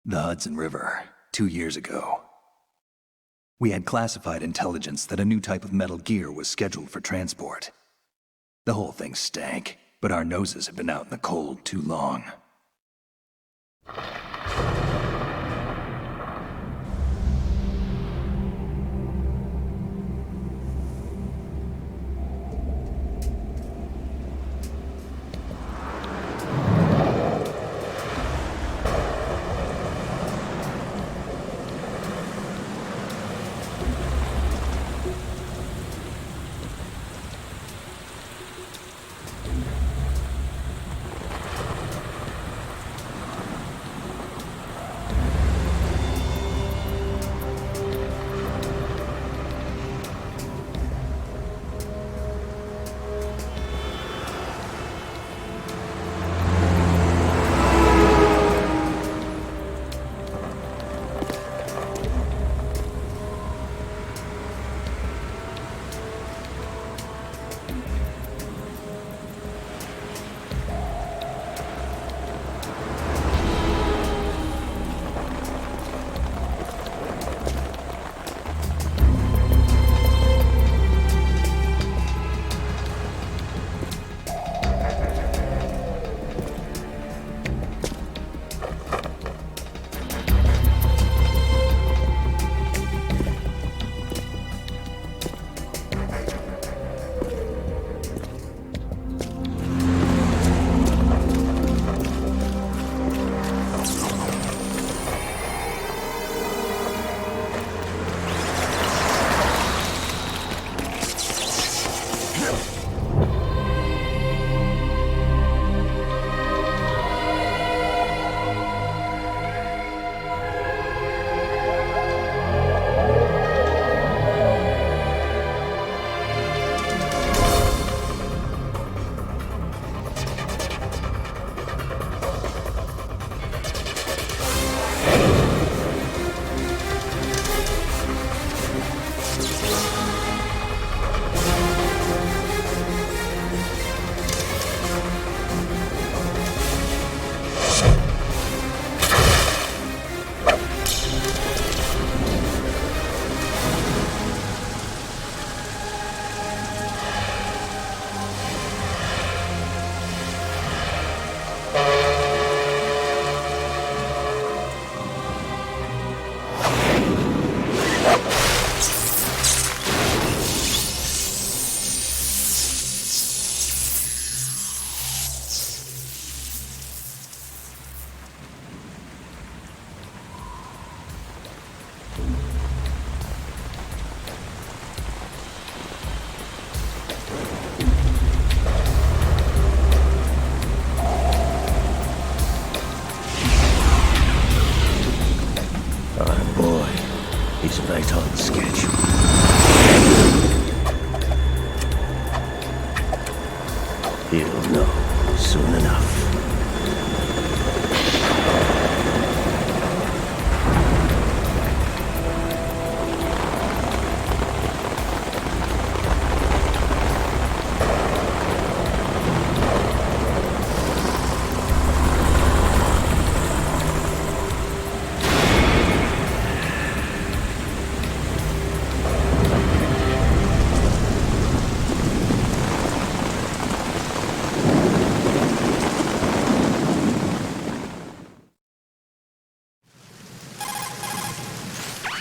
The Hudson River, 2 years ago. We had classified intelligence that a new type of metal gear was scheduled for transport. The whole thing stank, but our noses had been out in the cold too long. package. You'll know soon enough.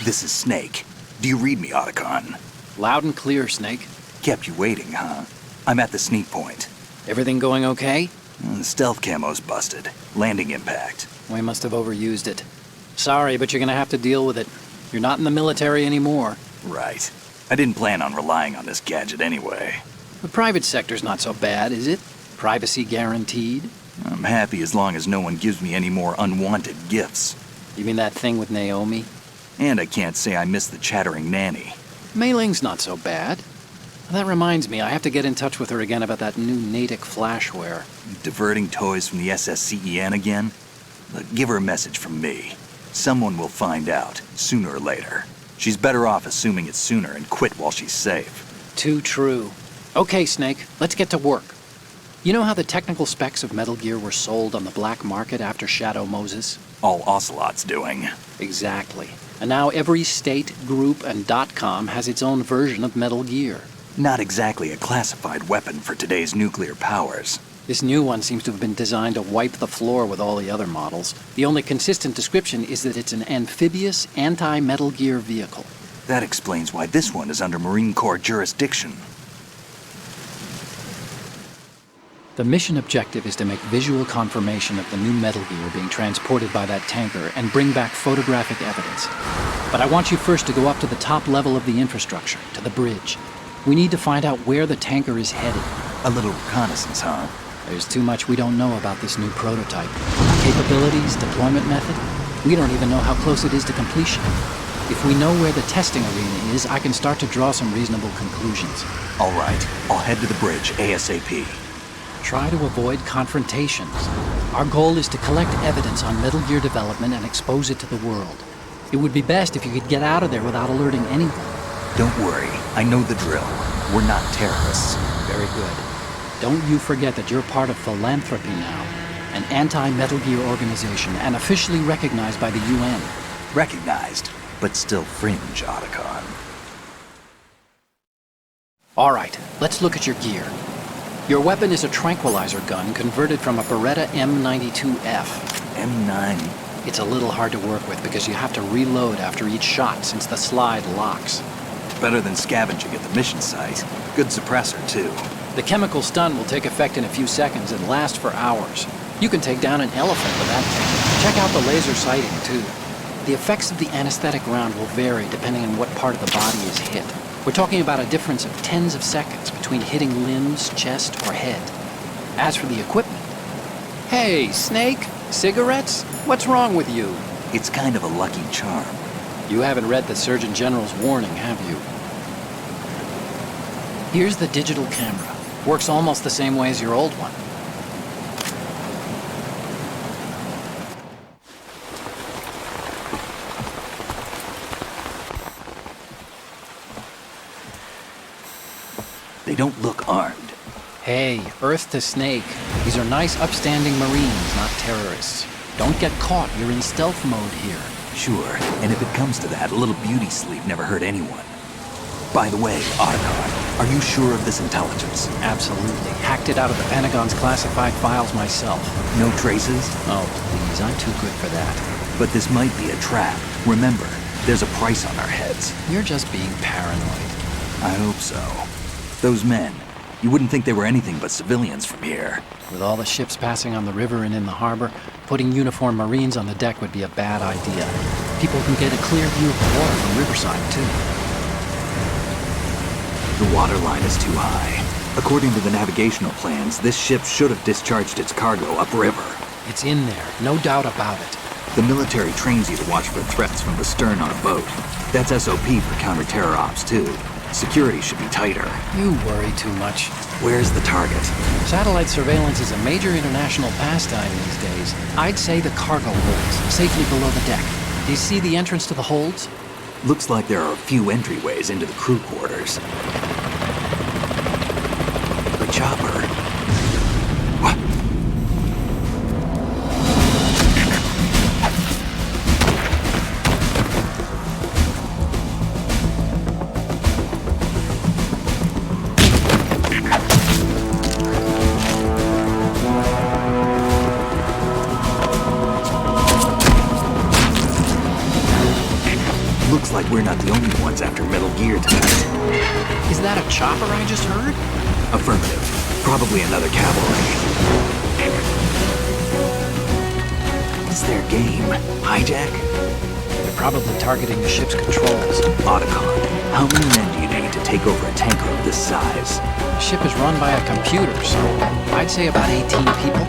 This is Snake. Do you read me, Otacon? Loud and clear, Snake. Kept you waiting, huh? I'm at the sneak point. Everything going okay? The stealth camo's busted. Landing impact. We must have overused it. Sorry, but you're gonna have to deal with it. You're not in the military anymore. Right. I didn't plan on relying on this gadget anyway. The private sector's not so bad, is it? Privacy guaranteed? I'm happy as long as no one gives me any more unwanted gifts. You mean that thing with Naomi? And I can't say I miss the chattering nanny. Mei Ling's not so bad. That reminds me, I have to get in touch with her again about that new Natick flashware. Diverting toys from the SSCEN again? Look, give her a message from me. Someone will find out, sooner or later. She's better off assuming it's sooner and quit while she's safe. Too true. Okay, Snake, let's get to work. You know how the technical specs of Metal Gear were sold on the black market after Shadow Moses? All Ocelot's doing. Exactly. And now every state, group, and .com has its own version of Metal Gear. Not exactly a classified weapon for today's nuclear powers. This new one seems to have been designed to wipe the floor with all the other models. The only consistent description is that it's an amphibious, anti-Metal Gear vehicle. That explains why this one is under Marine Corps jurisdiction. The mission objective is to make visual confirmation of the new Metal Gear being transported by that tanker and bring back photographic evidence. But I want you first to go up to the top level of the infrastructure, to the bridge. We need to find out where the tanker is headed. A little reconnaissance, huh? There's too much we don't know about this new prototype. Capabilities, deployment method. We don't even know how close it is to completion. If we know where the testing arena is, I can start to draw some reasonable conclusions. All right, I'll head to the bridge ASAP. Try to avoid confrontations. Our goal is to collect evidence on Metal Gear development and expose it to the world. It would be best if you could get out of there without alerting anyone. Don't worry, I know the drill. We're not terrorists. Very good. Don't you forget that you're part of Philanthropy now, an anti-Metal Gear organization and officially recognized by the UN. Recognized, but still fringe, Otacon. All right, let's look at your gear. Your weapon is a tranquilizer gun converted from a Beretta M92F. M9? It's a little hard to work with because you have to reload after each shot since the slide locks. Better than scavenging at the mission site. Good suppressor, too. The chemical stun will take effect in a few seconds and last for hours. You can take down an elephant with that thing. Check out the laser sighting, too. The effects of the anesthetic round will vary depending on what part of the body is hit. We're talking about a difference of tens of seconds between hitting limbs, chest, or head. As for the equipment... Hey, Snake! Cigarettes? What's wrong with you? It's kind of a lucky charm. You haven't read the Surgeon General's warning, have you? Here's the digital camera. Works almost the same way as your old one. They don't look armed. Hey, Earth to Snake. These are nice, upstanding Marines, not terrorists. Don't get caught. You're in stealth mode here. Sure, and if it comes to that, a little beauty sleep never hurt anyone. By the way, Otacon, are you sure of this intelligence? Absolutely. Hacked it out of the Pentagon's classified files myself. No traces? Oh, please, I'm too good for that. But this might be a trap. Remember, there's a price on our heads. You're just being paranoid. I hope so. Those men, you wouldn't think they were anything but civilians from here. With all the ships passing on the river and in the harbor, putting uniformed Marines on the deck would be a bad idea. People can get a clear view of the water from Riverside, too. The water line is too high. According to the navigational plans, this ship should have discharged its cargo upriver. It's in there, no doubt about it. The military trains you to watch for threats from the stern on a boat. That's SOP for counter-terror ops, too. Security should be tighter. You worry too much. Where's the target? Satellite surveillance is a major international pastime these days. I'd say the cargo holds, safely below the deck. Do you see the entrance to the holds? Looks like there are a few entryways into the crew quarters. The chopper. What? Looks like we're not the only ones after Metal Gear tonight. Is that a chopper I just heard? Affirmative. Probably another cavalry. What's their game? Hijack? They're probably targeting the ship's controls. Otacon. How many men do you need to take over a tanker of this size? The ship is run by a computer, so I'd say about 18 people.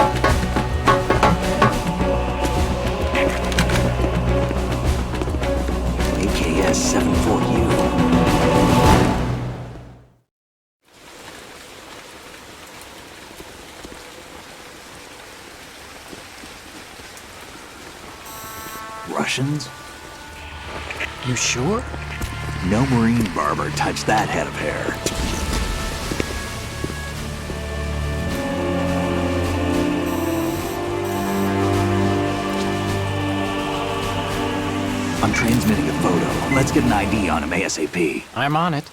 AKS 74U. Russians? You sure? No Marine barber touched that head of hair. I'm transmitting a photo. Let's get an ID on him ASAP. I'm on it.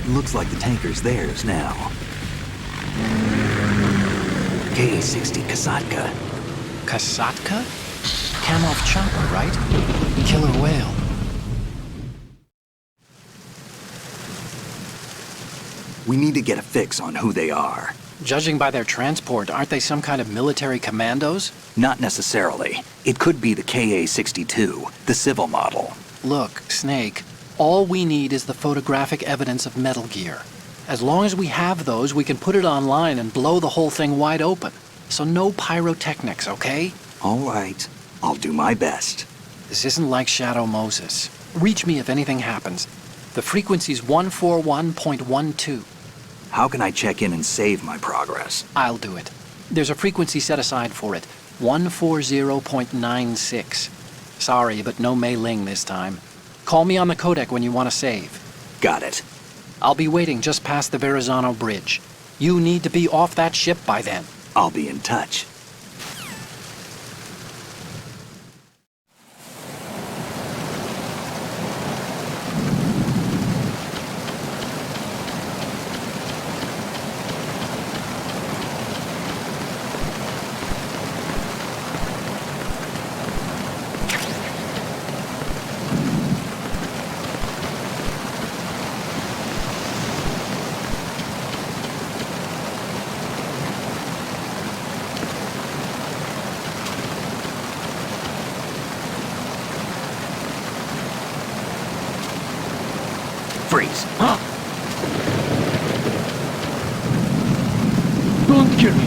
Looks like the tanker's theirs now. KA-60 Kasatka. Kasatka? Kamov chopper, right? Killer whale. We need to get a fix on who they are. Judging by their transport, aren't they some kind of military commandos? Not necessarily. It could be the KA-62, the civil model. Look, Snake, all we need is the photographic evidence of Metal Gear. As long as we have those, we can put it online and blow the whole thing wide open. So no pyrotechnics, okay? All right. I'll do my best. This isn't like Shadow Moses. Reach me if anything happens. The frequency's 141.12. How can I check in and save my progress? I'll do it. There's a frequency set aside for it. 140.96. Sorry, but no Mei Ling this time. Call me on the codec when you want to save. Got it. I'll be waiting just past the Verrazano Bridge. You need to be off that ship by then. I'll be in touch. Freeze. Huh? Don't kill me.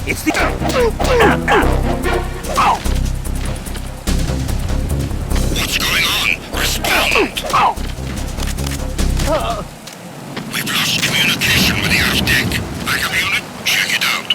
It's the... What's going on? Respond! We've lost communication with the aft deck. Backup unit, check it out.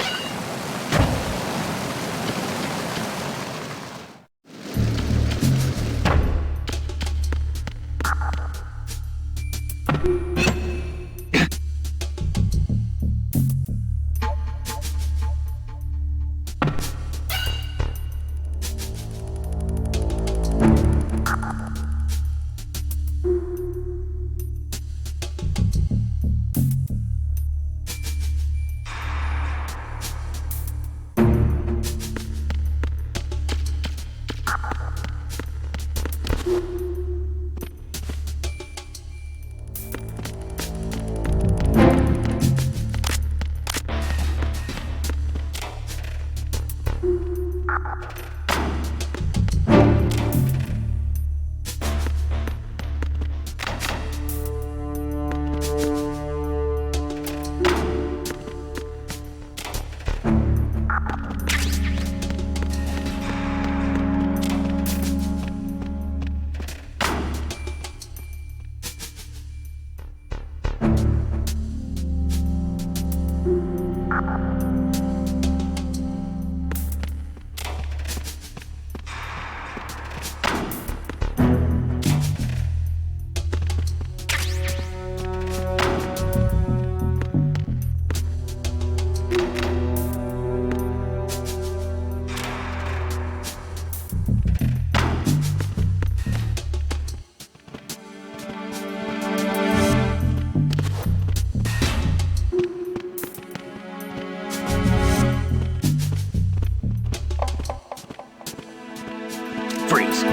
Freeze.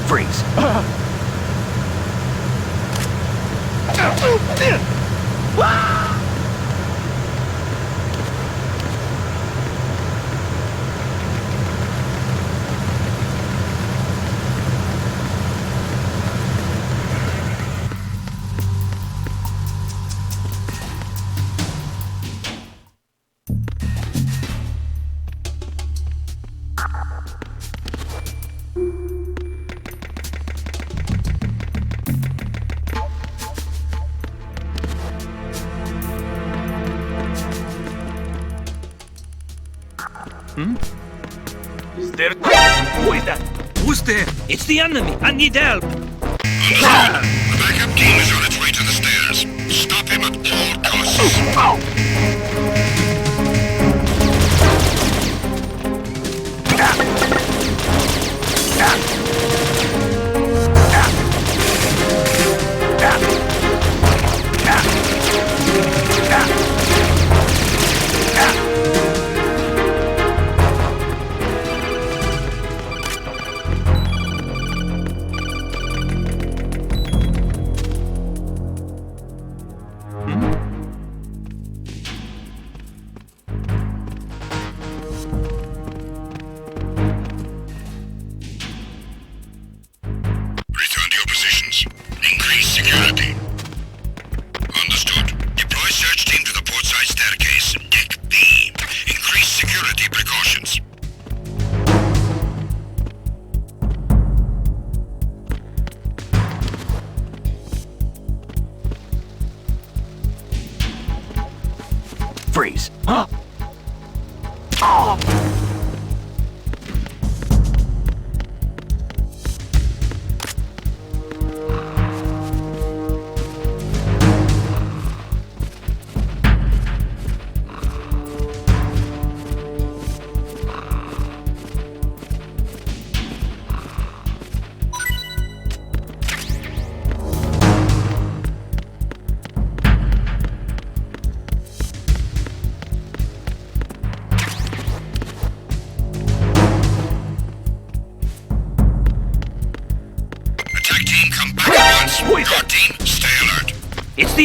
Freeze. Is there... Who is that? Who's there? It's the enemy. I need help. Understood. The backup team is on its way to the stairs. Stop him at all costs. Freeze. Huh? Oh! Your team, stay alert. It's the...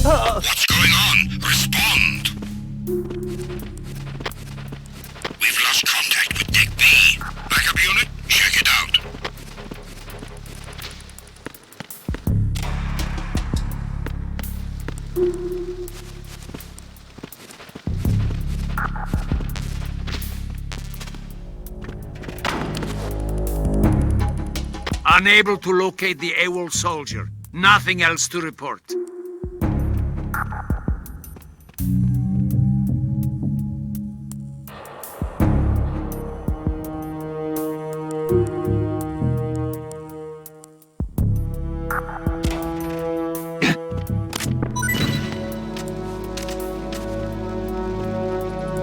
What's going on? Respond. We've lost contact with Deck B. Backup unit, check it out. Unable to locate the AWOL soldier. Nothing else to report.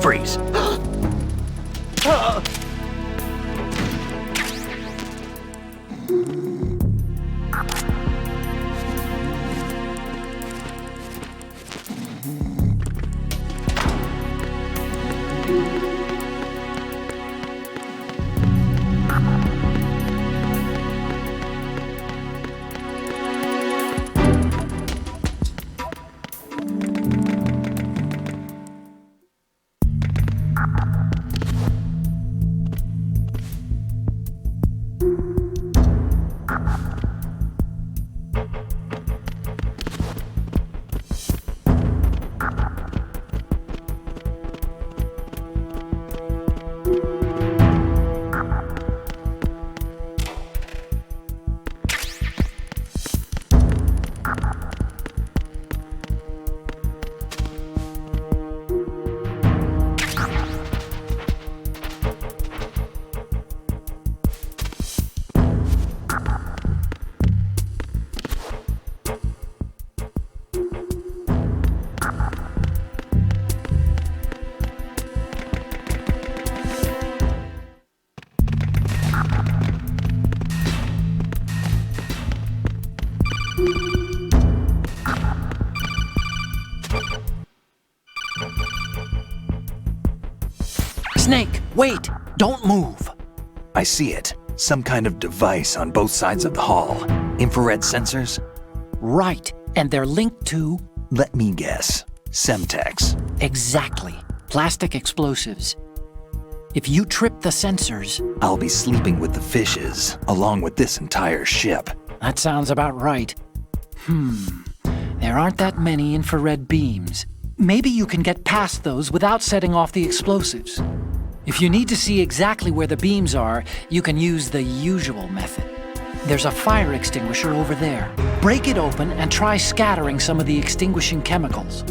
Freeze. Snake, wait! Don't move! I see it. Some kind of device on both sides of the hall. Infrared sensors? Right, and they're linked to... Let me guess. Semtex. Exactly. Plastic explosives. If you trip the sensors... I'll be sleeping with the fishes, along with this entire ship. That sounds about right. There aren't that many infrared beams. Maybe you can get past those without setting off the explosives. If you need to see exactly where the beams are, you can use the usual method. There's a fire extinguisher over there. Break it open and try scattering some of the extinguishing chemicals.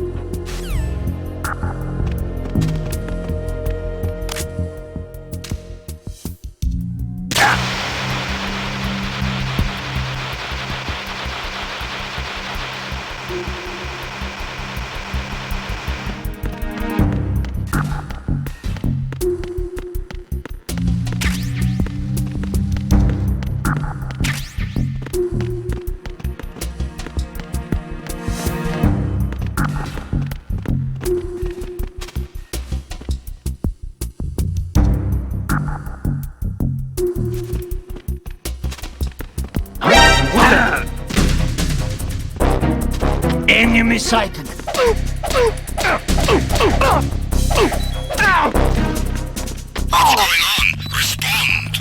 Enemy sighted. What's going on? Respond.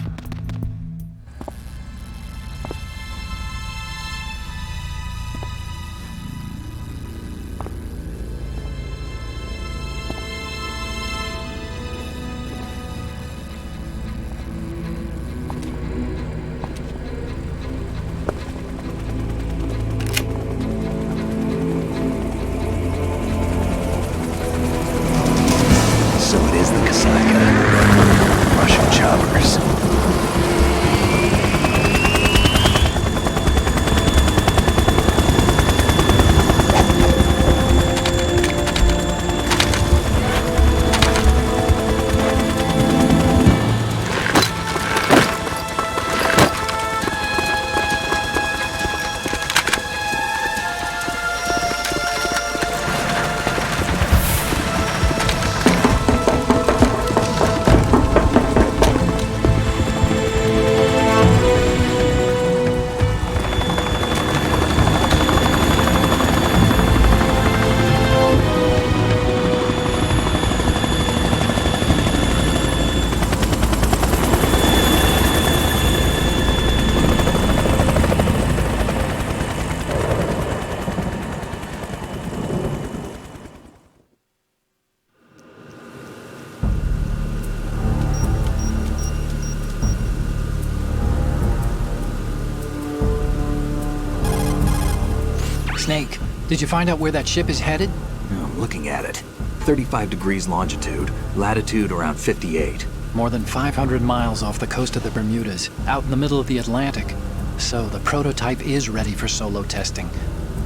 Snake, did you find out where that ship is headed? I'm looking at it. 35 degrees longitude, latitude around 58. More than 500 miles off the coast of the Bermudas, out in the middle of the Atlantic. So the prototype is ready for solo testing.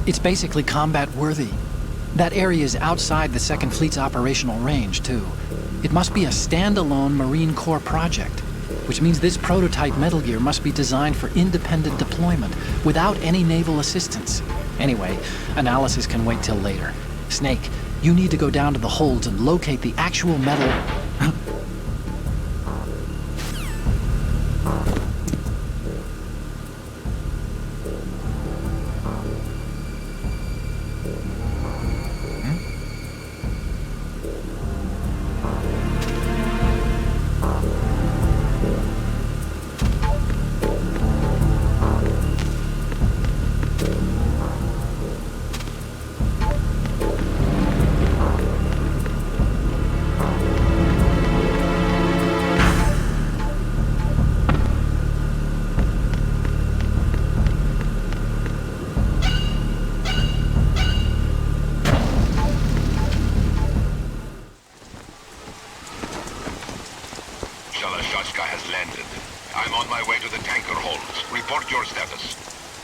It's basically combat-worthy. That area is outside the Second Fleet's operational range, too. It must be a standalone Marine Corps project, which means this prototype Metal Gear must be designed for independent deployment, without any naval assistance. Anyway, analysis can wait till later. Snake, you need to go down to the holds and locate the actual metal...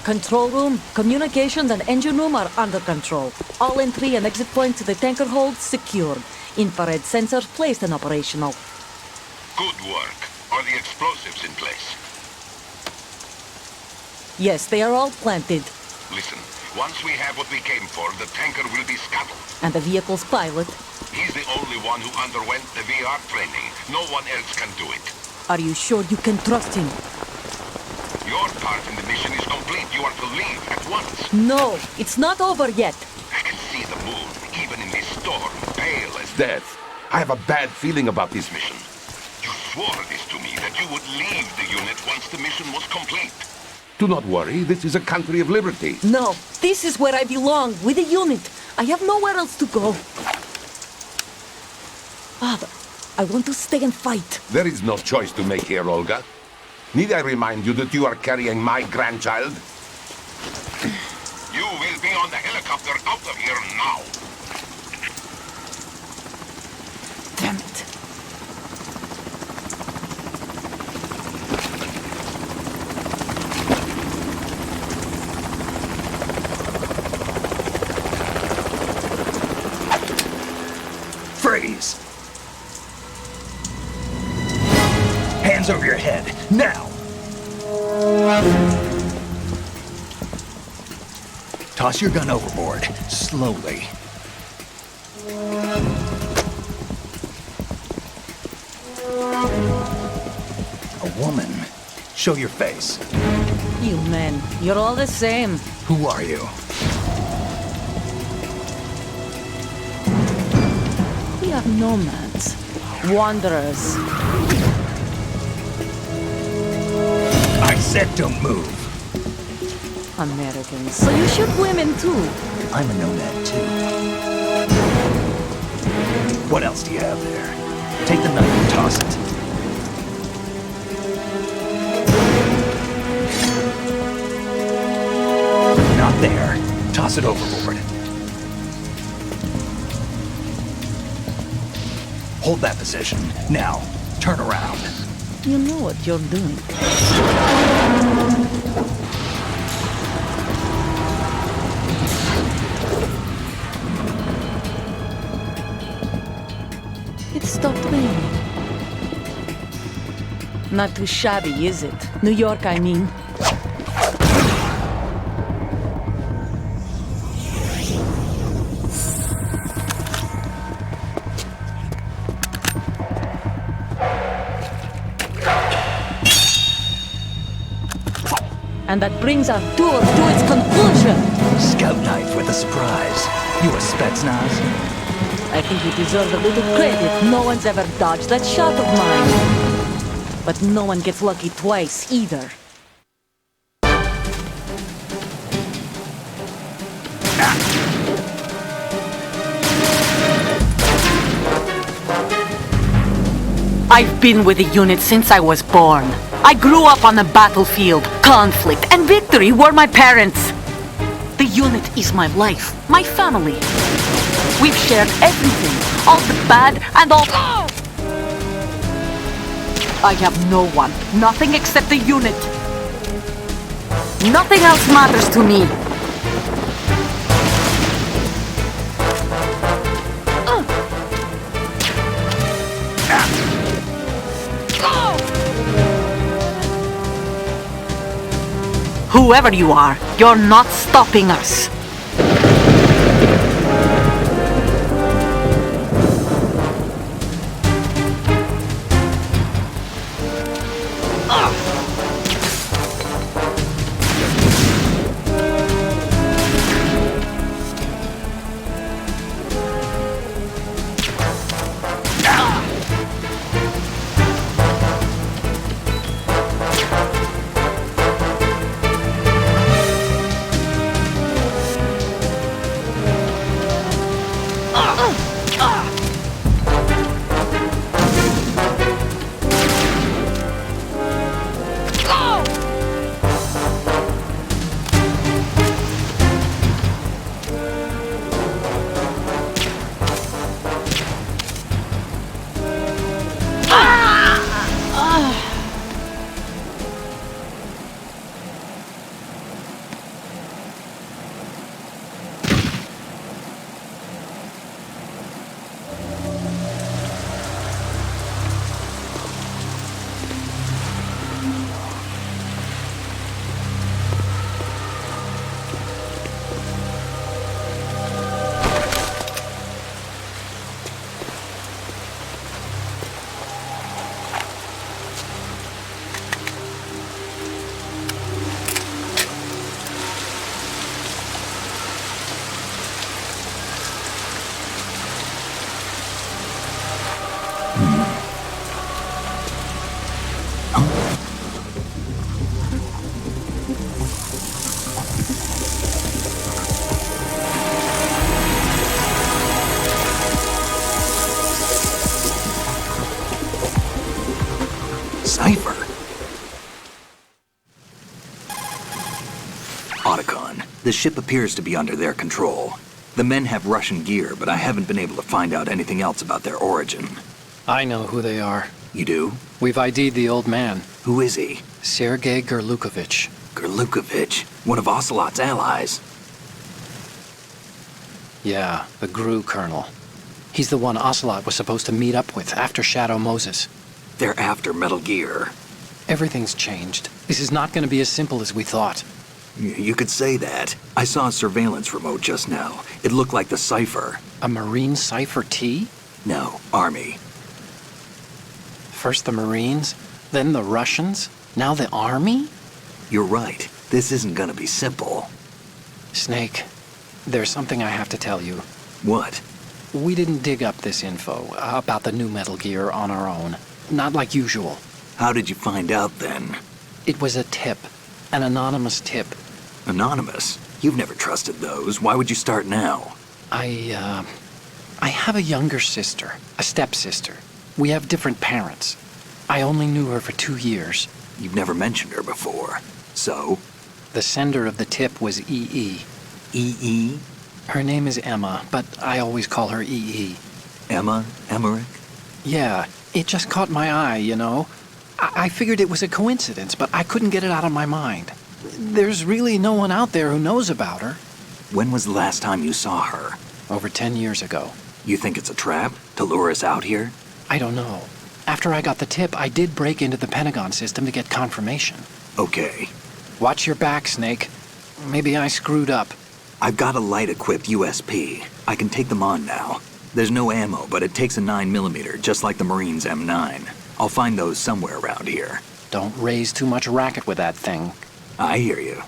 Control room, communications, and engine room are under control. All entry and exit points to the tanker hold secured. Infrared sensors placed and operational. Good work. Are the explosives in place? Yes, they are all planted. Listen, once we have what we came for, the tanker will be scuttled. And the vehicle's pilot? He's the only one who underwent the VR training. No one else can do it. Are you sure you can trust him? Your part in the mission is complete. You are to leave at once. No, it's not over yet. I can see the moon, even in this storm, pale as death. I have a bad feeling about this mission. You swore this to me, that you would leave the unit once the mission was complete. Do not worry, this is a country of liberty. No, this is where I belong, with the unit. I have nowhere else to go. Father, I want to stay and fight. There is no choice to make here, Olga. Need I remind you that you are carrying my grandchild? You will be on the helicopter out of here now. Damn it. Freeze! Hands over your head, now! Toss your gun overboard, slowly. A woman. Show your face. You men, you're all the same. Who are you? We are nomads, wanderers. I said don't move. Americans. So you shoot women too. I'm a nomad too. What else do you have there? Take the knife and toss it. Not there. Toss it overboard. Hold that position. Now, turn around. You know what you're doing. It stopped raining. Not too shabby, is it? New York, I mean. And that brings our tour to its conclusion. Scout knife with a surprise. You a Spetsnaz? I think you deserve a little credit. No one's ever dodged that shot of mine. But no one gets lucky twice, either. I've been with the unit since I was born. I grew up on the battlefield. Conflict and victory were my parents. The unit is my life, my family. We've shared everything, all the bad and all... I have no one, nothing except the unit. Nothing else matters to me. Whoever you are, you're not stopping us. Cipher. Otacon, the ship appears to be under their control. The men have Russian gear, but I haven't been able to find out anything else about their origin. I know who they are. You do? We've ID'd the old man, Who is he? Sergei Gerlukovich. Gerlukovich, one of Ocelot's allies. Yeah, the GRU colonel. He's the one Ocelot was supposed to meet up with after Shadow Moses. They're after Metal Gear. Everything's changed. This is not going to be as simple as we thought. You could say that. I saw a surveillance remote just now. It looked like the Cipher. A Marine Cipher T? No, Army. First the Marines, then the Russians, now the Army? You're right. This isn't gonna be simple. Snake, there's something I have to tell you. What? We didn't dig up this info about the new Metal Gear on our own. Not like usual. How did you find out then? It was a tip. An anonymous tip. Anonymous? You've never trusted those. Why would you start now? I have a younger sister, a stepsister. We have different parents. I only knew her for 2 years. You've never mentioned her before. So? The sender of the tip was EE. EE? Her name is Emma, but I always call her EE. Emma? Emmerich? Yeah, it just caught my eye, you know. I figured it was a coincidence, but I couldn't get it out of my mind. There's really no one out there who knows about her. When was the last time you saw her? Over 10 years ago. You think it's a trap? To lure us out here? I don't know. After I got the tip, I did break into the Pentagon system to get confirmation. Okay. Watch your back, Snake. Maybe I screwed up. I've got a light-equipped USP. I can take them on now. There's no ammo, but it takes a 9mm, just like the Marines' M9. I'll find those somewhere around here. Don't raise too much racket with that thing. I hear you.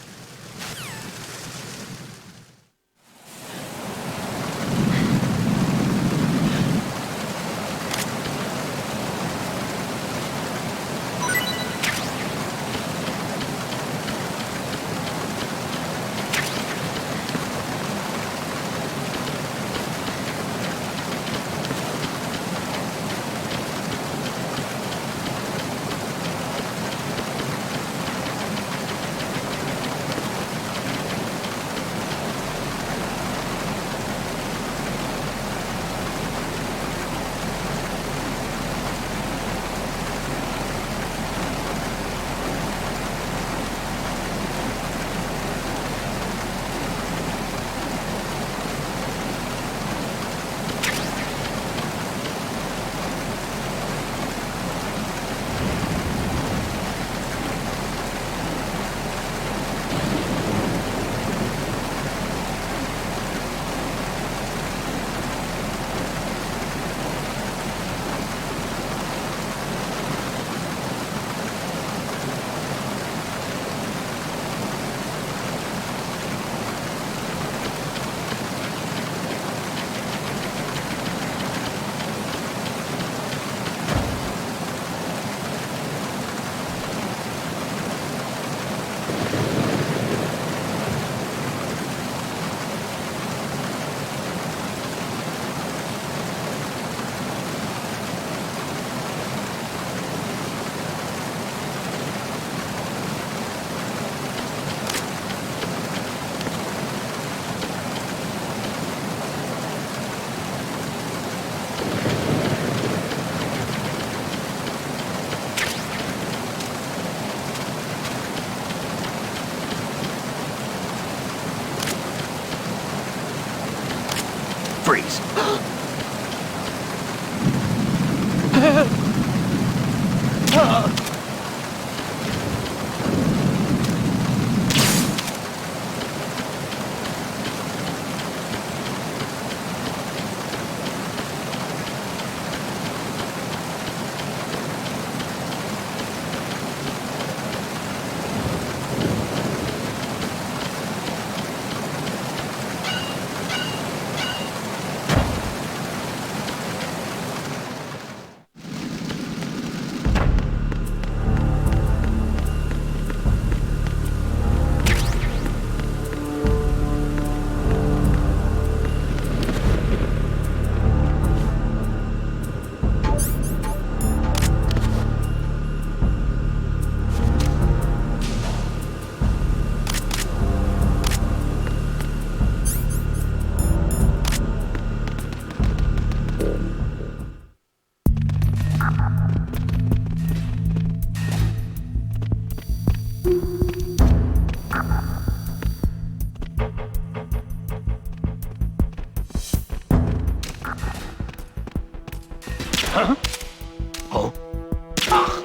Freeze. Huh? Oh. Ah.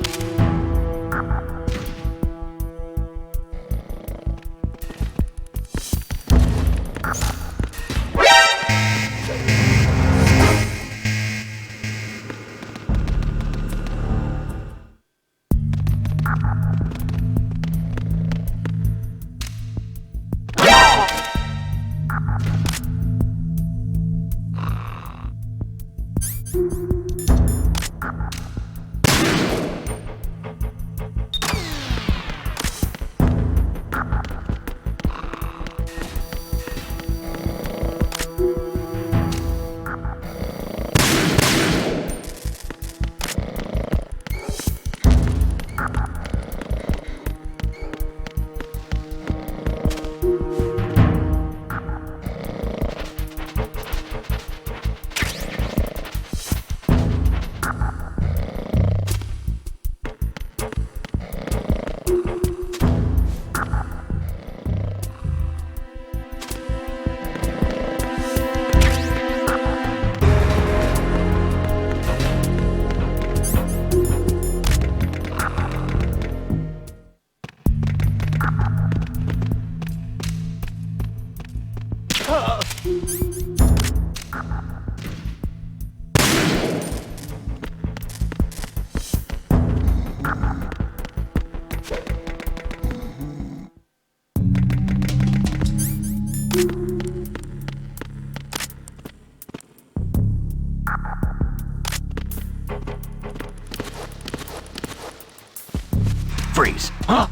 Freeze. Huh?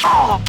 Oh.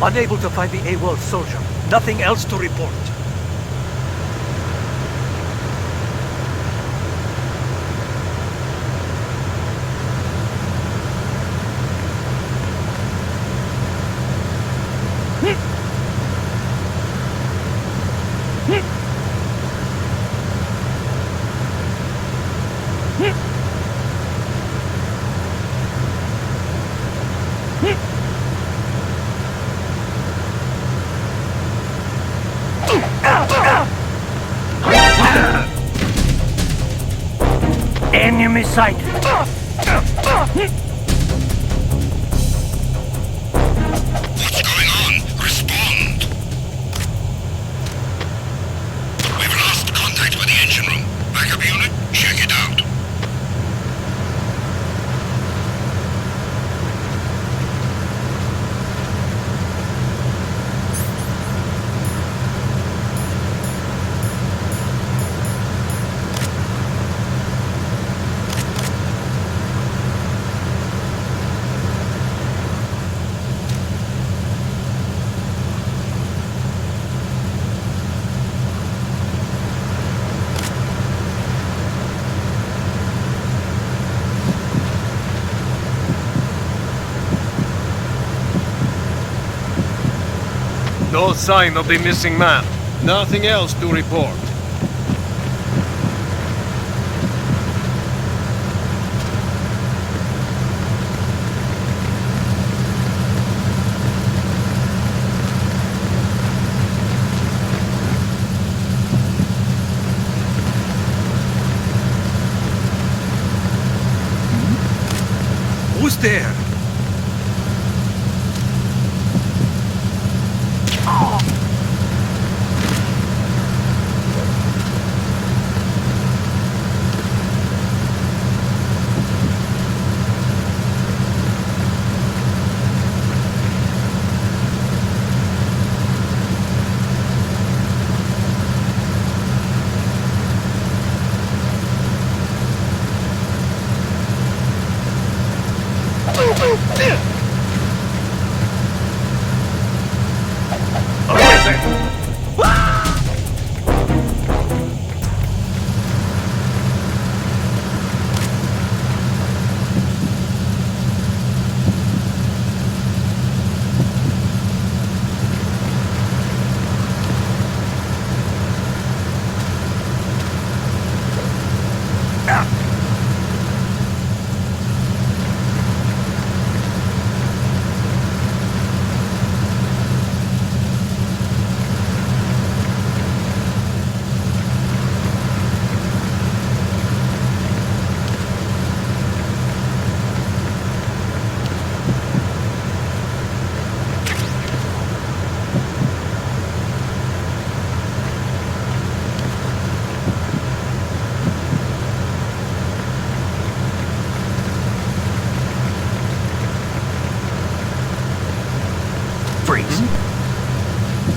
Unable to find the AWOL soldier. Nothing else to report. Enemy sighted. What's going on? Respond! We've lost contact with the engine room. Backup unit, check it out. No sign of the missing man. Nothing else to report. Who's there?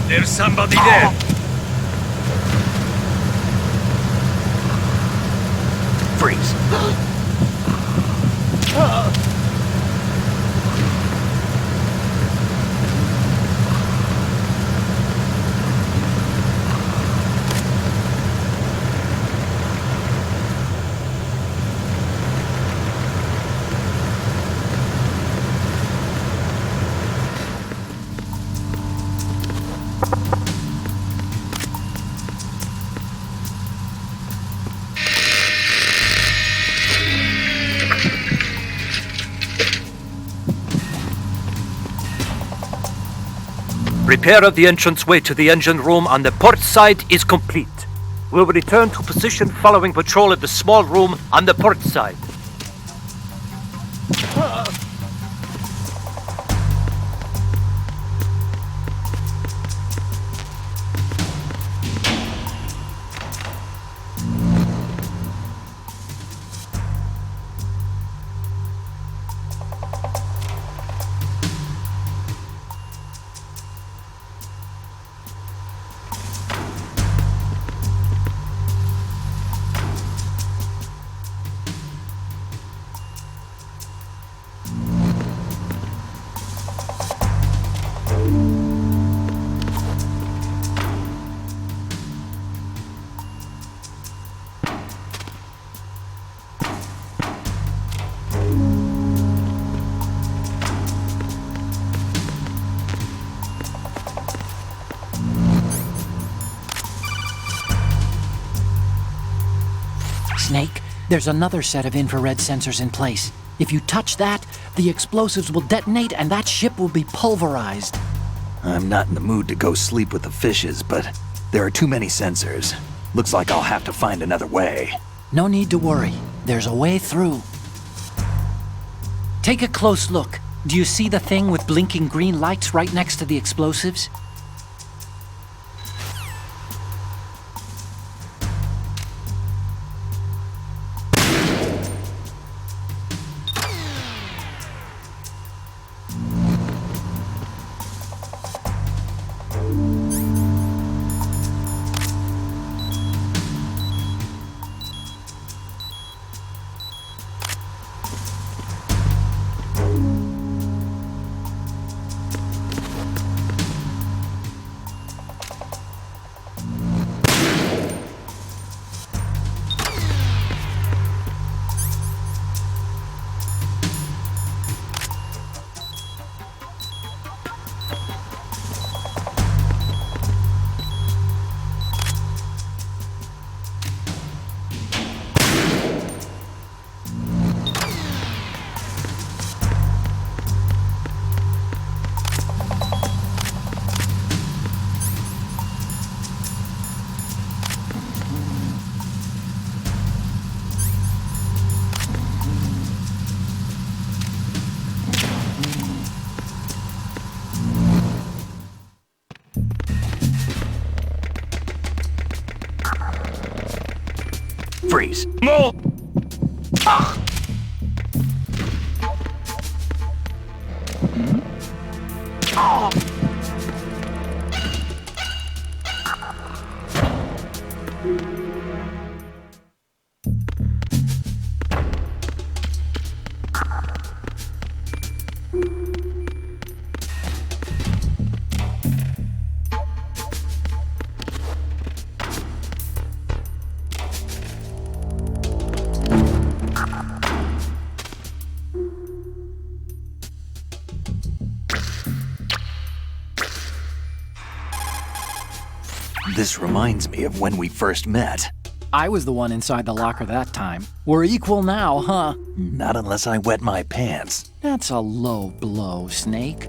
There's somebody there. Freeze. Repair of the entranceway to the engine room on the port side is complete. We'll return to position following patrol at the small room on the port side. There's another set of infrared sensors in place. If you touch that, the explosives will detonate and that ship will be pulverized. I'm not in the mood to go sleep with the fishes, but there are too many sensors. Looks like I'll have to find another way. No need to worry. There's a way through. Take a close look. Do you see the thing with blinking green lights right next to the explosives? Freeze. No! This reminds me of when we first met. I was the one inside the locker that time. We're equal now, huh? Not unless I wet my pants. That's a low blow, Snake.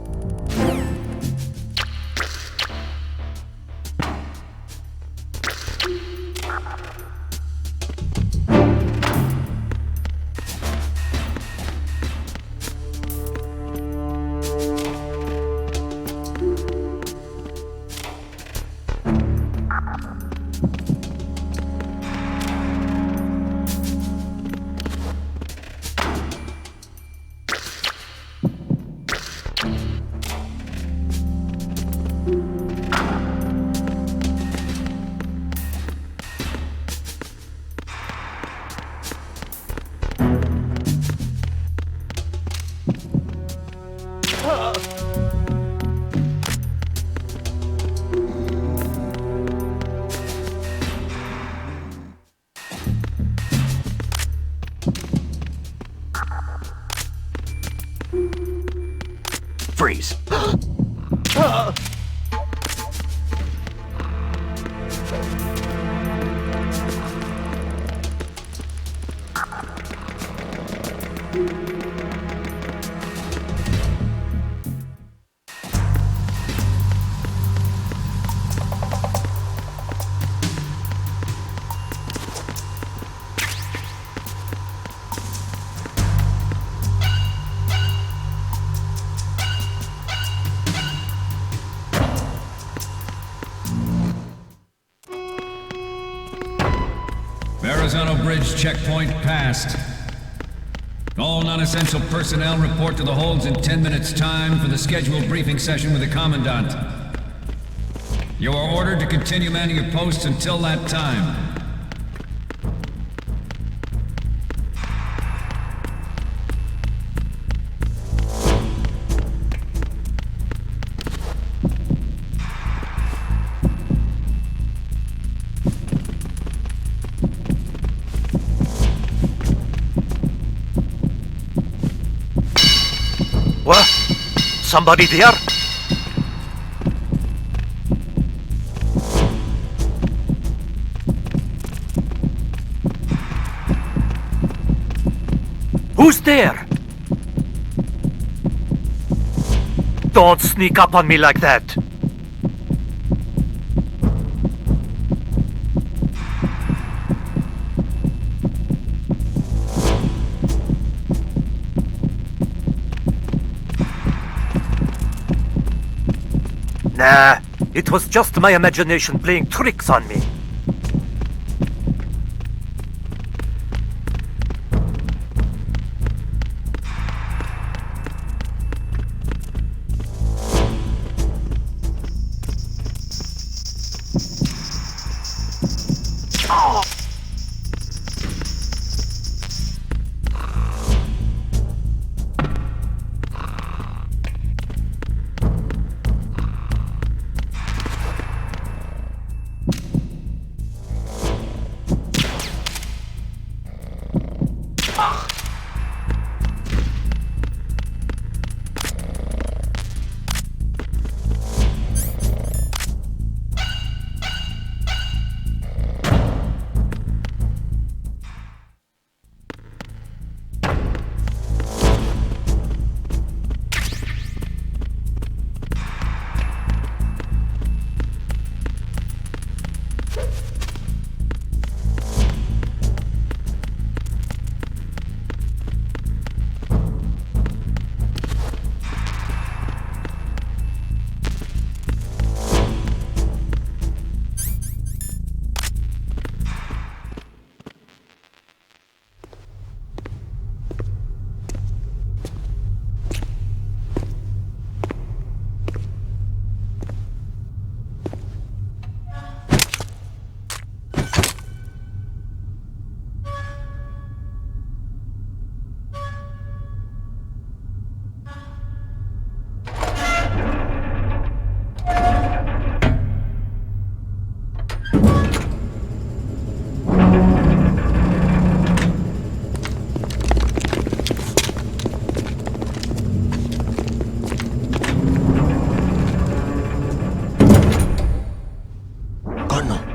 Freeze. Horizontal bridge checkpoint passed. All non-essential personnel report to the holds in 10 minutes' time for the scheduled briefing session with the Commandant. You are ordered to continue manning your posts until that time. What? Somebody there? Who's there? Don't sneak up on me like that. Nah, it was just my imagination playing tricks on me.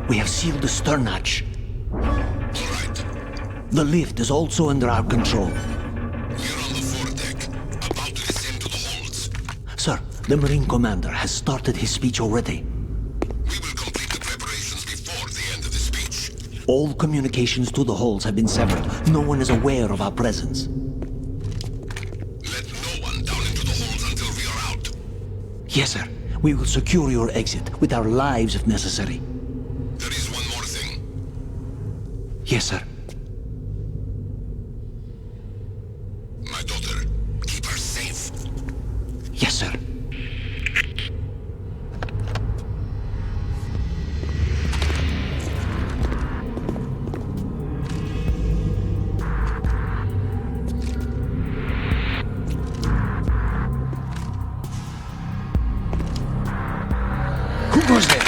We have sealed the stern hatch. The lift is also under our control. We're on the foredeck, about to descend to the holds. Sir, the Marine Commander has started his speech already. We will complete the preparations before the end of the speech. All communications to the holds have been severed. No one is aware of our presence. Let no one down into the holds until we are out. Yes, sir. We will secure your exit with our lives if necessary. There is one more thing. Yes, sir. My daughter, keep her safe. Yes, sir. Who goes there?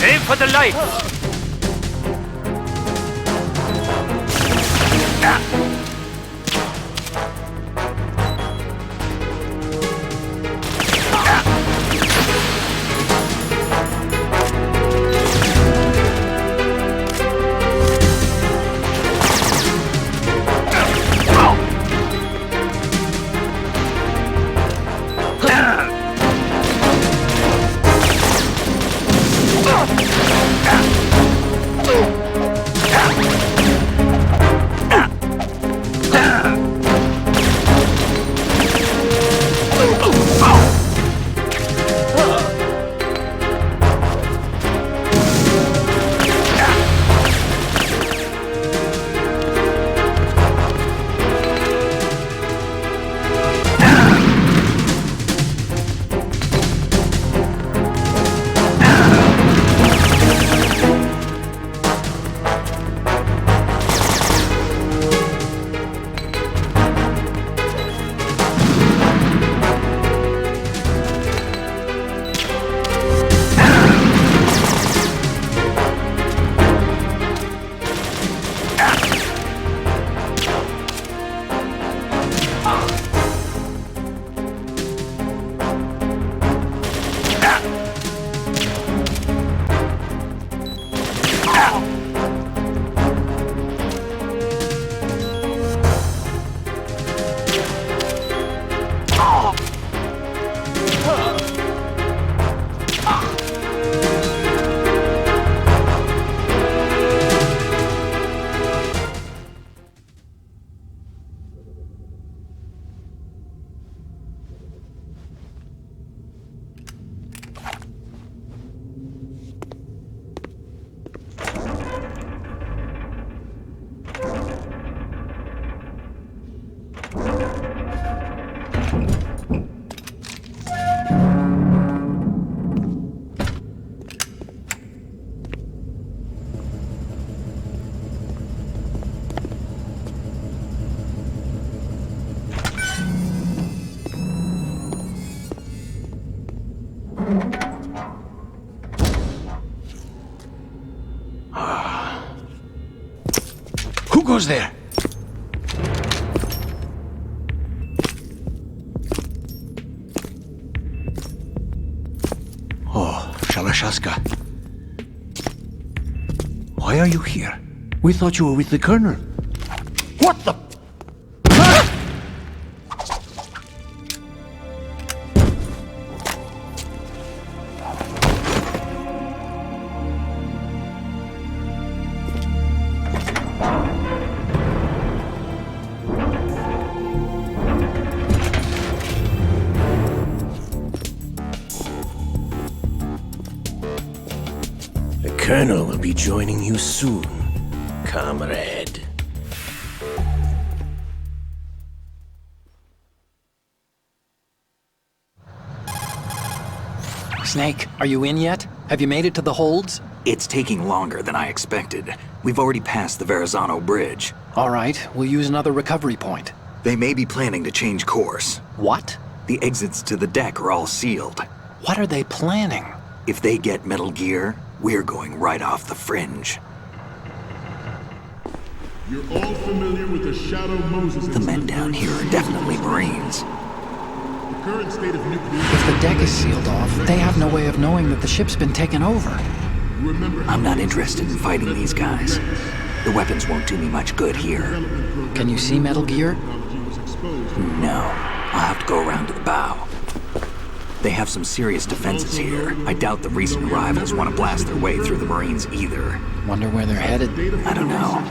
Aim for the light! Who goes there? Oh, Shalashaska. Why are you here? We thought you were with the Colonel. What the? Colonel will be joining you soon, comrade. Snake, are you in yet? Have you made it to the holds? It's taking longer than I expected. We've already passed the Verrazano Bridge. All right, we'll use another recovery point. They may be planning to change course. What? The exits to the deck are all sealed. What are they planning? If they get Metal Gear, we're going right off the fringe. You're all familiar with the Shadow Moses The men down here are definitely Marines. The current state of nuclear... If the deck is sealed off, they have no way of knowing that the ship's been taken over. I'm not interested in fighting these guys. The weapons won't do me much good here. Can you see Metal Gear? No. I'll have to go around to the bow. They have some serious defenses here. I doubt the recent arrivals want to blast their way through the Marines either. Wonder where they're headed? I don't know.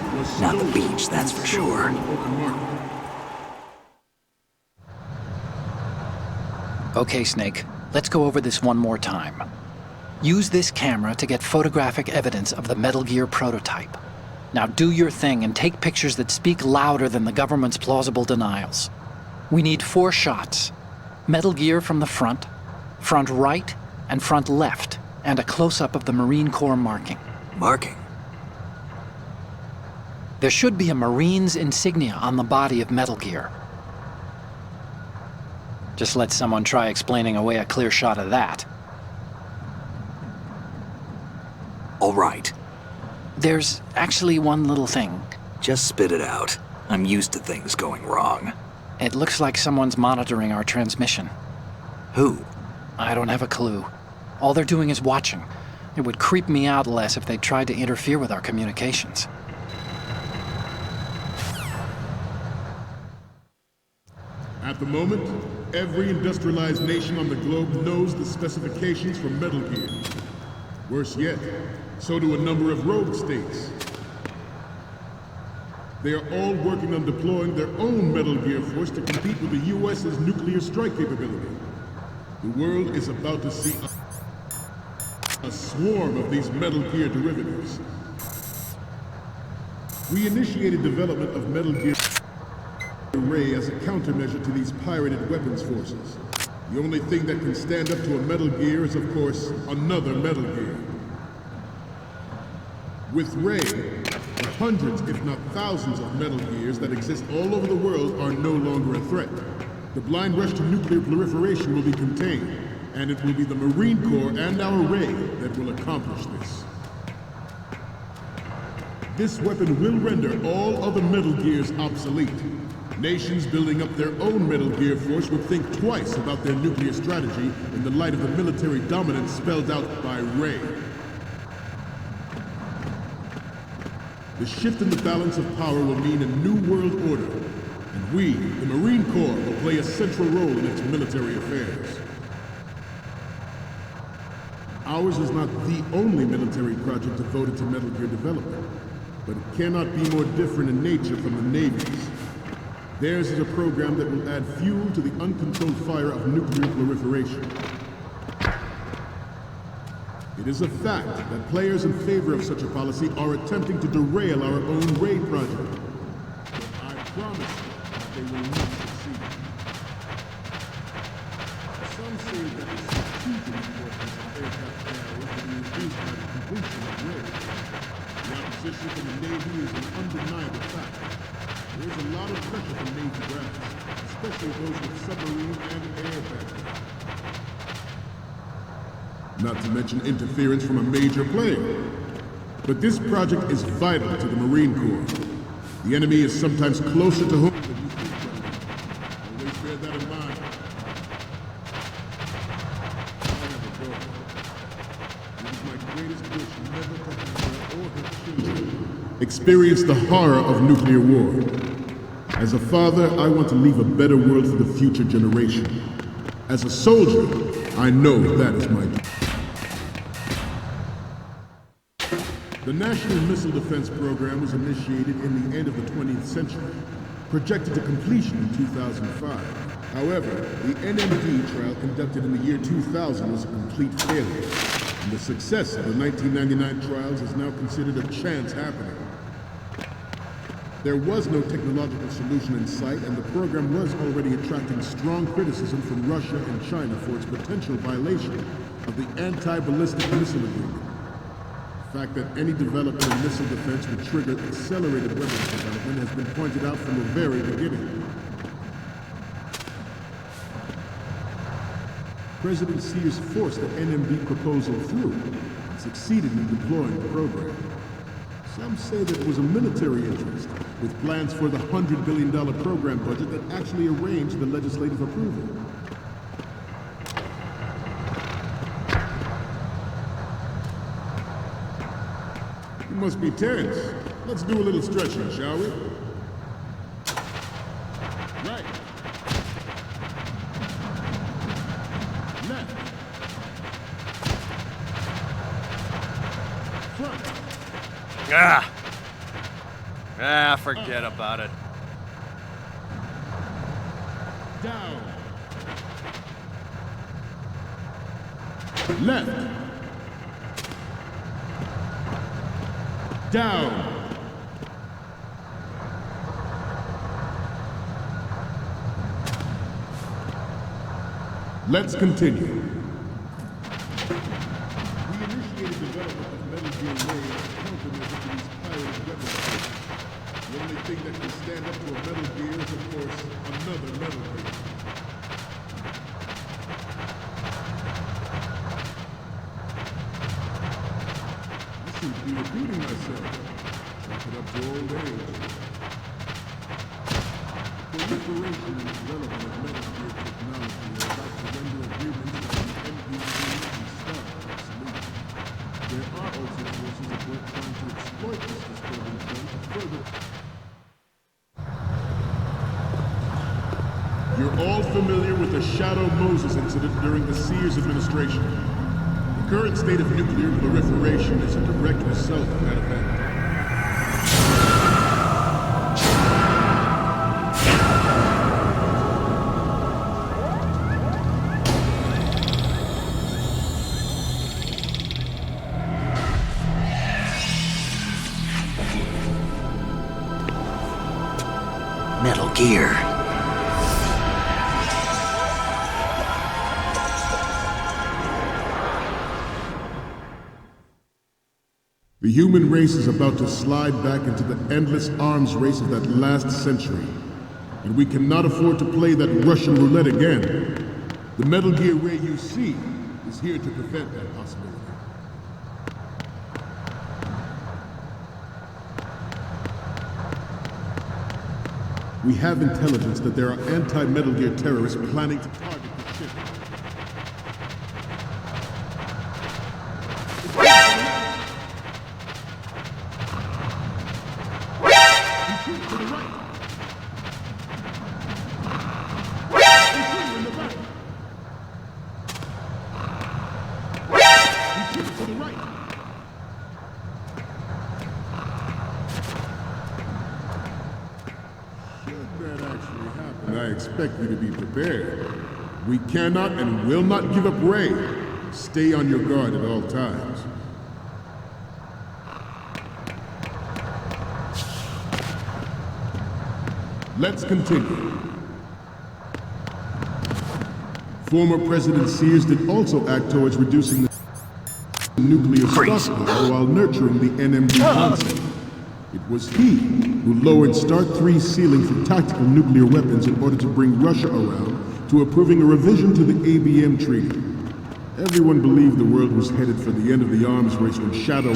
Not the beach, that's for sure. Okay, Snake. Let's go over this one more time. Use this camera to get photographic evidence of the Metal Gear prototype. Now do your thing and take pictures that speak louder than the government's plausible denials. We need 4 shots. Metal Gear from the front right, and front left, and a close-up of the Marine Corps marking. Marking? There should be a Marine's insignia on the body of Metal Gear. Just let someone try explaining away a clear shot of that. All right. There's actually one little thing. Just spit it out. I'm used to things going wrong. It looks like someone's monitoring our transmission. Who? I don't have a clue. All they're doing is watching. It would creep me out less if they tried to interfere with our communications. At the moment, every industrialized nation on the globe knows the specifications for Metal Gear. Worse yet, so do a number of rogue states. They are all working on deploying their own Metal Gear force to compete with the U.S.'s nuclear strike capability. The world is about to see a swarm of these Metal Gear derivatives. We initiated development of Metal Gear Ray as a countermeasure to these pirated weapons forces. The only thing that can stand up to a Metal Gear is, of course, another Metal Gear. With Ray, the hundreds, if not thousands, of Metal Gears that exist all over the world are no longer a threat. The blind rush to nuclear proliferation will be contained, and it will be the Marine Corps and our Ray that will accomplish this. This weapon will render all other Metal Gears obsolete. Nations building up their own Metal Gear force would think twice about their nuclear strategy in the light of the military dominance spelled out by Ray. The shift in the balance of power will mean a new world order, and we, the Marine Corps, will play a central role in its military affairs. Ours is not the only military project devoted to Metal Gear development, but it cannot be more different in nature from the Navy's. Theirs is a program that will add fuel to the uncontrolled fire of nuclear proliferation. It is a fact that players in favor of such a policy are attempting to derail our own Ray project. But I promise they will not succeed. Some say that the strategic importance of aircraft carriers will be reduced by the completion of raids. The opposition from the Navy is an undeniable fact. There is a lot of pressure from Navy brass, especially those with submarine and air background. Not to mention interference from a major player. But this project is vital to the Marine Corps. The enemy is sometimes closer to home than you think, gentlemen. Always bear that in mind. I have a daughter. It is my greatest wish never to have her or her children experience the horror of nuclear war. As a father, I want to leave a better world for the future generation. As a soldier, I know that is my duty. The National Missile Defense Program was initiated in the end of the 20th century, projected to completion in 2005. However, the NMD trial conducted in the year 2000 was a complete failure, and the success of the 1999 trials is now considered a chance happening. There was no technological solution in sight, and the program was already attracting strong criticism from Russia and China for its potential violation of the Anti-Ballistic Missile Agreement. The fact that any development in missile defense would trigger accelerated weapons development has been pointed out from the very beginning. President Sears forced the NMD proposal through and succeeded in deploying the program. Some say that it was a military interest, with plans for the $100 billion program budget that actually arranged the legislative approval. You must be tense. Let's do a little stretching, shall we? Right. Left. Front. Forget about it. Down. Left. Down. Let's continue. We initiated development of Metal Gear Ray as a countermeasure to these pirated weapons systems. The only thing that can stand up to a Metal Gear is, of course, another Metal Gear. I seem to be repeating myself. Chalk it up to old age. Proliferation and development of Metal Gear technology are about to render agreements between MPC and Star obsolete. There are also forces at work trying to exploit this disturbing trend to further. You're all familiar with the Shadow Moses incident during the Sears administration. The current state of nuclear proliferation is a direct result of that event. Metal Gear. The human race is about to slide back into the endless arms race of that last century. And we cannot afford to play that Russian roulette again. The Metal Gear Ray you see is here to prevent that possibility. We have intelligence that there are anti-Metal Gear terrorists planning to target the ship. I expect you to be prepared. We cannot and will not give up Ray. Stay on your guard at all times. Let's continue. Former President Sears did also act towards reducing the nuclear stockpile while nurturing the NMD concept. It was he who lowered Start 3's ceiling for tactical nuclear weapons in order to bring Russia around to approving a revision to the ABM Treaty. Everyone believed the world was headed for the end of the arms race when Shadow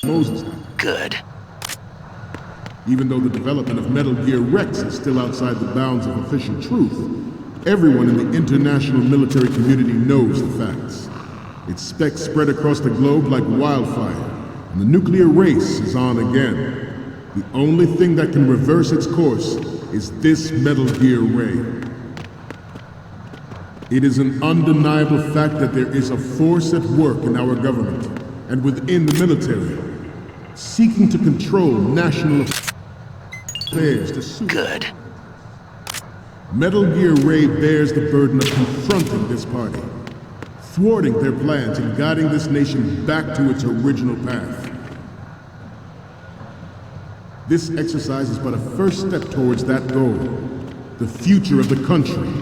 Moses happened. Good. Even though the development of Metal Gear Rex is still outside the bounds of official truth, everyone in the international military community knows the facts. Its specs spread across the globe like wildfire, and the nuclear race is on again. The only thing that can reverse its course is this Metal Gear Ray. It is an undeniable fact that there is a force at work in our government and within the military, seeking to control national affairs to suit. Good. Metal Gear Ray bears the burden of confronting this party, thwarting their plans and guiding this nation back to its original path. This exercise is but a first step towards that goal. The future of the country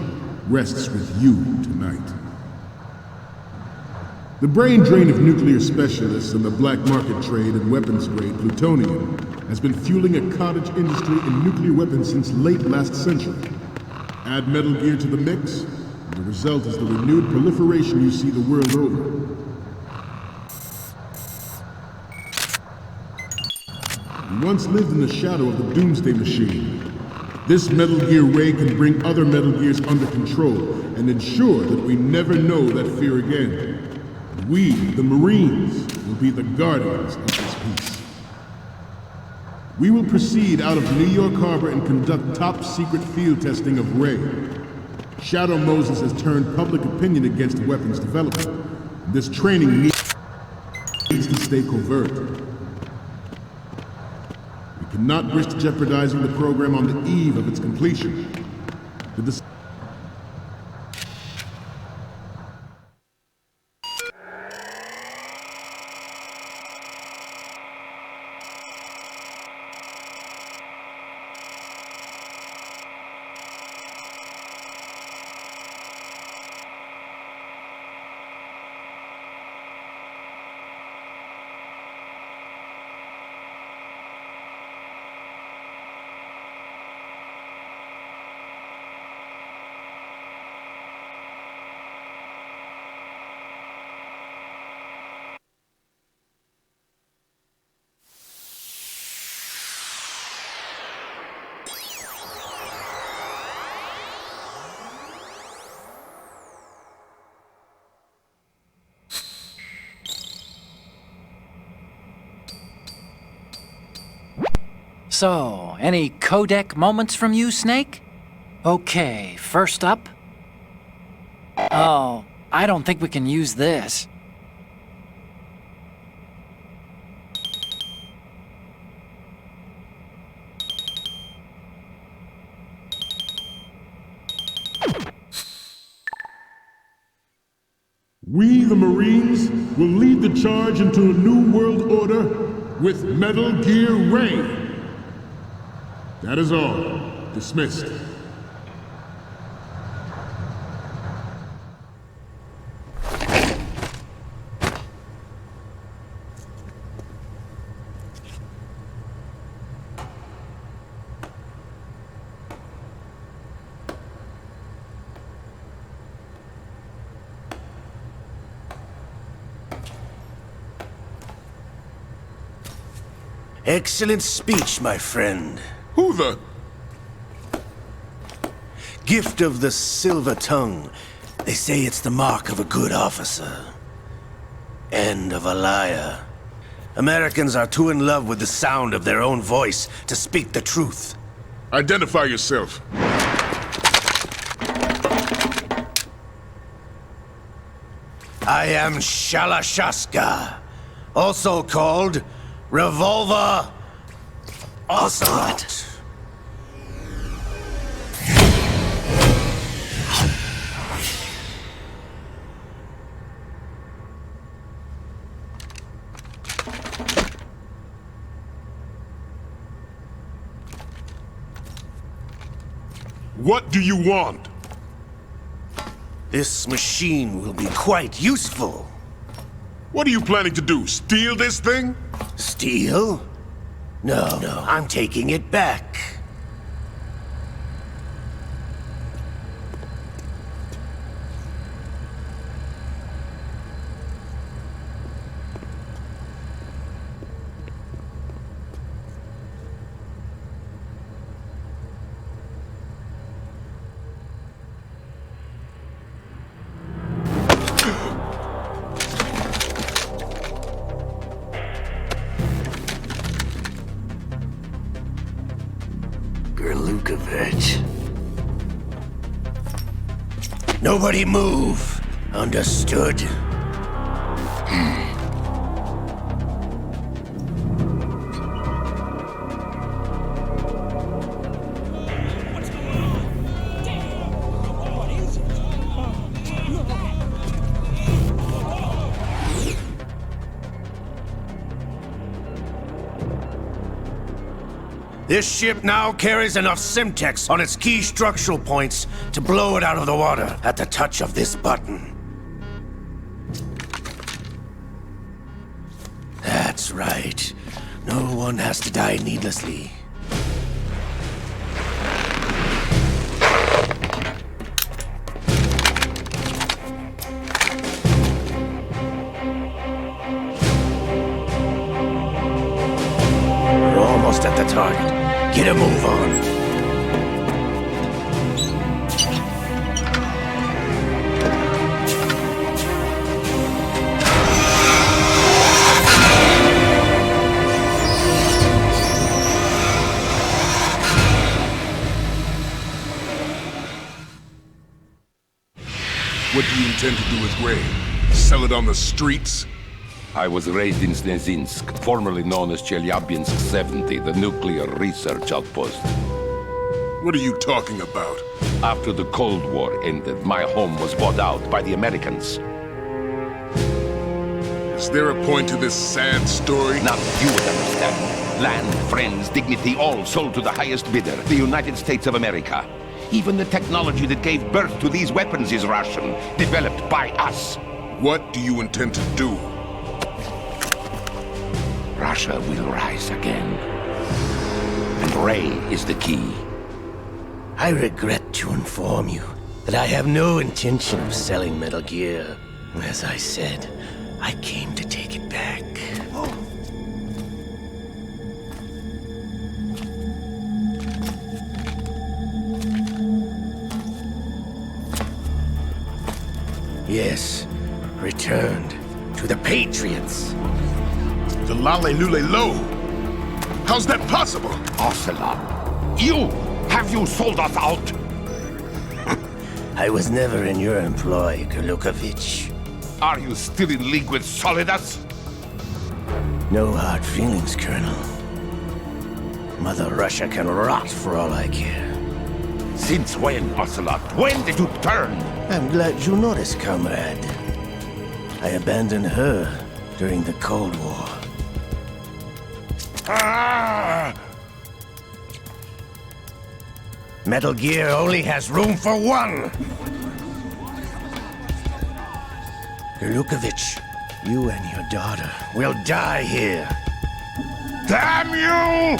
rests with you tonight. The brain drain of nuclear specialists and the black market trade in weapons-grade plutonium has been fueling a cottage industry in nuclear weapons since late last century. Add Metal Gear to the mix, and the result is the renewed proliferation you see the world over. We once lived in the shadow of the Doomsday Machine. This Metal Gear Ray can bring other Metal Gears under control and ensure that we never know that fear again. We, the Marines, will be the guardians of this peace. We will proceed out of New York Harbor and conduct top-secret field testing of Ray. Shadow Moses has turned public opinion against weapons development. This training needs to stay covert. We cannot risk jeopardizing the program on the eve of its completion. So, any codec moments from you, Snake? Okay, first up. Oh, I don't think we can use this. We, the Marines, will lead the charge into a new world order with Metal Gear Ray. That is all. Dismissed. Excellent speech, my friend. Who the? Gift of the silver tongue. They say it's the mark of a good officer. And of a liar. Americans are too in love with the sound of their own voice to speak the truth. Identify yourself. I am Shalashaska, also called Revolver Ocelot. What do you want? This machine will be quite useful. What are you planning to do? Steal this thing? Steal? No, I'm taking it back. Nobody move. Understood? This ship now carries enough Simtex on its key structural points to blow it out of the water at the touch of this button. That's right. No one has to die needlessly. We're almost at the target. Get a move on. What do you intend to do with Gray? Sell it on the streets? I was raised in Snezinsk, formerly known as Chelyabinsk 70, the nuclear research outpost. What are you talking about? After the Cold War ended, my home was bought out by the Americans. Is there a point to this sad story? Now you would understand. Land, friends, dignity, all sold to the highest bidder, the United States of America. Even the technology that gave birth to these weapons is Russian, developed by us. What do you intend to do? Russia will rise again. And Ray is the key. I regret to inform you that I have no intention of selling Metal Gear. As I said, I came to take it back. Yes, returned to the Patriots. The Lale Lule Lo? How's that possible? Ocelot, have you sold us out? I was never in your employ, Gurlukovich. Are you still in league with Solidus? No hard feelings, Colonel. Mother Russia can rot for all I care. Since when, Ocelot? When did you turn? I'm glad you noticed, comrade. I abandoned her during the Cold War. Ah! Metal Gear only has room for one! Gurlukovich, you and your daughter will die here. Damn you!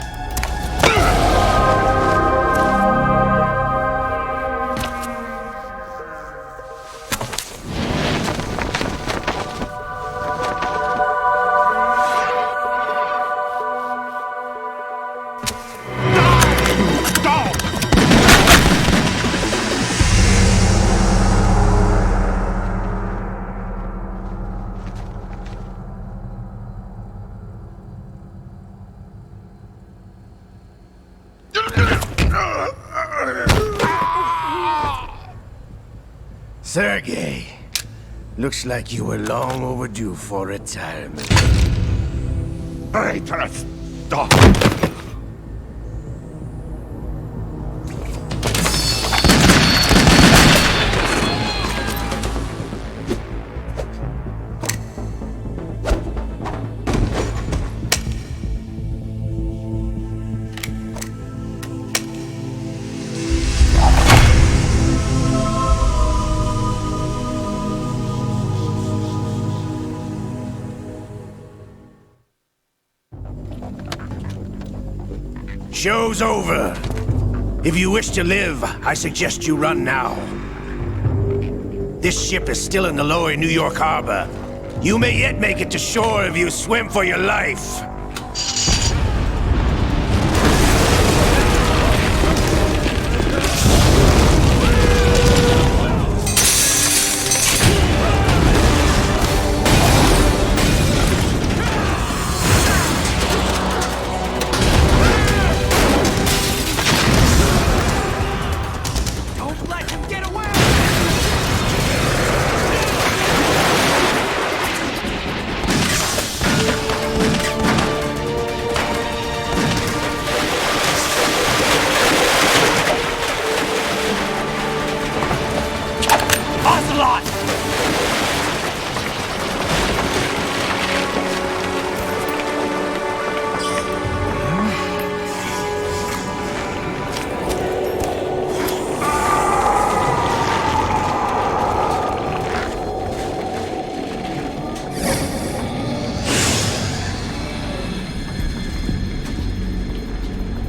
Sergei, looks like you were long overdue for retirement. Traitorous dog! show's over. If you wish to live, I suggest you run now. This ship is still in the lower New York harbor. You may yet make it to shore if you swim for your life.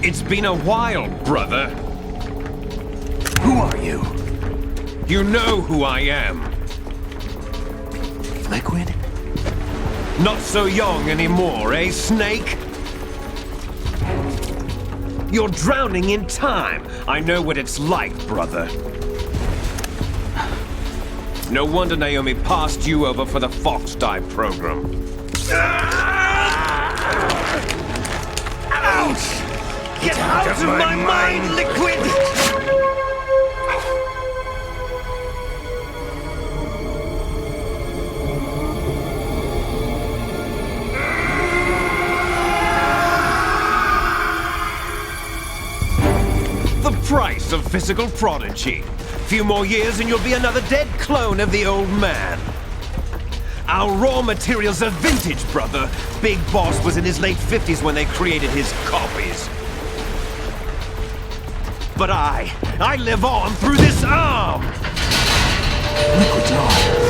It's been a while, brother. Who are you? You know who I am. Liquid? Not so young anymore, eh, Snake? You're drowning in time. I know what it's like, brother. No wonder Naomi passed you over for the Fox Dive program. Ouch! Get out of my mind, Liquid! The price of physical prodigy. Few more years and you'll be another dead clone of the old man. Our raw materials are vintage, brother. Big Boss was in his late 50s when they created his copies. But I live on through this arm! Liquid's on.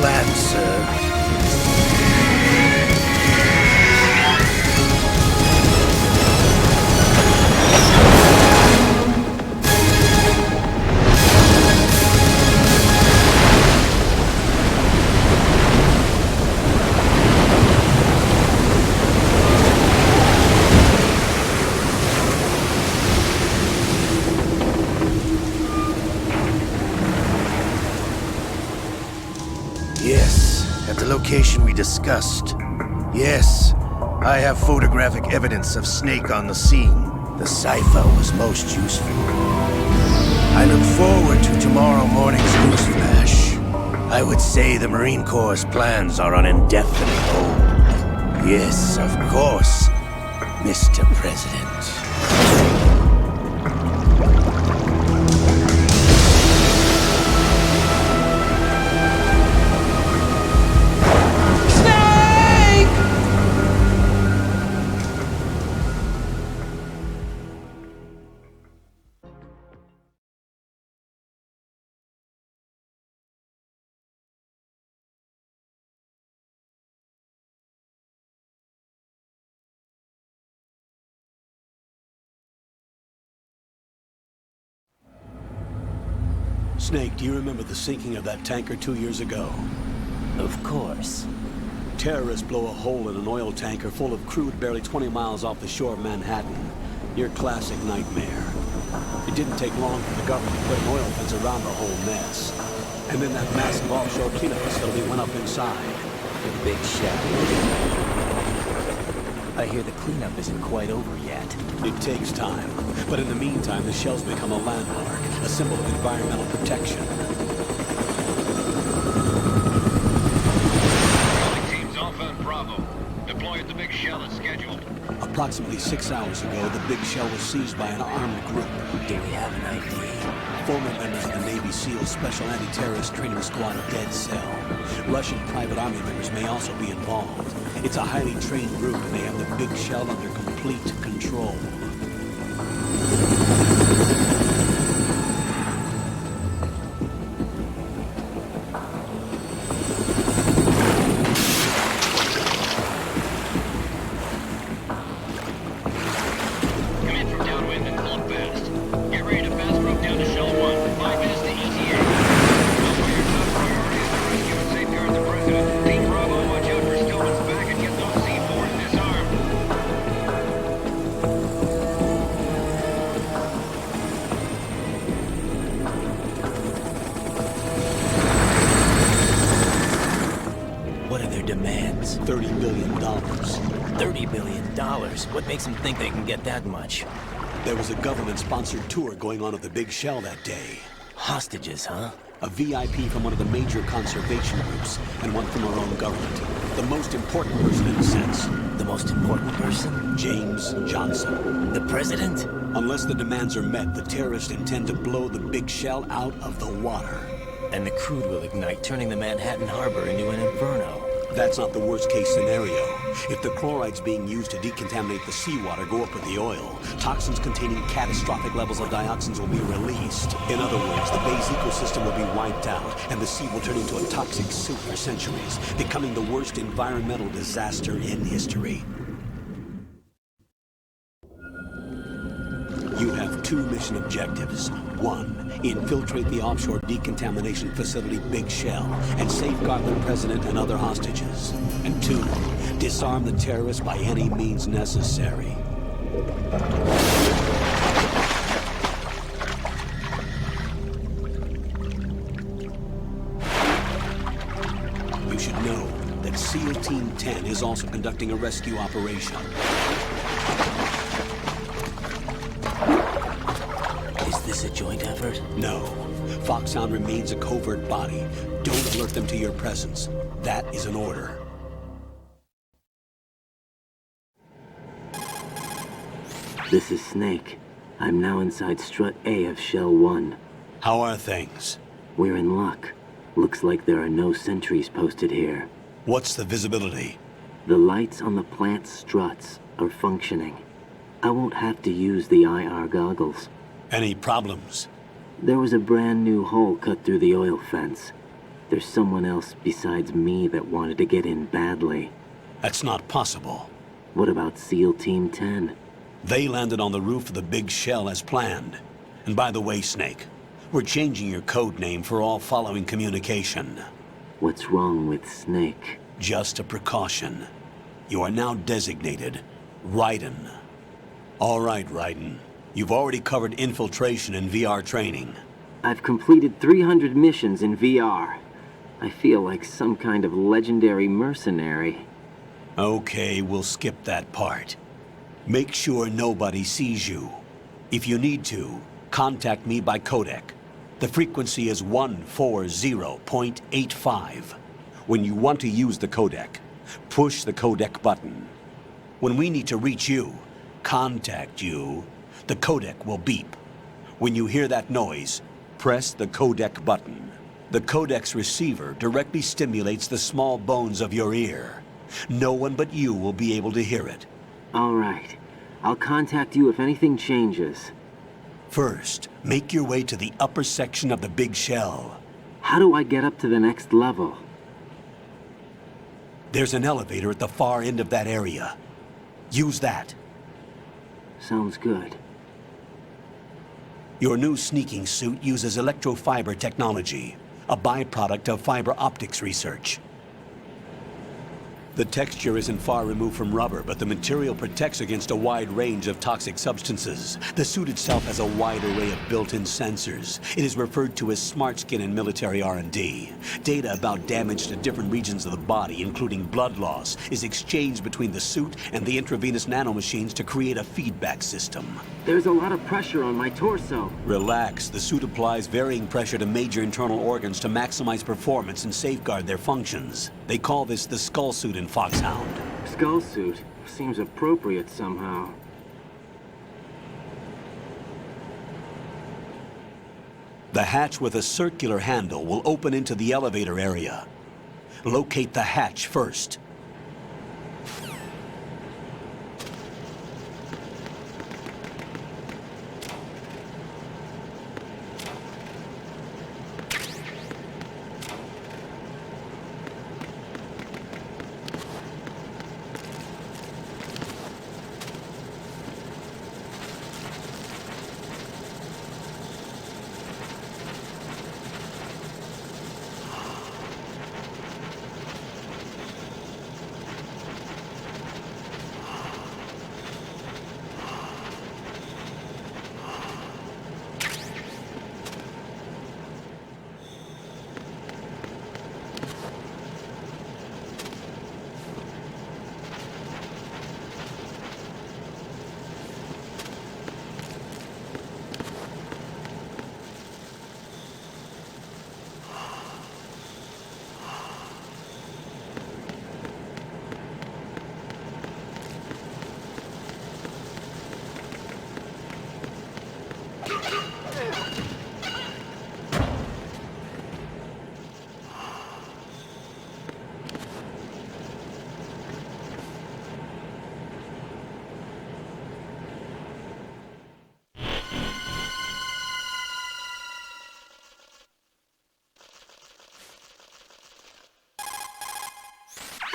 that, sir. Location we discussed. Yes, I have photographic evidence of Snake on the scene. The cipher was most useful. I look forward to tomorrow morning's news flash. I would say the Marine Corps' plans are on indefinite hold. Yes, of course, Mr. President. Snake, do you remember the sinking of that tanker 2 years ago? Of course. Terrorists blow a hole in an oil tanker full of crude barely 20 miles off the shore of Manhattan. Your classic nightmare. It didn't take long for the government to put an oil fence around the whole mess. And then that massive offshore cleanup facility went up inside. The big shell. I hear the cleanup isn't quite over yet. It takes time. But in the meantime, the shell's become a landmark, a symbol of environmental protection. Teams Alpha and Bravo. Deploy at the big shell as scheduled. Approximately 6 hours ago, the big shell was seized by an armed group. Do we have an ID? Former members of the Navy SEAL Special Anti-Terrorist Training Squad Dead Cell. Russian private army members may also be involved. It's a highly trained group and they have the big shell under complete control. $30 billion. $30 billion? What makes them think they can get that much? There was a government-sponsored tour going on at the big shell that day. Hostages, huh? A VIP from one of the major conservation groups, and one from our own government. The most important person in a sense. The most important person? James Johnson. The president? Unless the demands are met, the terrorists intend to blow the big shell out of the water. And the crude will ignite, turning the Manhattan Harbor into an inferno. That's not the worst-case scenario. If the chlorides being used to decontaminate the seawater go up with the oil, toxins containing catastrophic levels of dioxins will be released. In other words, the bay's ecosystem will be wiped out, and the sea will turn into a toxic soup for centuries, becoming the worst environmental disaster in history. You have two mission objectives. 1, infiltrate the offshore decontamination facility Big Shell and safeguard the president and other hostages. And 2, disarm the terrorists by any means necessary. You should know that SEAL Team 10 is also conducting a rescue operation. Is this a joint effort? No. Foxhound remains a covert body. Don't alert them to your presence. That is an order. This is Snake. I'm now inside Strut A of Shell 1. How are things? We're in luck. Looks like there are no sentries posted here. What's the visibility? The lights on the plant's struts are functioning. I won't have to use the IR goggles. Any problems? There was a brand new hole cut through the oil fence. There's someone else besides me that wanted to get in badly. That's not possible. What about SEAL Team 10? They landed on the roof of the big shell as planned. And by the way, Snake, we're changing your code name for all following communication. What's wrong with Snake? Just a precaution. You are now designated Raiden. All right, Raiden. You've already covered infiltration and VR training. I've completed 300 missions in VR. I feel like some kind of legendary mercenary. Okay, we'll skip that part. Make sure nobody sees you. If you need to, contact me by codec. The frequency is 140.85. When you want to use the codec, push the codec button. When we need to reach you, contact you, the codec will beep. When you hear that noise, press the codec button. The codec's receiver directly stimulates the small bones of your ear. No one but you will be able to hear it. All right. I'll contact you if anything changes. First, make your way to the upper section of the big shell. How do I get up to the next level? There's an elevator at the far end of that area. Use that. Sounds good. Your new sneaking suit uses electrofiber technology, a byproduct of fiber optics research. The texture isn't far removed from rubber, but the material protects against a wide range of toxic substances. The suit itself has a wide array of built-in sensors. It is referred to as smart skin in military R&D. Data about damage to different regions of the body, including blood loss, is exchanged between the suit and the intravenous nanomachines to create a feedback system. There's a lot of pressure on my torso. Relax. The suit applies varying pressure to major internal organs to maximize performance and safeguard their functions. They call this the skull suit in Foxhound. Skull suit? Seems appropriate somehow. The hatch with a circular handle will open into the elevator area. Locate the hatch first.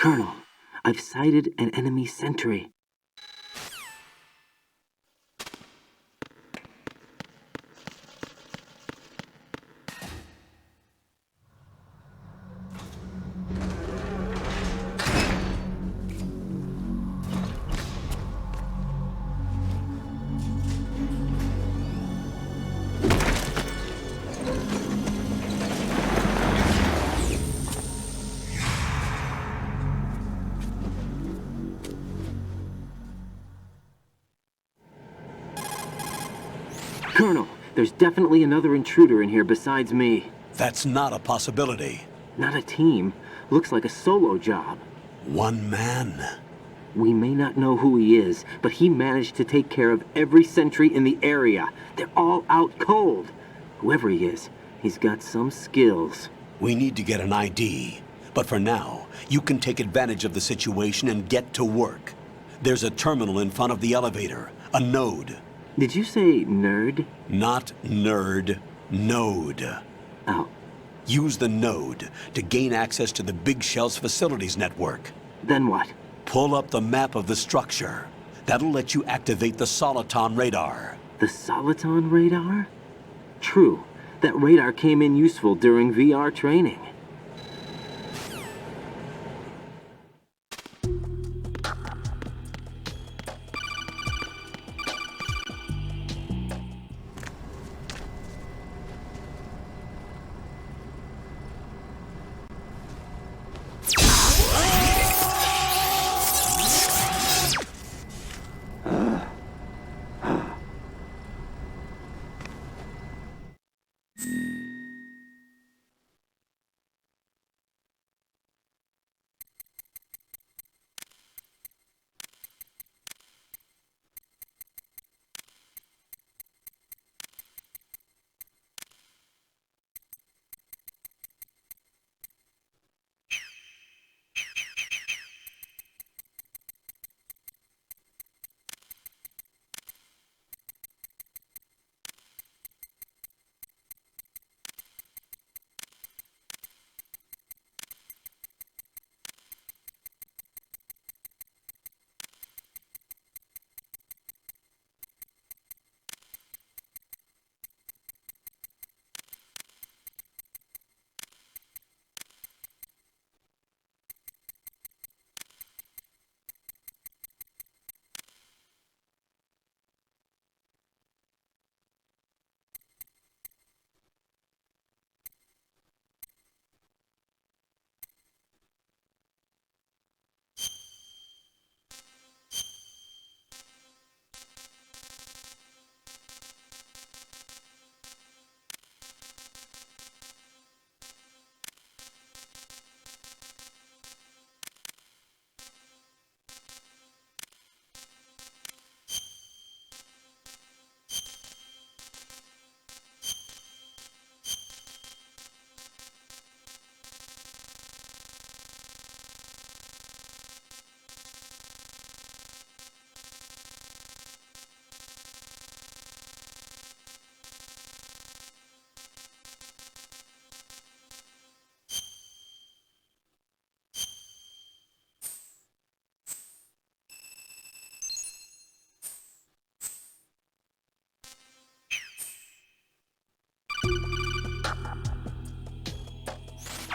Colonel, I've sighted an enemy sentry. Colonel, there's definitely another intruder in here besides me. That's not a possibility. Not a team. Looks like a solo job. One man. We may not know who he is, but he managed to take care of every sentry in the area. They're all out cold. Whoever he is, he's got some skills. We need to get an ID. But for now, you can take advantage of the situation and get to work. There's a terminal in front of the elevator. A node. Did you say nerd? Not nerd. Node. Oh. Use the node to gain access to the Big Shell's facilities network. Then what? Pull up the map of the structure. That'll let you activate the Soliton radar. The Soliton radar? True. That radar came in useful during VR training.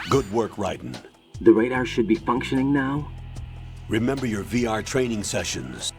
Good work, Raiden. The radar should be functioning now? Remember your VR training sessions.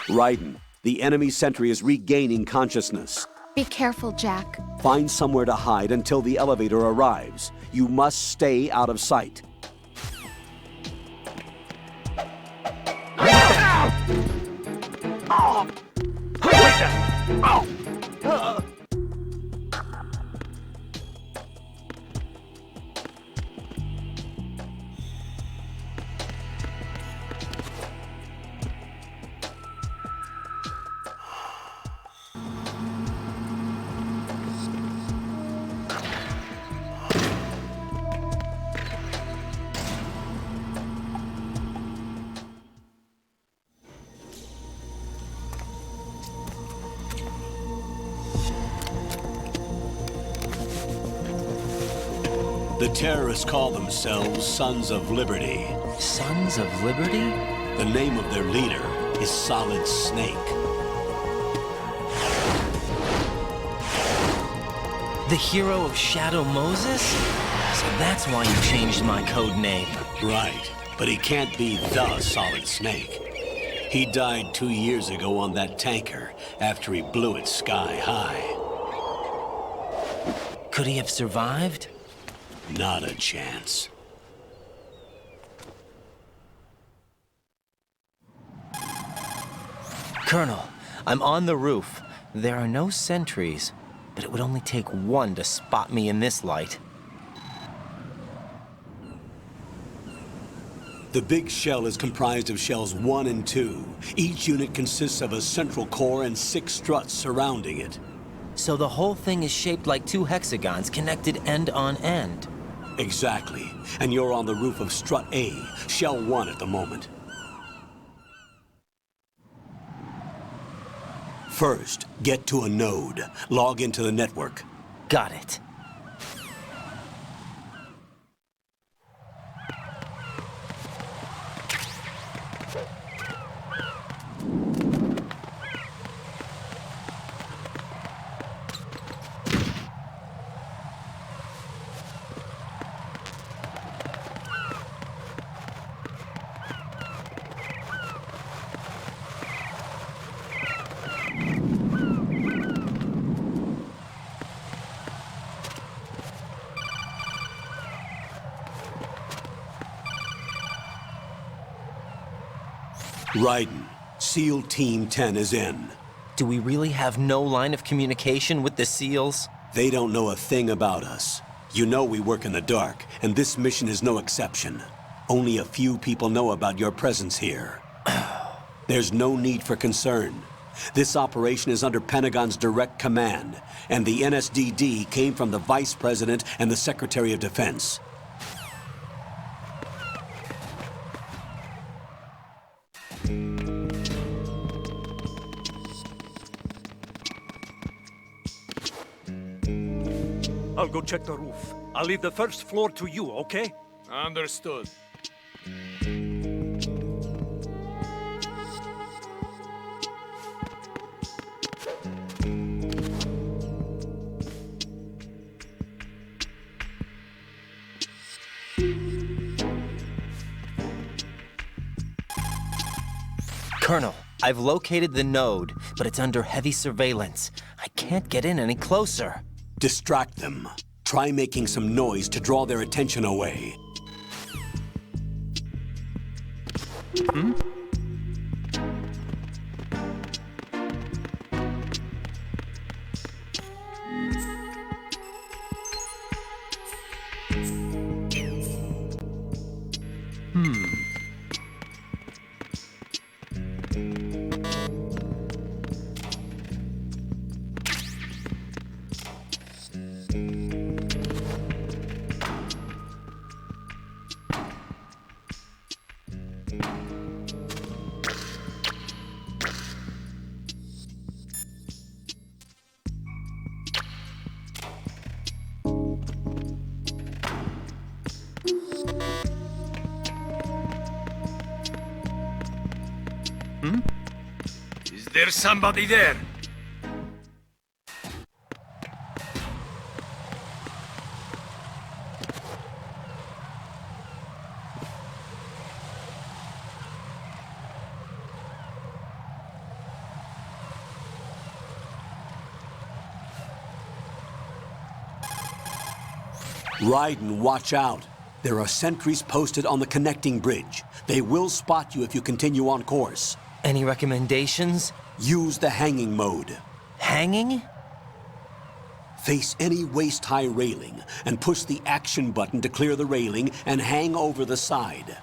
Raiden, the enemy sentry is regaining consciousness. Be careful, Jack. Find somewhere to hide until the elevator arrives. You must stay out of sight. The terrorists call themselves Sons of Liberty. Sons of Liberty? The name of their leader is Solid Snake. The hero of Shadow Moses? So that's why you changed my code name. Right, but he can't be the Solid Snake. He died 2 years ago on that tanker after he blew it sky high. Could he have survived? Not a chance. Colonel, I'm on the roof. There are no sentries, but it would only take one to spot me in this light. The big shell is comprised of shells 1 and 2. Each unit consists of a central core and 6 struts surrounding it. So the whole thing is shaped like 2 hexagons connected end on end. Exactly. And you're on the roof of strut A, shell 1 at the moment. First, get to a node. Log into the network. Got it. Raiden, SEAL Team 10 is in. Do we really have no line of communication with the SEALs? They don't know a thing about us. You know we work in the dark, and this mission is no exception. Only a few people know about your presence here. There's no need for concern. This operation is under Pentagon's direct command, and the NSDD came from the Vice President and the Secretary of Defense. I'll go check the roof. I'll leave the first floor to you, okay? Understood. Colonel, I've located the node, but it's under heavy surveillance. I can't get in any closer. Distract them. Try making some noise to draw their attention away. Hmm? Is there somebody there? Raiden, watch out. There are sentries posted on the connecting bridge. They will spot you if you continue on course. Any recommendations? Use the hanging mode. Hanging? Face any waist-high railing and push the action button to clear the railing and hang over the side.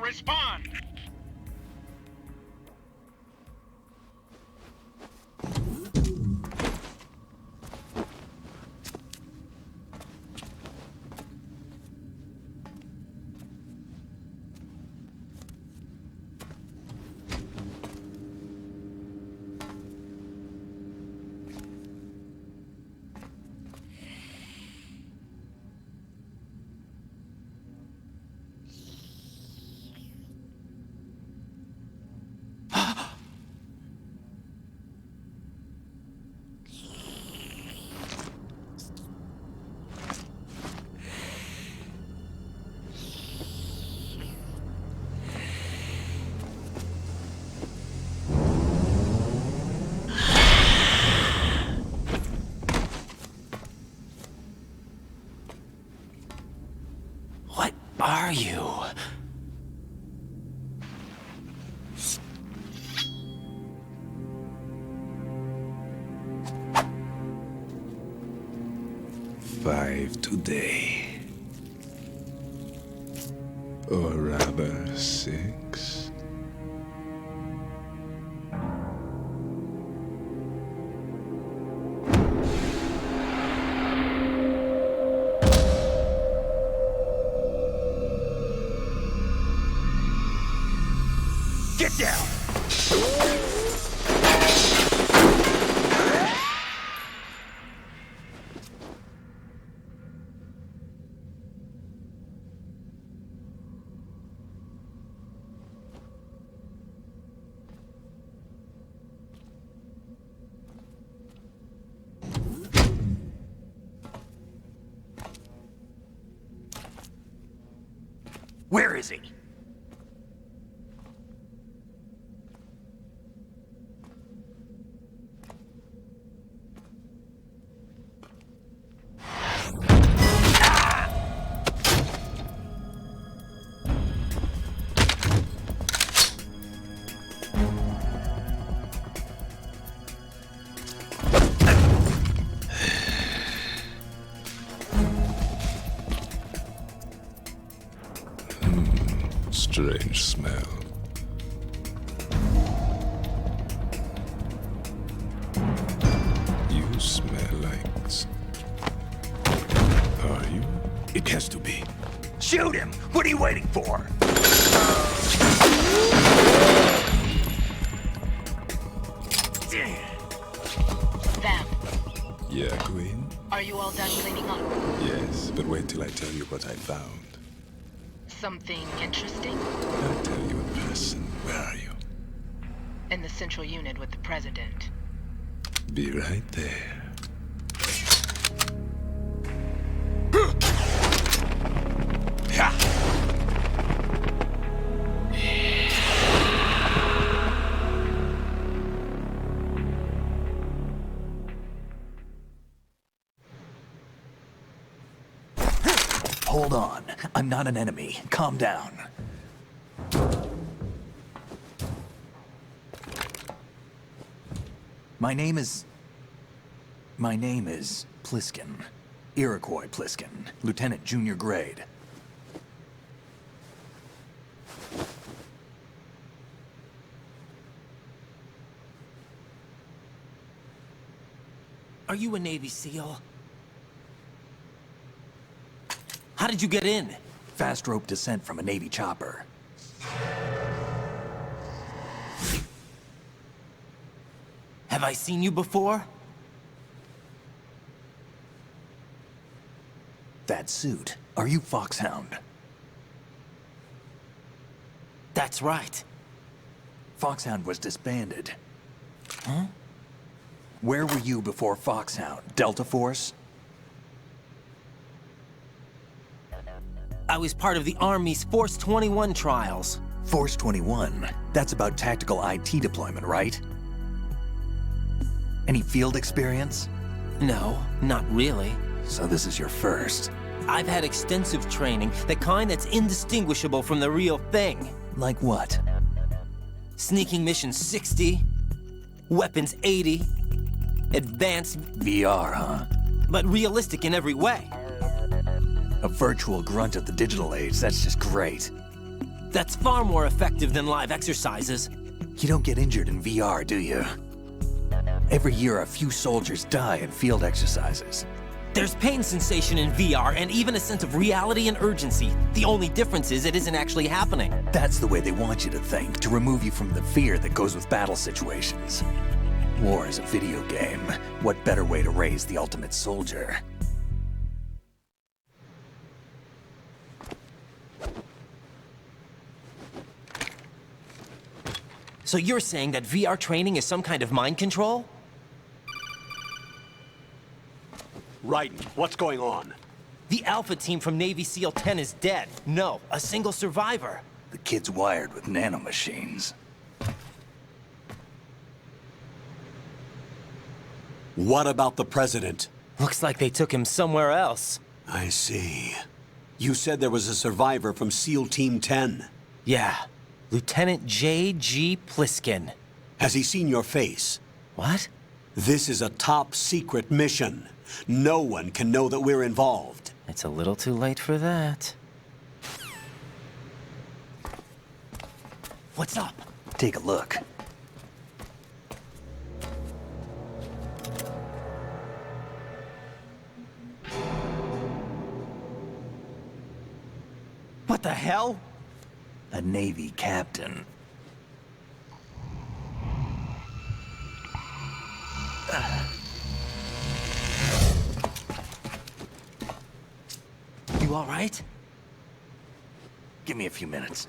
respond! Are you? Five today. Or rather, 6. Get down! Where is he? Strange smell. You smell like... Are you? It has to be. Shoot him! What are you waiting for? Vamp, Yeah, Queen? are you all done cleaning up? Yes, but wait till I tell you what I found. Something interesting? I'll tell you in person. Where are you? In the central unit with the president. Be right there. Hold on. I'm not an enemy. Calm down. My name is Pliskin. Iroquois Pliskin. Lieutenant Junior Grade. Are you a Navy SEAL? How did you get in? Fast rope descent from a Navy chopper. Have I seen you before? That suit. Are you Foxhound? That's right. Foxhound was disbanded. Huh? Where were you before Foxhound? Delta Force? I was part of the Army's Force 21 trials. Force 21? That's about tactical IT deployment, right? Any field experience? No, not really. So this is your first. I've had extensive training, the kind that's indistinguishable from the real thing. Like what? Sneaking mission 60, weapons 80, advanced... VR, huh? But realistic in every way. A virtual grunt of the digital age, that's just great. That's far more effective than live exercises. You don't get injured in VR, do you? Every year, a few soldiers die in field exercises. There's pain sensation in VR and even a sense of reality and urgency. The only difference is it isn't actually happening. That's the way they want you to think, to remove you from the fear that goes with battle situations. War is a video game. What better way to raise the ultimate soldier? So you're saying that VR training is some kind of mind control? Raiden, what's going on? The Alpha team from Navy SEAL 10 is dead. No, a single survivor. The kid's wired with nanomachines. What about the President? Looks like they took him somewhere else. I see. You said there was a survivor from SEAL Team 10. Yeah. Lieutenant J.G. Pliskin. Has he seen your face? What? This is a top-secret mission. No one can know that we're involved. It's a little too late for that. What's up? Take a look. What the hell? A Navy captain. You all right? Give me a few minutes.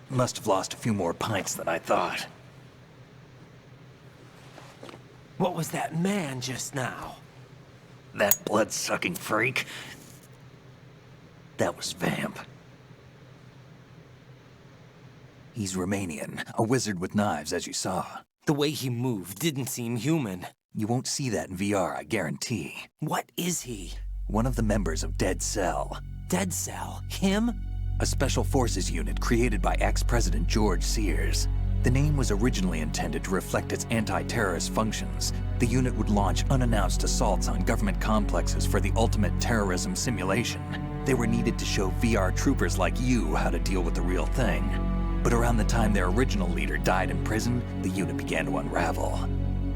Must have lost a few more pints than I thought. What was that man just now? That blood-sucking freak? That was Vamp. He's Romanian, a wizard with knives, as you saw. The way he moved didn't seem human. You won't see that in VR, I guarantee. What is he? One of the members of Dead Cell. Dead Cell? Him? A special forces unit created by ex-President George Sears. The name was originally intended to reflect its anti-terrorist functions. The unit would launch unannounced assaults on government complexes for the ultimate terrorism simulation. They were needed to show VR troopers like you how to deal with the real thing. But around the time their original leader died in prison, the unit began to unravel.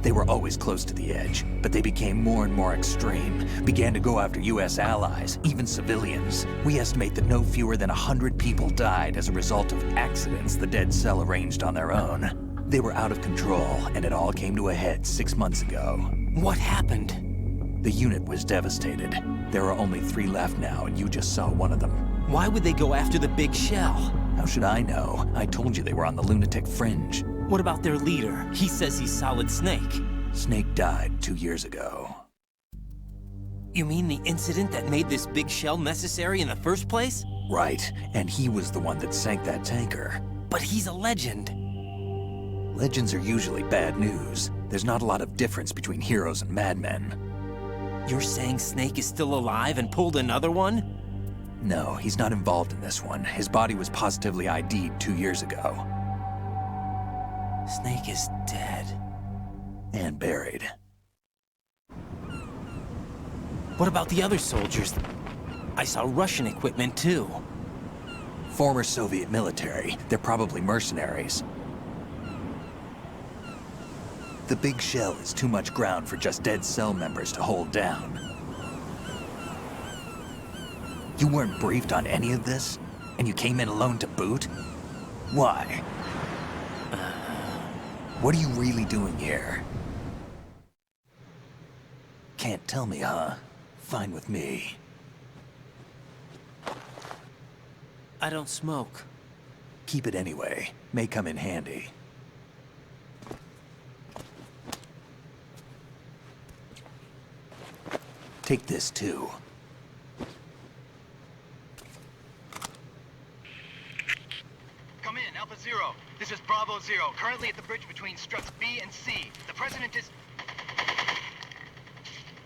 They were always close to the edge, but they became more and more extreme, began to go after US allies, even civilians. We estimate that no fewer than 100 people died as a result of accidents the Dead Cell arranged on their own. They were out of control, and it all came to a head 6 months ago. What happened? The unit was devastated. There are only 3 left now, and you just saw one of them. Why would they go after the big shell? How should I know? I told you they were on the lunatic fringe. What about their leader? He says he's Solid Snake. Snake died 2 years ago. You mean the incident that made this big shell necessary in the first place? Right, and he was the one that sank that tanker. But he's a legend. Legends are usually bad news. There's not a lot of difference between heroes and madmen. You're saying Snake is still alive and pulled another one? No, he's not involved in this one. His body was positively ID'd 2 years ago. Snake is dead. And buried. What about the other soldiers? I saw Russian equipment too. Former Soviet military. They're probably mercenaries. The big shell is too much ground for just Dead Cell members to hold down. You weren't briefed on any of this? And you came in alone to boot? Why? What are you really doing here? Can't tell me, huh? Fine with me. I don't smoke. Keep it anyway. May come in handy. Take this too. Come in, Alpha Zero. This is Bravo Zero, currently at the bridge between struts B and C. The President is...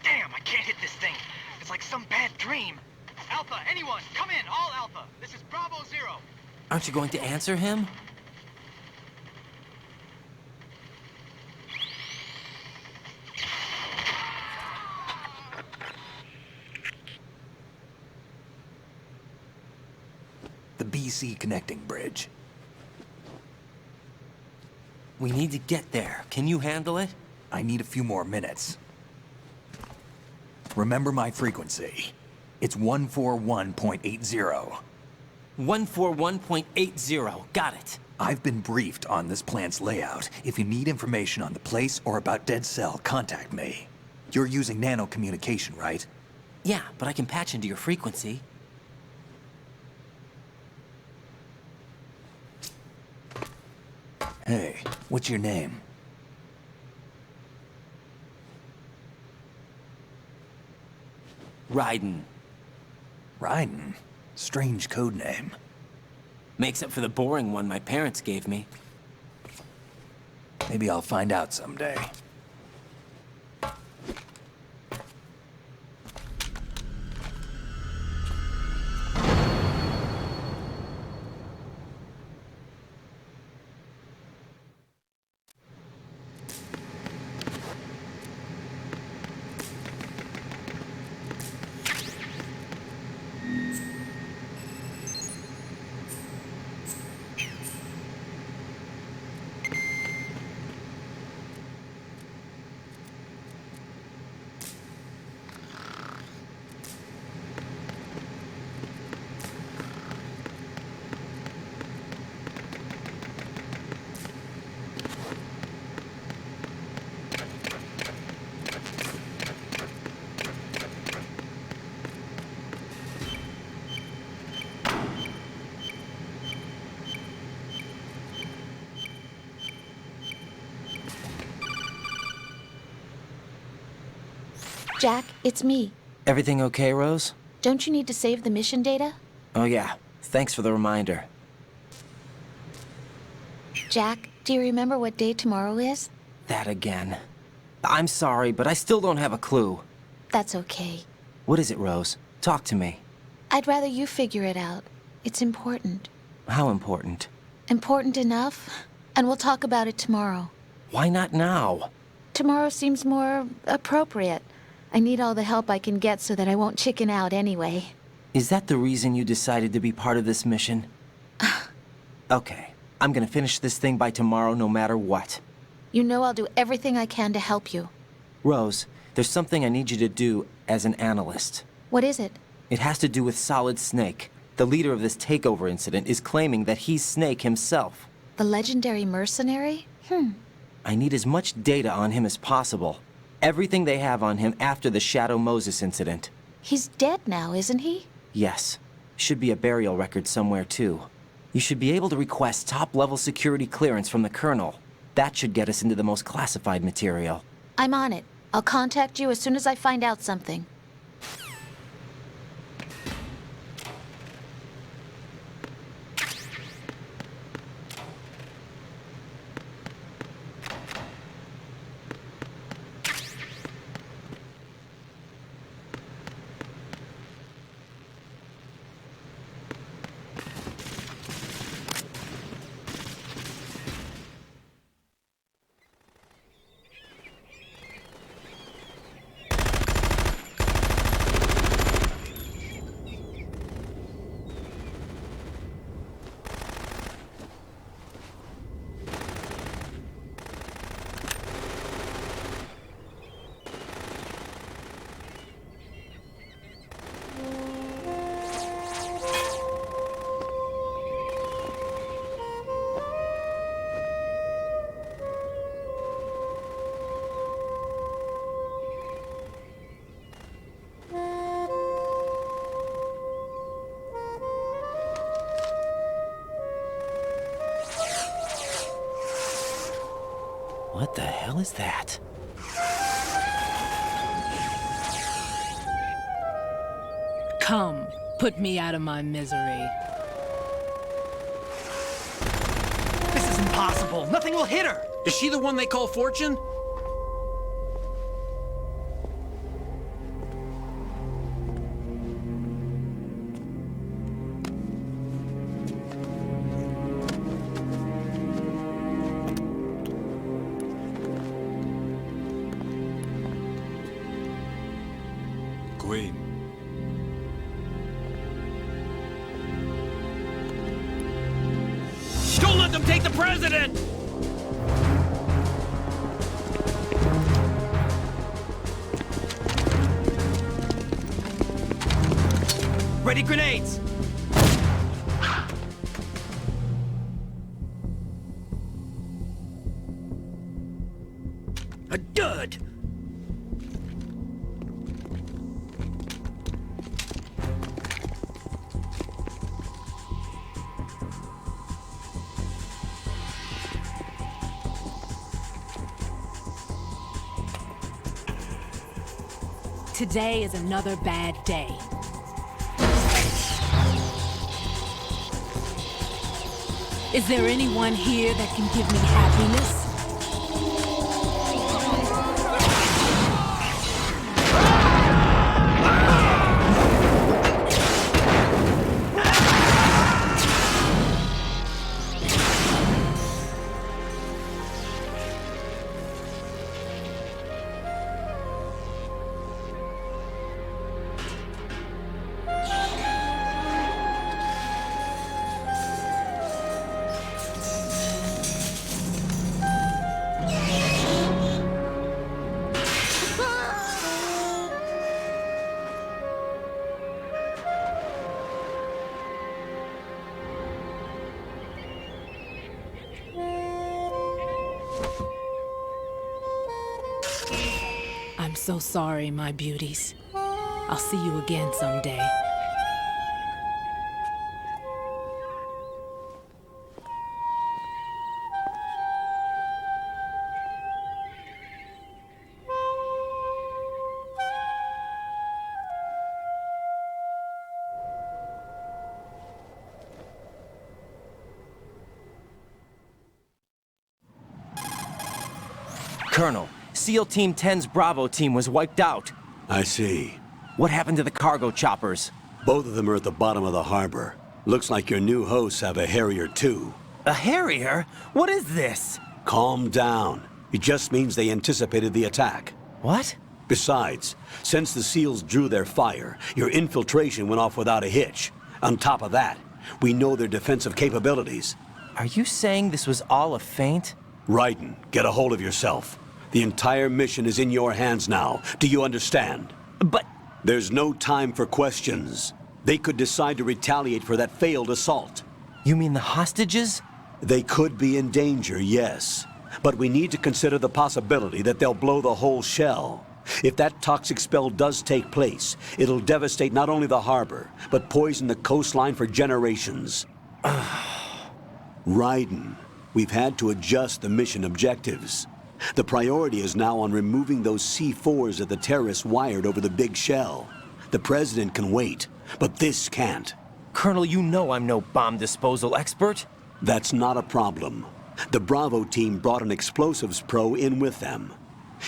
Damn, I can't hit this thing. It's like some bad dream. Alpha, anyone, come in, all Alpha. This is Bravo Zero. Aren't you going to answer him? The BC connecting bridge. We need to get there. Can you handle it? I need a few more minutes. Remember my frequency. It's 141.80. 141.80. Got it. I've been briefed on this plant's layout. If you need information on the place or about Dead Cell, contact me. You're using nano communication, right? Yeah, but I can patch into your frequency. Hey, what's your name? Raiden. Raiden? Strange code name. Makes up for the boring one my parents gave me. Maybe I'll find out someday. Jack, it's me. Everything okay, Rose? Don't you need to save the mission data? Oh yeah. Thanks for the reminder. Jack, do you remember what day tomorrow is? That again. I'm sorry, but I still don't have a clue. That's okay. What is it, Rose? Talk to me. I'd rather you figure it out. It's important. How important? Important enough, and we'll talk about it tomorrow. Why not now? Tomorrow seems more appropriate. I need all the help I can get so that I won't chicken out anyway. Is that the reason you decided to be part of this mission? Okay. I'm gonna finish this thing by tomorrow no matter what. You know I'll do everything I can to help you. Rose, there's something I need you to do as an analyst. What is it? It has to do with Solid Snake. The leader of this takeover incident is claiming that he's Snake himself. The legendary mercenary? I need as much data on him as possible. Everything they have on him after the Shadow Moses incident. He's dead now, isn't he? Yes. Should be a burial record somewhere, too. You should be able to request top-level security clearance from the Colonel. That should get us into the most classified material. I'm on it. I'll contact you as soon as I find out something. What the hell is that? Come, put me out of my misery. This is impossible. Nothing will hit her. Is she the one they call Fortune? Come take the president! Ready grenades! A dud! Today is another bad day. Is there anyone here that can give me happiness? I'm so sorry, my beauties. I'll see you again someday. Colonel, SEAL Team 10's Bravo team was wiped out. I see. What happened to the cargo choppers? Both of them are at the bottom of the harbor. Looks like your new hosts have a Harrier too. A Harrier? What is this? Calm down. It just means they anticipated the attack. What? Besides, since the SEALs drew their fire, your infiltration went off without a hitch. On top of that, we know their defensive capabilities. Are you saying this was all a feint? Raiden, get a hold of yourself. The entire mission is in your hands now. Do you understand? But... There's no time for questions. They could decide to retaliate for that failed assault. You mean the hostages? They could be in danger, yes. But we need to consider the possibility that they'll blow the whole shell. If that toxic spell does take place, it'll devastate not only the harbor, but poison the coastline for generations. Raiden, we've had to adjust the mission objectives. The priority is now on removing those C4s that the terrorists wired over the big shell. The president can wait, but this can't. Colonel, you know I'm no bomb disposal expert. That's not a problem. The Bravo team brought an explosives pro in with them.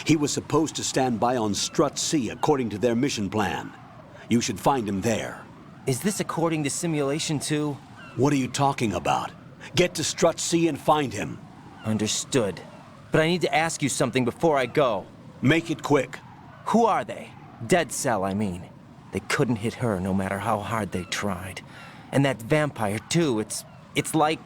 He was supposed to stand by on Strut C according to their mission plan. You should find him there. Is this according to simulation too? What are you talking about? Get to Strut C and find him. Understood. But I need to ask you something before I go. Make it quick. Who are they? Dead Cell, I mean. They couldn't hit her no matter how hard they tried. And that vampire too, it's like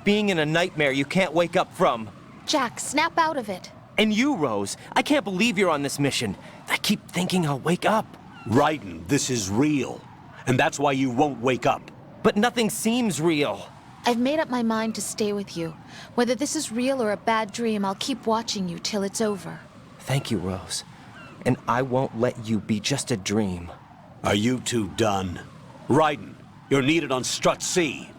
being in a nightmare you can't wake up from. Jack, snap out of it. And you, Rose, I can't believe you're on this mission. I keep thinking I'll wake up. Raiden, this is real. And that's why you won't wake up. But nothing seems real. I've made up my mind to stay with you. Whether this is real or a bad dream, I'll keep watching you till it's over. Thank you, Rose. And I won't let you be just a dream. Are you two done? Raiden, you're needed on Strut C.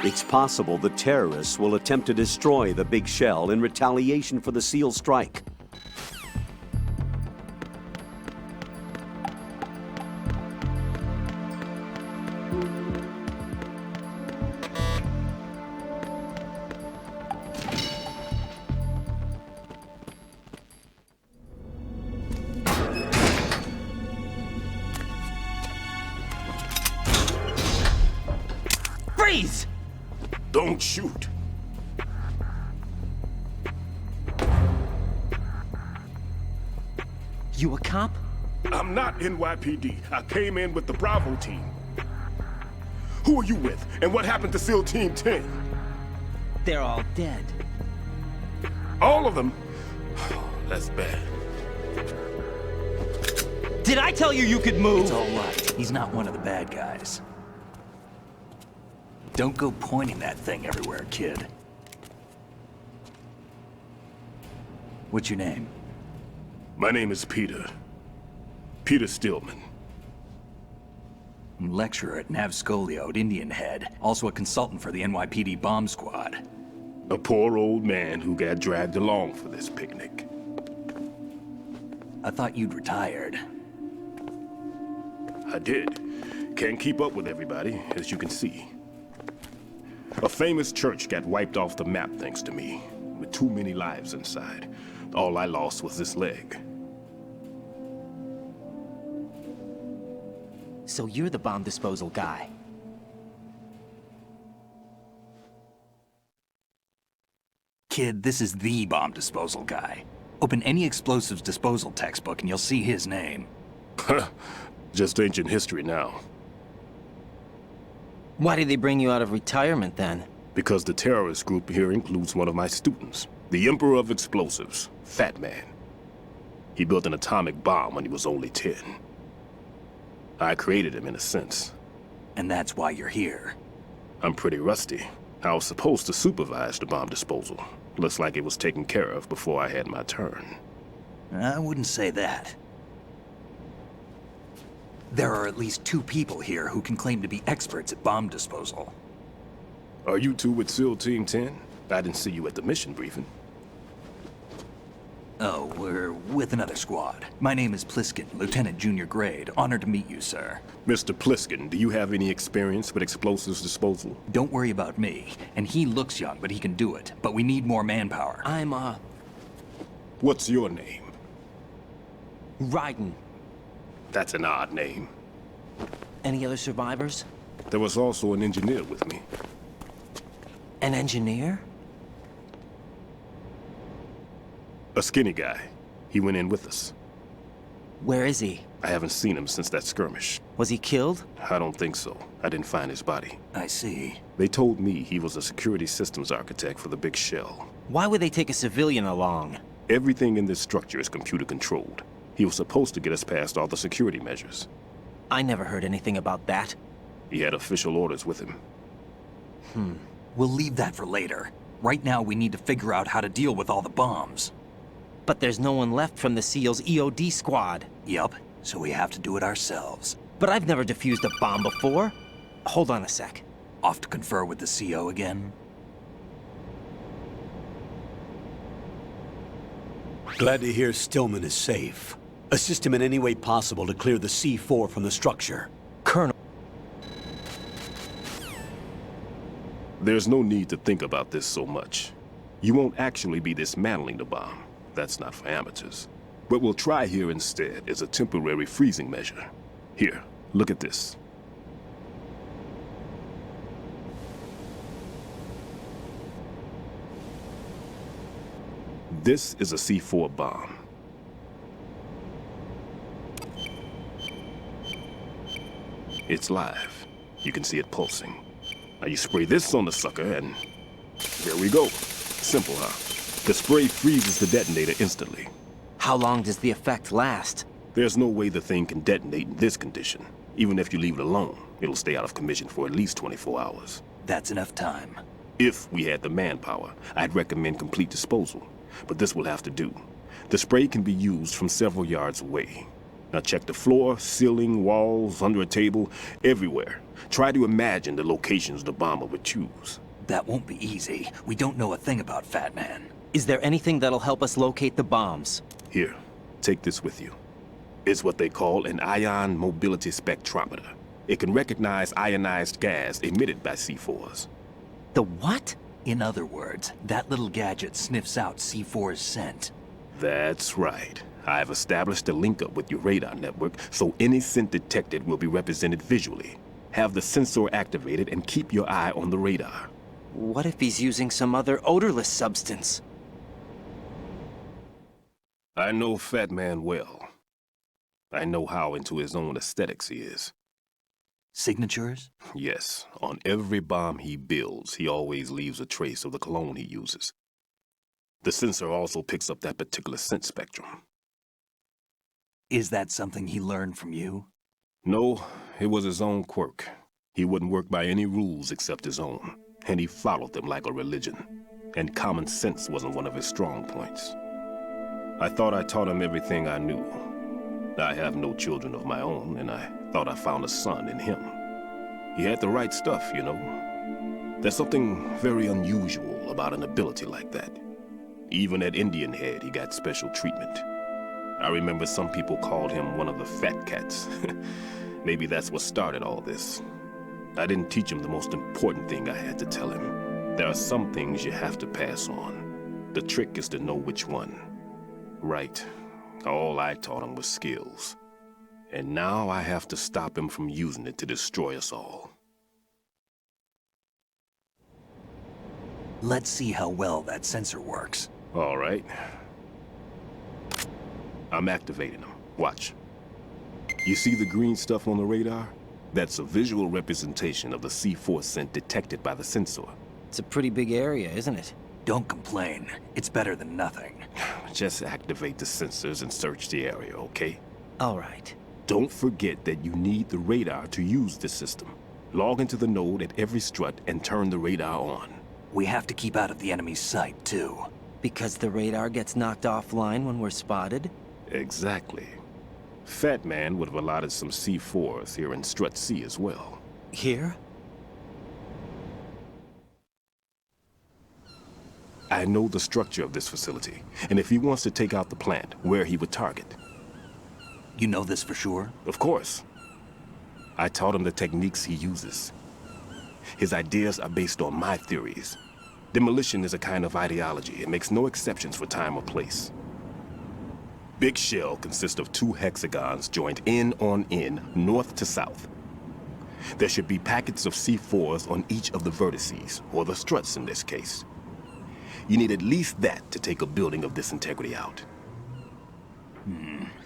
It's possible the terrorists will attempt to destroy the big shell in retaliation for the SEAL strike. Freeze! Don't shoot. You a cop? I'm not NYPD. I came in with the Bravo team. Who are you with? And what happened to SEAL Team 10? They're all dead. All of them? That's bad. Did I tell you you could move? It's all right. He's not one of the bad guys. Don't go pointing that thing everywhere, kid. What's your name? My name is Peter. Peter Stillman. I'm lecturer at Nav Scolio at Indian Head, also a consultant for the NYPD bomb squad. A poor old man who got dragged along for this picnic. I thought you'd retired. I did. Can't keep up with everybody, as you can see. A famous church got wiped off the map thanks to me, with too many lives inside. All I lost was this leg. So you're the bomb disposal guy. Kid, this is the bomb disposal guy. Open any explosives disposal textbook and you'll see his name. Just ancient history now. Why did they bring you out of retirement then? Because the terrorist group here includes one of my students, the Emperor of Explosives, Fat Man. He built an atomic bomb when he was only 10. I created him in a sense. And that's why you're here. I'm pretty rusty. I was supposed to supervise the bomb disposal. Looks like it was taken care of before I had my turn. I wouldn't say that. There are at least 2 people here who can claim to be experts at bomb disposal. Are you two with SEAL Team 10? I didn't see you at the mission briefing. Oh, we're with another squad. My name is Pliskin, Lieutenant Junior Grade. Honored to meet you, sir. Mr. Pliskin, do you have any experience with explosives disposal? Don't worry about me. And he looks young, but he can do it. But we need more manpower. What's your name? Ryden. That's an odd name. Any other survivors? There was also an engineer with me. An engineer? A skinny guy. He went in with us. Where is he? I haven't seen him since that skirmish. Was he killed? I don't think so. I didn't find his body. I see. They told me he was a security systems architect for the big shell. Why would they take a civilian along? Everything in this structure is computer controlled. He was supposed to get us past all the security measures. I never heard anything about that. He had official orders with him. We'll leave that for later. Right now, we need to figure out how to deal with all the bombs. But there's no one left from the SEAL's EOD squad. Yup, so we have to do it ourselves. But I've never defused a bomb before. Hold on a sec. Off to confer with the CO again? Glad to hear Stillman is safe. Assist him in any way possible to clear the C4 from the structure. Colonel. There's no need to think about this so much. You won't actually be dismantling the bomb. That's not for amateurs. What we'll try here instead is a temporary freezing measure. Here, look at this. This is a C4 bomb. It's live. You can see it pulsing. Now you spray this on the sucker and there we go. Simple, huh? The spray freezes the detonator instantly. How long does the effect last? There's no way the thing can detonate in this condition. Even if you leave it alone, it'll stay out of commission for at least 24 hours. That's enough time. If we had the manpower, I'd recommend complete disposal. But this will have to do. The spray can be used from several yards away. Now check the floor, ceiling, walls, under a table, everywhere. Try to imagine the locations the bomber would choose. That won't be easy. We don't know a thing about Fat Man. Is there anything that'll help us locate the bombs? Here, take this with you. It's what they call an ion mobility spectrometer. It can recognize ionized gas emitted by C4s. The what? In other words, that little gadget sniffs out C4's scent. That's right. I've established a link-up with your radar network, so any scent detected will be represented visually. Have the sensor activated and keep your eye on the radar. What if he's using some other odorless substance? I know Fat Man well. I know how into his own aesthetics he is. Signatures? Yes. On every bomb he builds, he always leaves a trace of the cologne he uses. The sensor also picks up that particular scent spectrum. Is that something he learned from you? No, it was his own quirk. He wouldn't work by any rules except his own, and he followed them like a religion. And common sense wasn't one of his strong points. I thought I taught him everything I knew. I have no children of my own, and I thought I found a son in him. He had the right stuff, you know. There's something very unusual about an ability like that. Even at Indian Head, he got special treatment. I remember some people called him one of the fat cats. Maybe that's what started all this. I didn't teach him the most important thing I had to tell him. There are some things you have to pass on. The trick is to know which one. Right. All I taught him was skills. And now I have to stop him from using it to destroy us all. Let's see how well that sensor works. All right. I'm activating them. Watch. You see the green stuff on the radar? That's a visual representation of the C4 scent detected by the sensor. It's a pretty big area, isn't it? Don't complain. It's better than nothing. Just activate the sensors and search the area, okay? All right. Don't forget that you need the radar to use the system. Log into the node at every strut and turn the radar on. We have to keep out of the enemy's sight, too. Because the radar gets knocked offline when we're spotted? Exactly. Fat Man would have allotted some C4s here in Strut C as well. Here? I know the structure of this facility, and if he wants to take out the plant, where he would target. You know this for sure? Of course. I taught him the techniques he uses. His ideas are based on my theories. Demolition is a kind of ideology. It makes no exceptions for time or place. Big shell consists of 2 hexagons joined end on end, north to south. There should be packets of C4s on each of the vertices, or the struts in this case. You need at least that to take a building of this integrity out.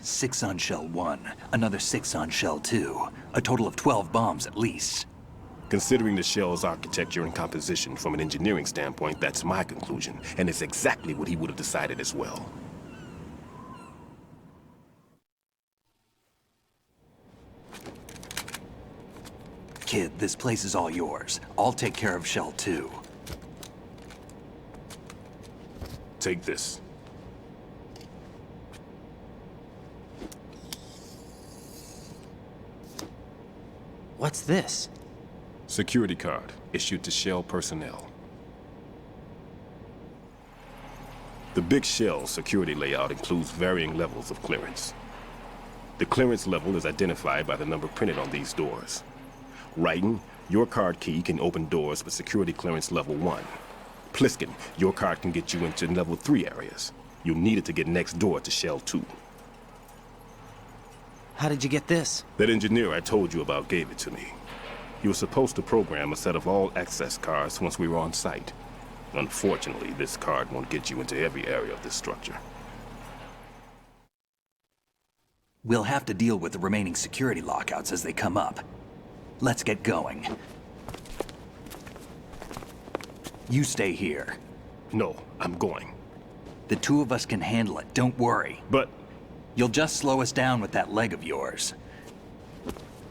6 on shell 1, another 6 on shell 2. A total of 12 bombs at least. Considering the shell's architecture and composition from an engineering standpoint, that's my conclusion, and it's exactly what he would have decided as well. Kid, this place is all yours. I'll take care of shell 2. Take this. What's this? Security card, issued to Shell personnel. The Big Shell security layout includes varying levels of clearance. The clearance level is identified by the number printed on these doors. Writing, your card key can open doors with security clearance level 1. Pliskin, your card can get you into level 3 areas. You'll need it to get next door to Shell 2. How did you get this? That engineer I told you about gave it to me. He was supposed to program a set of all access cards once we were on site. Unfortunately, this card won't get you into every area of this structure. We'll have to deal with the remaining security lockouts as they come up. Let's get going. You stay here. No, I'm going. The 2 of us can handle it, don't worry. But... You'll just slow us down with that leg of yours.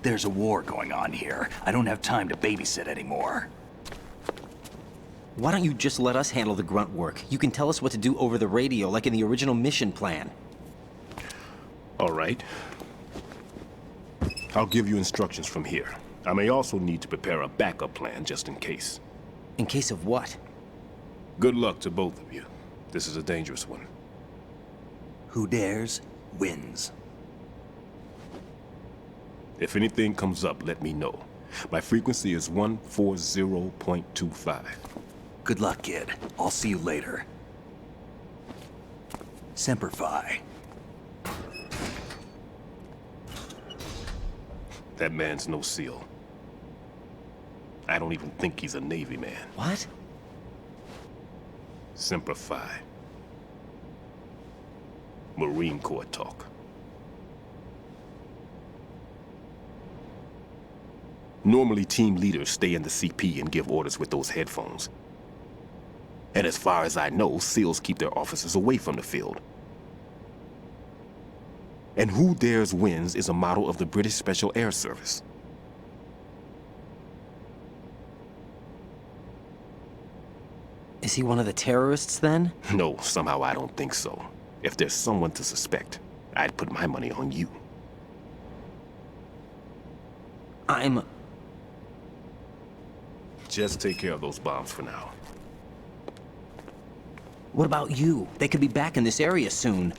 There's a war going on here. I don't have time to babysit anymore. Why don't you just let us handle the grunt work? You can tell us what to do over the radio, like in the original mission plan. All right. I'll give you instructions from here. I may also need to prepare a backup plan just in case. In case of what? Good luck to both of you. This is a dangerous one. Who dares, wins. If anything comes up, let me know. My frequency is 140.25. Good luck, kid. I'll see you later. Semper Fi. That man's no SEAL. I don't even think he's a Navy man. What? Semper Fi. Marine Corps talk. Normally, team leaders stay in the CP and give orders with those headphones. And as far as I know, SEALs keep their officers away from the field. And Who Dares Wins is a model of the British Special Air Service. Is he one of the terrorists, then? No, somehow I don't think so. If there's someone to suspect, I'd put my money on you. Just take care of those bombs for now. What about you? They could be back in this area soon.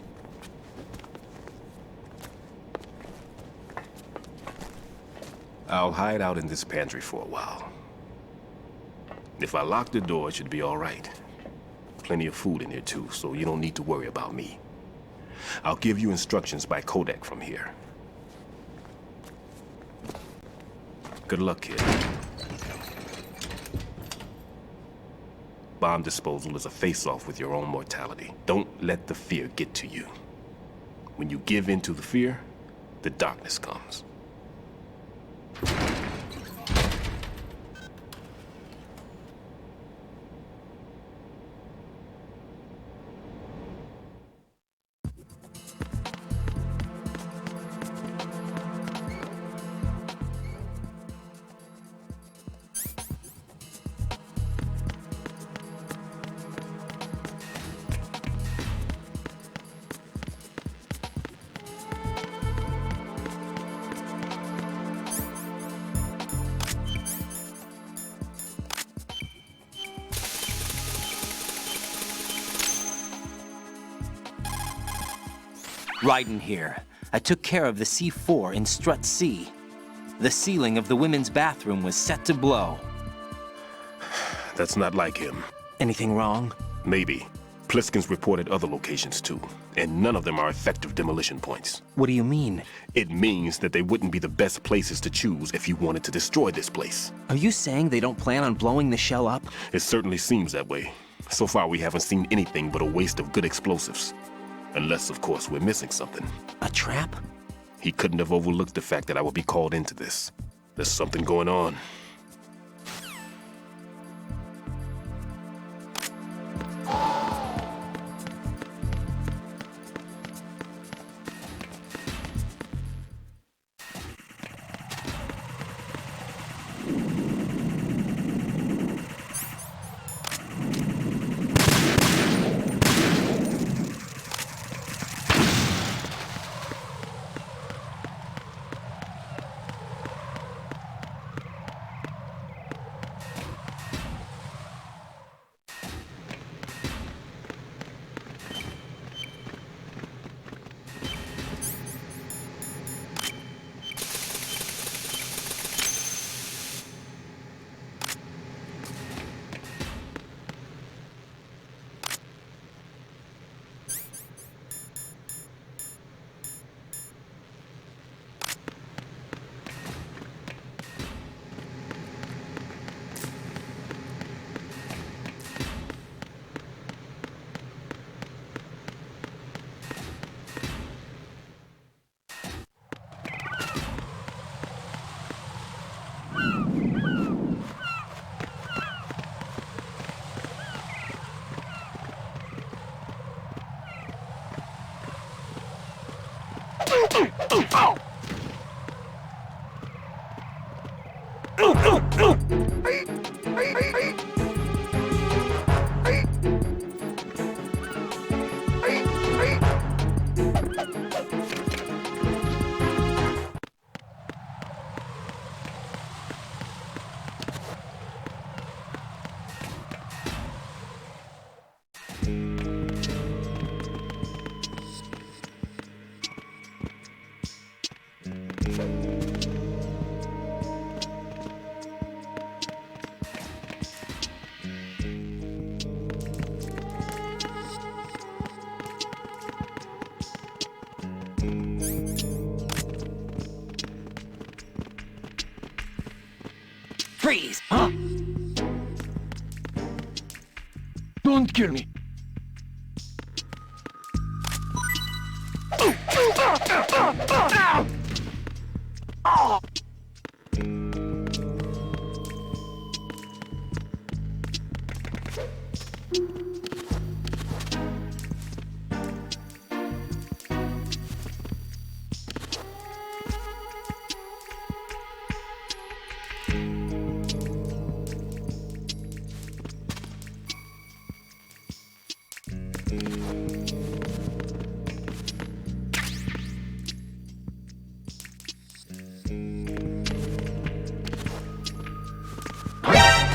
I'll hide out in this pantry for a while. If I lock the door, it should be all right. Plenty of food in here too, so you don't need to worry about me. I'll give you instructions by codec from here. Good luck, kid. Bomb disposal is a face-off with your own mortality. Don't let the fear get to you. When you give in to the fear, the darkness comes. Ryden here. I took care of the C4 in Strut C. The ceiling of the women's bathroom was set to blow. That's not like him. Anything wrong? Maybe. Pliskin's reported other locations too, and none of them are effective demolition points. What do you mean? It means that they wouldn't be the best places to choose if you wanted to destroy this place. Are you saying they don't plan on blowing the shell up? It certainly seems that way. So far, we haven't seen anything but a waste of good explosives. Unless, of course, we're missing something. A trap? He couldn't have overlooked the fact that I would be called into this. There's something going on. Freeze! Huh? Don't kill me.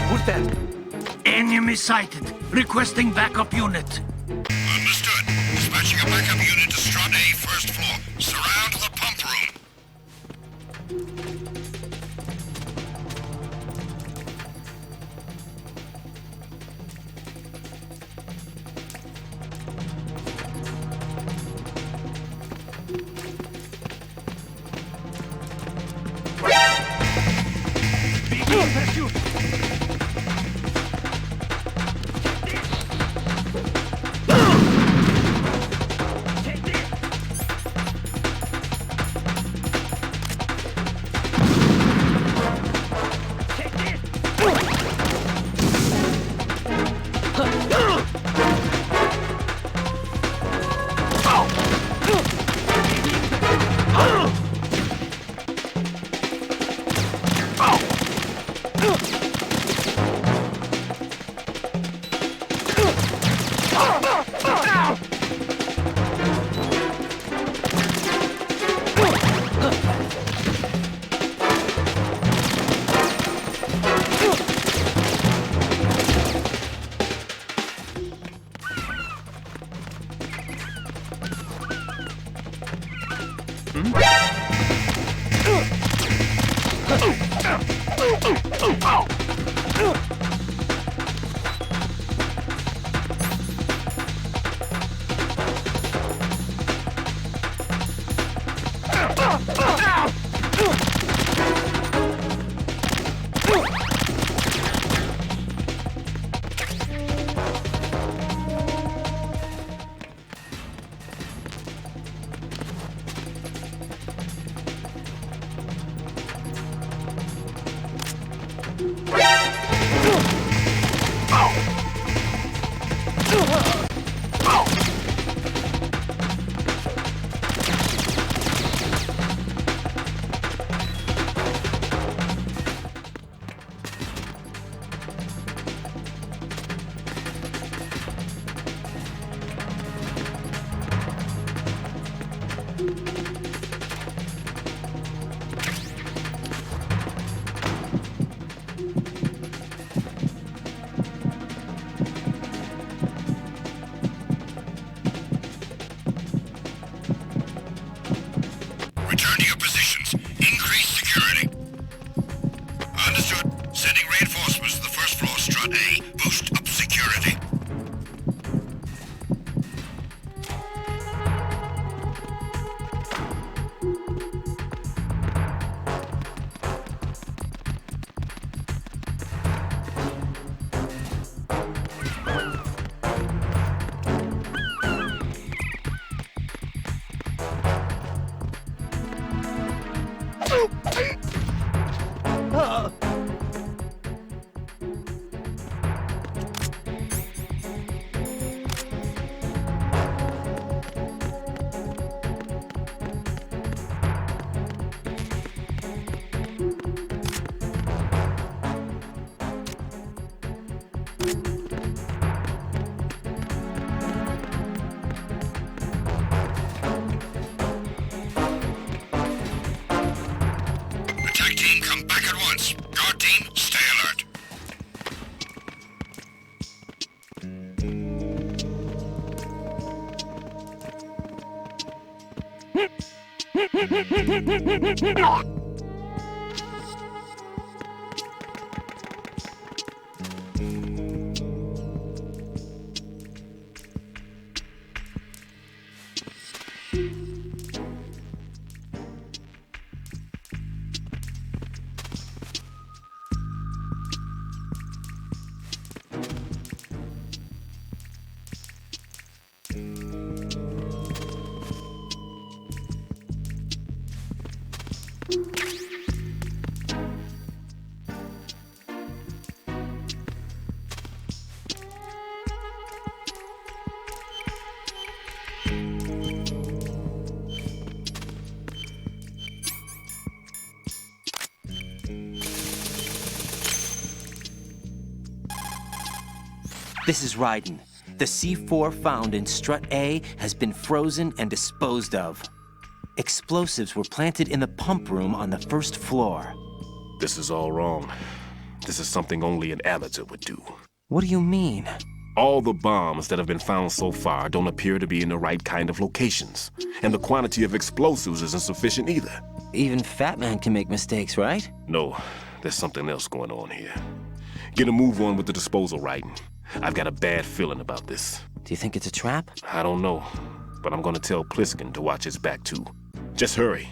Who's that? Enemy sighted. Requesting backup unit. Understood. Dispatching a backup unit to Strut A, first floor. Surround the pump room. Return to your positions. Increase security. Understood. Sending reinforcements to the first floor, Strut A. Boost up security. Attack team, come back at once. Guard team, stay alert. This is Raiden. The C4 found in strut A has been frozen and disposed of. Explosives were planted in the pump room on the first floor. This is all wrong. This is something only an amateur would do. What do you mean? All the bombs that have been found so far don't appear to be in the right kind of locations. And the quantity of explosives isn't sufficient either. Even Fat Man can make mistakes, right? No, there's something else going on here. Get a move on with the disposal, Raiden. I've got a bad feeling about this. Do you think it's a trap? I don't know, but I'm gonna tell Pliskin to watch his back too. Just hurry.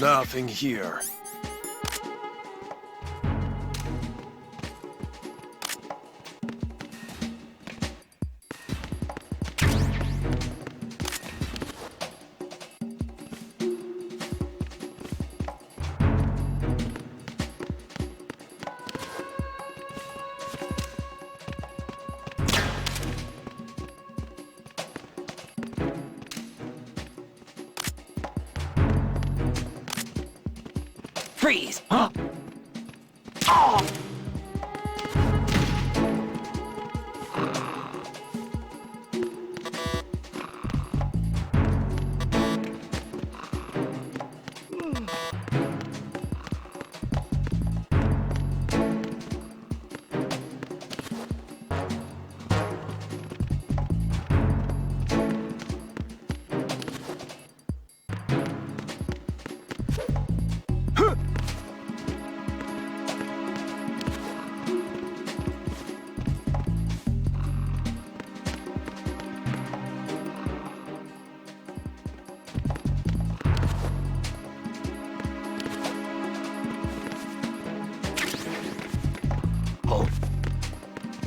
Nothing here. Freeze! Huh? Oh!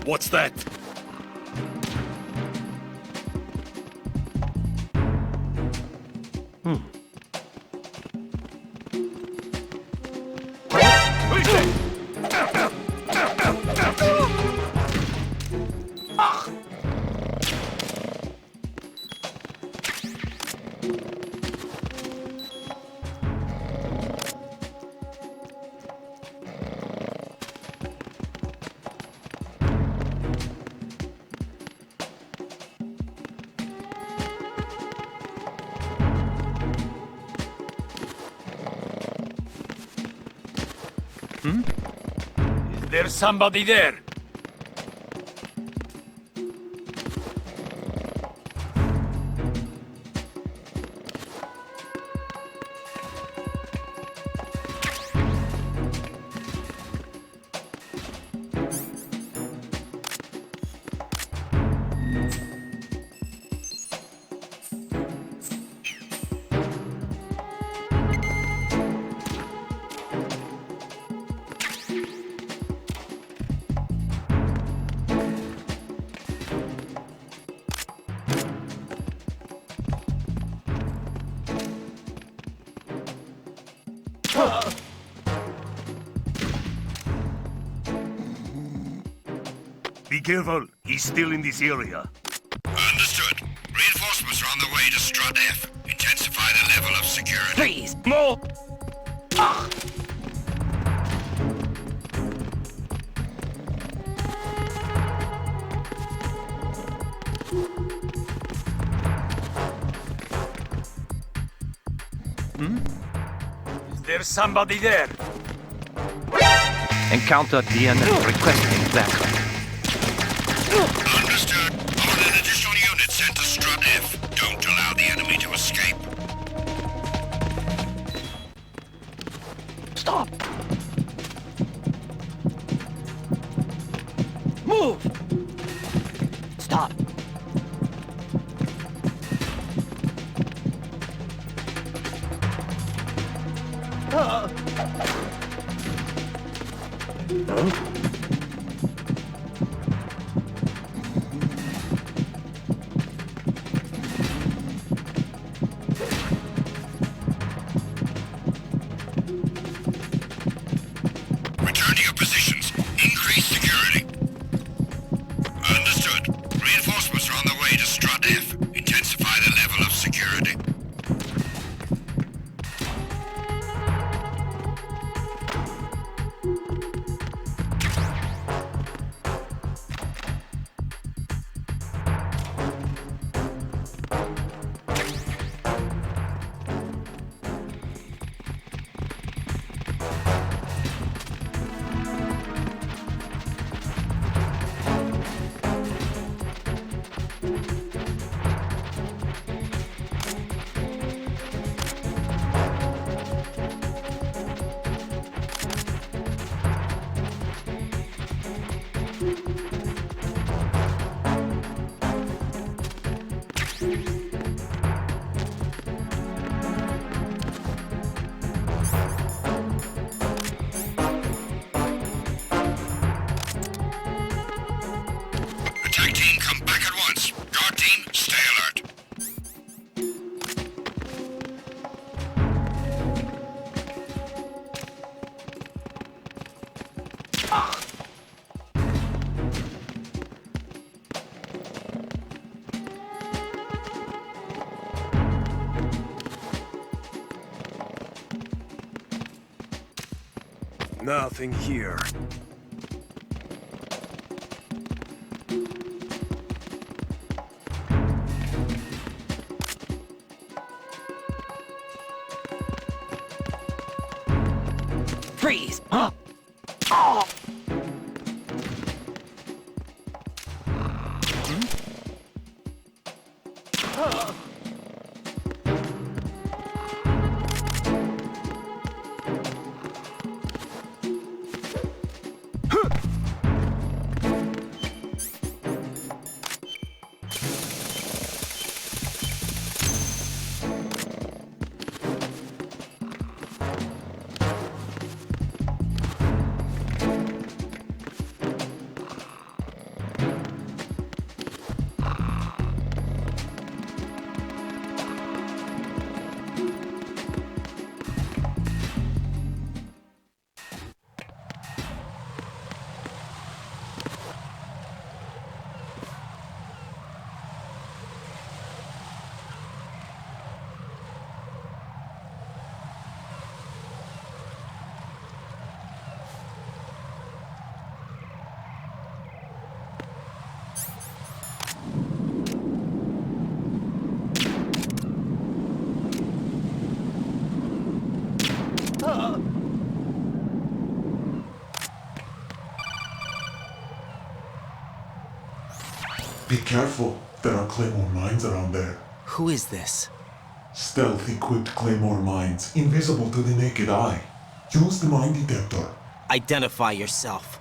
What's that? Is there somebody there? Be careful. He's still in this area. Understood. Reinforcements are on the way to Strut F. Intensify the level of security. Please, more! Is there somebody there? Encounter the enemy requesting backup. Understood. On an additional unit sent to Strut F. Don't allow the enemy to escape. Stop! Move! Stop! Return to your positions. Increase security. Understood. Reinforcements are on the way to Strut F. Intensify the level of security. Attack team, come back at once. Guard team, stay alert. Nothing here. Freeze! Be careful. There are Claymore mines around there. Who is this? Stealth-equipped Claymore mines, invisible to the naked eye. Use the mine detector. Identify yourself.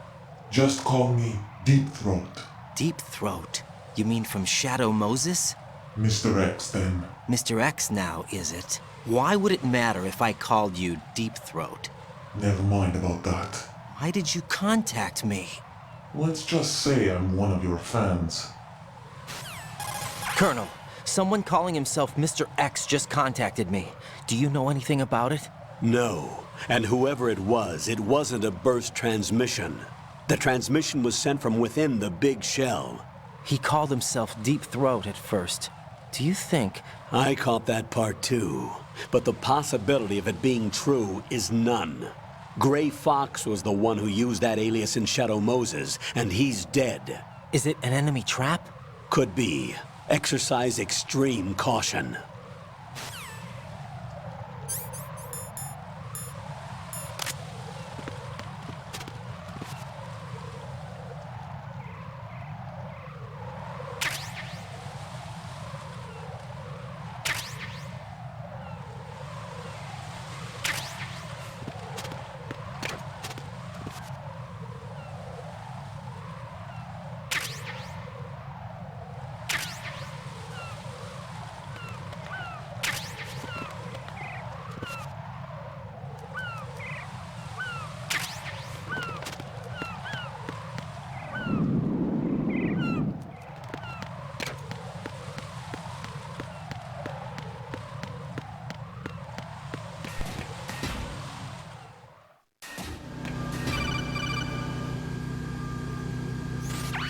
Just call me Deep Throat. Deep Throat? You mean from Shadow Moses? Mr. X, then. Mr. X now, is it? Why would it matter if I called you Deep Throat? Never mind about that. Why did you contact me? Let's just say I'm one of your fans. Colonel, someone calling himself Mr. X just contacted me. Do you know anything about it? No. And whoever it wasn't a burst transmission. The transmission was sent from within the big shell. He called himself Deep Throat at first. Do you think... I caught that part too. But the possibility of it being true is none. Gray Fox was the one who used that alias in Shadow Moses, and he's dead. Is it an enemy trap? Could be. Exercise extreme caution.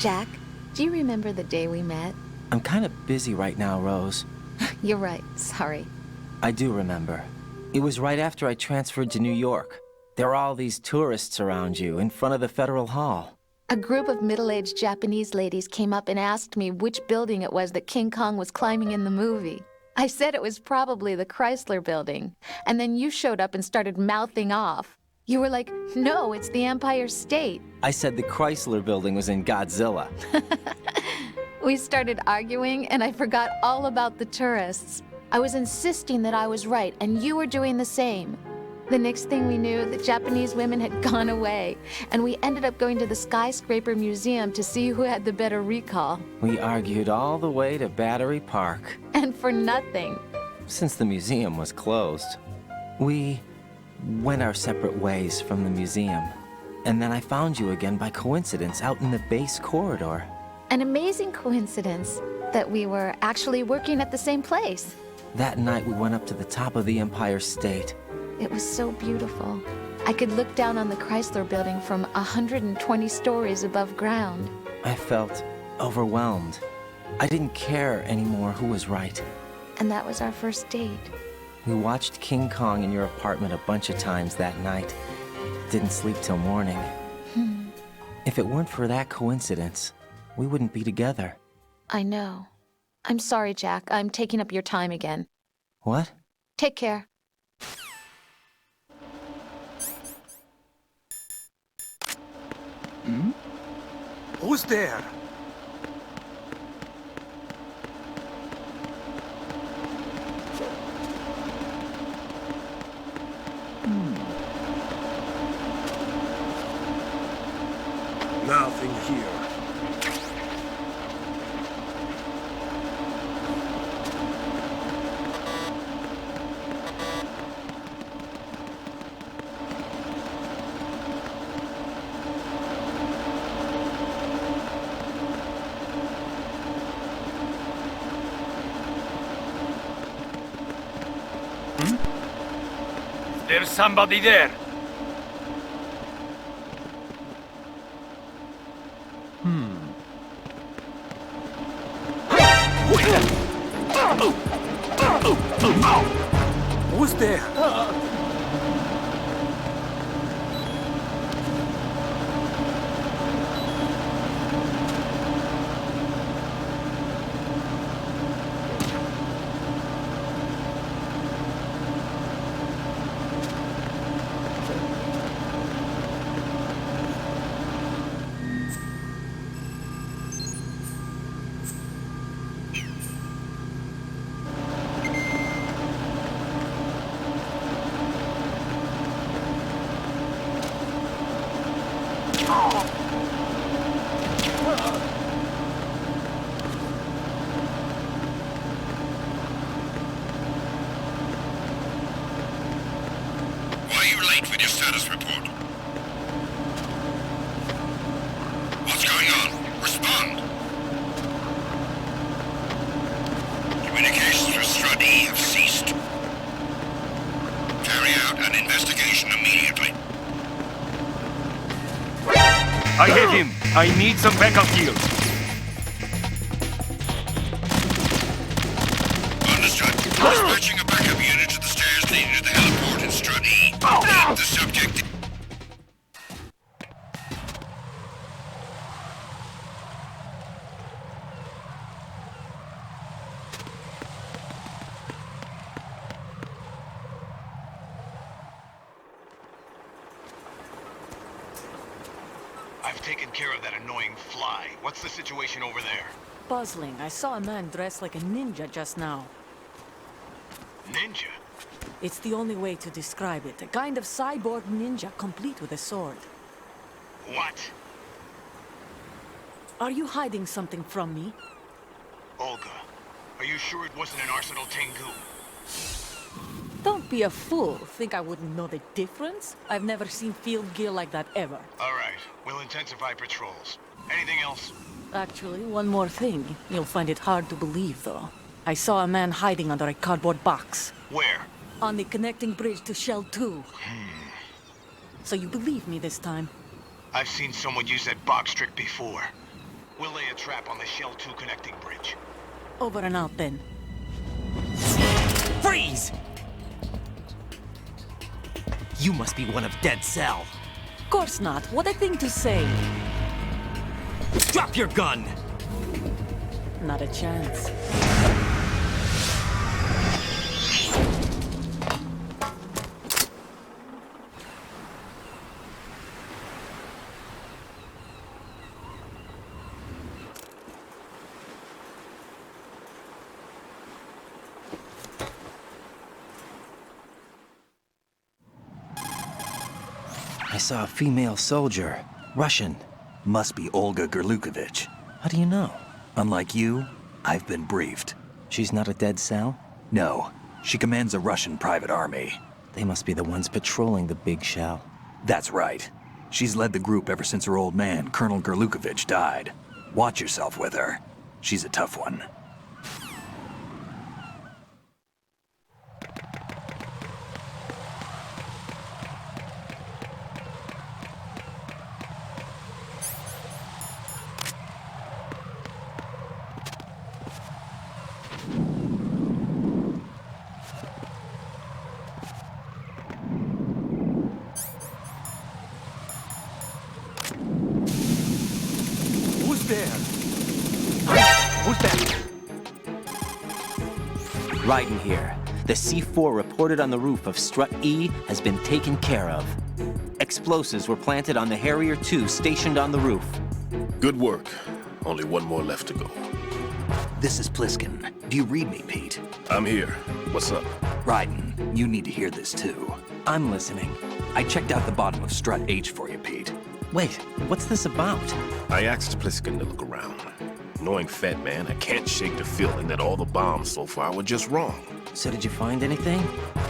Jack, do you remember the day we met? I'm kind of busy right now, Rose. You're right, sorry. I do remember. It was right after I transferred to New York. There were all these tourists around you in front of the Federal Hall. A group of middle-aged Japanese ladies came up and asked me which building it was that King Kong was climbing in the movie. I said it was probably the Chrysler Building, and then you showed up and started mouthing off. You were like, no, it's the Empire State. I said the Chrysler Building was in Godzilla. We started arguing, and I forgot all about the tourists. I was insisting that I was right, and you were doing the same. The next thing we knew, the Japanese women had gone away, and we ended up going to the Skyscraper Museum to see who had the better recall. We argued all the way to Battery Park. And for nothing. Since the museum was closed, we went our separate ways from the museum. And then I found you again by coincidence out in the base corridor. An amazing coincidence that we were actually working at the same place. That night we went up to the top of the Empire State. It was so beautiful. I could look down on the Chrysler Building from 120 stories above ground. I felt overwhelmed. I didn't care anymore who was right. And that was our first date. We watched King Kong in your apartment a bunch of times that night. Didn't sleep till morning. If it weren't for that coincidence, we wouldn't be together. I know. I'm sorry, Jack. I'm taking up your time again. What? Take care. Who's there? Nothing here. There's somebody there. Who's there? Why are you late with your status report? What's going on? Respond! Communications with Strut E have ceased. Carry out an investigation immediately. I hit him. I need some backup heals. Understood. Dispatching a backup unit to the stairs leading to the heliport in Strut E. The subject... I've taken care of that annoying fly. What's the situation over there? Puzzling. I saw a man dressed like a ninja just now. Ninja? It's the only way to describe it. A kind of cyborg ninja, complete with a sword. What? Are you hiding something from me? Olga, are you sure it wasn't an Arsenal Tengu? Don't be a fool. Think I wouldn't know the difference? I've never seen field gear like that ever. All right, we'll intensify patrols. Anything else? Actually, one more thing. You'll find it hard to believe, though. I saw a man hiding under a cardboard box. Where? On the connecting bridge to Shell 2. So you believe me this time? I've seen someone use that box trick before. We'll lay a trap on the Shell 2 connecting bridge. Over and out, then. Freeze! You must be one of Dead Cell. Of course not. What a thing to say. Drop your gun! Not a chance. I saw a female soldier. Russian. Must be Olga Gerlukovich. How do you know? Unlike you, I've been briefed. She's not a Dead Cell? No. She commands a Russian private army. They must be the ones patrolling the big shell. That's right. She's led the group ever since her old man, Colonel Gerlukovich, died. Watch yourself with her. She's a tough one. Raiden here. The C4 reported on the roof of Strut E has been taken care of. Explosives were planted on the Harrier 2 stationed on the roof. Good work. Only one more left to go. This is Pliskin. Do you read me, Pete? I'm here. What's up? Raiden, you need to hear this too. I'm listening. I checked out the bottom of Strut H for you, Pete. Wait, what's this about? I asked Pliskin to look around. Knowing Fat Man, I can't shake the feeling that all the bombs so far were just wrong. So did you find anything?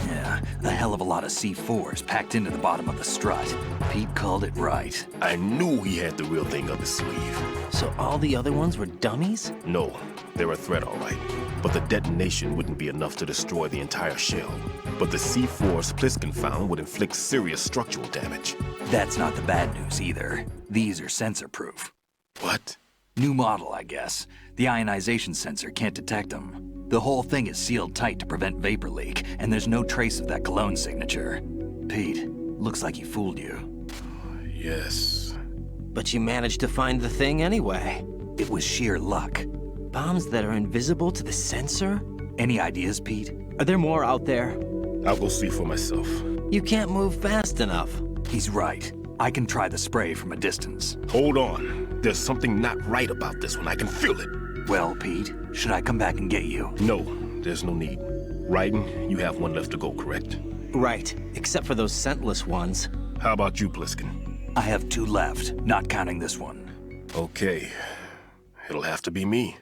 Yeah, a hell of a lot of C4s packed into the bottom of the strut. Pete called it right. I knew he had the real thing up his sleeve. So all the other ones were dummies? No, they're a threat, all right. But the detonation wouldn't be enough to destroy the entire shell. But the C4s Pliskin found would inflict serious structural damage. That's not the bad news either. These are sensor-proof. What? New model, I guess. The ionization sensor can't detect them. The whole thing is sealed tight to prevent vapor leak, and there's no trace of that cologne signature. Pete, looks like he fooled you. Yes. But you managed to find the thing anyway. It was sheer luck. Bombs that are invisible to the sensor? Any ideas, Pete? Are there more out there? I'll go see for myself. You can't move fast enough. He's right. I can try the spray from a distance. Hold on. There's something not right about this one. I can feel it. Well, Pete, should I come back and get you? No, there's no need. Raiden, you have one left to go, correct? Right, except for those scentless ones. How about you, Pliskin? I have 2 left, not counting this one. Okay. It'll have to be me.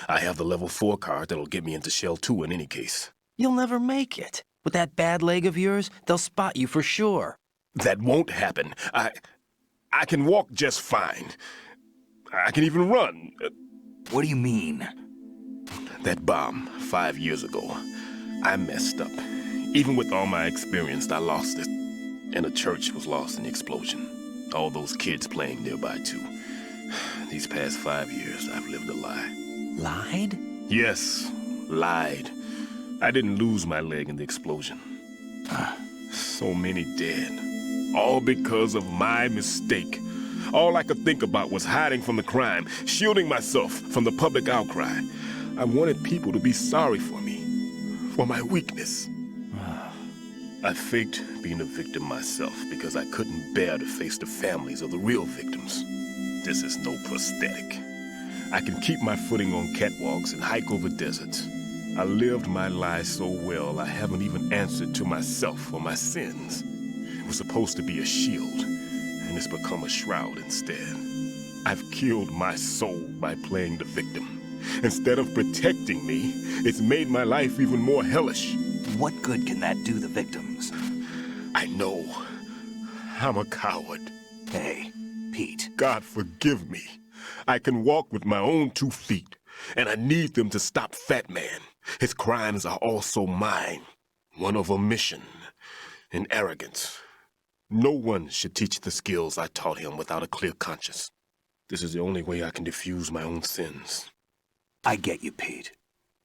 I have the level 4 card that'll get me into Shell 2 in any case. You'll never make it. With that bad leg of yours, they'll spot you for sure. That won't happen. I can walk just fine. I can even run. What do you mean? That bomb, 5 years ago. I messed up. Even with all my experience, I lost it. And a church was lost in the explosion. All those kids playing nearby, too. These past 5 years, I've lived a lie. Lied? Yes, lied. I didn't lose my leg in the explosion. So many dead. All because of my mistake. All I could think about was hiding from the crime, shielding myself from the public outcry. I wanted people to be sorry for me, for my weakness. I faked being a victim myself because I couldn't bear to face the families of the real victims. This is no prosthetic. I can keep my footing on catwalks and hike over deserts. I lived my lie so well, I haven't even answered to myself for my sins. It was supposed to be a shield, and it's become a shroud instead. I've killed my soul by playing the victim. Instead of protecting me, it's made my life even more hellish. What good can that do the victims? I know. I'm a coward. Hey, Pete. God forgive me. I can walk with my own 2 feet, and I need them to stop Fat Man. His crimes are also mine. One of omission and arrogance. No one should teach the skills I taught him without a clear conscience. This is the only way I can diffuse my own sins. I get you, Pete.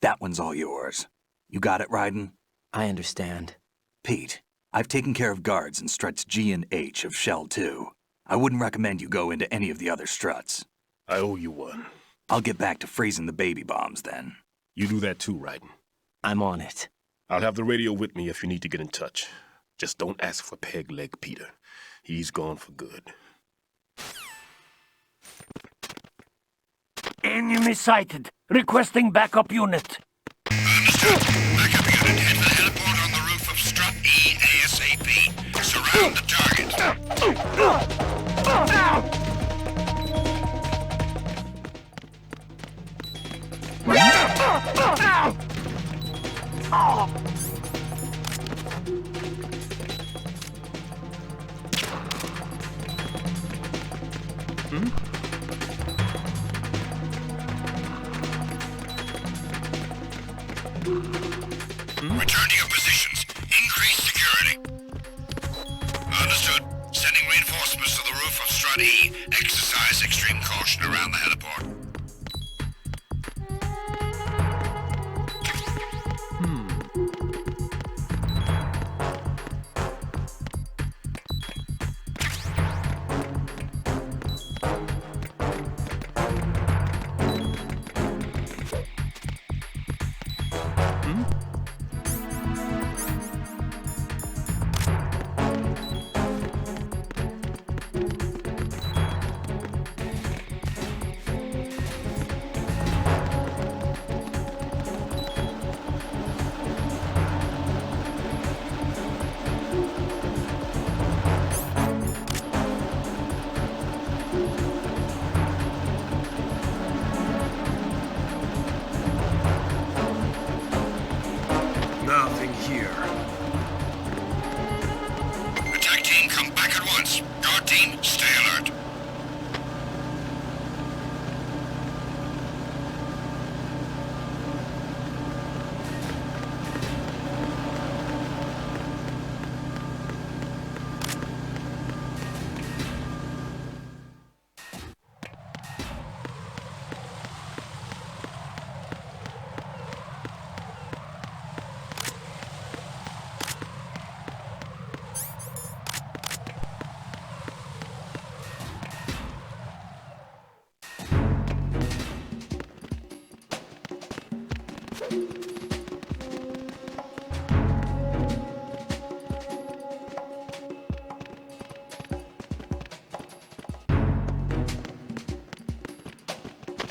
That one's all yours. You got it, Raiden? I understand. Pete, I've taken care of guards in struts G and H of Shell 2. I wouldn't recommend you go into any of the other struts. I owe you one. I'll get back to freezing the baby bombs then. You do that too, Raiden. I'm on it. I'll have the radio with me if you need to get in touch. Just don't ask for Peg Leg Peter. He's gone for good. Enemy sighted. Requesting backup unit. Understood. Backup unit, head for the heliport on the roof of strut E ASAP. Surround the target. Return to your positions. Increase security. Understood. Sending reinforcements to the roof of strut E. Exercise extreme caution around the heliport. Nothing here. Attack team, come back at once. Guard team, stay alert.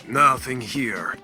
Nothing here.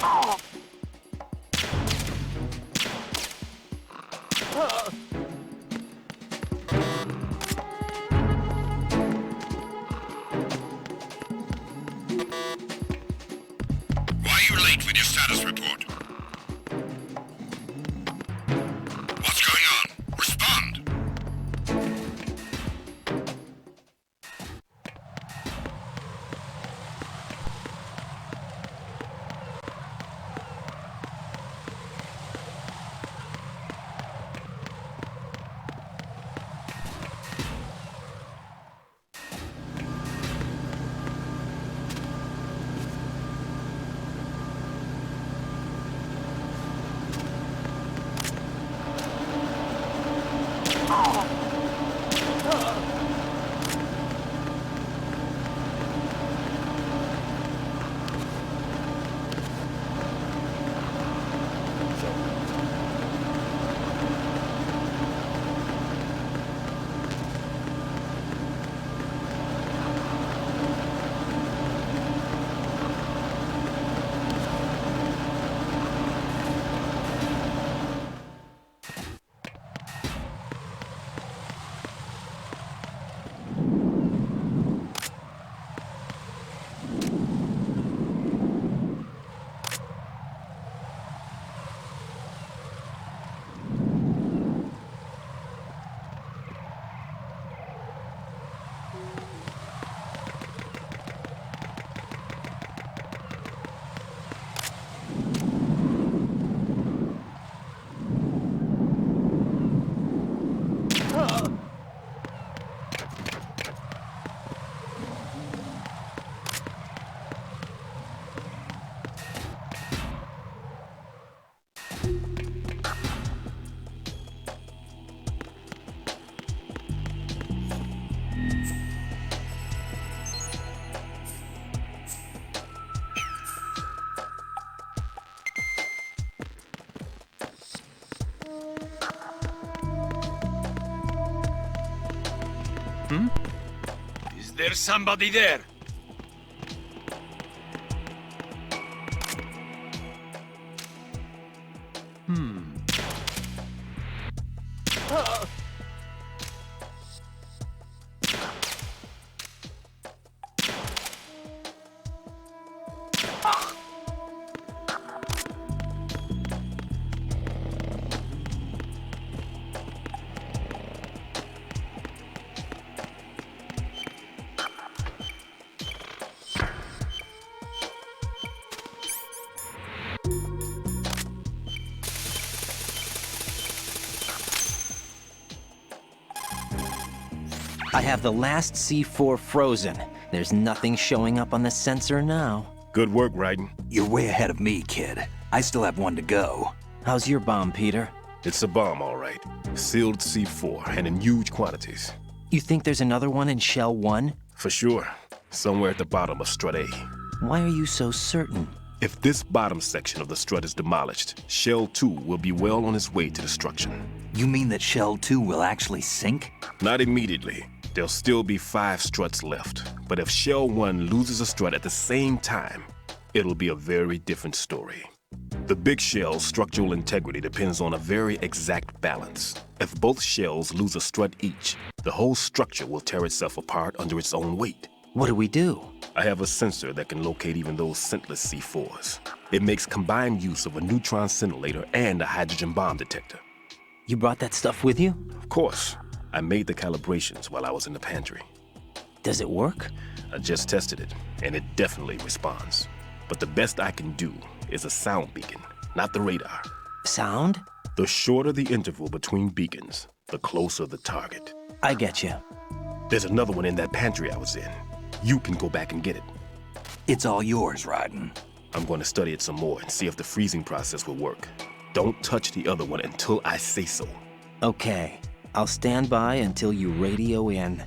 Why are you late with your status report? What's going on? Respond! Is there somebody there? I have the last C4 frozen. There's nothing showing up on the sensor now. Good work, Raiden. You're way ahead of me, kid. I still have one to go. How's your bomb, Peter? It's a bomb, all right. Sealed C4, and in huge quantities. You think there's another one in Shell 1? For sure. Somewhere at the bottom of Strut A. Why are you so certain? If this bottom section of the strut is demolished, Shell 2 will be well on its way to destruction. You mean that Shell 2 will actually sink? Not immediately. There'll still be 5 struts left. But if Shell 1 loses a strut at the same time, it'll be a very different story. The big shell's structural integrity depends on a very exact balance. If both shells lose a strut each, the whole structure will tear itself apart under its own weight. What do we do? I have a sensor that can locate even those scentless C4s. It makes combined use of a neutron scintillator and a hydrogen bomb detector. You brought that stuff with you? Of course. I made the calibrations while I was in the pantry. Does it work? I just tested it, and it definitely responds. But the best I can do is a sound beacon, not the radar. Sound? The shorter the interval between beacons, the closer the target. I get you. There's another one in that pantry I was in. You can go back and get it. It's all yours, Raiden. I'm going to study it some more and see if the freezing process will work. Don't touch the other one until I say so. Okay. I'll stand by until you radio in.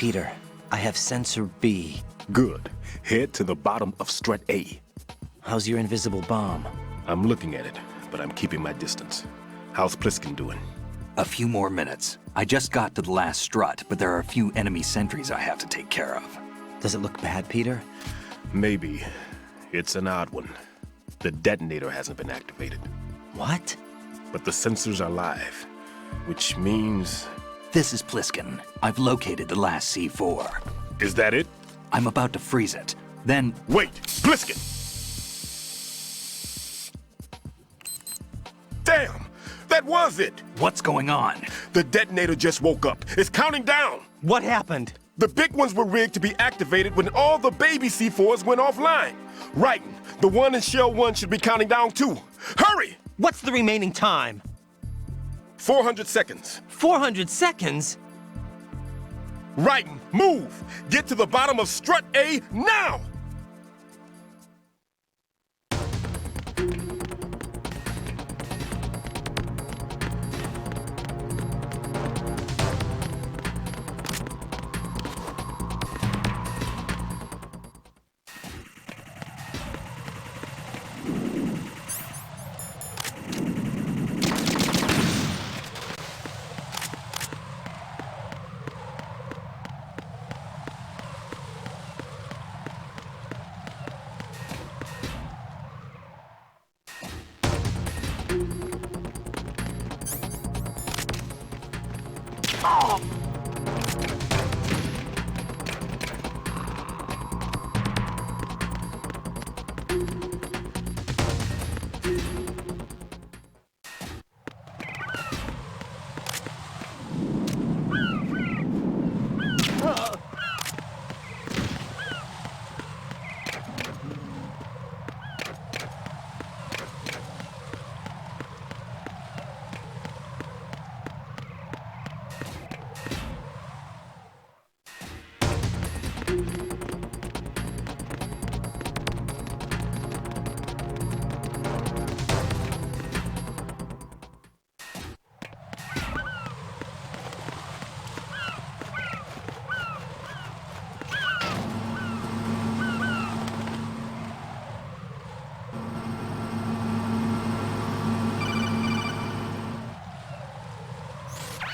Peter, I have sensor B. Good. Head to the bottom of strut A. How's your invisible bomb? I'm looking at it, but I'm keeping my distance. How's Pliskin doing? A few more minutes. I just got to the last strut, but there are a few enemy sentries I have to take care of. Does it look bad, Peter? Maybe. It's an odd one. The detonator hasn't been activated. What? But the sensors are live, which means... This is Pliskin. I've located the last C4. Is that it? I'm about to freeze it. Then... Wait! Pliskin! Damn! That was it! What's going on? The detonator just woke up. It's counting down! What happened? The big ones were rigged to be activated when all the baby C4s went offline. Writing, the one in Shell 1 should be counting down too. Hurry! What's the remaining time? 400 seconds. 400 seconds? Writing, move! Get to the bottom of strut A now!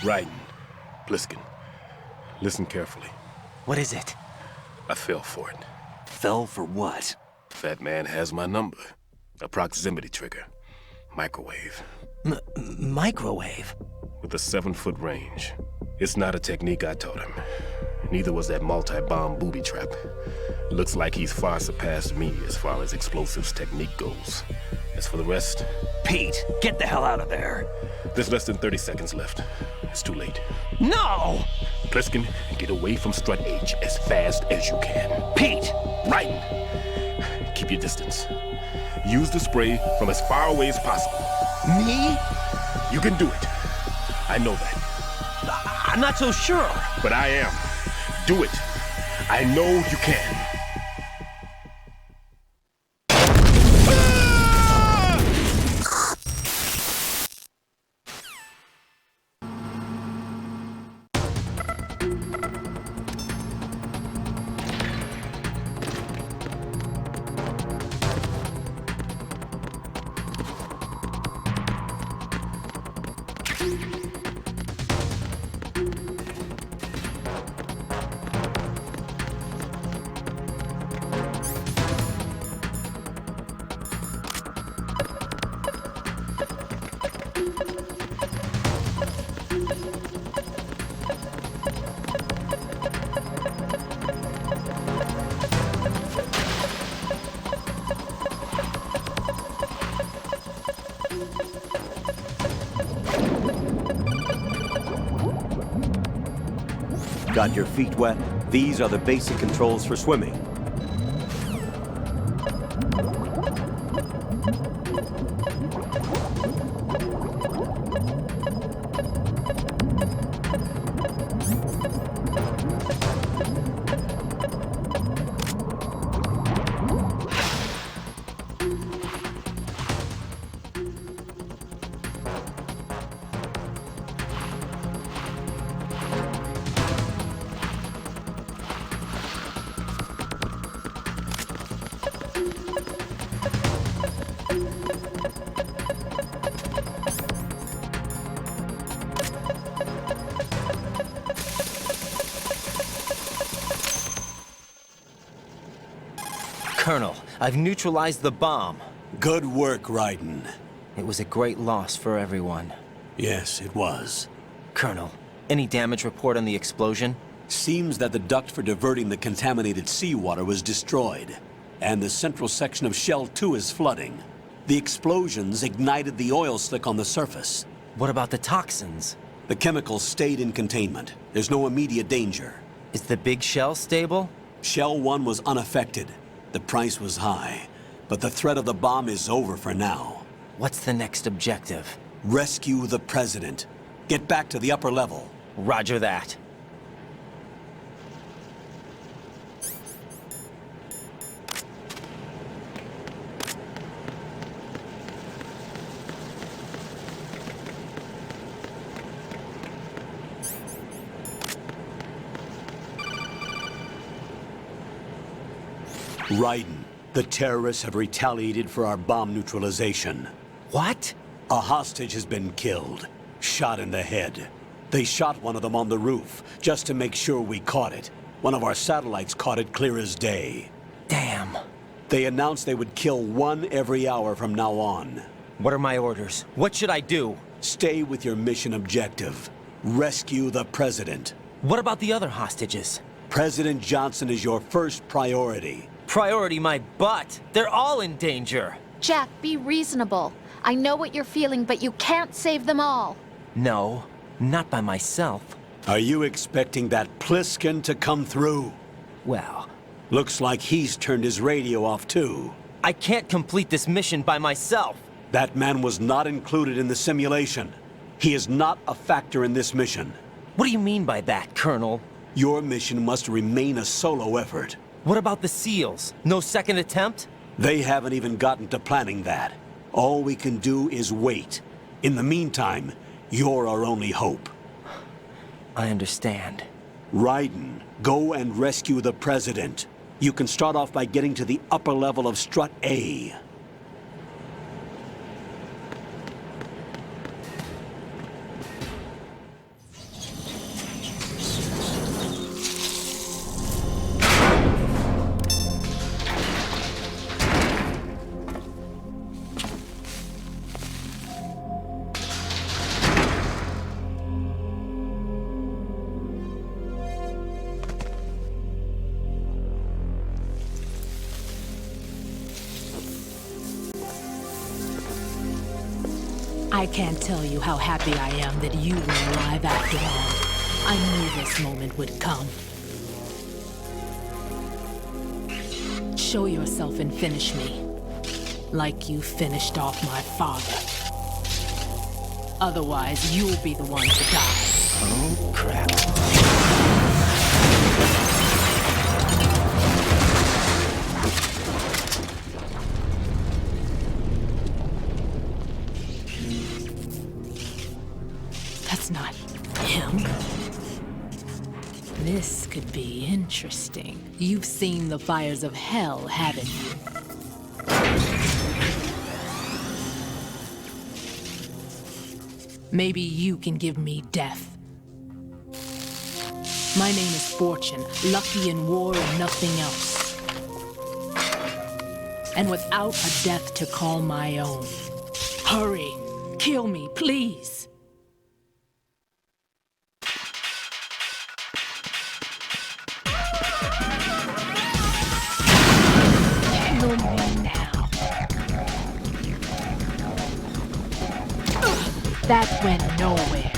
Writing. Pliskin. Listen carefully. What is it? I fell for it. Fell for what? That man has my number. A proximity trigger. Microwave. Microwave? With a 7-foot range. It's not a technique I taught him. Neither was that multi-bomb booby trap. Looks like he's far surpassed me as far as explosives technique goes. As for the rest... Pete, get the hell out of there. There's less than 30 seconds left. It's too late. No! Pliskin, get away from strut H as fast as you can. Pete! Right! Keep your distance. Use the spray from as far away as possible. Me? You can do it. I know that. I'm not so sure. But I am. Do it. I know you can. Got your feet wet? These are the basic controls for swimming. Colonel, I've neutralized the bomb. Good work, Raiden. It was a great loss for everyone. Yes, it was. Colonel, any damage report on the explosion? Seems that the duct for diverting the contaminated seawater was destroyed, and the central section of Shell 2 is flooding. The explosions ignited the oil slick on the surface. What about the toxins? The chemicals stayed in containment. There's no immediate danger. Is the big shell stable? Shell 1 was unaffected. The price was high, but the threat of the bomb is over for now. What's the next objective? Rescue the President. Get back to the upper level. Roger that. Raiden, the terrorists have retaliated for our bomb neutralization. What? A hostage has been killed, shot in the head. They shot one of them on the roof, just to make sure we caught it. One of our satellites caught it clear as day. Damn. They announced they would kill one every hour from now on. What are my orders? What should I do? Stay with your mission objective. Rescue the President. What about the other hostages? President Johnson is your first priority. Priority my butt. They're all in danger. Jack, be reasonable. I know what you're feeling, but you can't save them all. No, not by myself. Are you expecting that Pliskin to come through? Well... Looks like he's turned his radio off too. I can't complete this mission by myself. That man was not included in the simulation. He is not a factor in this mission. What do you mean by that, Colonel? Your mission must remain a solo effort. What about the SEALs? No second attempt? They haven't even gotten to planning that. All we can do is wait. In the meantime, you're our only hope. I understand. Raiden, go and rescue the President. You can start off by getting to the upper level of Strut A. I can't tell you how happy I am that you were alive after all. I knew this moment would come. Show yourself and finish me. Like you finished off my father. Otherwise, you'll be the one to die. Oh, crap. That's not him. This could be interesting. You've seen the fires of hell, haven't you? Maybe you can give me death. My name is Fortune, lucky in war and nothing else. And without a death to call my own. Hurry, kill me, please. Kill me now. That went nowhere.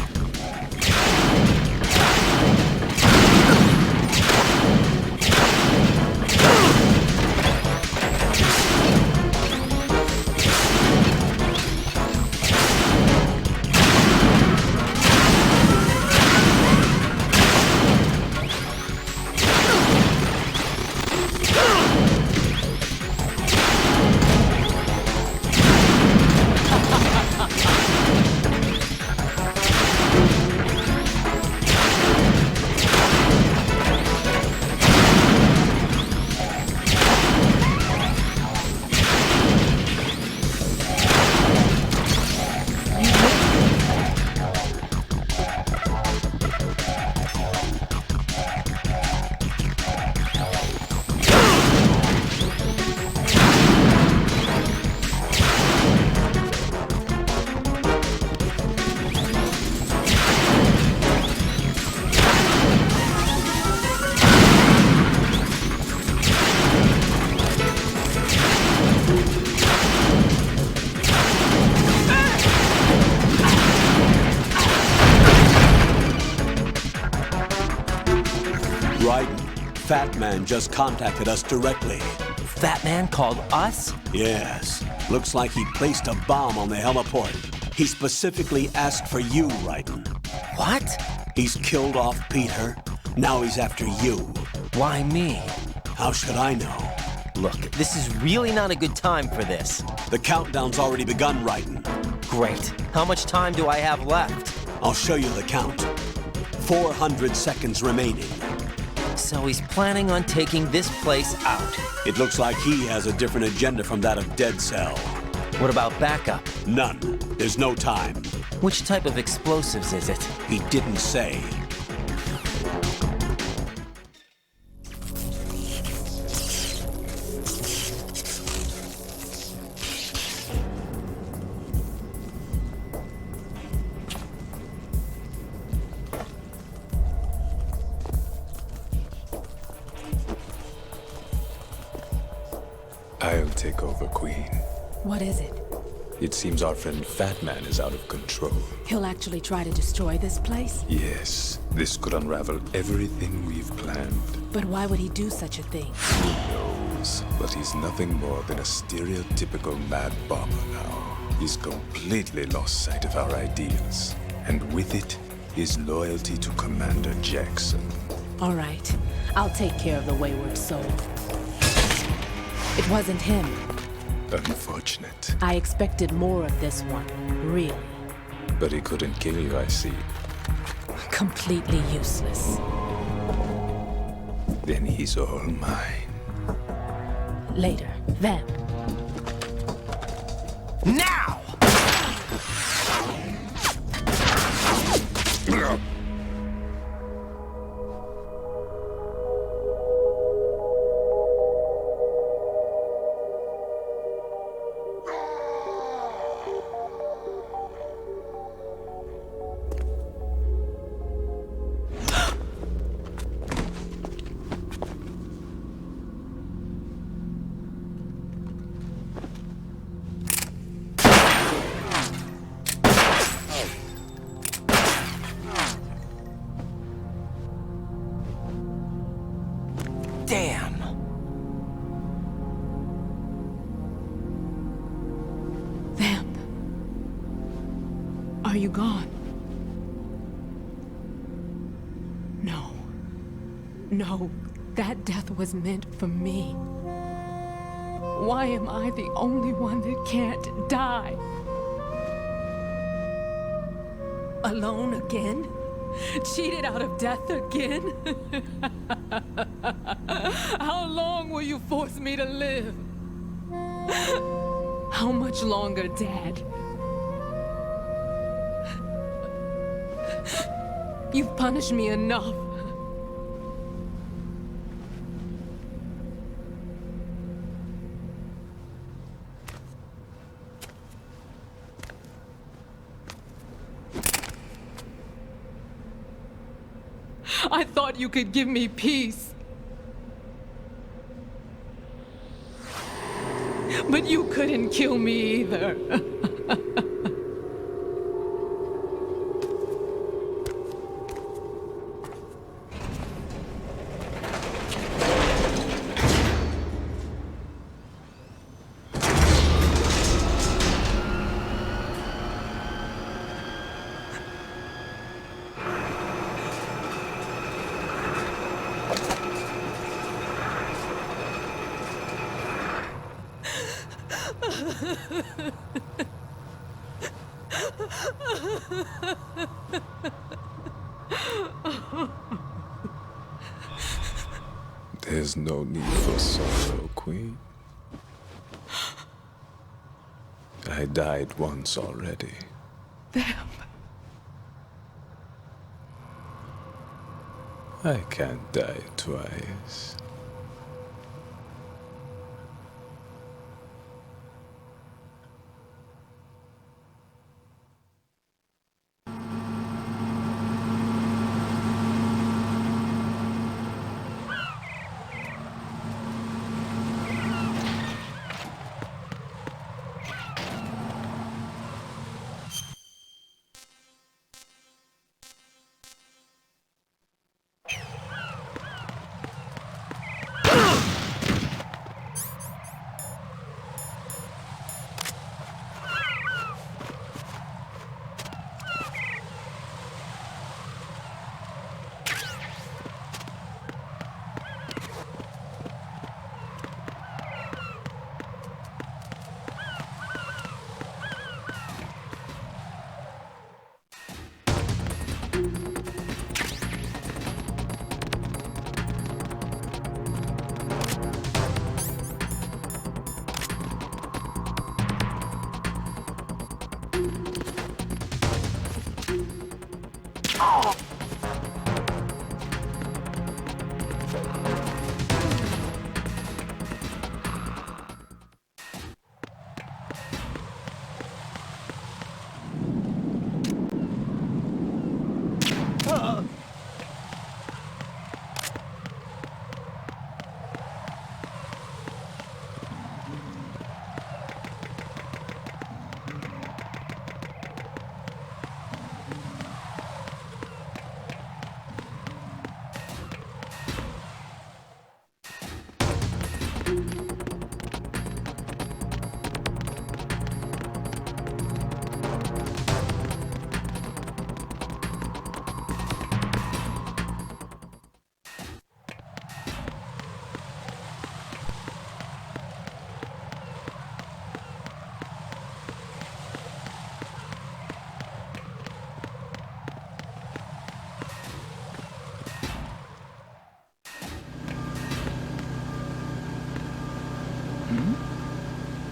Fat Man just contacted us directly. Fat Man called us? Yes. Looks like he placed a bomb on the heliport. He specifically asked for you, Raiden. What? He's killed off Peter. Now he's after you. Why me? How should I know? Look, this is really not a good time for this. The countdown's already begun, Raiden. Great. How much time do I have left? I'll show you the count. 400 seconds remaining. So he's planning on taking this place out. It looks like he has a different agenda from that of Dead Cell. What about backup? None. There's no time. Which type of explosives is it? He didn't say. I'll take over, Queen. What is it? It seems our friend Fat Man is out of control. He'll actually try to destroy this place? Yes, this could unravel everything we've planned. But why would he do such a thing? Who knows? But he's nothing more than a stereotypical mad bomber now. He's completely lost sight of our ideals. And with it, his loyalty to Commander Jackson. All right. I'll take care of the wayward soul. It wasn't him. Unfortunate. I expected more of this one, really. But he couldn't kill you, I see. Completely useless. Then he's all mine. Later. Vamp. Now! Damn! Vamp. Are you gone? No. No, that death was meant for me. Why am I the only one that can't die? Alone again? Cheated out of death again? How long will you force me to live? How much longer, Dad? You've punished me enough. I thought you could give me peace. But you couldn't kill me either. There's no need for sorrow, Queen. I died once already. Vamp. I can't die twice.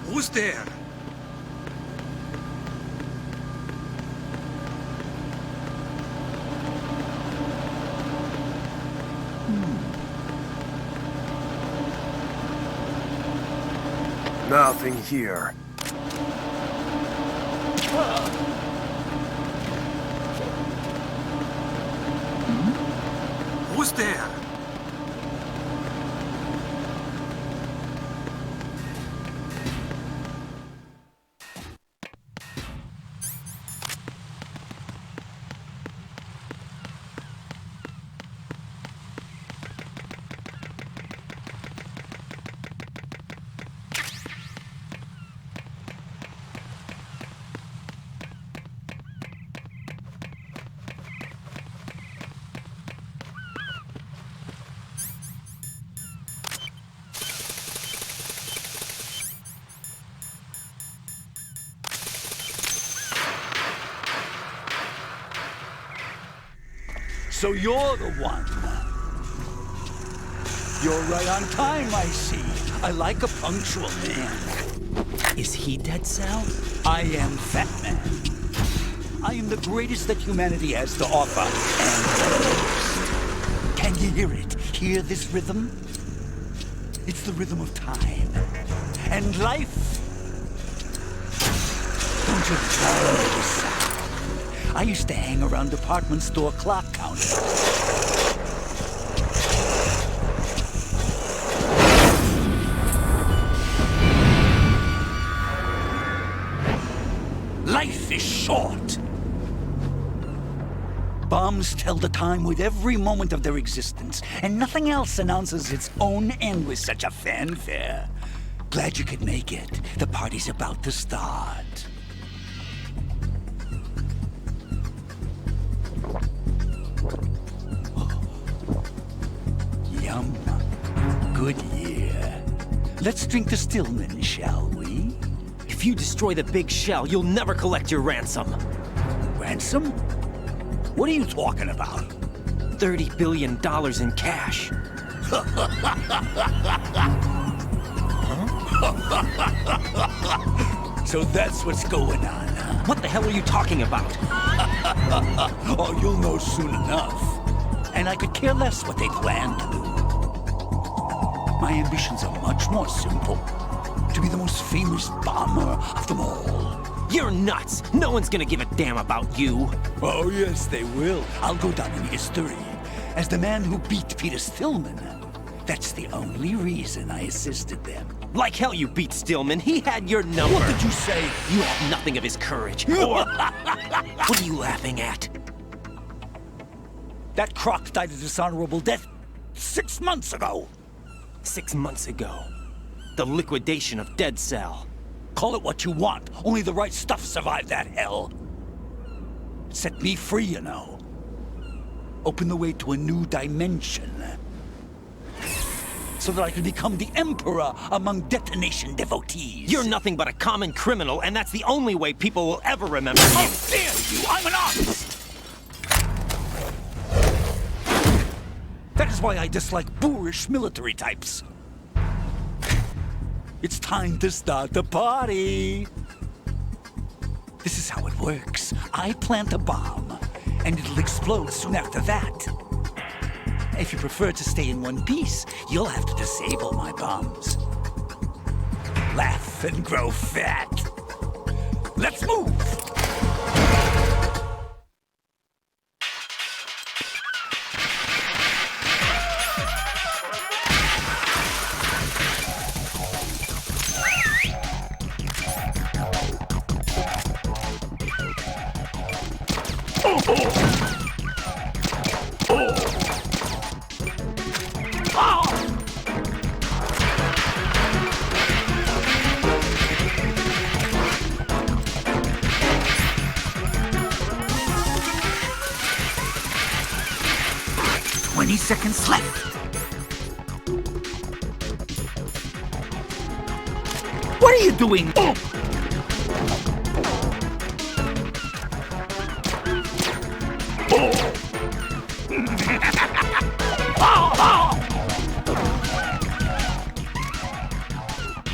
Who's there? Nothing here. Who's there? So you're the one. You're right on time, I see. I like a punctual man. Is he Dead Cell? I am Fat Man. I am the greatest that humanity has to offer, and the most. Can you hear it? Hear this rhythm? It's the rhythm of time. And life. Don't you love this sound? I used to hang around department store clock counters. Life is short. Bombs tell the time with every moment of their existence, and nothing else announces its own end with such a fanfare. Glad you could make it. The party's about to start. Yum. Good year. Let's drink to Stillman, shall we? If you destroy the big shell, you'll never collect your ransom. Ransom? What are you talking about? $30 billion in cash. So that's what's going on, huh? What the hell are you talking about? Oh, you'll know soon enough. And I could care less what they plan to do. My ambitions are much more simple. To be the most famous bomber of them all. You're nuts! No one's gonna give a damn about you. Oh, yes, they will. I'll go down in history as the man who beat Peter Stillman. That's the only reason I assisted them. Like hell you beat Stillman. He had your number. What did you say? You have nothing of his courage. Or... What are you laughing at? That croc died a dishonorable death 6 months ago. 6 months ago. The liquidation of Dead Cell. Call it what you want. Only the right stuff survived that hell. It set me free, you know. Opened the way to a new dimension. So that I could become the emperor among detonation devotees. You're nothing but a common criminal, and that's the only way people will ever remember you. How dare you! I'm an artist! That is why I dislike boorish military types. It's time to start the party. This is how it works. I plant a bomb, and it'll explode soon after that. If you prefer to stay in one piece, you'll have to disable my bombs. Laugh and grow fat. Let's move! Seconds left. What are you doing? Oh.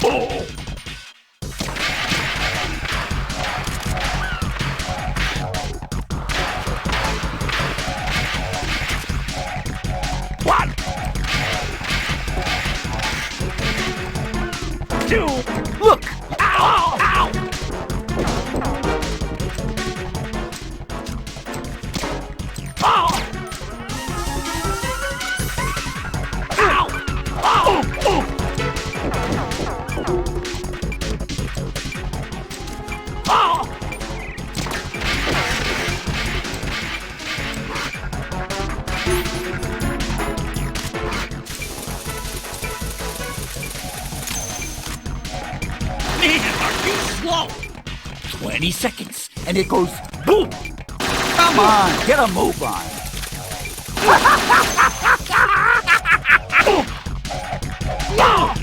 One, two, look! Ow! Ow! Oh! Ow! Oh! Oh! Oh! Man, are you slow? 20 seconds, and it goes boom! Come on, get a move on. No!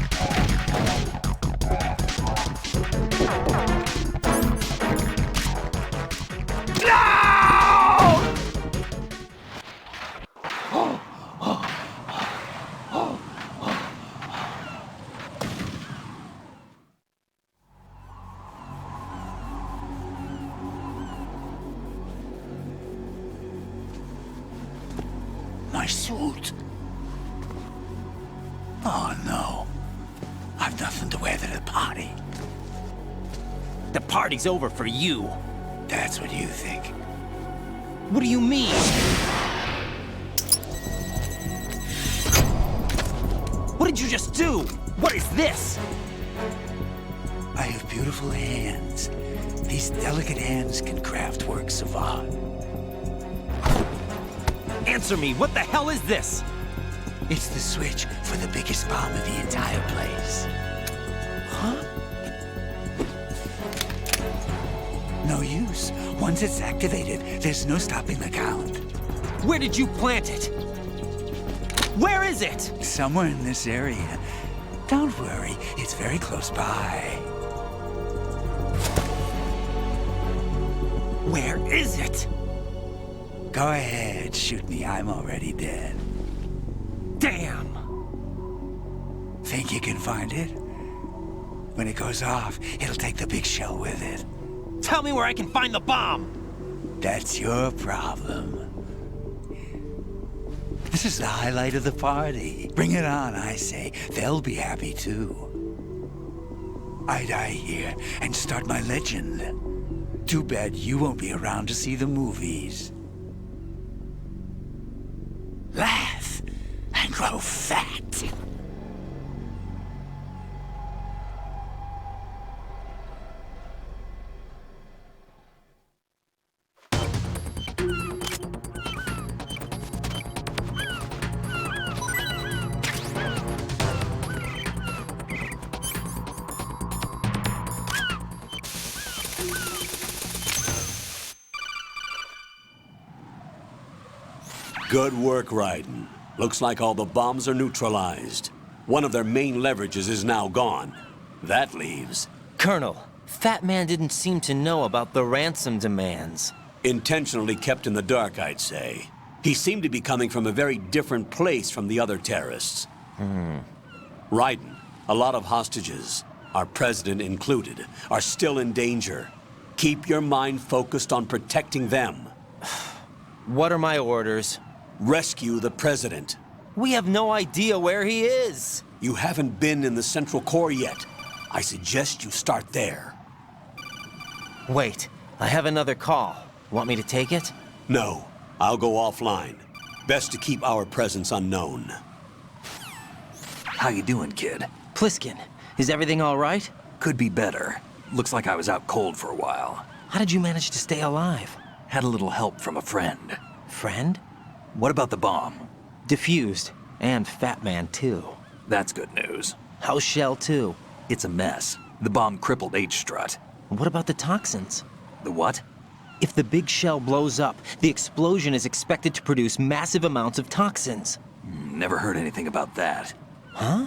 My suit. Oh no. I've nothing to wear to the party. The party's over for you. That's what you think. What do you mean? What did you just do? What is this? I have beautiful hands. These delicate hands can craft works of art. Answer me, what the hell is this? It's the switch for the biggest bomb in the entire place. Huh? No use. Once it's activated, there's no stopping the count. Where did you plant it? Where is it? Somewhere in this area. Don't worry, it's very close by. Where is it? Go ahead, shoot me. I'm already dead. Damn! Think you can find it? When it goes off, it'll take the big shell with it. Tell me where I can find the bomb! That's your problem. This is the highlight of the party. Bring it on, I say. They'll be happy too. I die here and start my legend. Too bad you won't be around to see the movies. Laugh and grow fat. Good work, Raiden. Looks like all the bombs are neutralized. One of their main leverages is now gone. That leaves... Colonel, Fat Man didn't seem to know about the ransom demands. Intentionally kept in the dark, I'd say. He seemed to be coming from a very different place from the other terrorists. Raiden, a lot of hostages, our president included, are still in danger. Keep your mind focused on protecting them. What are my orders? Rescue the president. We have no idea where he is. You haven't been in the Central Core yet. I suggest you start there. Wait, I have another call. Want me to take it? No, I'll go offline. Best to keep our presence unknown. How you doing, kid? Pliskin, is everything all right? Could be better. Looks like I was out cold for a while. How did you manage to stay alive? Had a little help from a friend. Friend? What about the bomb? Defused. And Fat Man, too. That's good news. How's Shell, too? It's a mess. The bomb crippled H-Strut. What about the toxins? The what? If the big shell blows up, the explosion is expected to produce massive amounts of toxins. Never heard anything about that. Huh?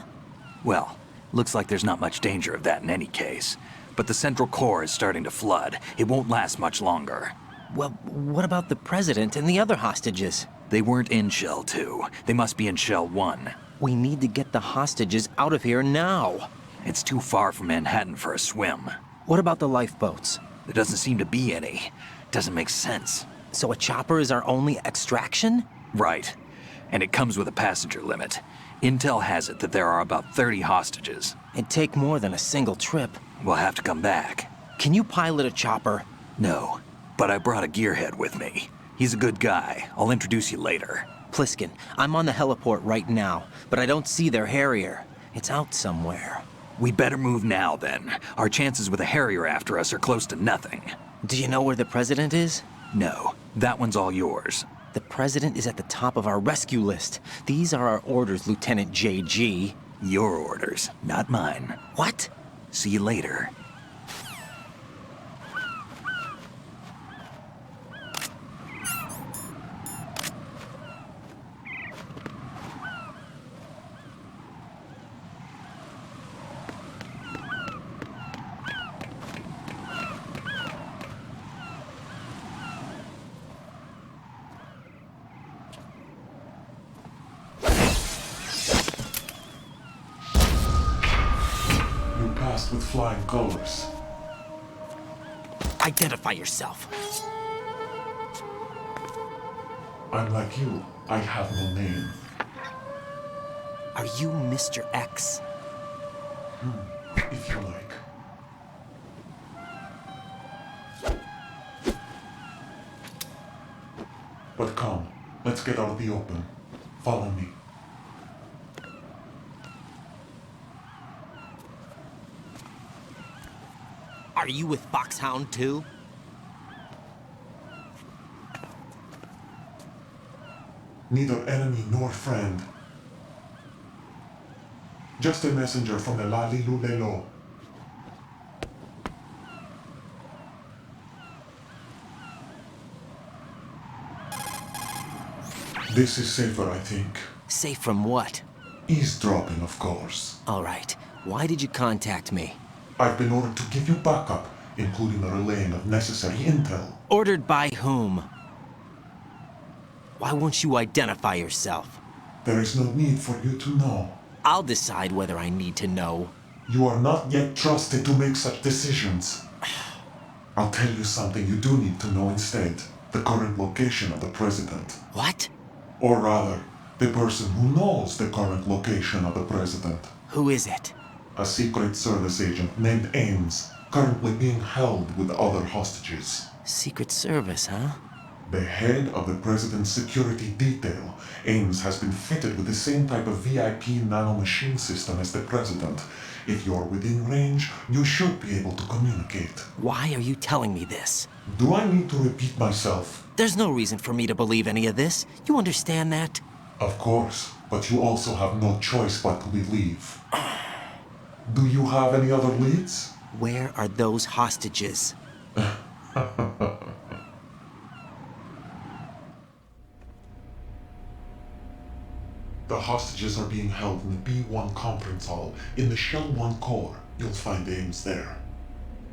Well, looks like there's not much danger of that in any case. But the Central Core is starting to flood. It won't last much longer. Well, what about the President and the other hostages? They weren't in Shell 2. They must be in Shell 1. We need to get the hostages out of here now. It's too far from Manhattan for a swim. What about the lifeboats? There doesn't seem to be any. Doesn't make sense. So a chopper is our only extraction? Right. And it comes with a passenger limit. Intel has it that there are about 30 hostages. It'd take more than a single trip. We'll have to come back. Can you pilot a chopper? No, but I brought a gearhead with me. He's a good guy. I'll introduce you later. Pliskin, I'm on the heliport right now, but I don't see their Harrier. It's out somewhere. We'd better move now, then. Our chances with a Harrier after us are close to nothing. Do you know where the President is? No, that one's all yours. The President is at the top of our rescue list. These are our orders, Lieutenant JG. Your orders, not mine. What? See you later. With flying colors. Identify yourself. I'm like you. I have no name. Are you Mr. X? If you like. But come, let's get out of the open. Follow me. Are you with Foxhound too? Neither enemy nor friend. Just a messenger from the Lalilulelo. This is safer, I think. Safe from what? Eavesdropping, of course. All right. Why did you contact me? I've been ordered to give you backup, including the relaying of necessary intel. Ordered by whom? Why won't you identify yourself? There is no need for you to know. I'll decide whether I need to know. You are not yet trusted to make such decisions. I'll tell you something you do need to know instead. The current location of the President. What? Or rather, the person who knows the current location of the President. Who is it? A Secret Service agent named Ames, currently being held with other hostages. Secret Service, huh? The head of the President's security detail, Ames has been fitted with the same type of VIP nanomachine system as the President. If you're within range, you should be able to communicate. Why are you telling me this? Do I need to repeat myself? There's no reason for me to believe any of this. You understand that? Of course, but you also have no choice but to believe. Do you have any other leads? Where are those hostages? The hostages are being held in the B1 conference hall in the Shell 1 core. You'll find Ames there.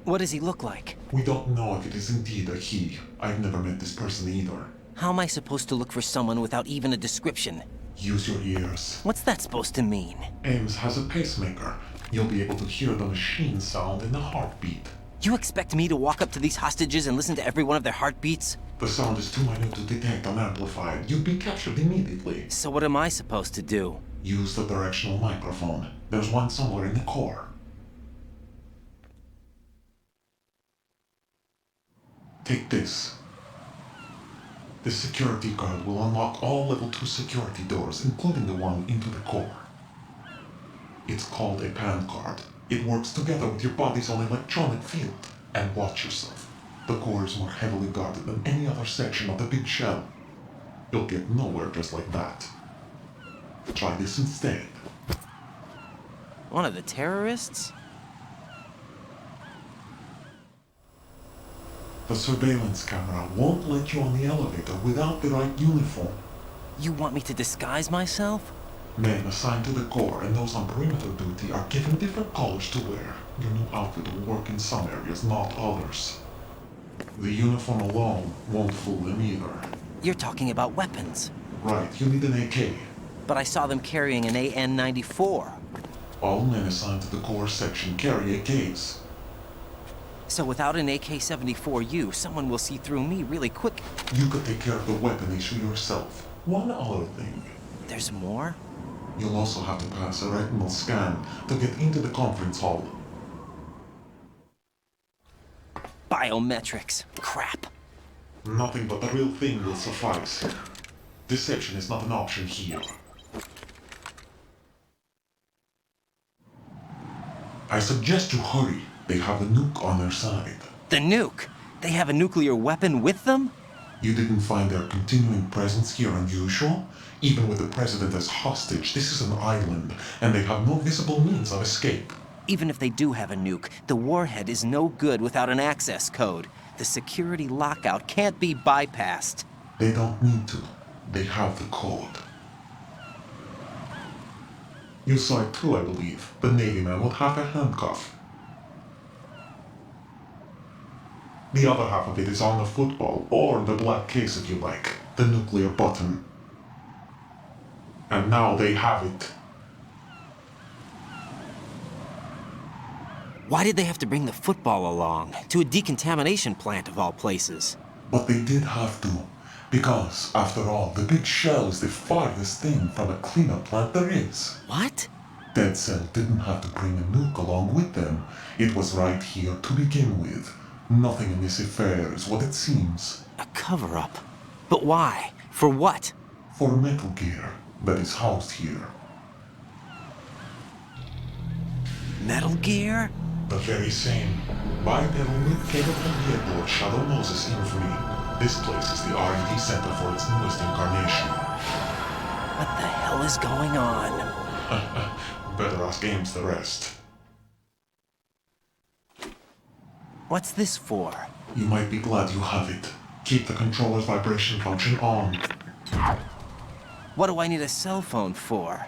What does he look like? We don't know if it is indeed a he. I've never met this person either. How am I supposed to look for someone without even a description? Use your ears. What's that supposed to mean? Ames has a pacemaker. You'll be able to hear the machine sound in the heartbeat. You expect me to walk up to these hostages and listen to every one of their heartbeats? The sound is too minute to detect unamplified. You'd be captured immediately. So what am I supposed to do? Use the directional microphone. There's one somewhere in the core. Take this. The security card will unlock all level 2 security doors, including the one into the core. It's called a PAN card. It works together with your body's own electronic field. And watch yourself. The core is more heavily guarded than any other section of the big shell. You'll get nowhere just like that. Try this instead. One of the terrorists? The surveillance camera won't let you on the elevator without the right uniform. You want me to disguise myself? Men assigned to the core and those on perimeter duty are given different colors to wear. Your new outfit will work in some areas, not others. The uniform alone won't fool them either. You're talking about weapons. Right, you need an AK. But I saw them carrying an AN-94. All men assigned to the core section carry AKs. So without an AK-74U, someone will see through me really quick. You could take care of the weapon issue yourself. One other thing. There's more? You'll also have to pass a retinal scan to get into the conference hall. Biometrics. Crap. Nothing but the real thing will suffice. Deception is not an option here. I suggest you hurry. They have the nuke on their side. The nuke? They have a nuclear weapon with them? You didn't find their continuing presence here unusual? Even with the president as hostage, this is an island, and they have no visible means of escape. Even if they do have a nuke, the warhead is no good without an access code. The security lockout can't be bypassed. They don't need to. They have the code. You saw it too, I believe. The Navy man would have a handcuff. The other half of it is on the football, or the black case if you like. The nuclear button. And now they have it. Why did they have to bring the football along? To a decontamination plant of all places. But they did have to. Because, after all, the big shell is the farthest thing from a cleanup plant there is. What? Dead Cell didn't have to bring a nuke along with them. It was right here to begin with. Nothing in this affair is what it seems. A cover-up? But why? For what? For Metal Gear that is housed here. Metal Gear? The very same. Bipedal nuke cable from the airport Shadow Moses infamy. This place is the R&D center for its newest incarnation. What the hell is going on? Better ask Ames the rest. What's this for? You might be glad you have it. Keep the controller's vibration function on. What do I need a cell phone for?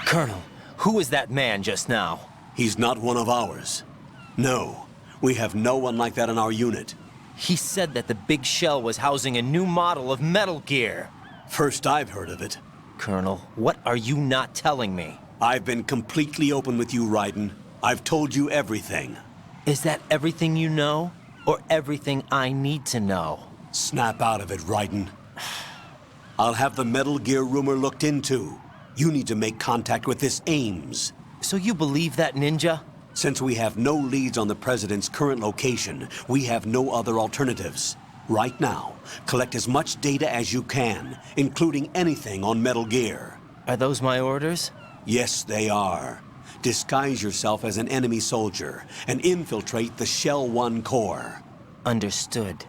Colonel, who was that man just now? He's not one of ours. No, we have no one like that in our unit. He said that the big shell was housing a new model of Metal Gear. First I've heard of it. Colonel, what are you not telling me? I've been completely open with you, Raiden. I've told you everything. Is that everything you know? Or everything I need to know? Snap out of it, Raiden. I'll have the Metal Gear rumor looked into. You need to make contact with this Ames. So you believe that ninja? Since we have no leads on the President's current location, we have no other alternatives. Right now, collect as much data as you can, including anything on Metal Gear. Are those my orders? Yes, they are. Disguise yourself as an enemy soldier and infiltrate the Shell 1 core. Understood.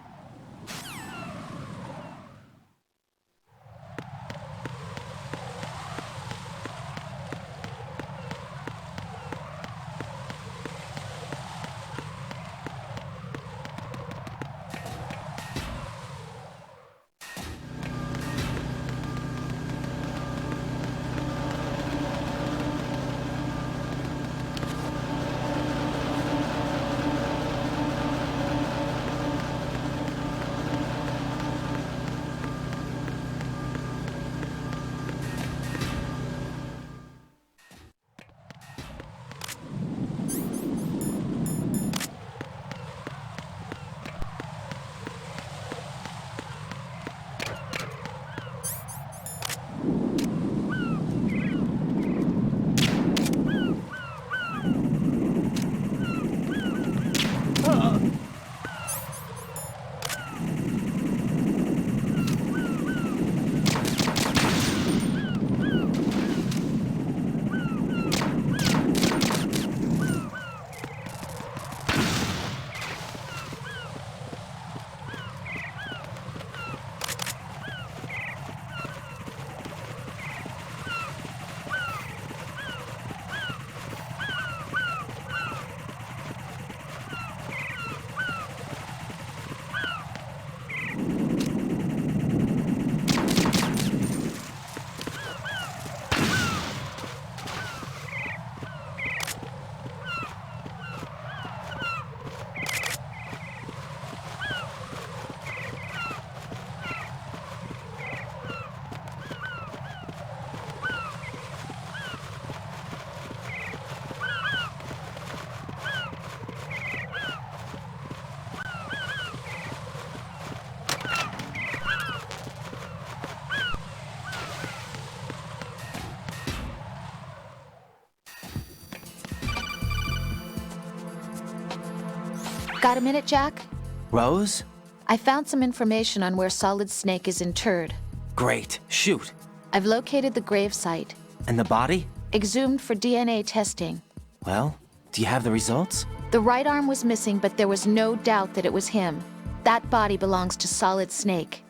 Got a minute, Jack? Rose? I found some information on where Solid Snake is interred. Great. Shoot. I've located the grave site. And the body? Exhumed for DNA testing. Well, do you have the results? The right arm was missing, but there was no doubt that it was him. That body belongs to Solid Snake.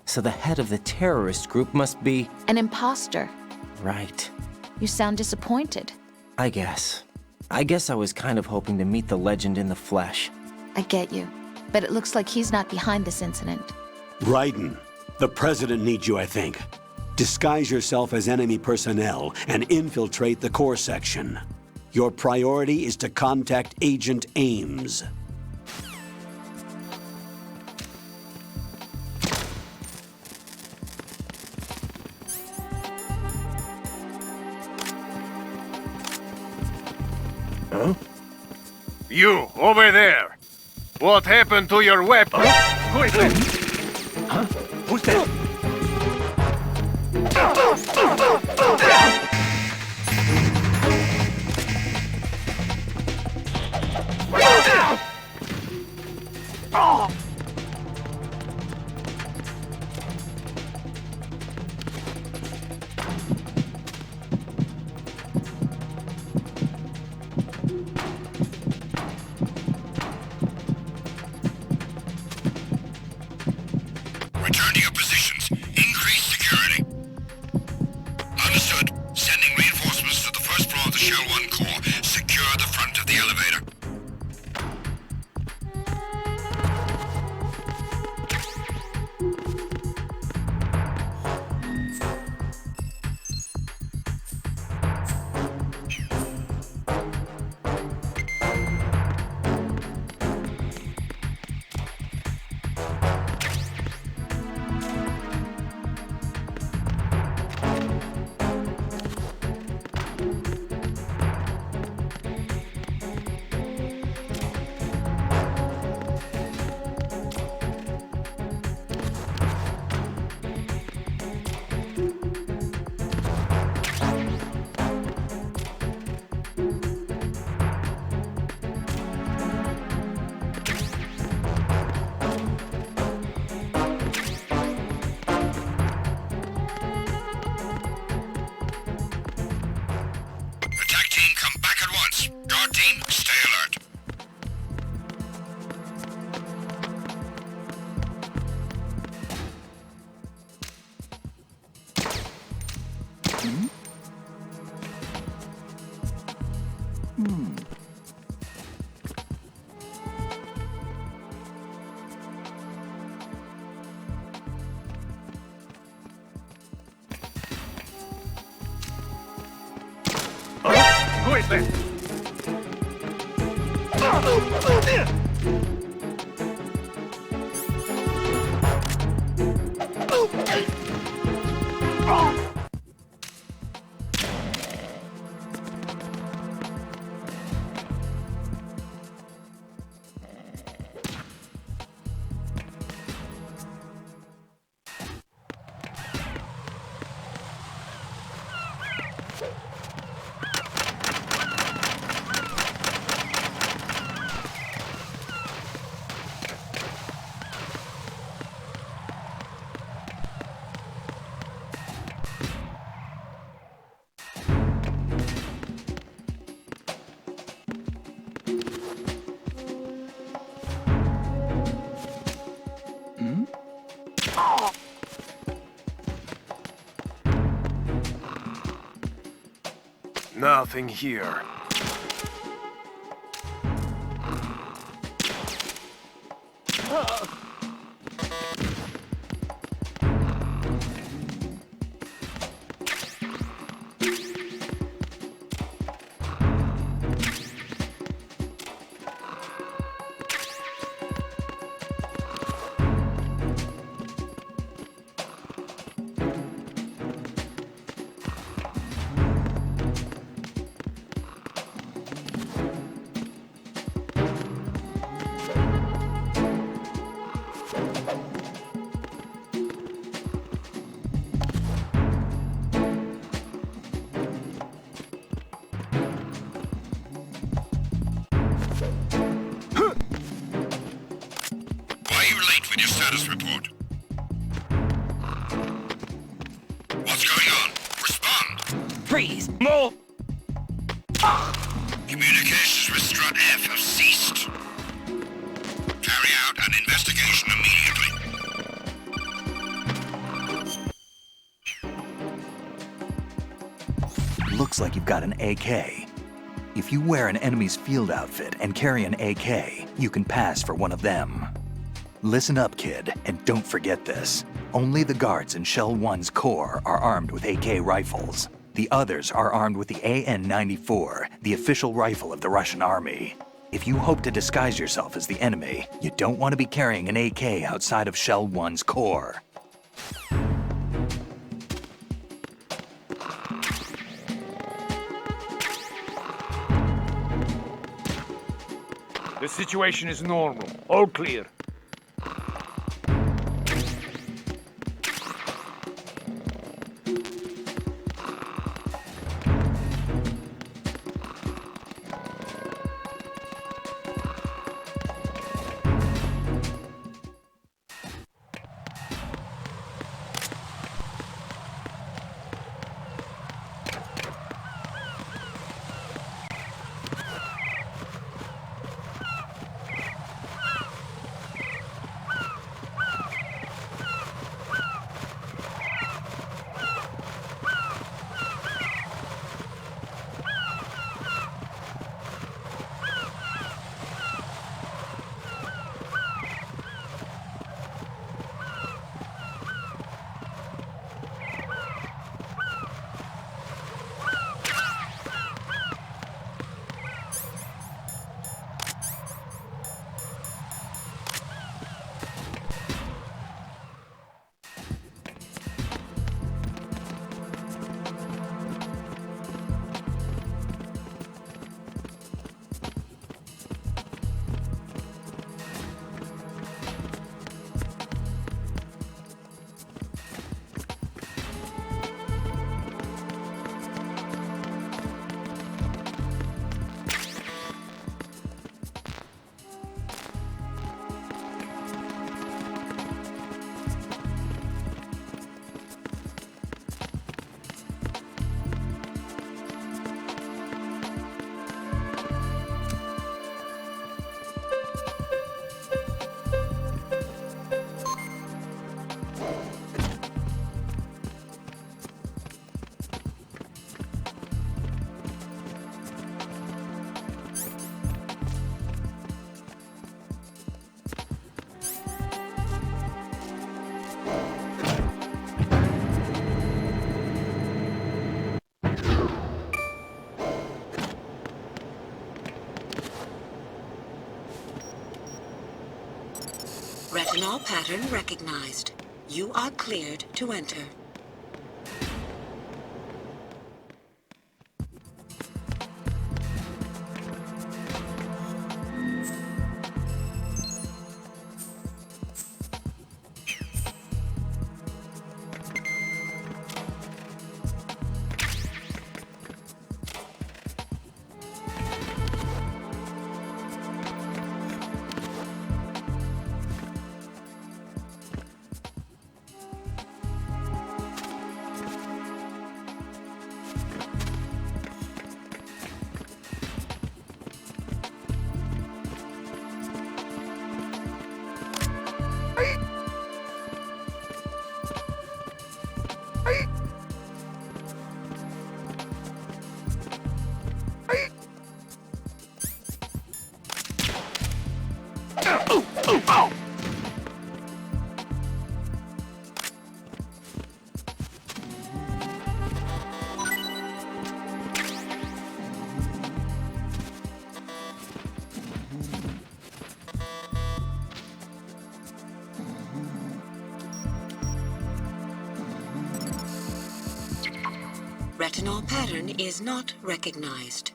So the head of the terrorist group must be... An imposter. Right. You sound disappointed. I guess I was kind of hoping to meet the legend in the flesh. I get you. But it looks like he's not behind this incident. Raiden, the President needs you, I think. Disguise yourself as enemy personnel and infiltrate the core section. Your priority is to contact Agent Ames. Huh? You, over there! What happened to your weapon? Who is that? Huh? Who's that? Return to your positions. Increase security. Understood. Sending reinforcements to the first floor of the Shell 1 core. Secure the front of the elevator. Attack team, come back at once. Guard team, stay alert. Who is that? Nothing here. status report. What's going on? Respond! Freeze! Move! Communications with Strut F have ceased. Carry out an investigation immediately. Looks like you've got an AK. If you wear an enemy's field outfit and carry an AK, you can pass for one of them. Listen up, kid, and don't forget this. Only the guards in Shell 1's core are armed with AK rifles. The others are armed with the AN-94, the official rifle of the Russian army. If you hope to disguise yourself as the enemy, you don't want to be carrying an AK outside of Shell 1's core. The situation is normal. All clear. Retinol pattern recognized. You are cleared to enter. Retinol pattern is not recognized.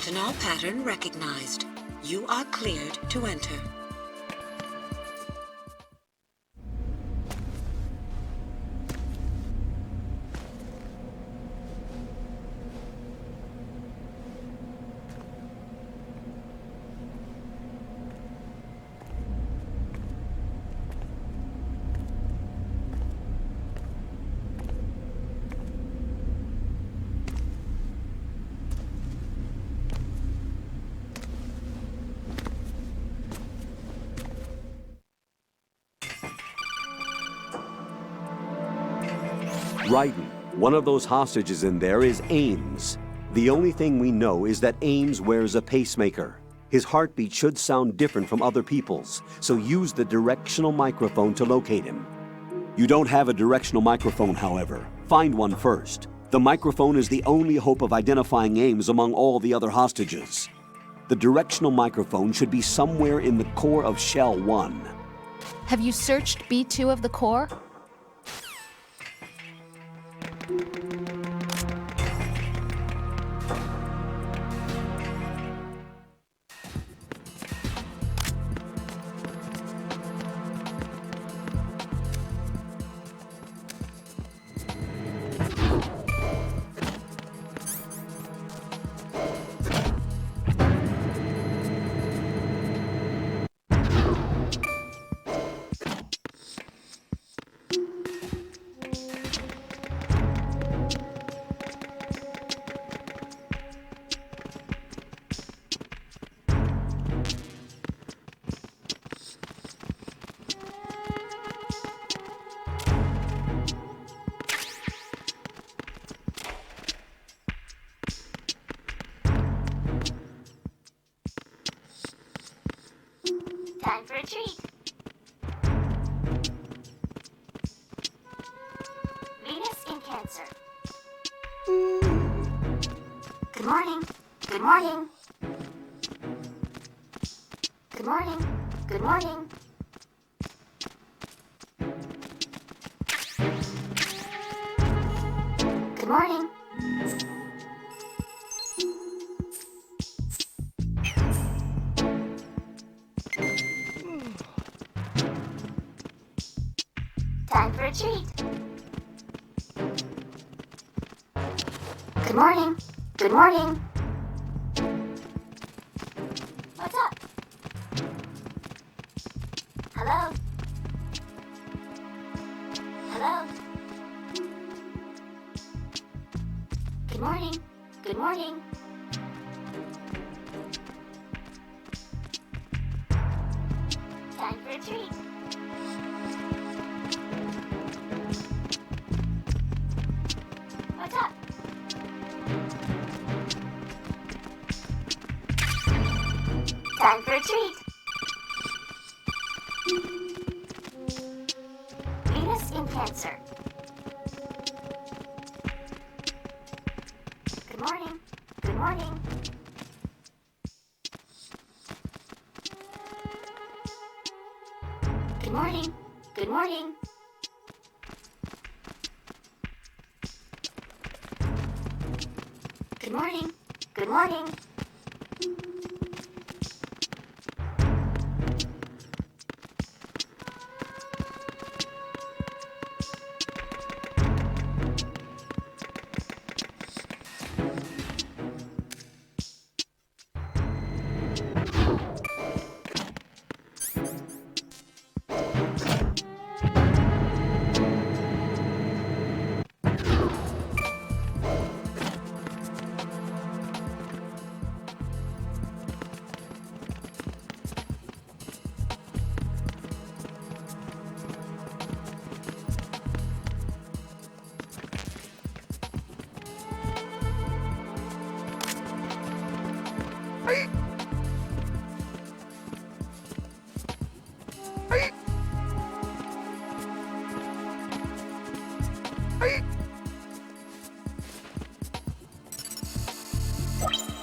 Retinol pattern recognized. You are cleared to enter. Raiden, one of those hostages in there is Ames. The only thing we know is that Ames wears a pacemaker. His heartbeat should sound different from other people's, so use the directional microphone to locate him. You don't have a directional microphone, however. Find one first. The microphone is the only hope of identifying Ames among all the other hostages. The directional microphone should be somewhere in the core of Shell 1. Have you searched B2 of the core? Time for a treat. Venus skin cancer. Good morning. Good morning. Good morning. Good morning. Good morning. Time for a treat. Good morning. Good morning. What's up? Hello? Hello? Good morning. Good morning. Time for a treat. What's up? Time for a treat. Venus skin cancer. Good morning. Good morning. Good morning. Good morning. Good morning. Good morning.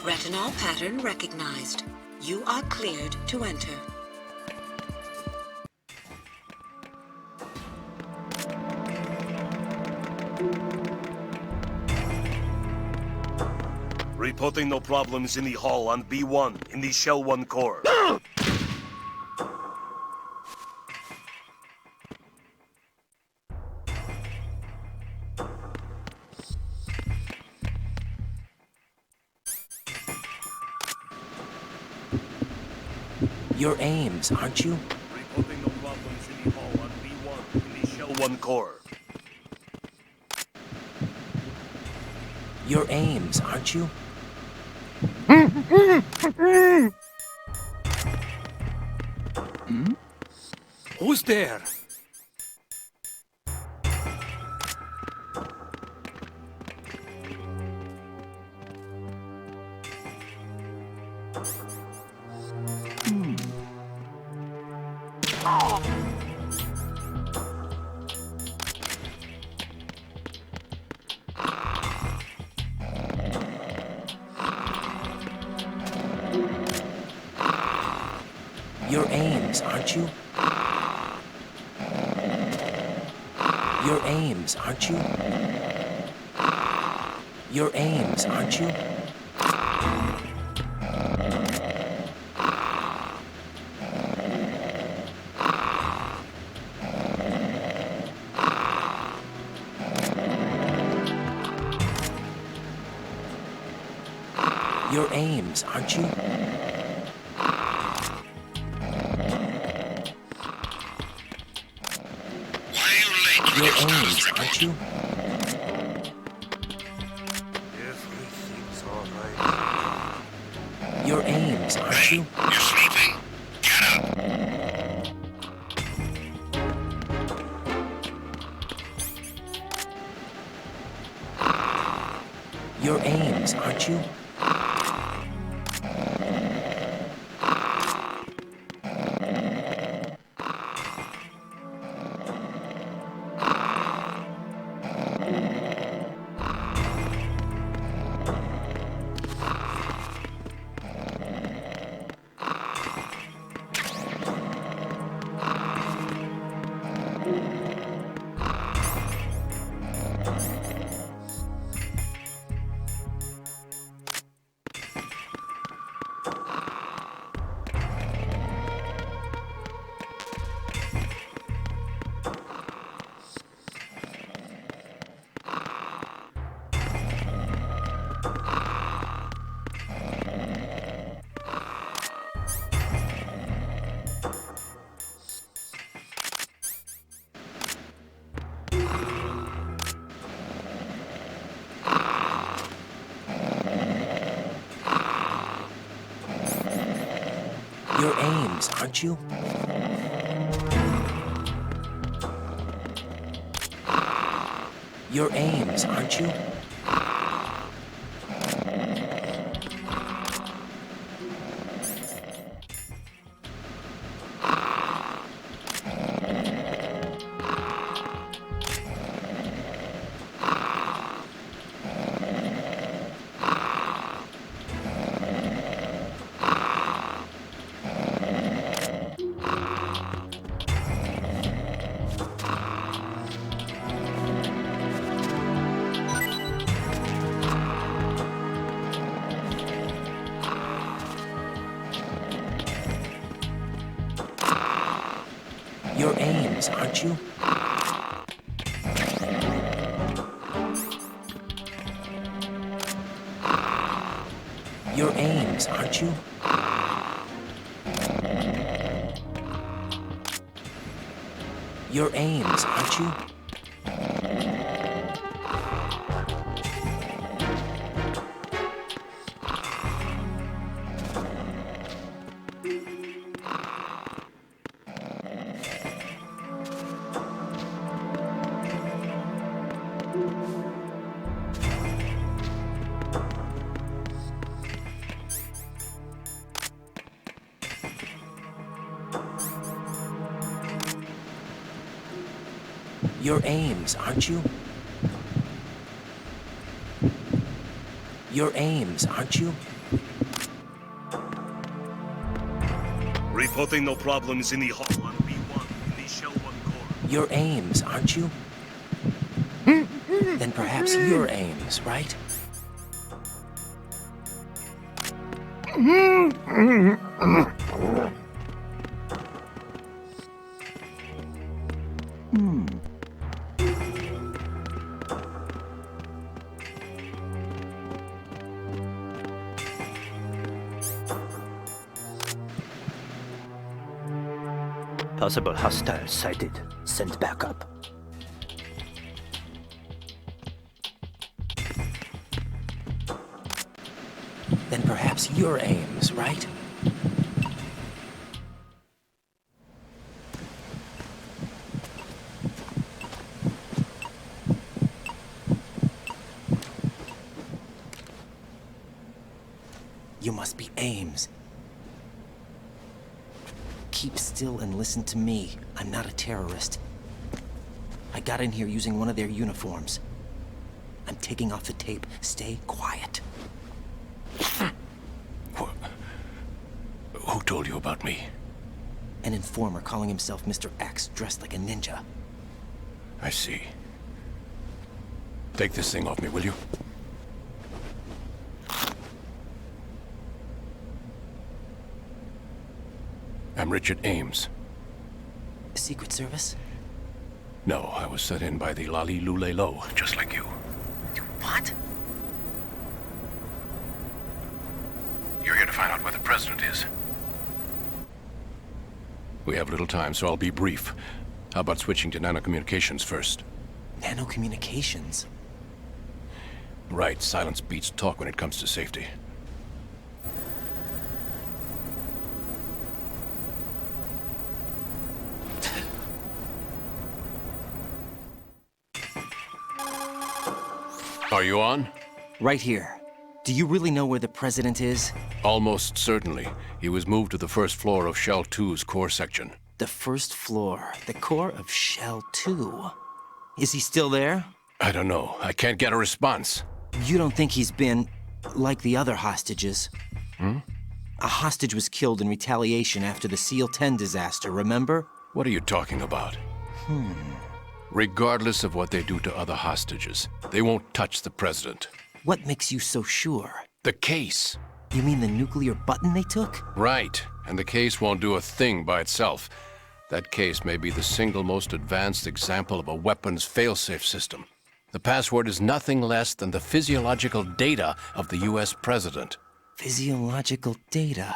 Retinol pattern recognized. You are cleared to enter. Reporting no problems in the hall on B1 in the Shell 1 core. You're Ames, aren't you? Reporting no problems in the hall on B1 in the Shell 1 core. You're Ames, aren't you? Who's there? You're Ames, aren't you? You're Ames, aren't you? You're Ames, aren't you? You're Ames, aren't you? You're Ames, aren't you? Everything's alright. You're Ames, aren't you? You're sleeping? Get up! You're Ames, aren't you? You're Ames, aren't you? You're Ames, aren't you? You're Ames, aren't you? You're Ames, aren't you? You're Ames, aren't you? You're Ames, aren't you? You're Ames, aren't you? Reporting no problems in the hall on B1 in the Shell 1 core. You're Ames, aren't you? Then perhaps you're Ames, right? Possible hostiles sighted. Send backup. Then perhaps you're Ames, right? You must be Ames. Keep still and listen to me. I'm not a terrorist. I got in here using one of their uniforms. I'm taking off the tape. Stay quiet. Who told you about me? An informer calling himself Mr. X, dressed like a ninja. I see. Take this thing off me, will you? I'm Richard Ames. Secret Service? No, I was sent in by the Lali Lule Lo, just like you. What? You're here to find out where the president is. We have little time, so I'll be brief. How about switching to nanocommunications first? Nanocommunications? Right, silence beats talk when it comes to safety. Are you on? Right here. Do you really know where the president is? Almost certainly. He was moved to the first floor of Shell 2's core section. The first floor. The core of Shell 2. Is he still there? I don't know. I can't get a response. You don't think he's been like the other hostages? Hmm? A hostage was killed in retaliation after the SEAL 10 disaster, remember? What are you talking about? Regardless of what they do to other hostages, they won't touch the president. What makes you so sure? The case. You mean the nuclear button they took? Right. And the case won't do a thing by itself. That case may be the single most advanced example of a weapons failsafe system. The password is nothing less than the physiological data of the US president. Physiological data?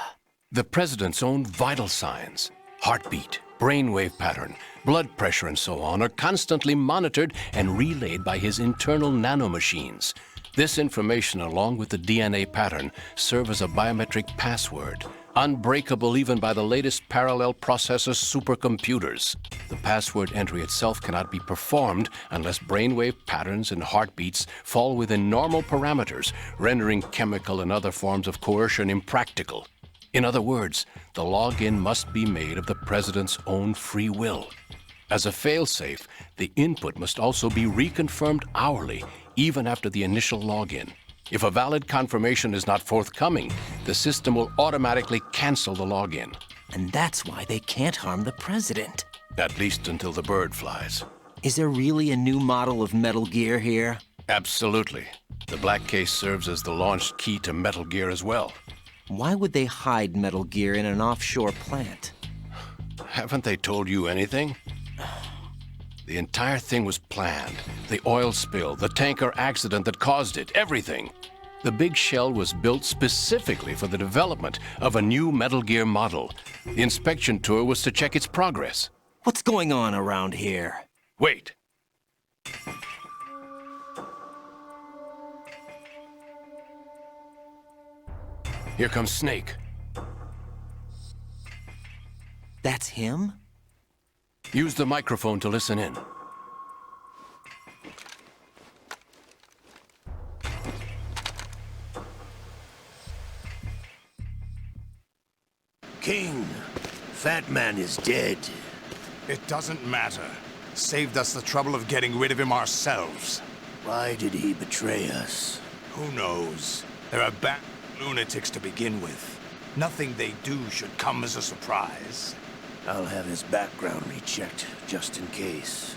The president's own vital signs, heartbeat, brainwave pattern, blood pressure, and so on are constantly monitored and relayed by his internal nanomachines. This information, along with the DNA pattern, serve as a biometric password, unbreakable even by the latest parallel processor supercomputers. The password entry itself cannot be performed unless brainwave patterns and heartbeats fall within normal parameters, rendering chemical and other forms of coercion impractical. In other words, the login must be made of the president's own free will. As a failsafe, the input must also be reconfirmed hourly, even after the initial login. If a valid confirmation is not forthcoming, the system will automatically cancel the login. And that's why they can't harm the president. At least until the bird flies. Is there really a new model of Metal Gear here? Absolutely. The black case serves as the launch key to Metal Gear as well. Why would they hide Metal Gear in an offshore plant? Haven't they told you anything? The entire thing was planned. The oil spill, the tanker accident that caused it, everything. The big shell was built specifically for the development of a new Metal Gear model. The inspection tour was to check its progress. What's going on around here? Wait. Here comes Snake. That's him? Use the microphone to listen in. King, Fat Man is dead. It doesn't matter. Saved us the trouble of getting rid of him ourselves. Why did he betray us? Who knows? There are bad lunatics to begin with. Nothing they do should come as a surprise. I'll have his background rechecked, just in case.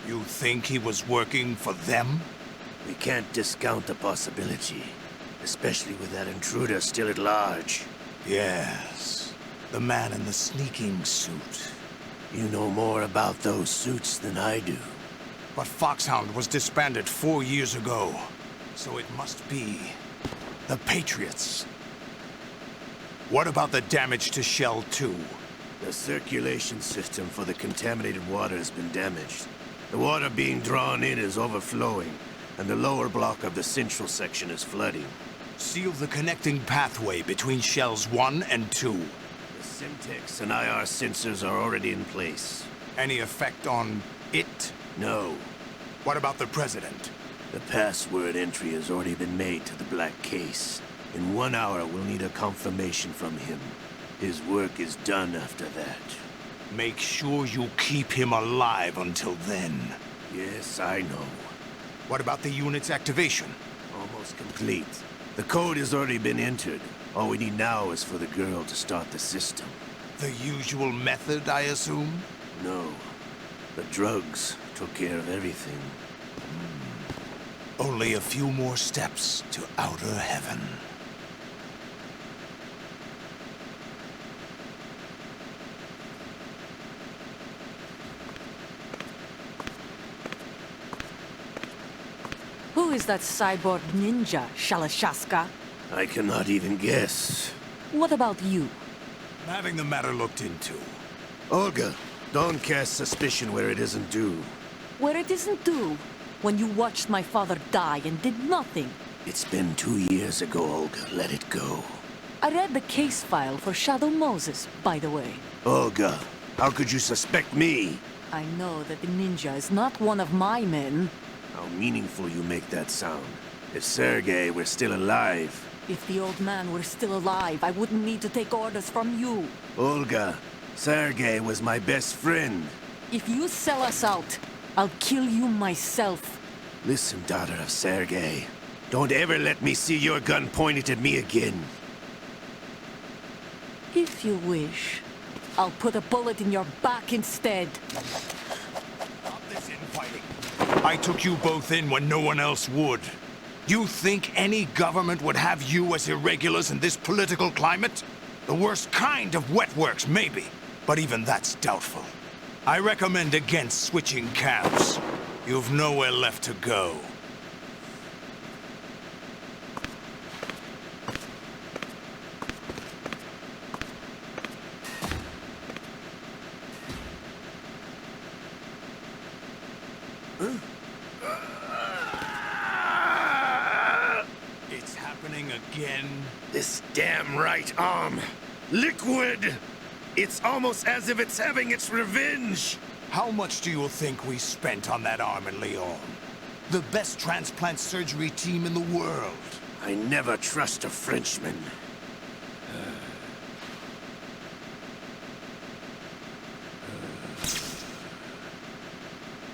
You think he was working for them? We can't discount the possibility. especially with that intruder still at large. Yes, the man in the sneaking suit. You know more about those suits than I do. But Foxhound was disbanded 4 years ago, so it must be the Patriots. What about the damage to Shell 2? The circulation system for the contaminated water has been damaged. The water being drawn in is overflowing, and the lower block of the central section is flooding. Seal the connecting pathway between Shells 1 and 2. The Simtex and IR sensors are already in place. Any effect on it? No. What about the President? The password entry has already been made to the black case. In 1 hour, we'll need a confirmation from him. His work is done after that. Make sure you keep him alive until then. Yes, I know. What about the unit's activation? Almost complete. The code has already been entered. All we need now is for the girl to start the system. The usual method, I assume? No. The drugs took care of everything. Only a few more steps to outer heaven. Who is that cyborg ninja, Shalashaska? I cannot even guess. What about you? I'm having the matter looked into. Olga, don't cast suspicion where it isn't due. Where it isn't due? When you watched my father die and did nothing. It's been 2 years ago, Olga. Let it go. I read the case file for Shadow Moses, by the way. Olga, how could you suspect me? I know that the ninja is not one of my men. How meaningful you make that sound. If Sergei were still alive... If the old man were still alive, I wouldn't need to take orders from you. Olga, Sergei was my best friend. If you sell us out, I'll kill you myself. Listen, daughter of Sergei. Don't ever let me see your gun pointed at me again. If you wish, I'll put a bullet in your back instead. Stop this infighting. I took you both in when no one else would. You think any government would have you as irregulars in this political climate? The worst kind of wet works, maybe. But even that's doubtful. I recommend against switching camps. You've nowhere left to go. It's happening again. This damn right arm. Liquid! It's almost as if it's having its revenge! How much do you think we spent on that arm in Lyon? The best transplant surgery team in the world. I never trust a Frenchman.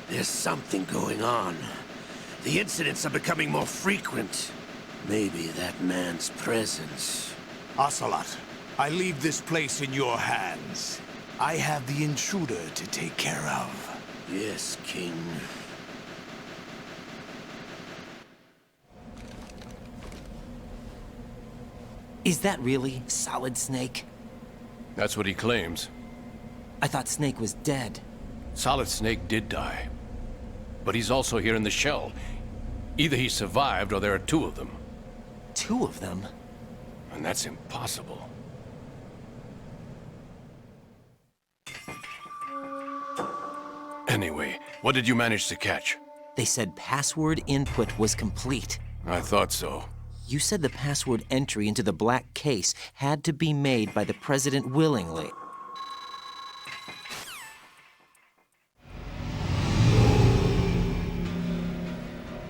There's something going on. The incidents are becoming more frequent. Maybe that man's presence. Ocelot, I leave this place in your hands. I have the intruder to take care of. Yes, King. Is that really Solid Snake? That's what he claims. I thought Snake was dead. Solid Snake did die. But he's also here in the shell. Either he survived or there are two of them. Two of them? And that's impossible. Anyway, what did you manage to catch? They said password input was complete. I thought so. You said the password entry into the black case had to be made by the President willingly.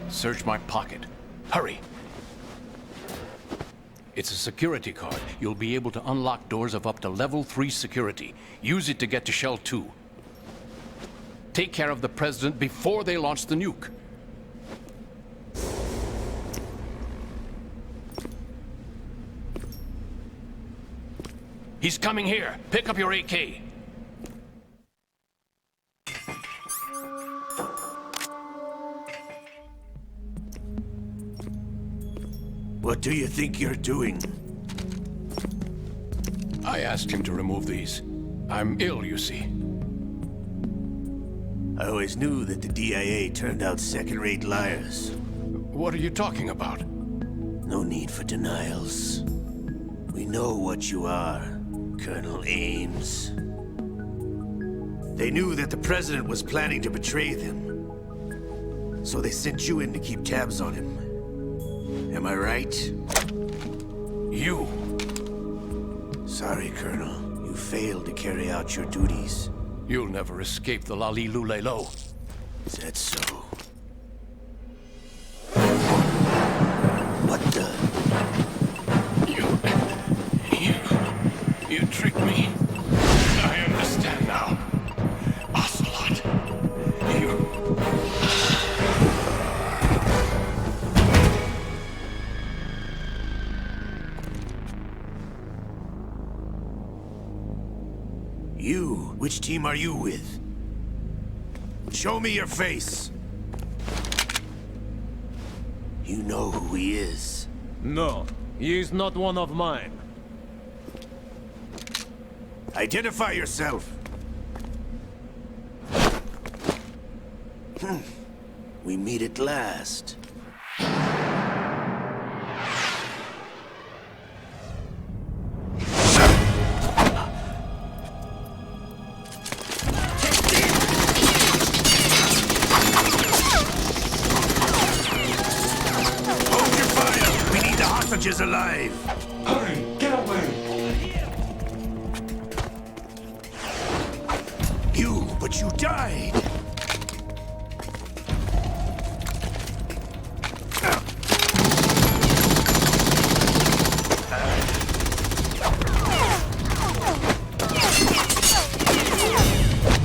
Search my pocket. Hurry! It's a security card. You'll be able to unlock doors of up to level 3 security. Use it to get to Shell 2. Take care of the President before they launch the nuke. He's coming here. Pick up your AK. What do you think you're doing? I asked him to remove these. I'm ill, you see. I always knew that the DIA turned out second-rate liars. What are you talking about? No need for denials. We know what you are, Colonel Ames. They knew that the President was planning to betray them. So they sent you in to keep tabs on him. Am I right? You! Sorry, Colonel. You failed to carry out your duties. You'll never escape the Lali Lulelo. Is that so? What the? You tricked me. I understand now. Ocelot. You? Which team are you with? Show me your face. You know who he is. No, he is not one of mine. Identify yourself. We meet at last. Hold your fire! We need the hostages alive! Hurry, get away! But you died!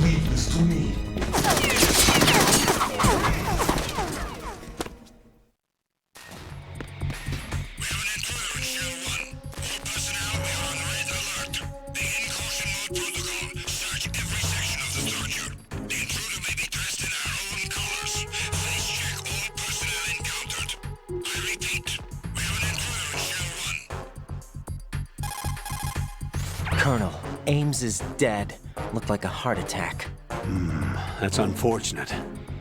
Leave this to me. Colonel, Ames is dead. Looked like a heart attack. That's unfortunate.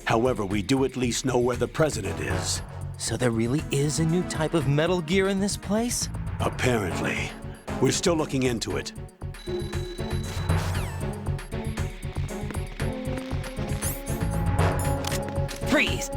However, we do at least know where the President is. So there really is a new type of Metal Gear in this place? Apparently. We're still looking into it. Freeze!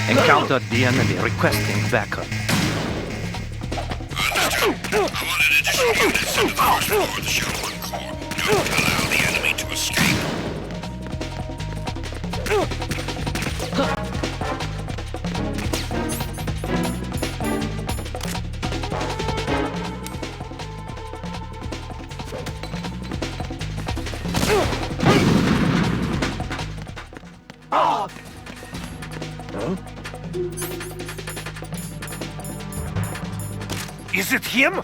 Encountered the enemy requesting backup. I wanted additional units in the first floor of the Shell 1 Corps. Don't allow the enemy to escape. Is it him?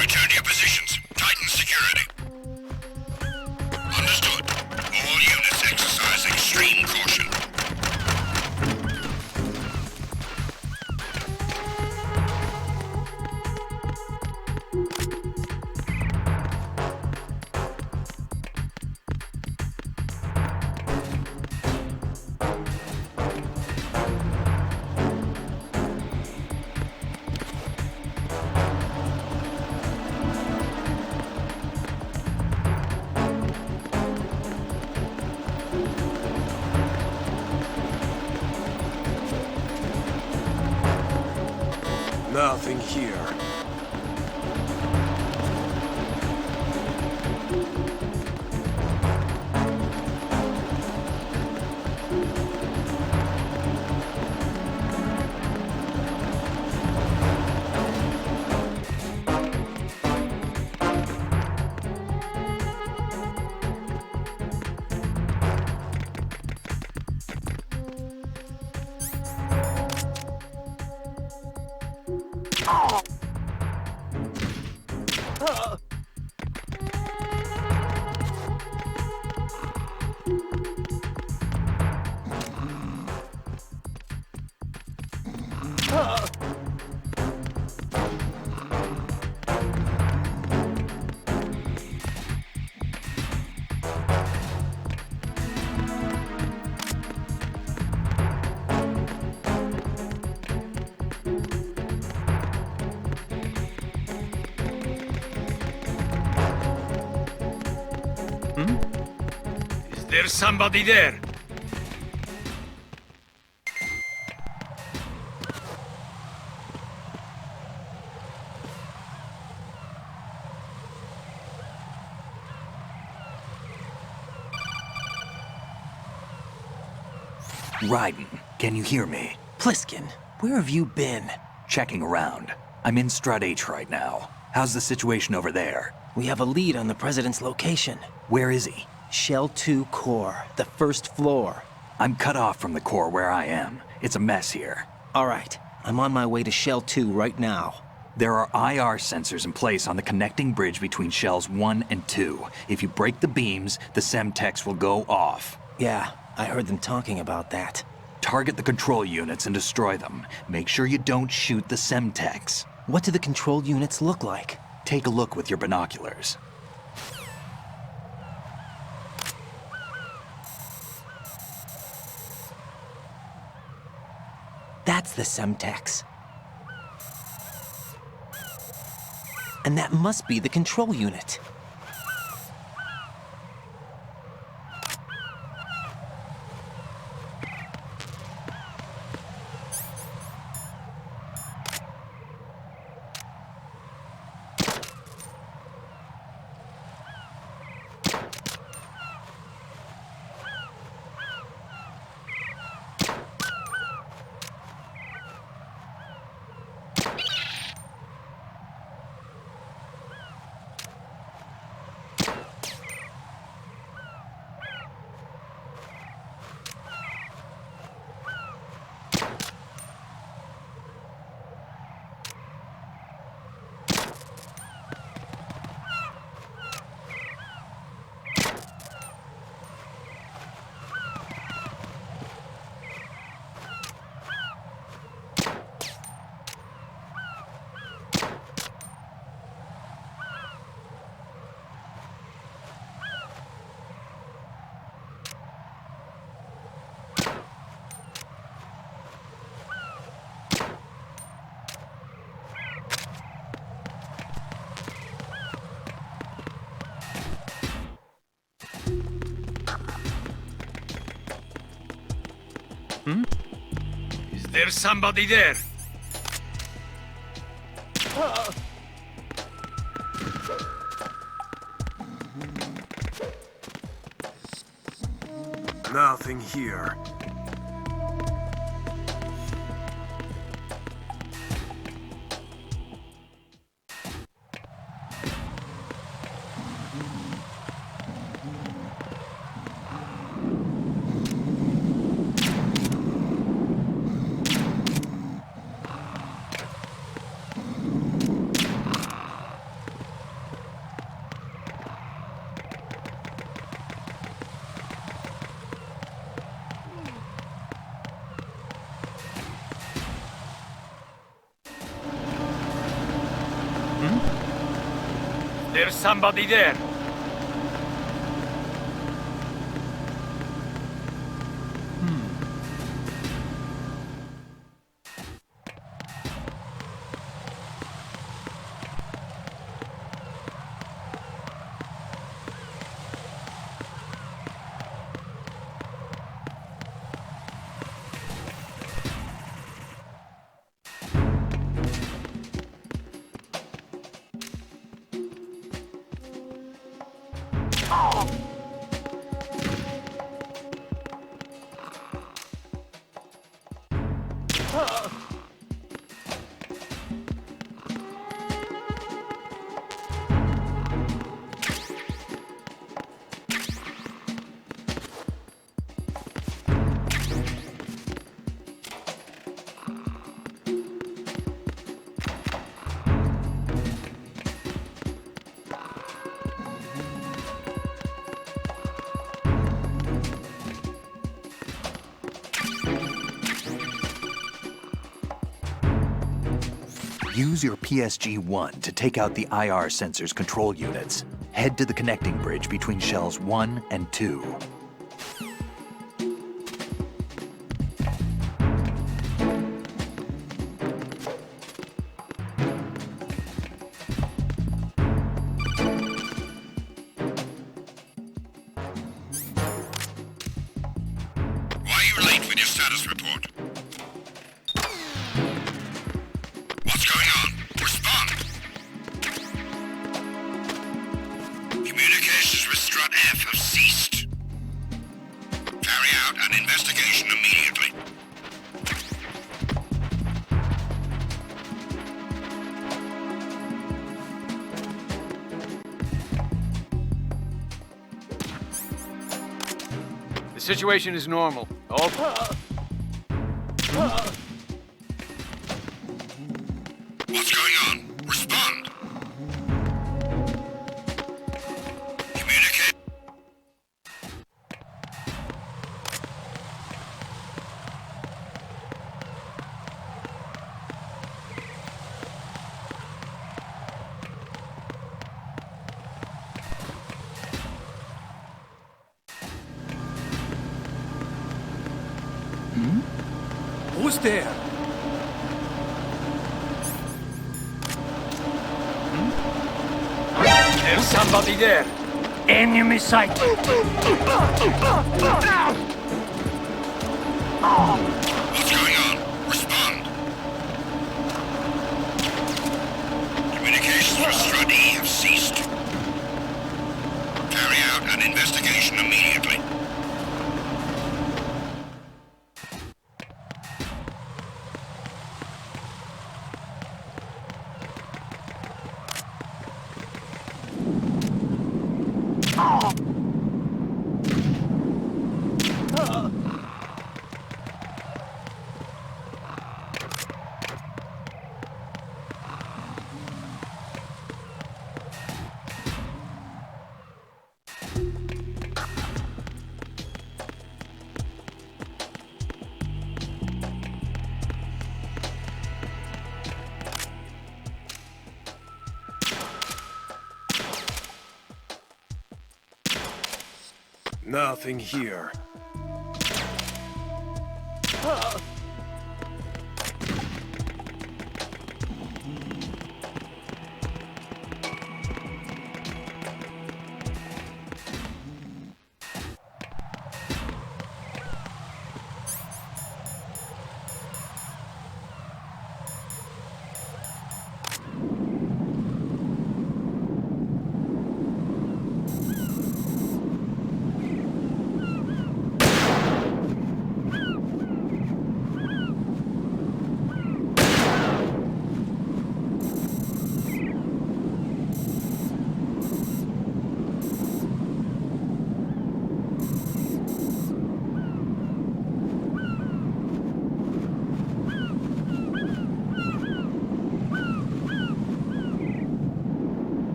Return to your positions. Nothing here. There's somebody there. Raiden, can you hear me? Pliskin, where have you been? Checking around. I'm in Strut H right now. How's the situation over there? We have a lead on the President's location. Where is he? Shell 2 core, the first floor. I'm cut off from the core where I am. It's a mess here. All right, I'm on my way to Shell 2 right now. There are IR sensors in place on the connecting bridge between Shells 1 and 2. If you break the beams, the Semtex will go off. Yeah, I heard them talking about that. Target the control units and destroy them. Make sure you don't shoot the Semtex. What do the control units look like? Take a look with your binoculars. That's the Semtex. And that must be the control unit. Is there somebody there? Nothing here. There's somebody there. Use your PSG-1 to take out the IR sensor's control units. Head to the connecting bridge between shells 1 and 2. Why are you late with your status report? What's going on? Respond! Communications with Strut F have ceased. Carry out an investigation immediately. The situation is normal. What's going on? Respond! Communicate. Who's there? There's somebody there. Enemy sight. What's going on? Respond! Communications with Strut E have ceased. Carry out an investigation immediately. Nothing here.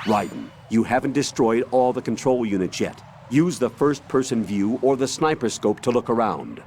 Raiden, you haven't destroyed all the control units yet. Use the first-person view or the sniper scope to look around.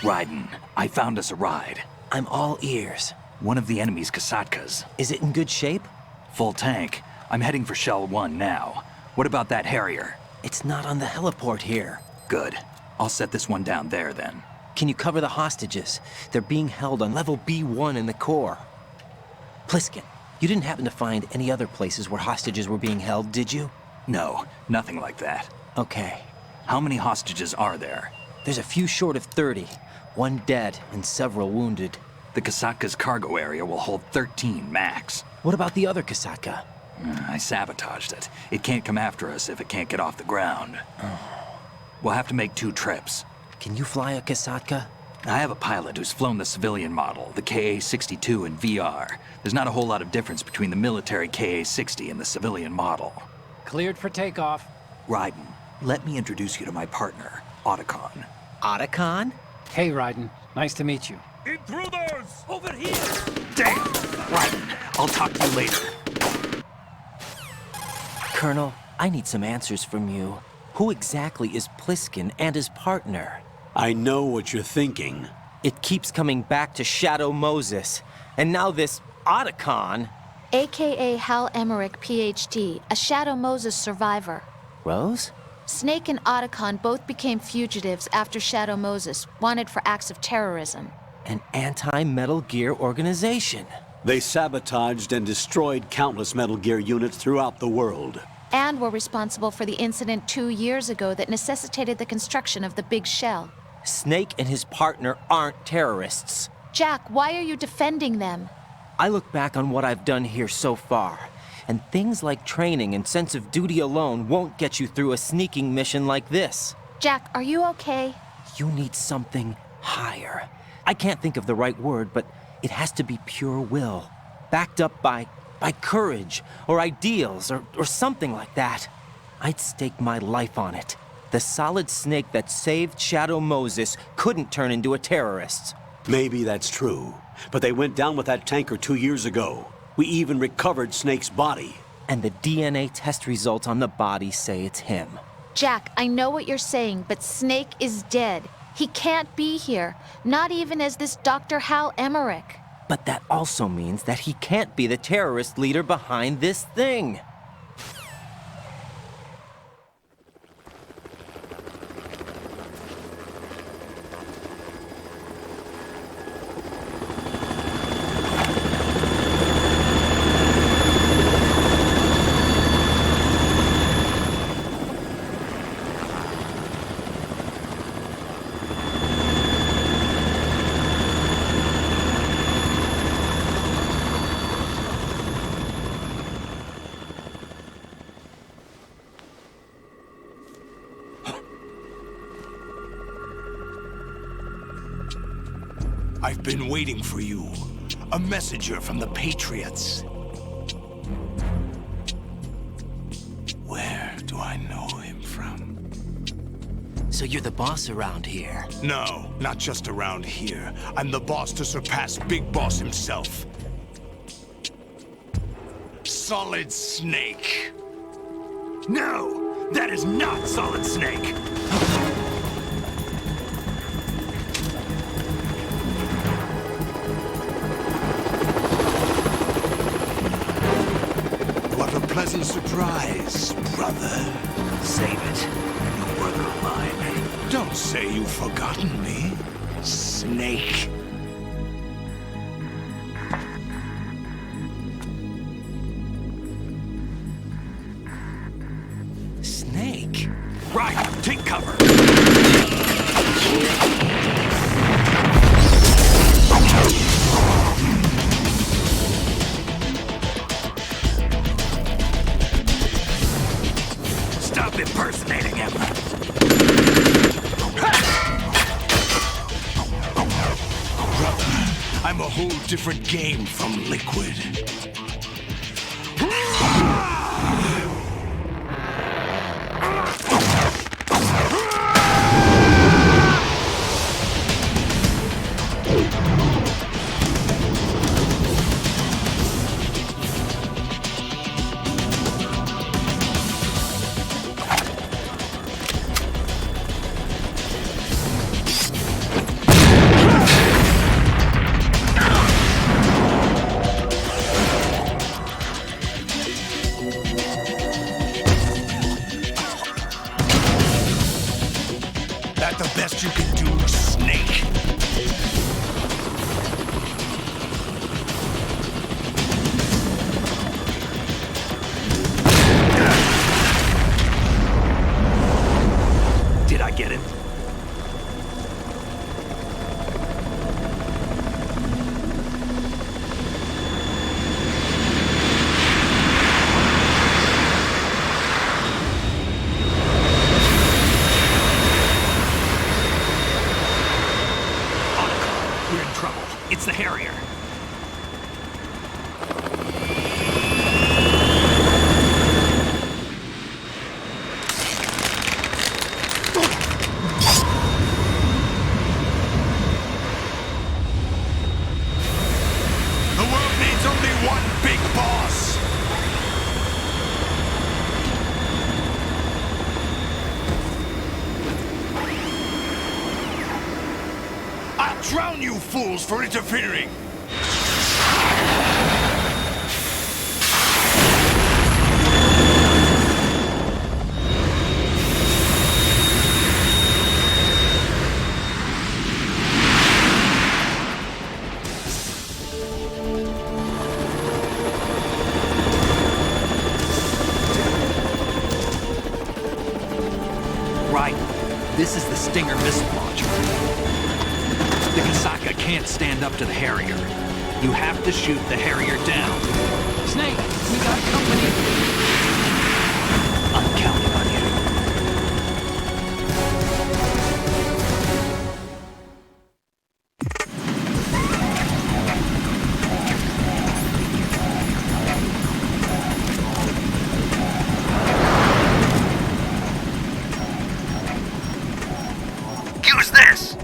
Raiden, I found us a ride. I'm all ears. One of the enemy's Kasatkas. Is it in good shape? Full tank. I'm heading for Shell 1 now. What about that Harrier? It's not on the heliport here. Good. I'll set this one down there then. Can you cover the hostages? They're being held on level B1 in the core. Pliskin, you didn't happen to find any other places where hostages were being held, did you? No, nothing like that. Okay. How many hostages are there? There's a few short of 30. One dead and several wounded. The Kasatka's cargo area will hold 13 max. What about the other Kasatka? I sabotaged it. It can't come after us if it can't get off the ground. We'll have to make 2 trips. Can you fly a Kasatka? I have a pilot who's flown the civilian model, the KA-62 in VR. There's not a whole lot of difference between the military KA-60 and the civilian model. Cleared for takeoff. Raiden, let me introduce you to my partner, Otacon. Otacon? Hey, Raiden. Nice to meet you. Intruders! Over here! Damn! Raiden, I'll talk to you later. Colonel, I need some answers from you. Who exactly is Pliskin and his partner? I know what you're thinking. It keeps coming back to Shadow Moses. And now this Otacon. AKA Hal Emmerich, PhD, a Shadow Moses survivor. Rose? Snake and Otacon both became fugitives after Shadow Moses, wanted for acts of terrorism. An anti-Metal Gear organization. They sabotaged and destroyed countless Metal Gear units throughout the world. And were responsible for the incident 2 years ago that necessitated the construction of the Big Shell. Snake and his partner aren't terrorists. Jack, why are you defending them? I look back on what I've done here so far, and things like training and sense of duty alone won't get you through a sneaking mission like this. Jack, are you okay? You need something higher. I can't think of the right word, but it has to be pure will, backed up by courage, or ideals, or something like that. I'd stake my life on it. The solid Snake that saved Shadow Moses couldn't turn into a terrorist. Maybe that's true, but they went down with that tanker 2 years ago. We even recovered Snake's body. And the DNA test results on the body say it's him. Jack, I know what you're saying, but Snake is dead. He can't be here, not even as this Dr. Hal Emmerich. But that also means that he can't be the terrorist leader behind this thing. I've been waiting for you. A messenger from the Patriots. Where do I know him from? So you're the boss around here? No, not just around here. I'm the boss to surpass Big Boss himself. Solid Snake. No! That is not Solid Snake! What a pleasant surprise. you forgotten me, Snake? Snake? Right, take cover. Stop impersonating him. Brother, I'm a whole different game from Liquid. That the best you can do, Snake? Did I get him? We're in trouble. It's the Harrier. The world needs only one big boss. I'll drown you fools for interfering. Right. This is the Stinger missile launcher. The Kasaka can't stand up to the Harrier. You have to shoot the Harrier down. Snake, we got company. I'm counting on you. Use this!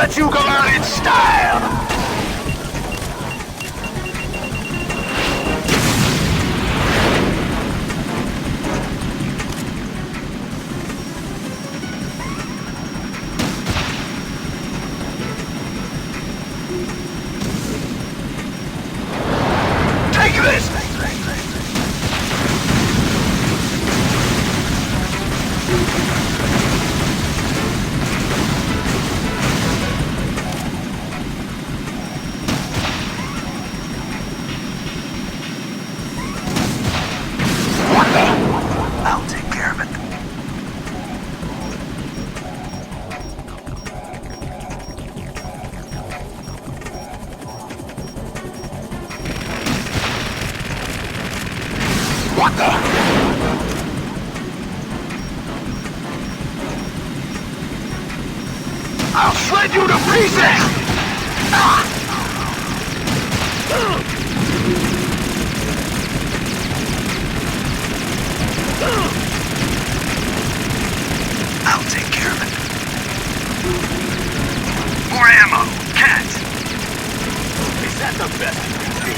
let you go out in style! Take this! I'll take care of it. What the? I'll shred you to pieces! I'll take care of it. More ammo, cat! Is that the best you can do?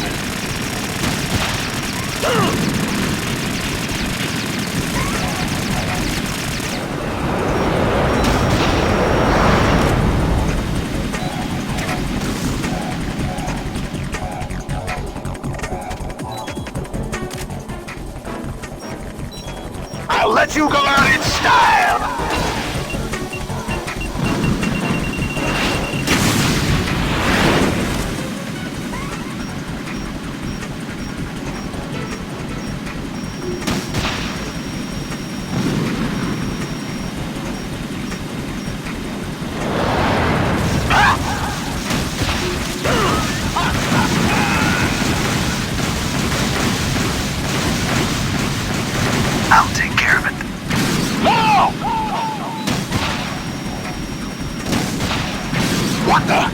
I'll let you go out in style! I'll take care of it. No! What the?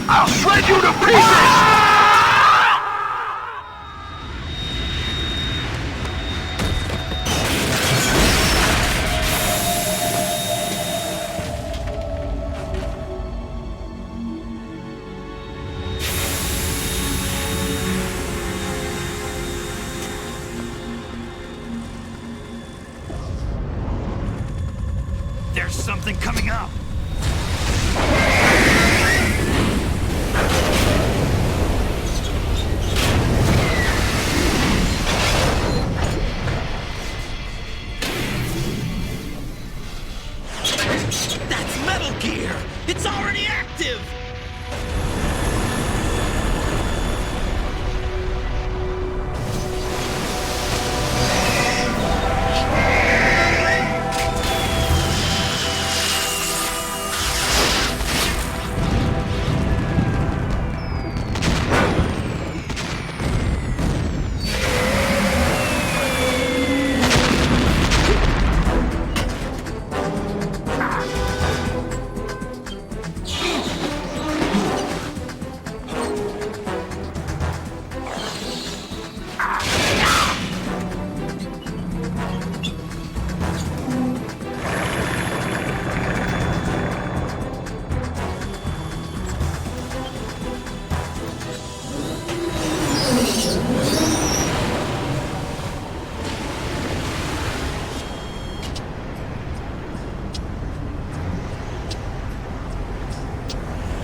I'll shred you to pieces! There's something coming up. That's Metal Gear! It's already active!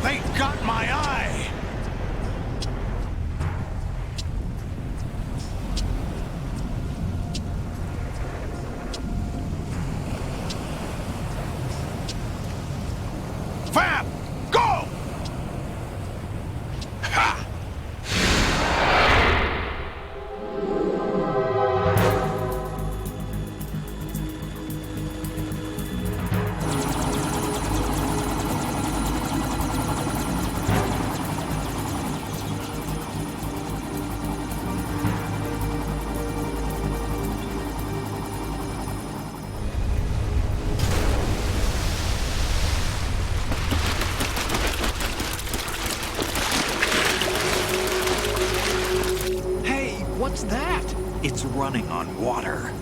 They got my eye! Fab! Go! Ha! What's that? It's running on water.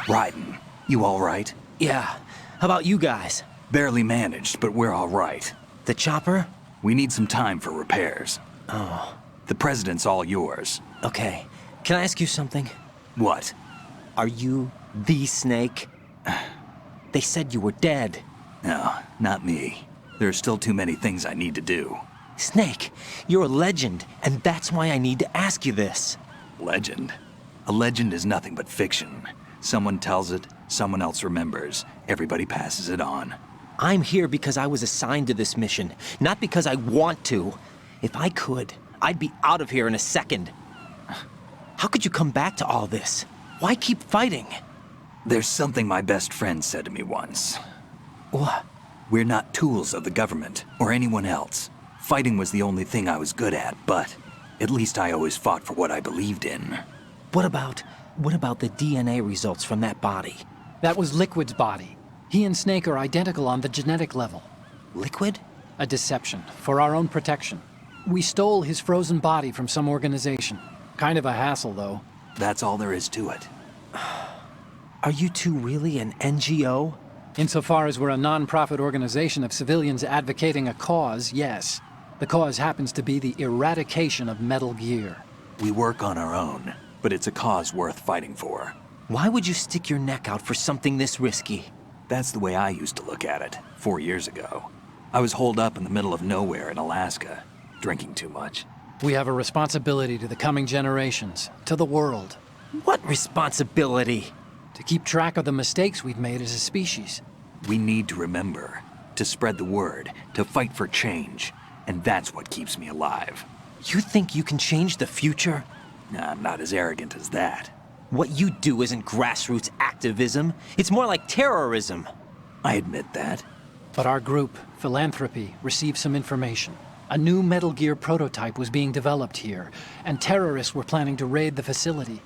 Raiden, you all right? Yeah. How about you guys? Barely managed, but we're all right. The chopper? We need some time for repairs. Oh. The president's all yours. Okay. Can I ask you something? What? Are you the Snake? They said you were dead. No, not me. There are still too many things I need to do. Snake, you're a legend, and that's why I need to ask you this. Legend? A legend is nothing but fiction. Someone tells it, someone else remembers. Everybody passes it on. I'm here because I was assigned to this mission, not because I want to. If I could, I'd be out of here in a second. How could you come back to all this? Why keep fighting? There's something my best friend said to me once. What? We're not tools of the government or anyone else. Fighting was the only thing I was good at, but at least I always fought for what I believed in. What about the DNA results from that body? That was Liquid's body. He and Snake are identical on the genetic level. Liquid? A deception, for our own protection. We stole his frozen body from some organization. Kind of a hassle, though. That's all there is to it. Are you two really an NGO? Insofar as we're a non-profit organization of civilians advocating a cause, yes. The cause happens to be the eradication of Metal Gear. We work on our own, but it's a cause worth fighting for. Why would you stick your neck out for something this risky? That's the way I used to look at it, 4 years ago. I was holed up in the middle of nowhere in Alaska, drinking too much. We have a responsibility to the coming generations, to the world. What responsibility? To keep track of the mistakes we've made as a species. We need to remember, to spread the word, to fight for change, and that's what keeps me alive. You think you can change the future? Nah, I'm not as arrogant as that. What you do isn't grassroots activism. It's more like terrorism. I admit that. But our group, Philanthropy, received some information. A new Metal Gear prototype was being developed here, and terrorists were planning to raid the facility.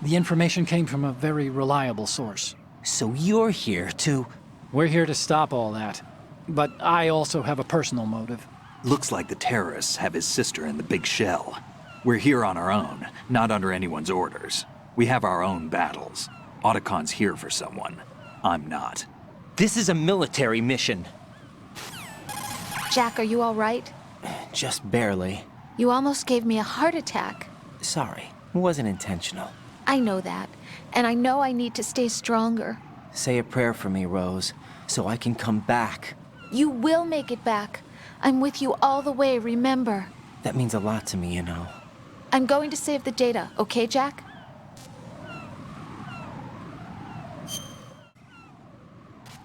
The information came from a very reliable source. So you're here to... We're here to stop all that. But I also have a personal motive. Looks like the terrorists have his sister in the big shell. We're here on our own, not under anyone's orders. We have our own battles. Otacon's here for someone. I'm not. This is a military mission. Jack, are you all right? Just barely. You almost gave me a heart attack. Sorry, it wasn't intentional. I know that, and I know I need to stay stronger. Say a prayer for me, Rose, so I can come back. You will make it back. I'm with you all the way, remember? That means a lot to me, you know. I'm going to save the data, okay, Jack?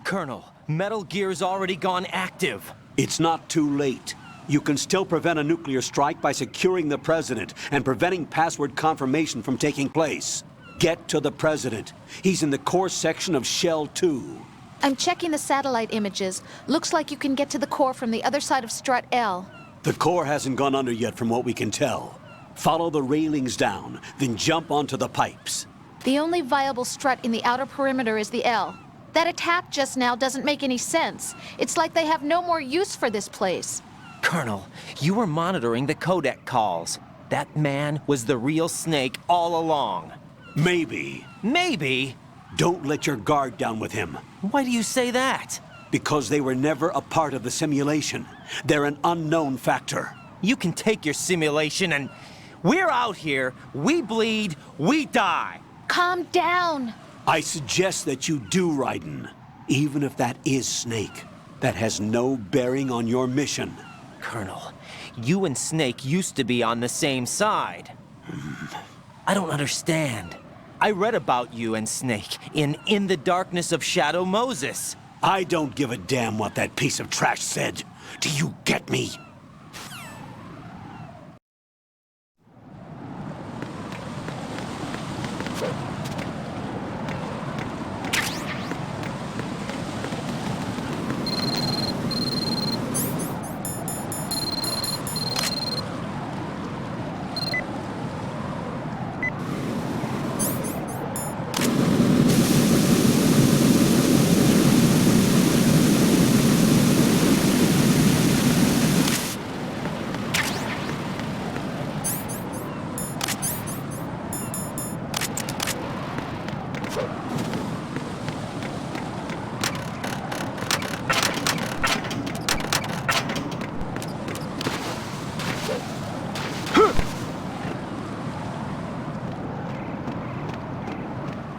Colonel, Metal Gear's already gone active. It's not too late. You can still prevent a nuclear strike by securing the president and preventing password confirmation from taking place. Get to the president. He's in the core section of Shell 2. I'm checking the satellite images. Looks like you can get to the core from the other side of Strut L. The core hasn't gone under yet from what we can tell. Follow the railings down, then jump onto the pipes. The only viable strut in the outer perimeter is the L. That attack just now doesn't make any sense. It's like they have no more use for this place. Colonel, you were monitoring the codec calls. That man was the real Snake all along. Maybe. Maybe? Don't let your guard down with him. Why do you say that? Because they were never a part of the simulation. They're an unknown factor. You can take your simulation and... We're out here, we bleed, we die. Calm down. I suggest that you do, Raiden. Even if that is Snake. That has no bearing on your mission. Colonel, you and Snake used to be on the same side. I don't understand. I read about you and Snake in the Darkness of Shadow Moses. I don't give a damn what that piece of trash said. Do you get me?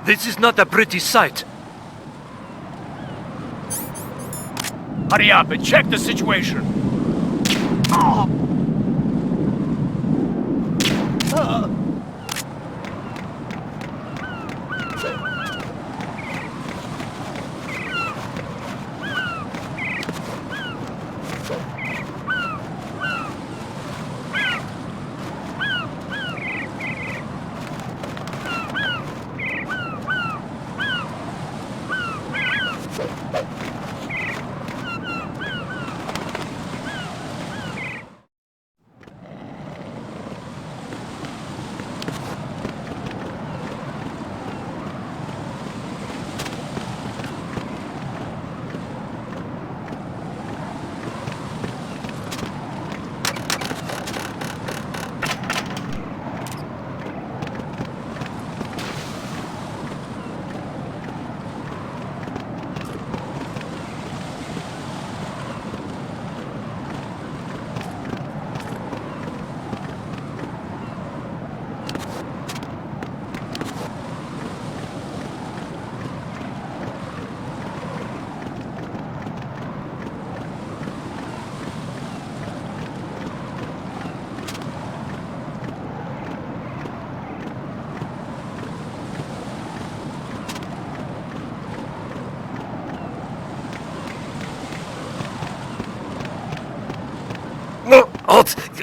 This is not a pretty sight. Hurry up and check the situation.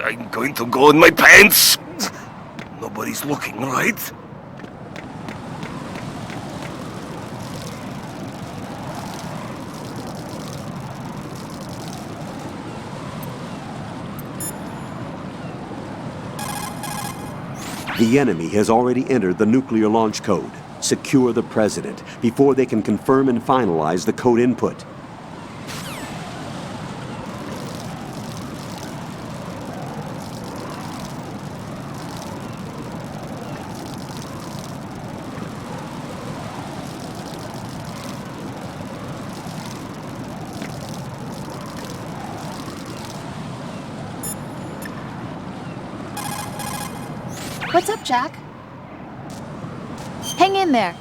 I'm going to go in my pants. Nobody's looking, right? The enemy has already entered the nuclear launch code. Secure the president before they can confirm and finalize the code input. What's up, Jack? Hang in there.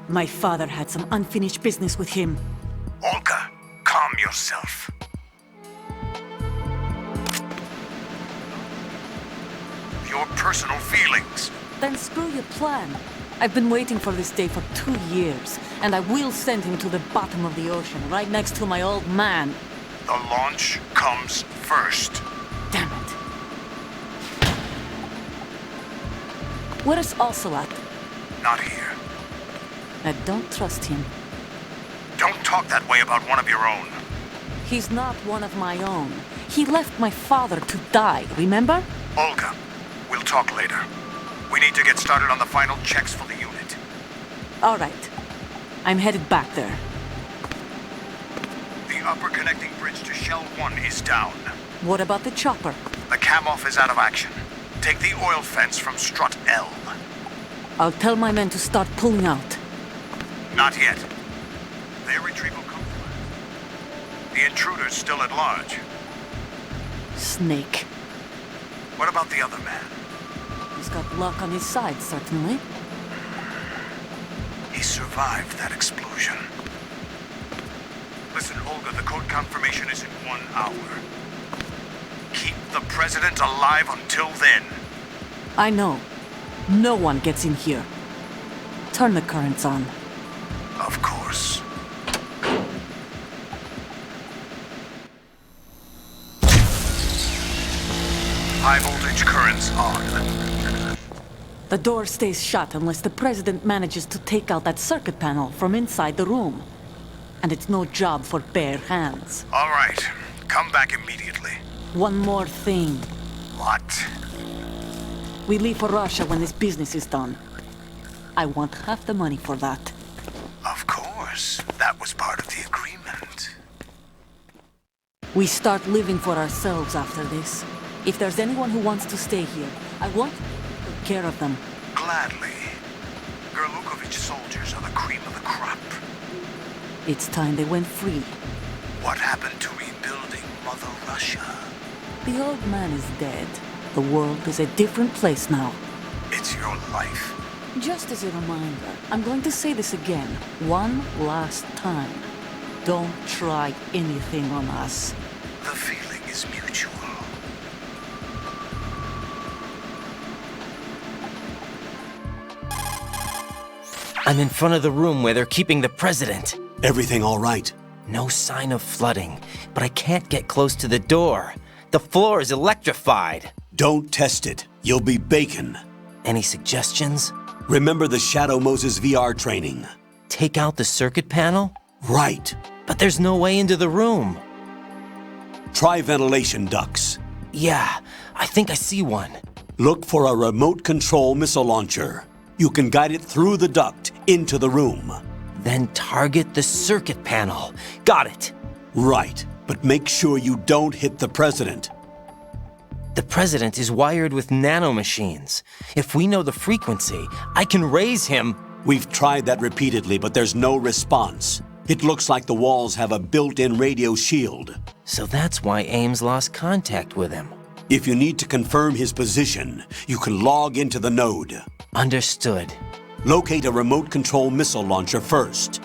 My father had some unfinished business with him. Olga, calm yourself. Your personal feelings. Then screw your plan. I've been waiting for this day for 2 years, and I will send him to the bottom of the ocean, right next to my old man. The launch comes first. Damn it. Where is Ocelot? Not here. I don't trust him. Don't talk that way about one of your own. He's not one of my own. He left my father to die, remember? Olga, we'll talk later. We need to get started on the final checks for the unit. All right. I'm headed back there. The upper connecting bridge to Shell 1 is down. What about the chopper? The cam-off is out of action. Take the oil fence from strut L. I'll tell my men to start pulling out. Not yet. Their retreat will come first. The intruder's still at large. Snake. What about the other man? He's got luck on his side, certainly. He survived that explosion. Listen, Olga, the code confirmation is in 1 hour. Keep the president alive until then. I know. No one gets in here. Turn the currents on. Of course. High voltage currents on. The door stays shut unless the president manages to take out that circuit panel from inside the room. And it's no job for bare hands. All right. Come back immediately. One more thing. What? We leave for Russia when this business is done. I want half the money for that. Of course. That was part of the agreement. We start living for ourselves after this. If there's anyone who wants to stay here, I want to take care of them. Gladly. Gerlukovich soldiers are the cream of the crop. It's time they went free. What happened to rebuilding Mother Russia? The old man is dead. The world is a different place now. It's your life. Just as a reminder, I'm going to say this again, one last time. Don't try anything on us. The feeling is mutual. I'm in front of the room where they're keeping the president. Everything all right? No sign of flooding, but I can't get close to the door. The floor is electrified. Don't test it. You'll be bacon. Any suggestions? Remember the Shadow Moses VR training. Take out the circuit panel? Right. But there's no way into the room. Try ventilation ducts. Yeah, I think I see one. Look for a remote control missile launcher. You can guide it through the duct into the room. Then target the circuit panel. Got it. Right, but make sure you don't hit the president. The president is wired with nanomachines. If we know the frequency, I can raise him. We've tried that repeatedly, but there's no response. It looks like the walls have a built-in radio shield. So that's why Ames lost contact with him. If you need to confirm his position, you can log into the node. Understood. Locate a remote control missile launcher first.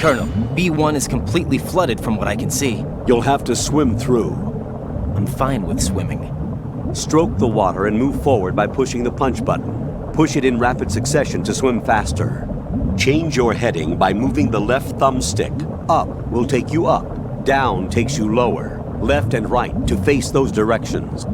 Colonel, B1 is completely flooded from what I can see. You'll have to swim through. I'm fine with swimming. Stroke the water and move forward by pushing the punch button. Push it in rapid succession to swim faster. Change your heading by moving the left thumbstick. Up will take you up. Down takes you lower. Left and right to face those directions.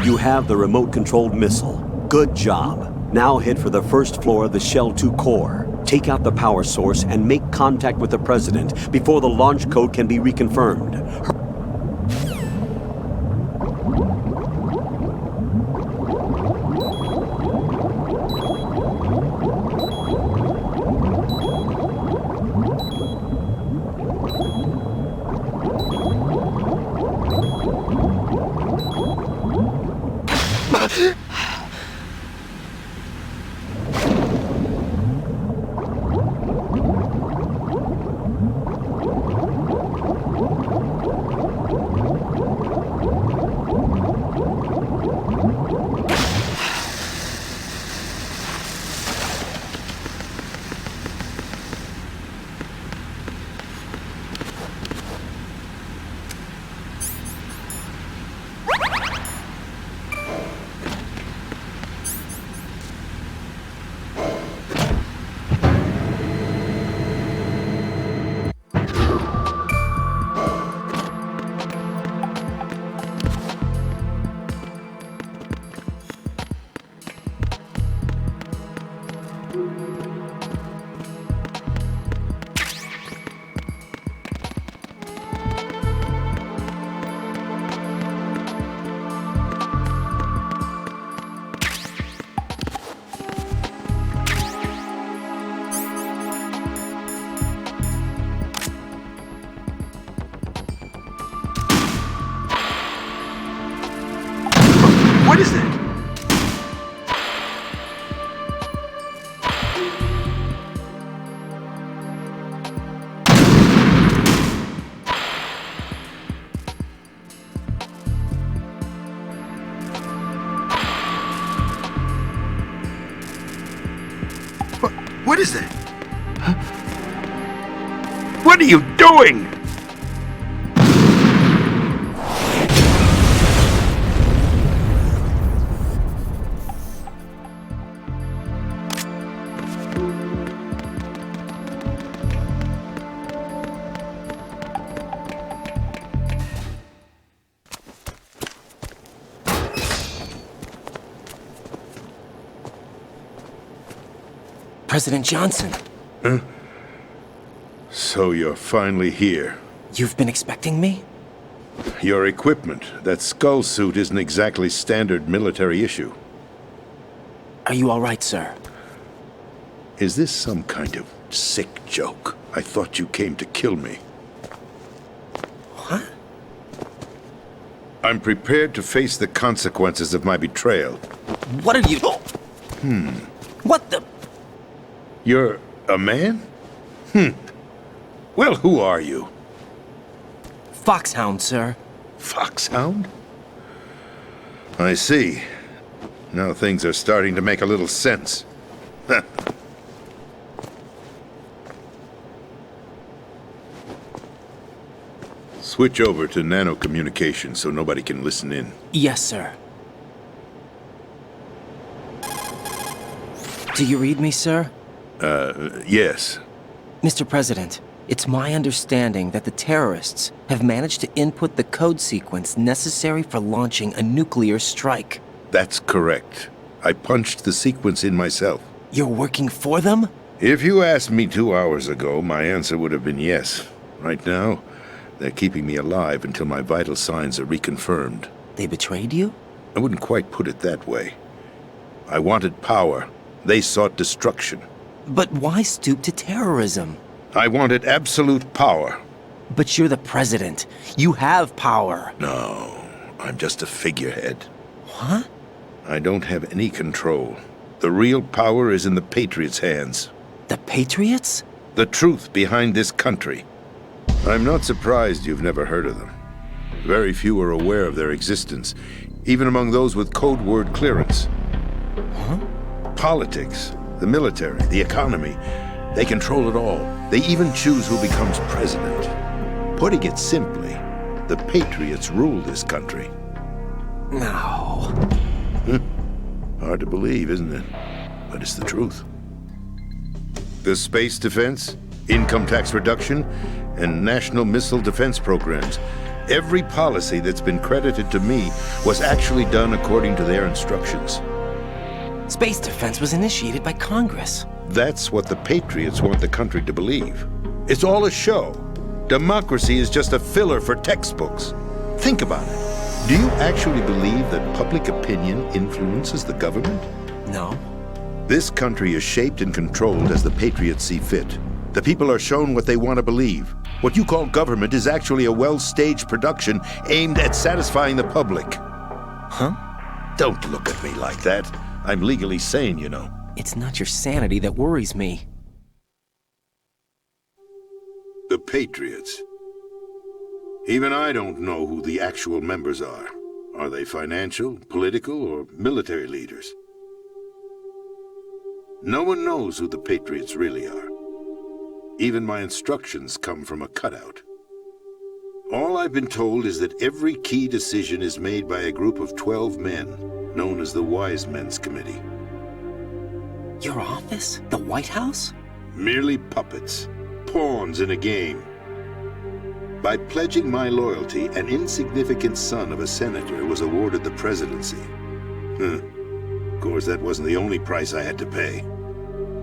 You have the remote-controlled missile. Good job. Now head for the first floor of the Shell 2 core. Take out the power source and make contact with the President before the launch code can be reconfirmed. What is that? What is that? Huh? What are you doing? President Johnson. Huh? So you're finally here. You've been expecting me? Your equipment, that skull suit isn't exactly standard military issue. Are you all right, sir? Is this some kind of sick joke? I thought you came to kill me. What? I'm prepared to face the consequences of my betrayal. What are you... What the... You're a man? Well, who are you? Foxhound, sir. Foxhound? I see. Now things are starting to make a little sense. Switch over to nano-communication so nobody can listen in. Yes, sir. Do you read me, sir? Yes. Mr. President, it's my understanding that the terrorists have managed to input the code sequence necessary for launching a nuclear strike. That's correct. I punched the sequence in myself. You're working for them? If you asked me 2 hours ago, my answer would have been yes. Right now, they're keeping me alive until my vital signs are reconfirmed. They betrayed you? I wouldn't quite put it that way. I wanted power. They sought destruction. But why stoop to terrorism? I wanted absolute power. But you're the president. You have power. No, I'm just a figurehead. What? I don't have any control. The real power is in the Patriots' hands. The Patriots? The truth behind this country. I'm not surprised you've never heard of them. Very few are aware of their existence, even among those with code word clearance. Huh? Politics, the military, the economy, they control it all. They even choose who becomes president. Putting it simply, the Patriots rule this country. No. Hard to believe, isn't it? But it's the truth. The space defense, income tax reduction, and national missile defense programs. Every policy that's been credited to me was actually done according to their instructions. Space defense was initiated by Congress. That's what the Patriots want the country to believe. It's all a show. Democracy is just a filler for textbooks. Think about it. Do you actually believe that public opinion influences the government? No. This country is shaped and controlled as the Patriots see fit. The people are shown what they want to believe. What you call government is actually a well-staged production aimed at satisfying the public. Huh? Don't look at me like that. I'm legally sane, you know. It's not your sanity that worries me. The Patriots. Even I don't know who the actual members are. Are they financial, political, or military leaders? No one knows who the Patriots really are. Even my instructions come from a cutout. All I've been told is that every key decision is made by a group of 12 men, known as the Wise Men's Committee. Your office? The White House? Merely puppets, pawns in a game. By pledging my loyalty, an insignificant son of a senator was awarded the presidency. Of course, that wasn't the only price I had to pay.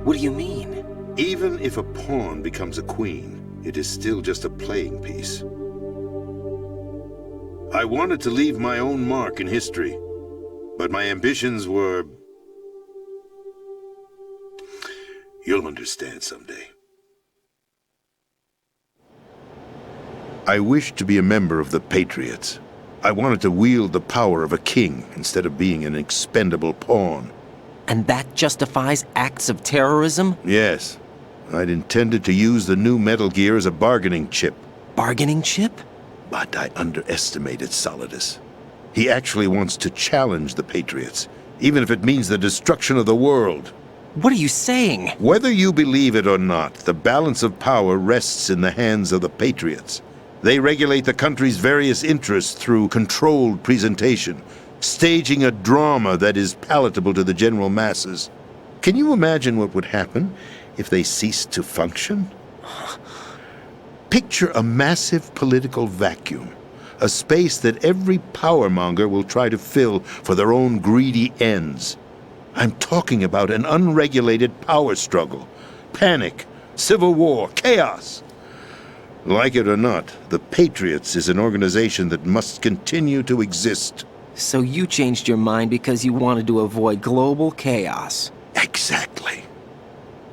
What do you mean? Even if a pawn becomes a queen, it is still just a playing piece. I wanted to leave my own mark in history, but my ambitions were... You'll understand someday. I wished to be a member of the Patriots. I wanted to wield the power of a king instead of being an expendable pawn. And that justifies acts of terrorism? Yes. I'd intended to use the new Metal Gear as a bargaining chip. Bargaining chip? But I underestimated Solidus. He actually wants to challenge the Patriots, even if it means the destruction of the world. What are you saying? Whether you believe it or not, the balance of power rests in the hands of the Patriots. They regulate the country's various interests through controlled presentation, staging a drama that is palatable to the general masses. Can you imagine what would happen if they ceased to function? Picture a massive political vacuum, a space that every powermonger will try to fill for their own greedy ends. I'm talking about an unregulated power struggle, panic, civil war, chaos. Like it or not, the Patriots is an organization that must continue to exist. So you changed your mind because you wanted to avoid global chaos. Exactly.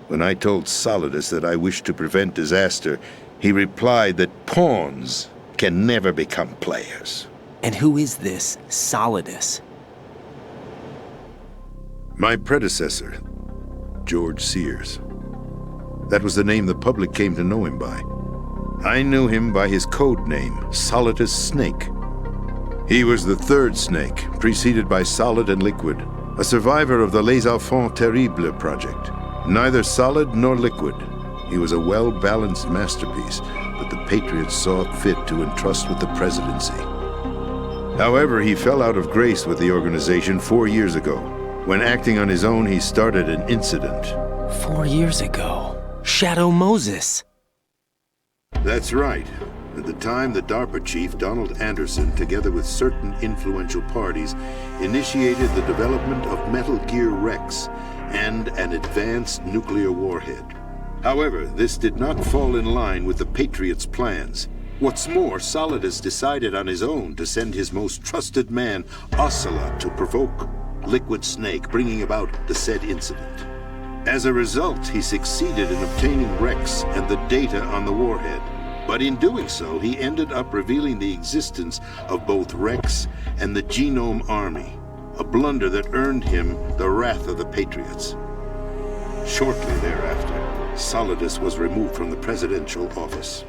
When I told Solidus that I wished to prevent disaster, he replied that pawns can never become players. And who is this Solidus? My predecessor, George Sears. That was the name the public came to know him by. I knew him by his code name, Solidus Snake. He was the third snake, preceded by Solid and Liquid, a survivor of the Les Enfants Terribles project. Neither solid nor liquid, he was a well-balanced masterpiece that the Patriots saw fit to entrust with the presidency. However, he fell out of grace with the organization 4 years ago. When acting on his own, he started an incident. 4 years ago? Shadow Moses. That's right. At the time, the DARPA chief, Donald Anderson, together with certain influential parties, initiated the development of Metal Gear Rex and an advanced nuclear warhead. However, this did not fall in line with the Patriots' plans. What's more, Solidus decided on his own to send his most trusted man, Ocelot, to provoke Liquid Snake, bringing about the said incident. As a result, he succeeded in obtaining Rex and the data on the warhead. But in doing so, he ended up revealing the existence of both Rex and the Genome Army, a blunder that earned him the wrath of the Patriots. Shortly thereafter, Solidus was removed from the presidential office.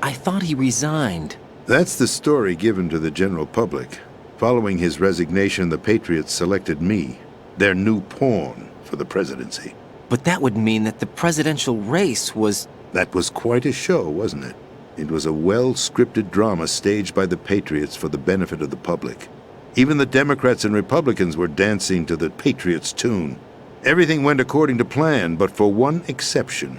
I thought he resigned. That's the story given to the general public. Following his resignation, the Patriots selected me, their new pawn, for the presidency. But that would mean that the presidential race was... That was quite a show, wasn't it? It was a well-scripted drama staged by the Patriots for the benefit of the public. Even the Democrats and Republicans were dancing to the Patriots' tune. Everything went according to plan, but for one exception.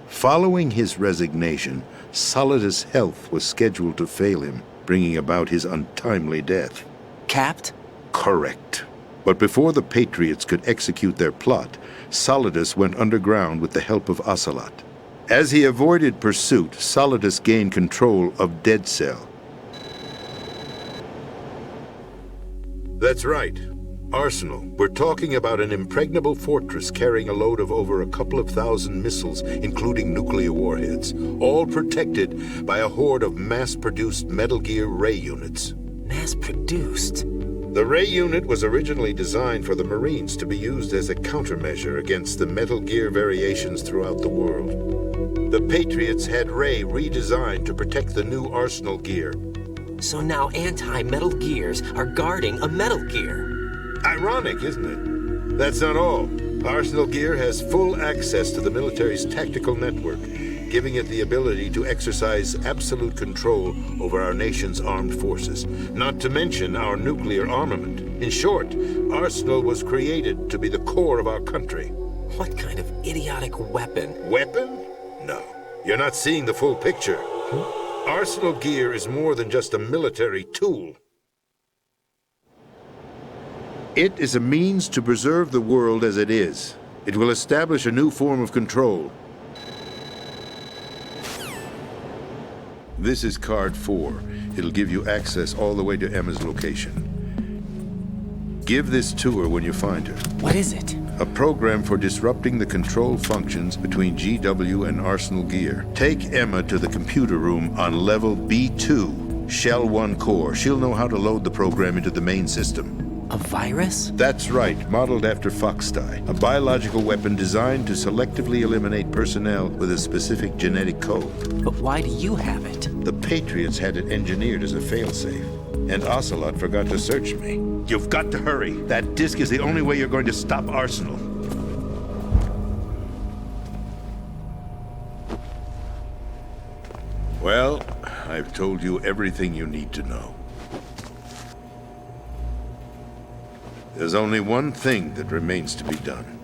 Following his resignation, Solidus' health was scheduled to fail him, bringing about his untimely death. Capped? Correct. But before the Patriots could execute their plot, Solidus went underground with the help of Ocelot. As he avoided pursuit, Solidus gained control of Dead Cell. That's right. Arsenal. We're talking about an impregnable fortress carrying a load of over a couple of thousand missiles, including nuclear warheads, all protected by a horde of mass-produced Metal Gear Ray units. Mass-produced? The Ray unit was originally designed for the Marines to be used as a countermeasure against the Metal Gear variations throughout the world. The Patriots had Ray redesigned to protect the new Arsenal gear. So now anti-Metal Gears are guarding a Metal Gear. Ironic, isn't it? That's not all. Arsenal Gear has full access to the military's tactical network, giving it the ability to exercise absolute control over our nation's armed forces, not to mention our nuclear armament. In short, Arsenal was created to be the core of our country. What kind of idiotic weapon? Weapon? No. You're not seeing the full picture. Arsenal Gear is more than just a military tool. It is a means to preserve the world as it is. It will establish a new form of control. This is card 4. It'll give you access all the way to Emma's location. Give this to her when you find her. What is it? A program for disrupting the control functions between GW and Arsenal Gear. Take Emma to the computer room on level B2, Shell 1 core. She'll know how to load the program into the main system. A virus? That's right, modeled after Foxdie, a biological weapon designed to selectively eliminate personnel with a specific genetic code. But why do you have it? The Patriots had it engineered as a failsafe, and Ocelot forgot to search me. You've got to hurry. That disk is the only way you're going to stop Arsenal. Well, I've told you everything you need to know. There's only one thing that remains to be done.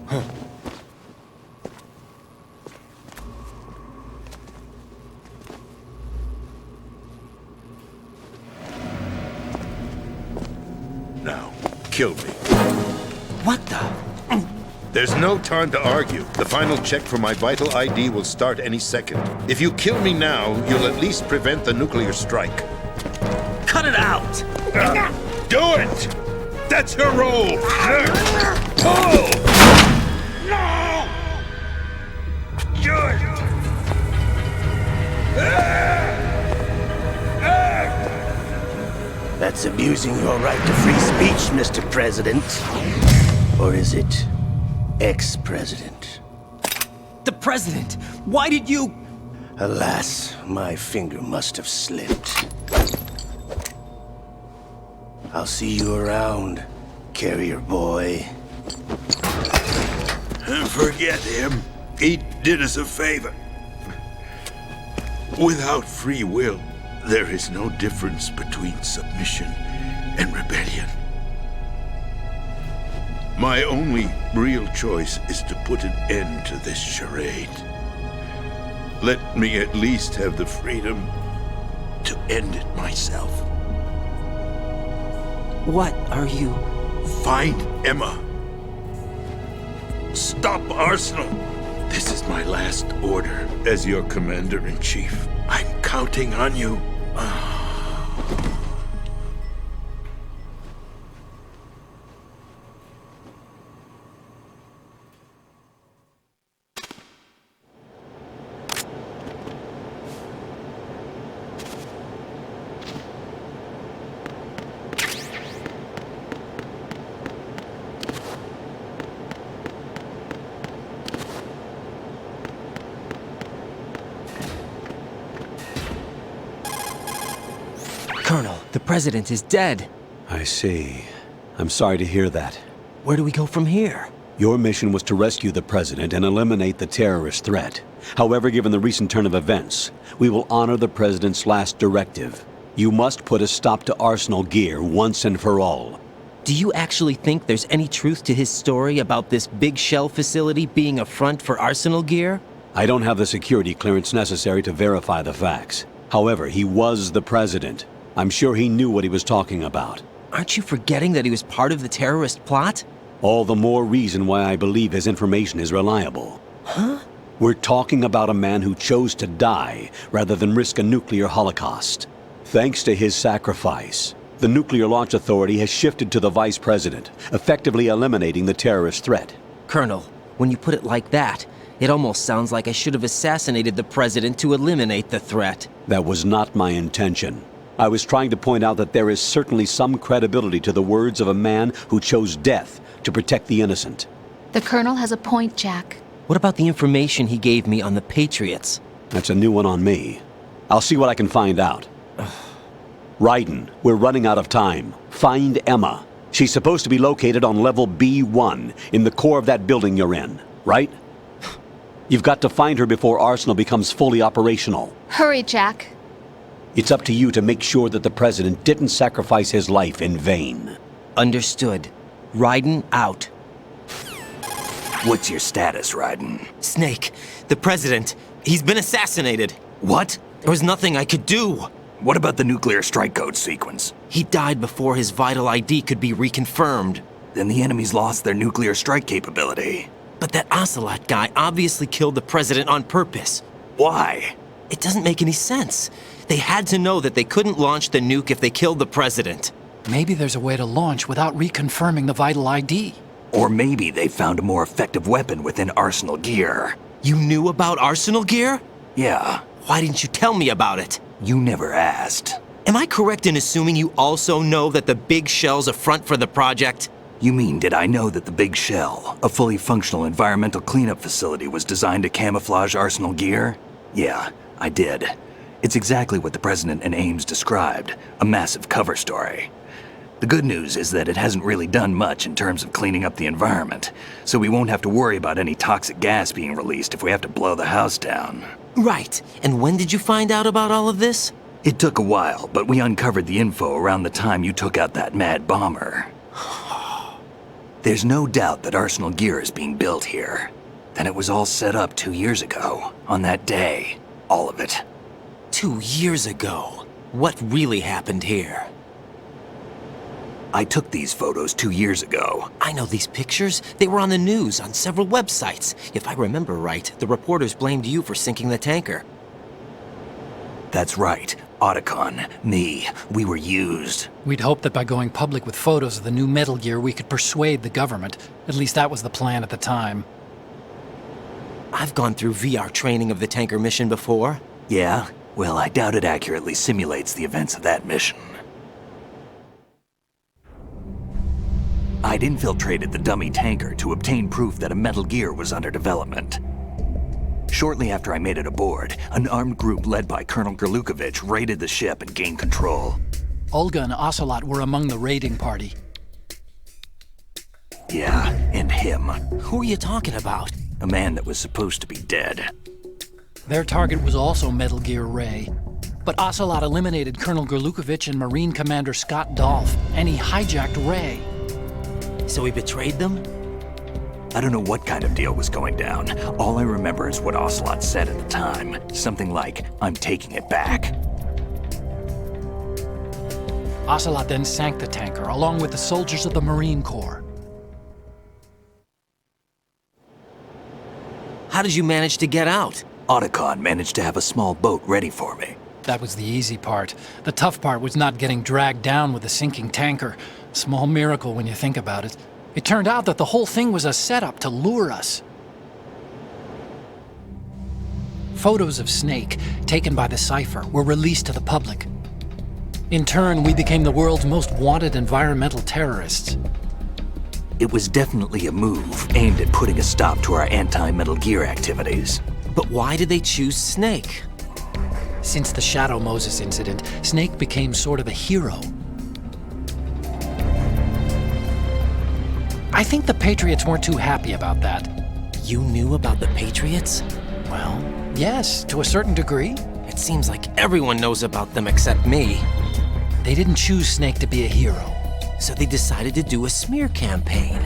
Now, kill me. What the? There's no time to argue. The final check for my vital ID will start any second. If you kill me now, you'll at least prevent the nuclear strike. Cut it out! Do it! That's her role! Oh! No! Good! That's abusing your right to free speech, Mr. President. Or is it ex-president? The president! Why did you... Alas, my finger must have slipped. I'll see you around, carrier boy. Forget him. He did us a favor. Without free will, there is no difference between submission and rebellion. My only real choice is to put an end to this charade. Let me at least have the freedom to end it myself. What are you... Find Emma. Stop Arsenal. This is is my last order. As your commander-in-chief, I'm counting on you. Colonel, the president is dead. I see. I'm sorry to hear that. Where do we go from here? Your mission was to rescue the president and eliminate the terrorist threat. However, given the recent turn of events, we will honor the president's last directive. You must put a stop to Arsenal Gear once and for all. Do you actually think there's any truth to his story about this big shell facility being a front for Arsenal Gear? I don't have the security clearance necessary to verify the facts. However, he was the president. I'm sure he knew what he was talking about. Aren't you forgetting that he was part of the terrorist plot? All the more reason why I believe his information is reliable. Huh? We're talking about a man who chose to die rather than risk a nuclear holocaust. Thanks to his sacrifice, the Nuclear Launch Authority has shifted to the vice president, effectively eliminating the terrorist threat. Colonel, when you put it like that, it almost sounds like I should have assassinated the president to eliminate the threat. That was not my intention. I was trying to point out that there is certainly some credibility to the words of a man who chose death to protect the innocent. The Colonel has a point, Jack. What about the information he gave me on the Patriots? That's a new one on me. I'll see what I can find out. Raiden, we're running out of time. Find Emma. She's supposed to be located on level B1, in the core of that building you're in, right? You've got to find her before Arsenal becomes fully operational. Hurry, Jack. It's up to you to make sure that the president didn't sacrifice his life in vain. Understood. Raiden out. What's your status, Raiden? Snake, the president, he's been assassinated. What? There was nothing I could do. What about the nuclear strike code sequence? He died before his vital ID could be reconfirmed. Then the enemy's lost their nuclear strike capability. But that Ocelot guy obviously killed the president on purpose. Why? It doesn't make any sense. They had to know that they couldn't launch the nuke if they killed the president. Maybe there's a way to launch without reconfirming the vital ID. Or maybe they found a more effective weapon within Arsenal Gear. You knew about Arsenal Gear? Yeah. Why didn't you tell me about it? You never asked. Am I correct in assuming you also know that the Big Shell's a front for the project? You mean, did I know that the Big Shell, a fully functional environmental cleanup facility, was designed to camouflage Arsenal Gear? Yeah, I did. It's exactly what the President and Ames described, a massive cover story. The good news is that it hasn't really done much in terms of cleaning up the environment, so we won't have to worry about any toxic gas being released if we have to blow the house down. Right. And when did you find out about all of this? It took a while, but we uncovered the info around the time you took out that mad bomber. There's no doubt that Arsenal Gear is being built here. Then it was all set up 2 years ago, on that day. All of it. 2 years ago? What really happened here? I took these photos 2 years ago. I know these pictures. They were on the news, on several websites. If I remember right, the reporters blamed you for sinking the tanker. That's right. Otacon, me, we were used. We'd hoped that by going public with photos of the new Metal Gear, we could persuade the government. At least that was the plan at the time. I've gone through VR training of the tanker mission before. Yeah? Well, I doubt it accurately simulates the events of that mission. I'd infiltrated the dummy tanker to obtain proof that a Metal Gear was under development. Shortly after I made it aboard, an armed group led by Colonel Gerlukovich raided the ship and gained control. Olga and Ocelot were among the raiding party. Yeah, and him. Who are you talking about? A man that was supposed to be dead. Their target was also Metal Gear Ray. But Ocelot eliminated Colonel Gerlukovich and Marine Commander Scott Dolph, and he hijacked Ray. So he betrayed them? I don't know what kind of deal was going down. All I remember is what Ocelot said at the time. Something like, "I'm taking it back." Ocelot then sank the tanker, along with the soldiers of the Marine Corps. How did you manage to get out? Otacon managed to have a small boat ready for me. That was the easy part. The tough part was not getting dragged down with a sinking tanker. Small miracle when you think about it. It turned out that the whole thing was a setup to lure us. Photos of Snake, taken by the Cypher, were released to the public. In turn, we became the world's most wanted environmental terrorists. It was definitely a move aimed at putting a stop to our anti-Metal Gear activities. But why did they choose Snake? Since the Shadow Moses incident, Snake became sort of a hero. I think the Patriots weren't too happy about that. You knew about the Patriots? Well, yes, to a certain degree. It seems like everyone knows about them except me. They didn't choose Snake to be a hero. So they decided to do a smear campaign.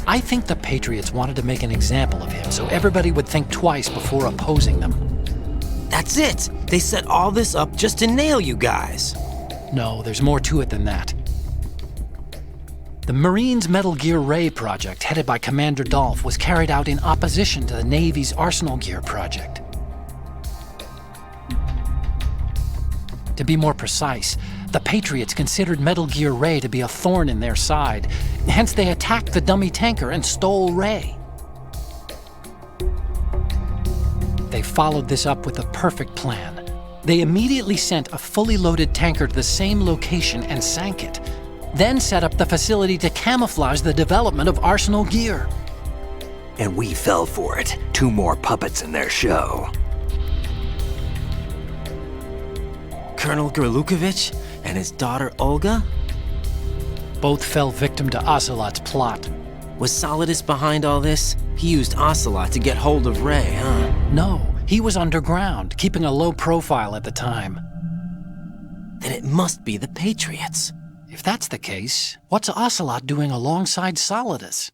I think the Patriots wanted to make an example of him so everybody would think twice before opposing them. That's it! They set all this up just to nail you guys. No, there's more to it than that. The Marines' Metal Gear Ray project, headed by Commander Dolph, was carried out in opposition to the Navy's Arsenal Gear project. To be more precise, the Patriots considered Metal Gear Ray to be a thorn in their side. Hence, they attacked the dummy tanker and stole Ray. They followed this up with a perfect plan. They immediately sent a fully loaded tanker to the same location and sank it, then set up the facility to camouflage the development of Arsenal Gear. And we fell for it. 2 more puppets in their show. Colonel Gerlukovich and his daughter Olga? Both fell victim to Ocelot's plot. Was Solidus behind all this? He used Ocelot to get hold of Ray, huh? No, he was underground, keeping a low profile at the time. Then it must be the Patriots. If that's the case, what's Ocelot doing alongside Solidus?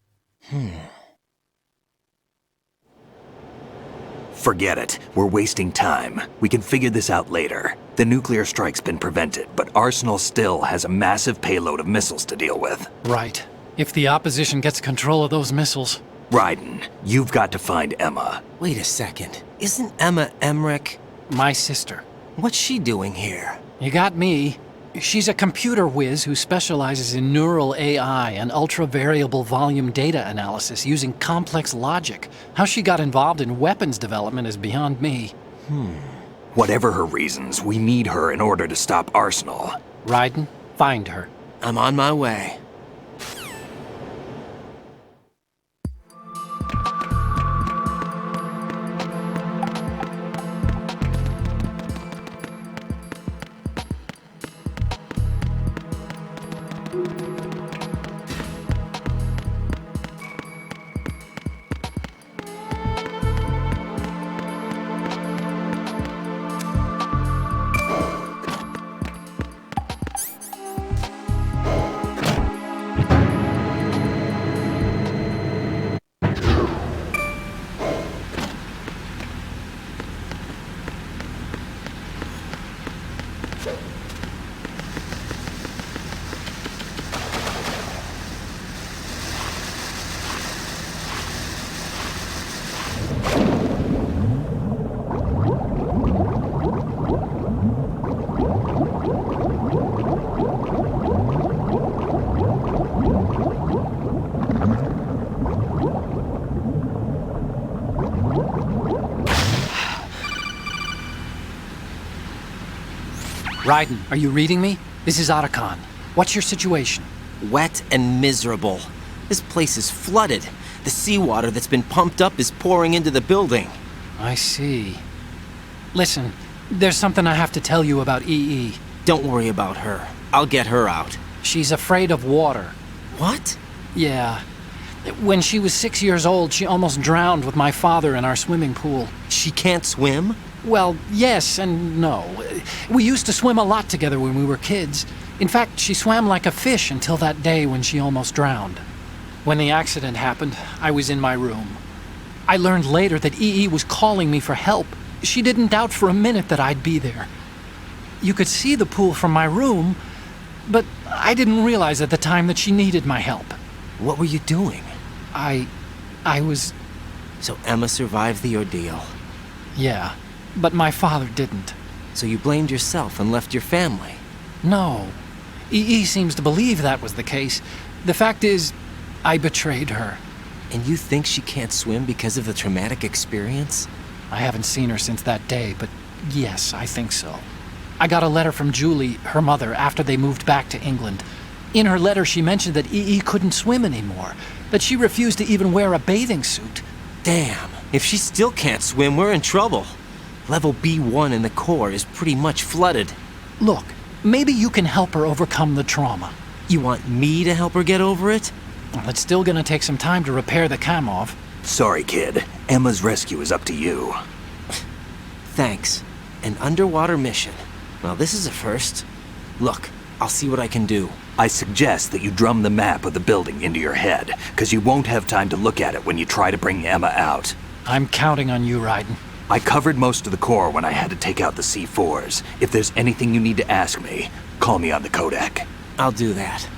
Forget it. We're wasting time. We can figure this out later. The nuclear strike's been prevented, but Arsenal still has a massive payload of missiles to deal with. Right. If the opposition gets control of those missiles... Raiden, you've got to find Emma. Wait a second. Isn't Emma Emmerich... my sister? What's she doing here? You got me. She's a computer whiz who specializes in neural AI and ultra-variable volume data analysis using complex logic. How she got involved in weapons development is beyond me. Whatever her reasons, we need her in order to stop Arsenal. Raiden, find her. I'm on my way. Raiden, are you reading me? This is Otacon. What's your situation? Wet and miserable. This place is flooded. The seawater that's been pumped up is pouring into the building. I see. Listen, there's something I have to tell you about EE. Don't worry about her. I'll get her out. She's afraid of water. What? Yeah. When she was 6 years old, she almost drowned with my father in our swimming pool. She can't swim? Well, yes and no. We used to swim a lot together when we were kids. In fact, she swam like a fish until that day when she almost drowned. When the accident happened, I was in my room. I learned later that EE was calling me for help. She didn't doubt for a minute that I'd be there. You could see the pool from my room, but I didn't realize at the time that she needed my help. What were you doing? I was So Emma survived the ordeal. Yeah, but my father didn't. So you blamed yourself and left your family? No. EE seems to believe that was the case. The fact is, I betrayed her. And you think she can't swim because of the traumatic experience? I haven't seen her since that day, but yes, I think so. I got a letter from Julie, her mother, after they moved back to England. In her letter, she mentioned that EE couldn't swim anymore, that she refused to even wear a bathing suit. Damn, if she still can't swim, we're in trouble. Level B1 in the core is pretty much flooded. Look, maybe you can help her overcome the trauma. You want me to help her get over it? Well, it's still gonna take some time to repair the Kamov. Sorry, kid. Emma's rescue is up to you. Thanks. An underwater mission. Well, this is a first. Look, I'll see what I can do. I suggest that you drum the map of the building into your head, because you won't have time to look at it when you try to bring Emma out. I'm counting on you, Raiden. I covered most of the core when I had to take out the C4s. If there's anything you need to ask me, call me on the codec. I'll do that.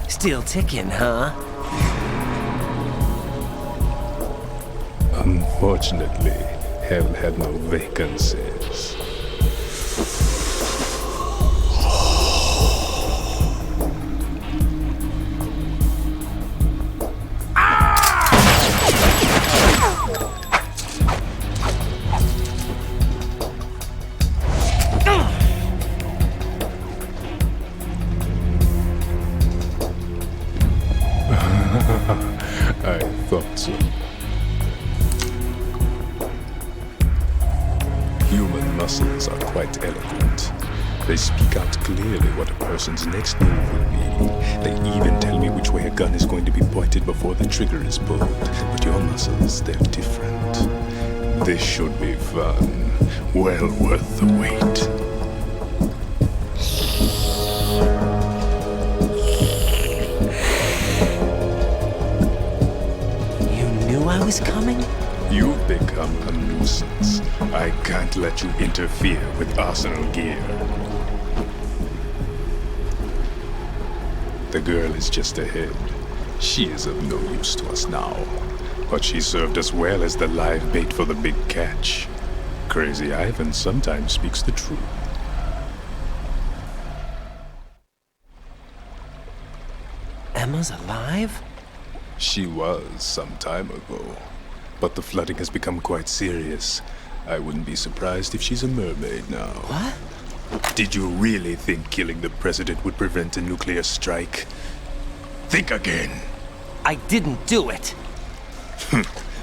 Still ticking, huh? Unfortunately, haven't had no vacancies. I thought so. Human muscles are quite eloquent. They speak out clearly what a person's next move will be. They even tell me which way a gun is going to be pointed before the trigger is pulled. But your muscles, they're different. This should be fun. Well worth the wait. You knew I was coming? You've become a nuisance. I can't let you interfere with arsenal gear. The girl is just ahead. She is of no use to us now. But she served us well as the live bait for the big catch. Crazy Ivan sometimes speaks the truth. Emma's alive? She was some time ago. But the flooding has become quite serious. I wouldn't be surprised if she's a mermaid now. What? Did you really think killing the president would prevent a nuclear strike? Think again. I didn't do it.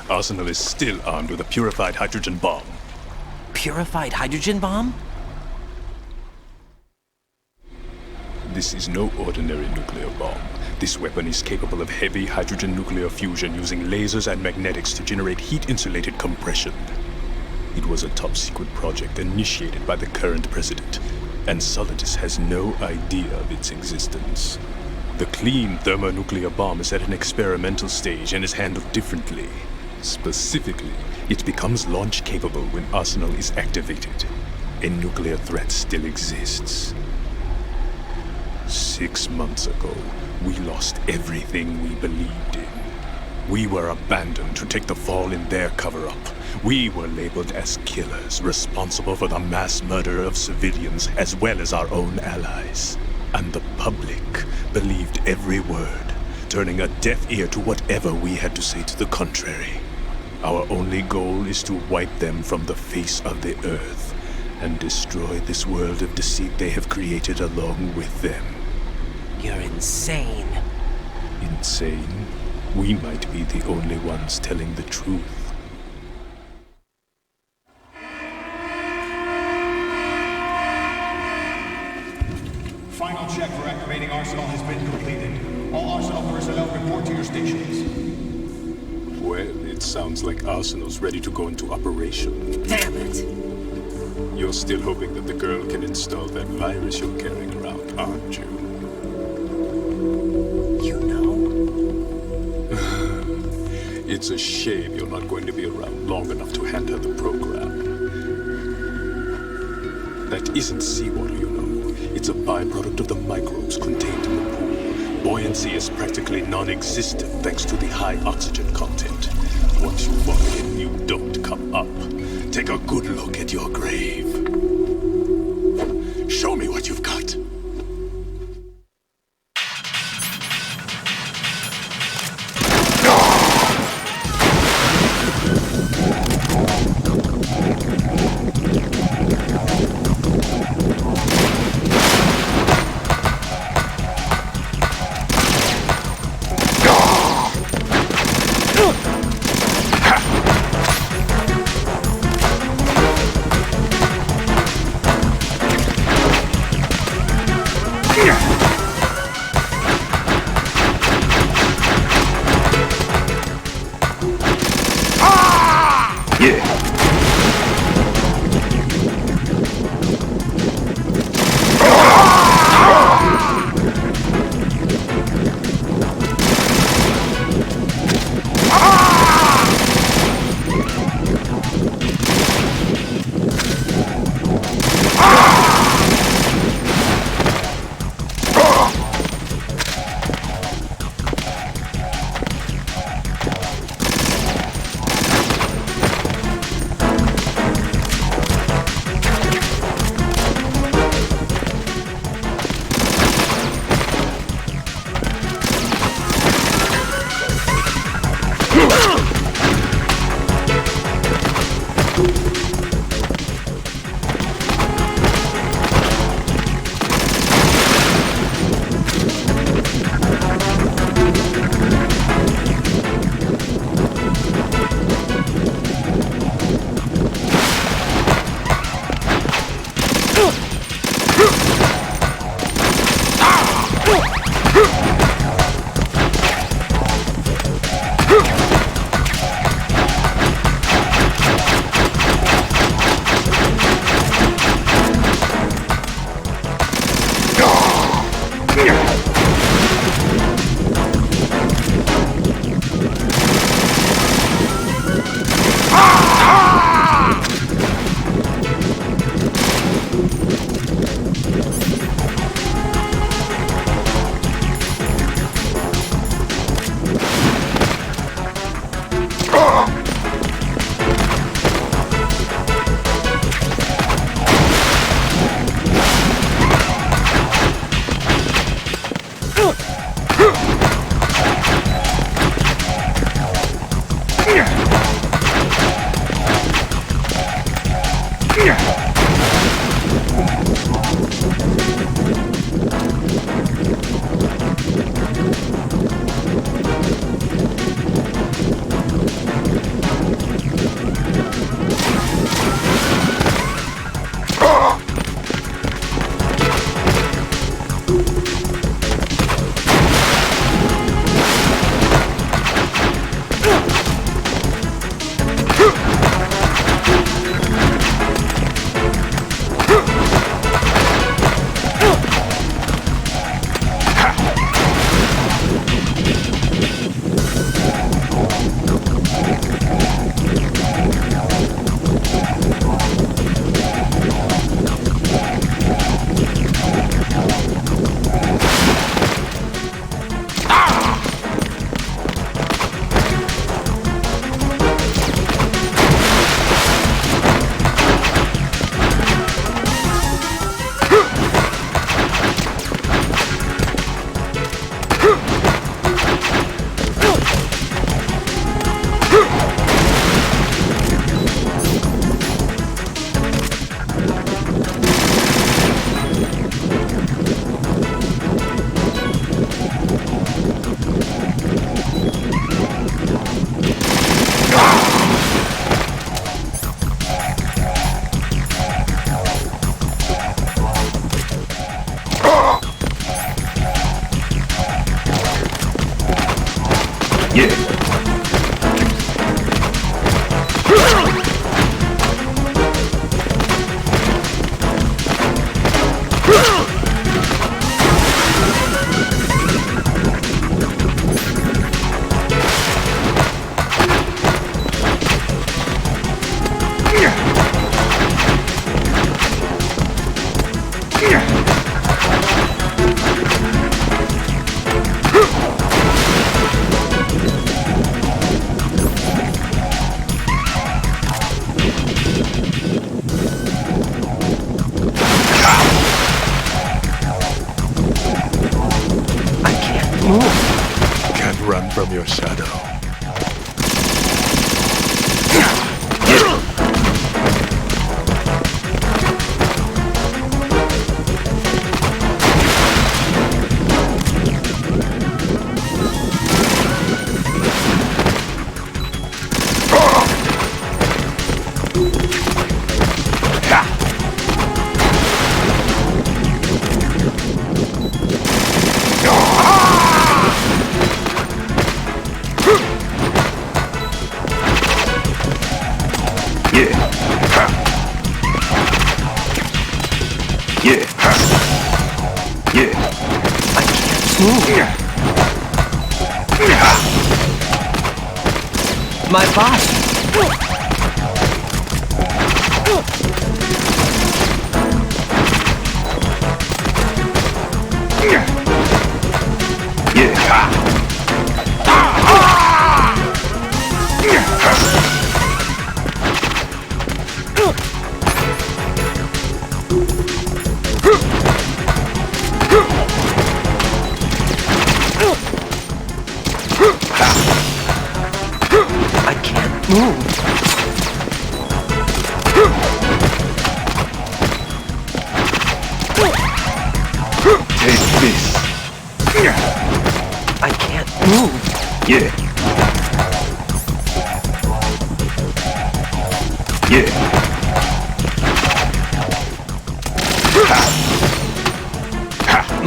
Arsenal is still armed with a purified hydrogen bomb. Purified hydrogen bomb? This is no ordinary nuclear bomb. This weapon is capable of heavy hydrogen nuclear fusion using lasers and magnetics to generate heat-insulated compression. It was a top-secret project initiated by the current president, and Solidus has no idea of its existence. The clean thermonuclear bomb is at an experimental stage and is handled differently. Specifically, it becomes launch-capable when Arsenal is activated. A nuclear threat still exists. 6 months ago, we lost everything we believed in. We were abandoned to take the fall in their cover-up. We were labeled as killers, responsible for the mass murder of civilians as well as our own allies. And the public believed every word, turning a deaf ear to whatever we had to say to the contrary. Our only goal is to wipe them from the face of the earth and destroy this world of deceit they have created along with them. You're insane. Insane? We might be the only ones telling the truth. Final check for activating Arsenal has been completed. All Arsenal personnel report to your stations. Well, it sounds like Arsenal's ready to go into operation. Damn it! You're still hoping that the girl can install that virus you're carrying around, aren't you? You know? It's a shame you're not going to be around long enough to hand her the program. That isn't seawater, you know. It's a byproduct of the microbes contained in the pool. Buoyancy is practically non-existent thanks to the high oxygen content. Once you fall in, you don't come up. Take a good look at your grave. Show me what you've got. Can't run from your shadow. My body.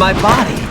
My body.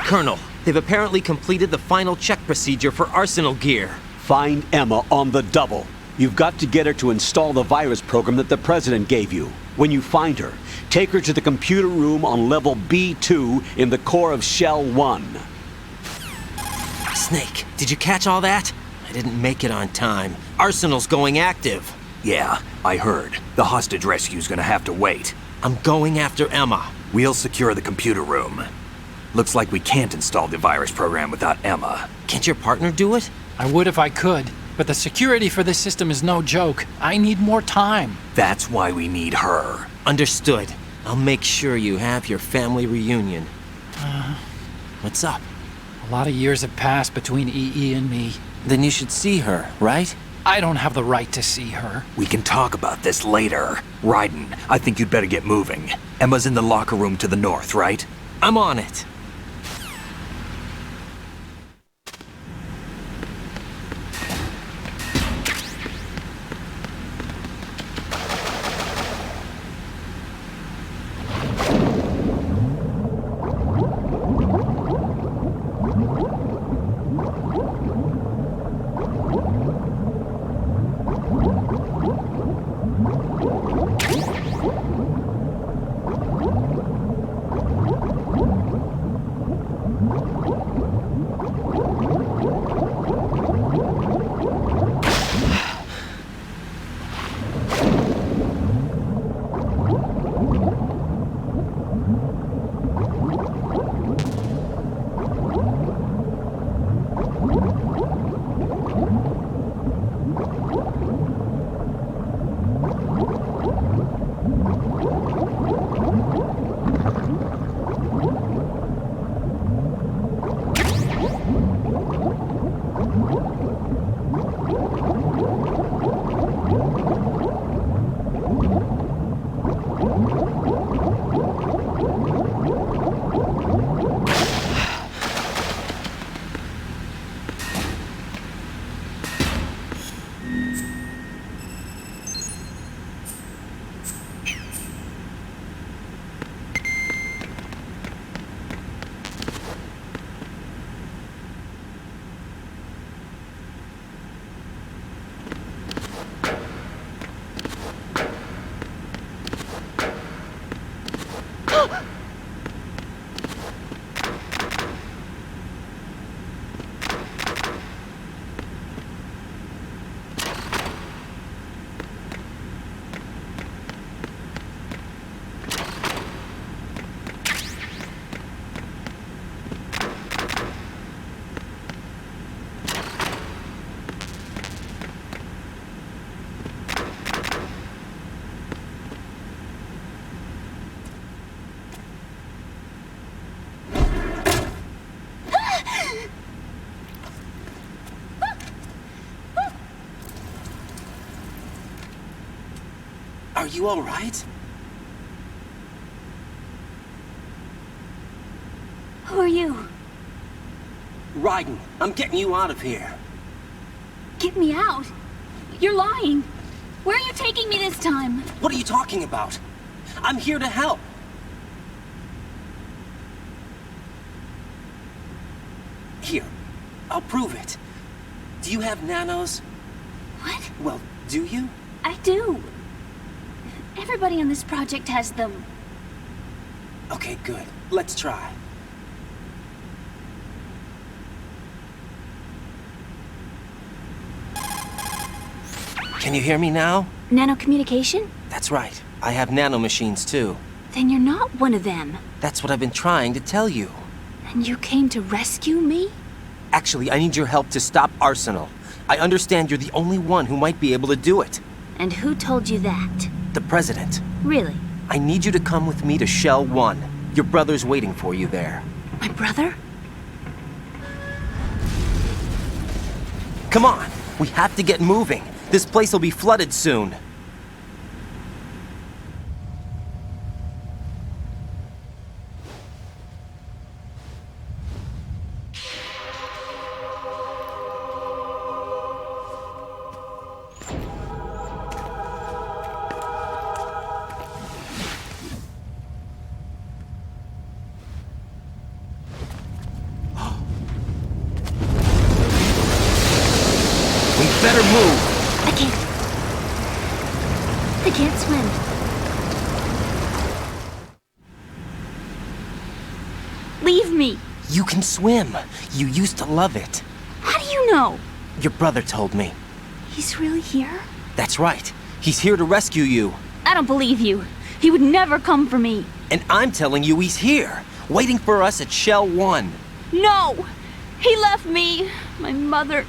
Colonel, they've apparently completed the final check procedure for arsenal gear. Find Emma on the double. You've got to get her to install the virus program that the President gave you. When you find her, take her to the computer room on level B2 in the core of Shell 1. Snake, did you catch all that? I didn't make it on time. Arsenal's going active. Yeah, I heard. The hostage rescue's gonna have to wait. I'm going after Emma. We'll secure the computer room. Looks like we can't install the virus program without Emma. Can't your partner do it? I would if I could, but the security for this system is no joke. I need more time. That's why we need her. Understood. I'll make sure you have your family reunion. What's up? A lot of years have passed between EE and me. Then you should see her, right? I don't have the right to see her. We can talk about this later. Raiden, I think you'd better get moving. Emma's in the locker room to the north, right? I'm on it. Are you all right? Who are you? Raiden, I'm getting you out of here. Get me out? You're lying. Where are you taking me this time? What are you talking about? I'm here to help. Here, I'll prove it. Do you have nanos? What? Well, do you? I do. Everybody on this project has them. Okay, good. Let's try. Can you hear me now? Nanocommunication? That's right. I have nanomachines too. Then you're not one of them. That's what I've been trying to tell you. And you came to rescue me? Actually, I need your help to stop Arsenal. I understand you're the only one who might be able to do it. And who told you that? The President. Really? I need you to come with me to Shell 1. Your brother's waiting for you there. My brother? Come on! We have to get moving. This place will be flooded soon. Move! I can't swim. Leave me. You can swim. You used to love it. How do you know? Your brother told me. He's really here? That's right. He's here to rescue you. I don't believe you. He would never come for me. And I'm telling you he's here, waiting for us at Shell 1. No! He left me, my mother,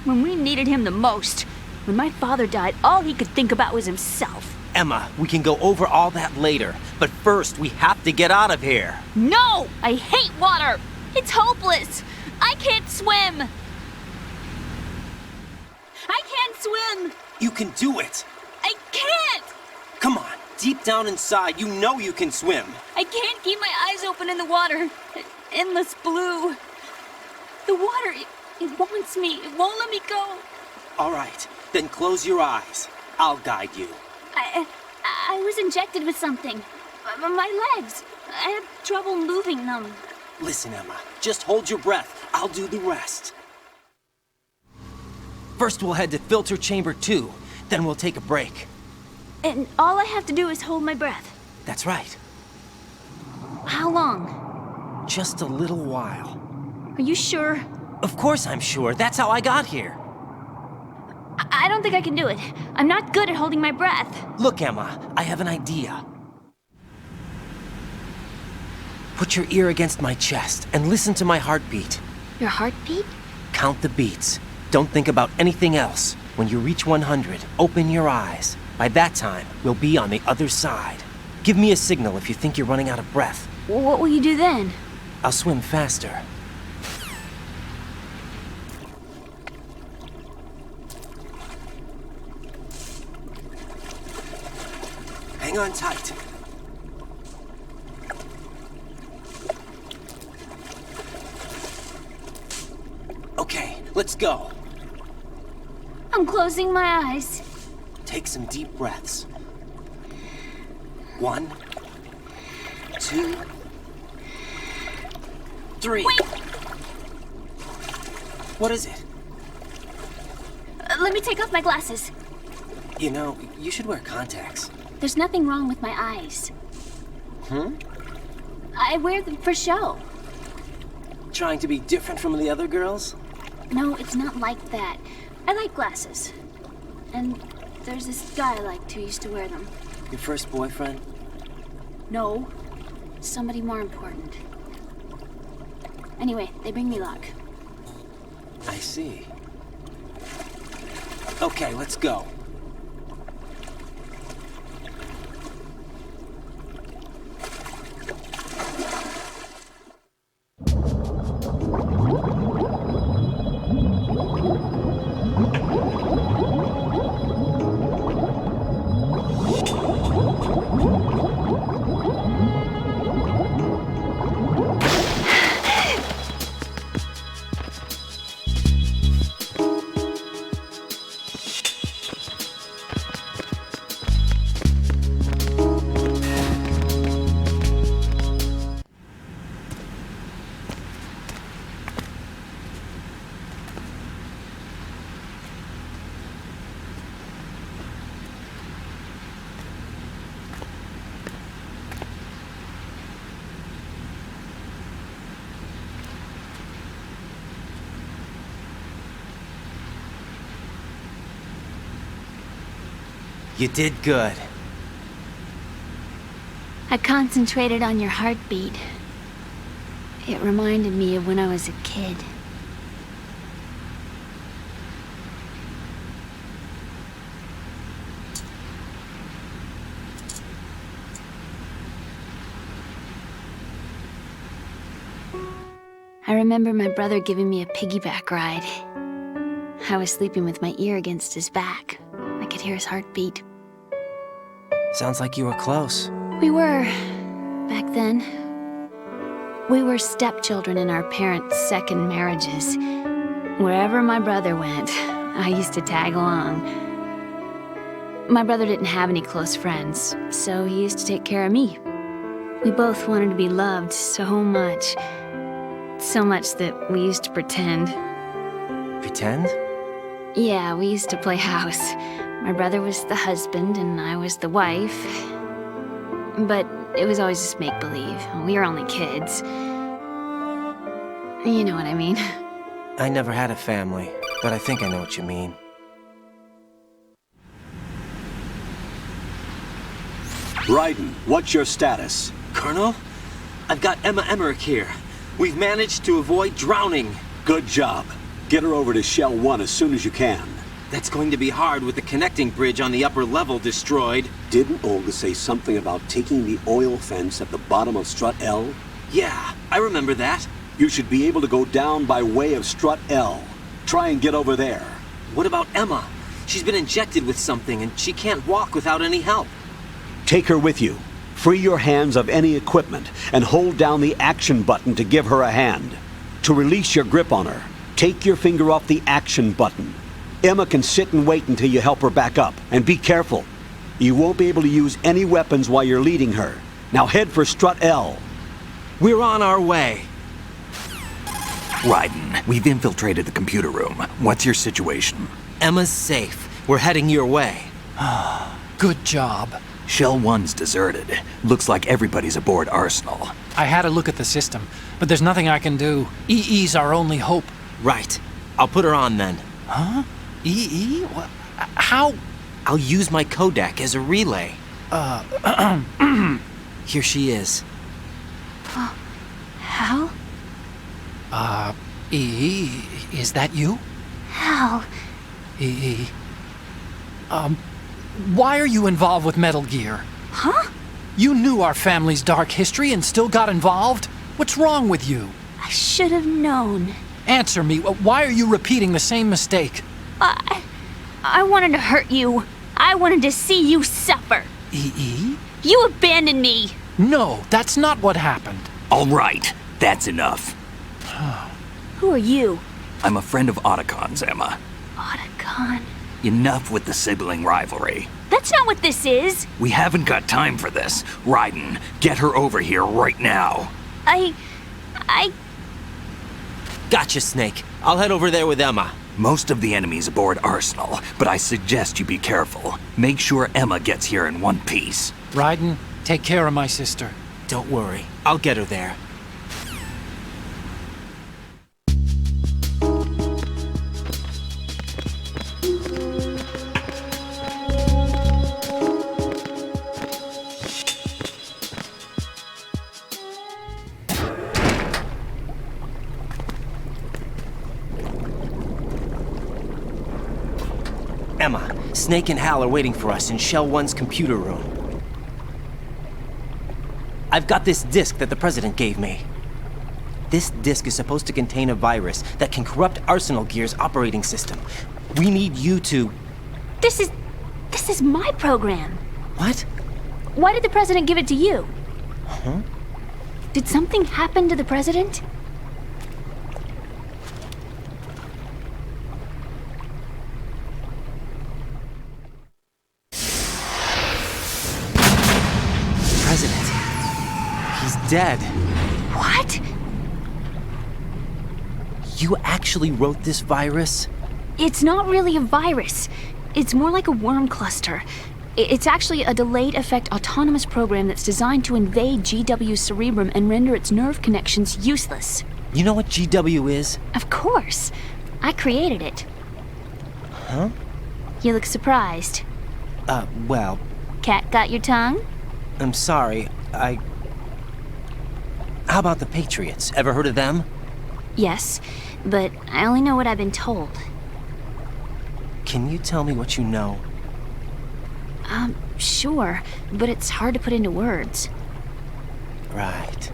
when we needed him the most. When my father died, all he could think about was himself. Emma, we can go over all that later, but first we have to get out of here. No! I hate water! It's hopeless! I can't swim! I can't swim! You can do it! I can't! Come on, deep down inside, you know you can swim. I can't keep my eyes open in the water. Endless blue. The water, it wants me. It won't let me go. All right, then close your eyes. I'll guide you. I was injected with something. My legs. I have trouble moving them. Listen, Emma, just hold your breath. I'll do the rest. First we'll head to filter chamber 2, then we'll take a break. And all I have to do is hold my breath. That's right. How long? Just a little while. Are you sure? Of course I'm sure. That's how I got here. I don't think I can do it. I'm not good at holding my breath. Look, Emma, I have an idea. Put your ear against my chest and listen to my heartbeat. Your heartbeat? Count the beats. Don't think about anything else. When you reach 100, open your eyes. By that time, we'll be on the other side. Give me a signal if you think you're running out of breath. What will you do then? I'll swim faster. Hang on tight. Okay, let's go. I'm closing my eyes. Take some deep breaths. 1, 2, 3. Wait! What is it? Let me take off my glasses. You know, you should wear contacts. There's nothing wrong with my eyes. Hmm? I wear them for show. Trying to be different from the other girls? No, it's not like that. I like glasses. And there's this guy I liked who used to wear them. Your first boyfriend? No. Somebody more important. Anyway, they bring me luck. I see. Okay, let's go. You did good. I concentrated on your heartbeat. It reminded me of when I was a kid. I remember my brother giving me a piggyback ride. I was sleeping with my ear against his back. I could hear his heartbeat. Sounds like you were close. We were, back then. We were stepchildren in our parents' second marriages. Wherever my brother went, I used to tag along. My brother didn't have any close friends, so he used to take care of me. We both wanted to be loved so much. So much that we used to pretend. Pretend? Yeah, we used to play house. My brother was the husband and I was the wife. But it was always just make-believe. We were only kids. You know what I mean. I never had a family, but I think I know what you mean. Raiden, what's your status? Colonel, I've got Emma Emmerich here. We've managed to avoid drowning. Good job. Get her over to Shell 1 as soon as you can. That's going to be hard with the connecting bridge on the upper level destroyed. Didn't Olga say something about taking the oil fence at the bottom of Strut L? Yeah, I remember that. You should be able to go down by way of Strut L. Try and get over there. What about Emma? She's been injected with something and she can't walk without any help. Take her with you. Free your hands of any equipment and hold down the action button to give her a hand. To release your grip on her, take your finger off the action button. Emma can sit and wait until you help her back up. And be careful. You won't be able to use any weapons while you're leading her. Now head for Strut L. We're on our way. Raiden, we've infiltrated the computer room. What's your situation? Emma's safe. We're heading your way. Good job. Shell 1's deserted. Looks like everybody's aboard Arsenal. I had a look at the system, but there's nothing I can do. EE's our only hope. Right. I'll put her on then. Huh? EE? What? How? I'll use my Kodak as a relay. Here she is. Hal? EE, is that you? Hal. EE. Why are you involved with Metal Gear? Huh? You knew our family's dark history and still got involved? What's wrong with you? I should have known. Answer me. Why are you repeating the same mistake? I wanted to hurt you. I wanted to see you suffer. EE? You abandoned me. No, that's not what happened. All right, that's enough. Who are you? I'm a friend of Otacon's, Emma. Otacon? Enough with the sibling rivalry. That's not what this is. We haven't got time for this. Raiden, get her over here right now. I... Gotcha, Snake. I'll head over there with Emma. Most of the enemy's aboard Arsenal, but I suggest you be careful. Make sure Emma gets here in one piece. Raiden, take care of my sister. Don't worry. I'll get her there. Emma, Snake and Hal are waiting for us in Shell 1's computer room. I've got this disk that the President gave me. This disk is supposed to contain a virus that can corrupt Arsenal Gear's operating system. We need you to... This is my program. What? Why did the President give it to you? Huh? Did something happen to the President? President. He's dead. What? You actually wrote this virus? It's not really a virus. It's more like a worm cluster. It's actually a delayed effect autonomous program that's designed to invade GW's cerebrum and render its nerve connections useless. You know what GW is? Of course. I created it. Huh? You look surprised. Well... Cat got your tongue? I'm sorry, How about the Patriots? Ever heard of them? Yes, but I only know what I've been told. Can you tell me what you know? Sure, but it's hard to put into words. Right.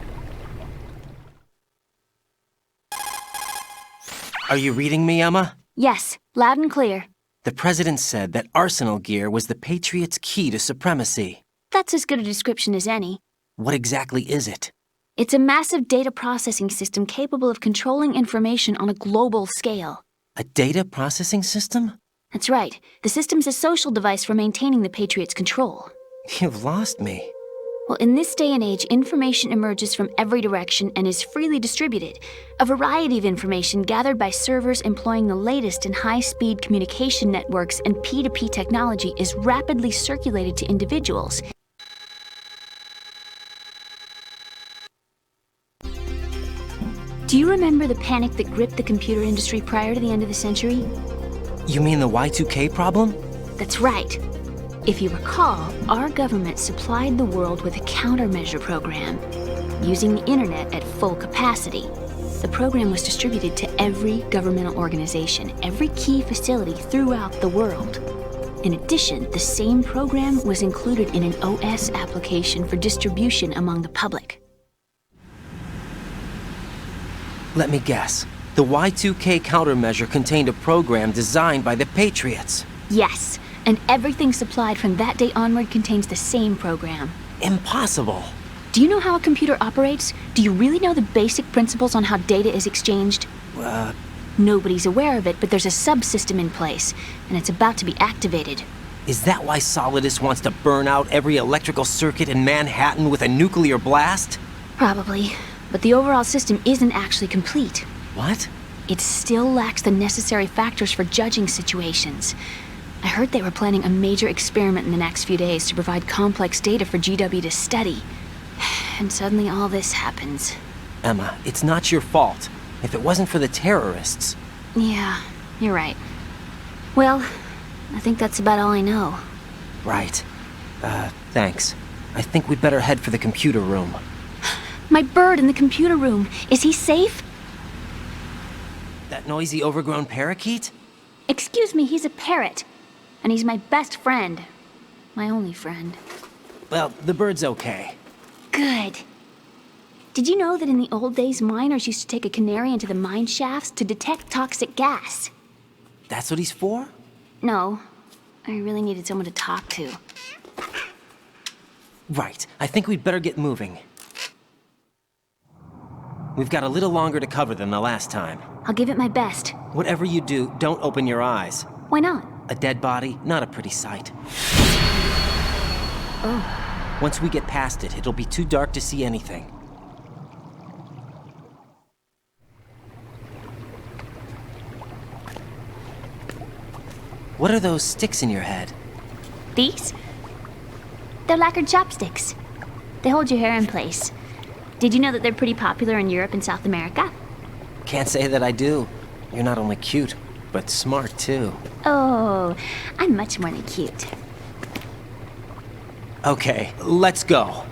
Are you reading me, Emma? Yes, loud and clear. The President said that Arsenal Gear was the Patriots' key to supremacy. That's as good a description as any. What exactly is it? It's a massive data processing system capable of controlling information on a global scale. A data processing system? That's right. The system's a social device for maintaining the Patriots' control. You've lost me. Well, in this day and age, information emerges from every direction and is freely distributed. A variety of information gathered by servers employing the latest in high-speed communication networks and P2P technology is rapidly circulated to individuals. Do you remember the panic that gripped the computer industry prior to the end of the century? You mean the Y2K problem? That's right. If you recall, our government supplied the world with a countermeasure program, using the internet at full capacity. The program was distributed to every governmental organization, every key facility throughout the world. In addition, the same program was included in an OS application for distribution among the public. Let me guess. The Y2K countermeasure contained a program designed by the Patriots. Yes. And everything supplied from that day onward contains the same program. Impossible. Do you know how a computer operates? Do you really know the basic principles on how data is exchanged? Nobody's aware of it, but there's a subsystem in place, and it's about to be activated. Is that why Solidus wants to burn out every electrical circuit in Manhattan with a nuclear blast? Probably, but the overall system isn't actually complete. What? It still lacks the necessary factors for judging situations. I heard they were planning a major experiment in the next few days to provide complex data for GW to study. And suddenly all this happens. Emma, it's not your fault. If it wasn't for the terrorists... Yeah, you're right. Well, I think that's about all I know. Right. Thanks. I think we'd better head for the computer room. My bird in the computer room. Is he safe? That noisy, overgrown parakeet? Excuse me, he's a parrot. And he's my best friend. My only friend. Well, the bird's okay. Good. Did you know that in the old days, miners used to take a canary into the mine shafts to detect toxic gas? That's what he's for? No. I really needed someone to talk to. Right. I think we'd better get moving. We've got a little longer to cover than the last time. I'll give it my best. Whatever you do, don't open your eyes. Why not? A dead body, not a pretty sight. Oh. Once we get past it, it'll be too dark to see anything. What are those sticks in your head? These? They're lacquered chopsticks. They hold your hair in place. Did you know that they're pretty popular in Europe and South America? Can't say that I do. You're not only cute, but smart too. Oh, I'm much more than cute. Okay, let's go.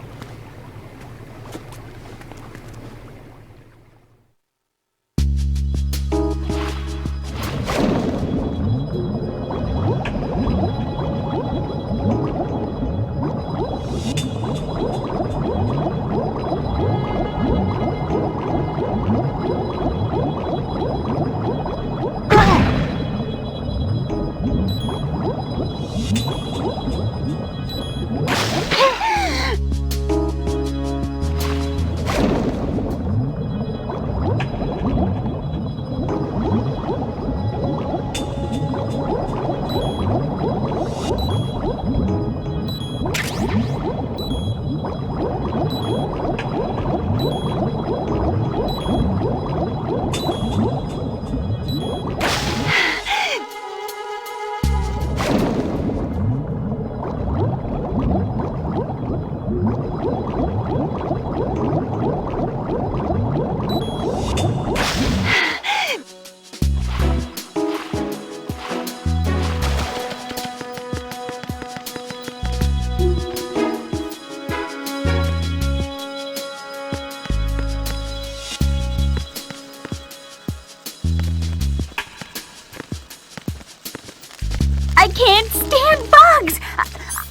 I can't stand bugs!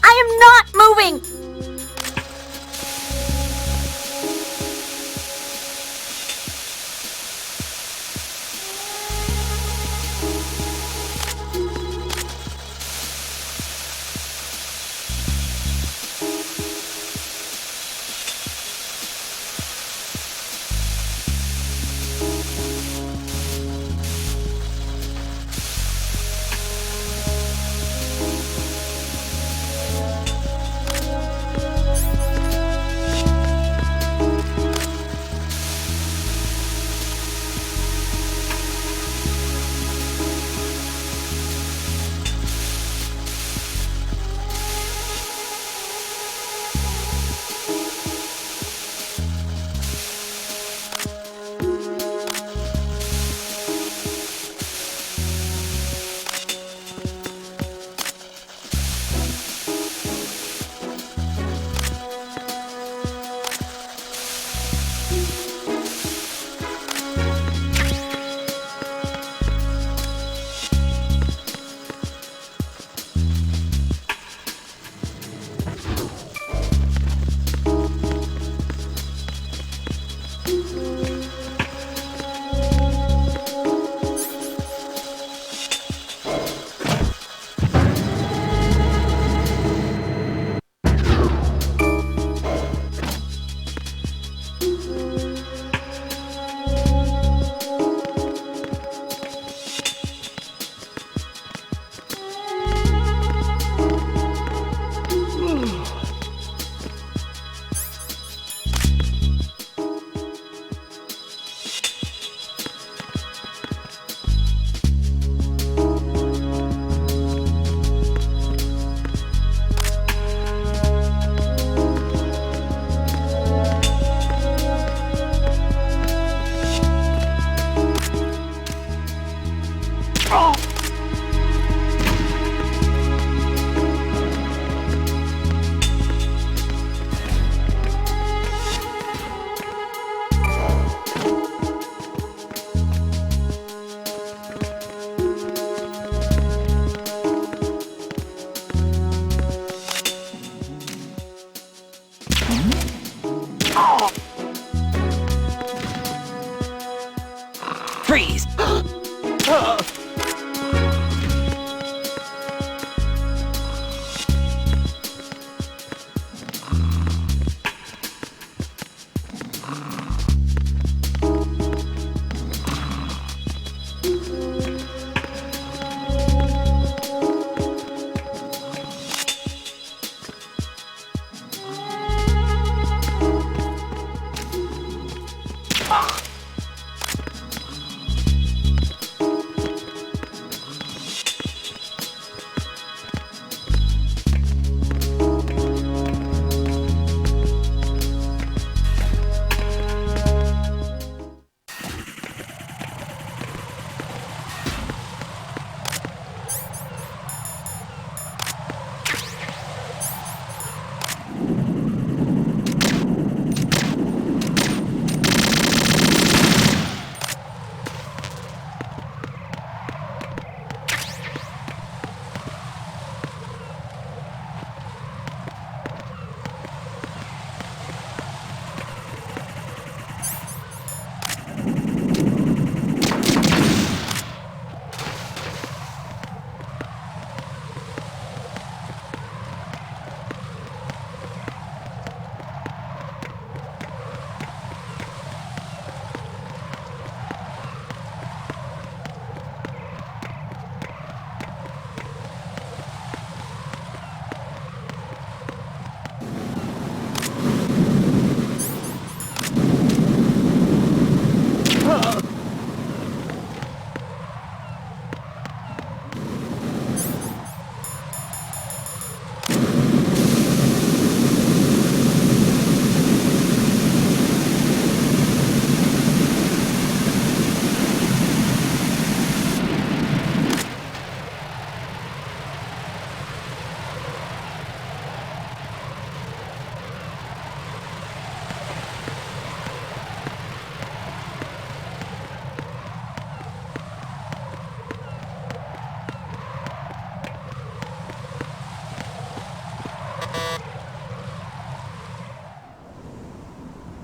I am not moving! trees!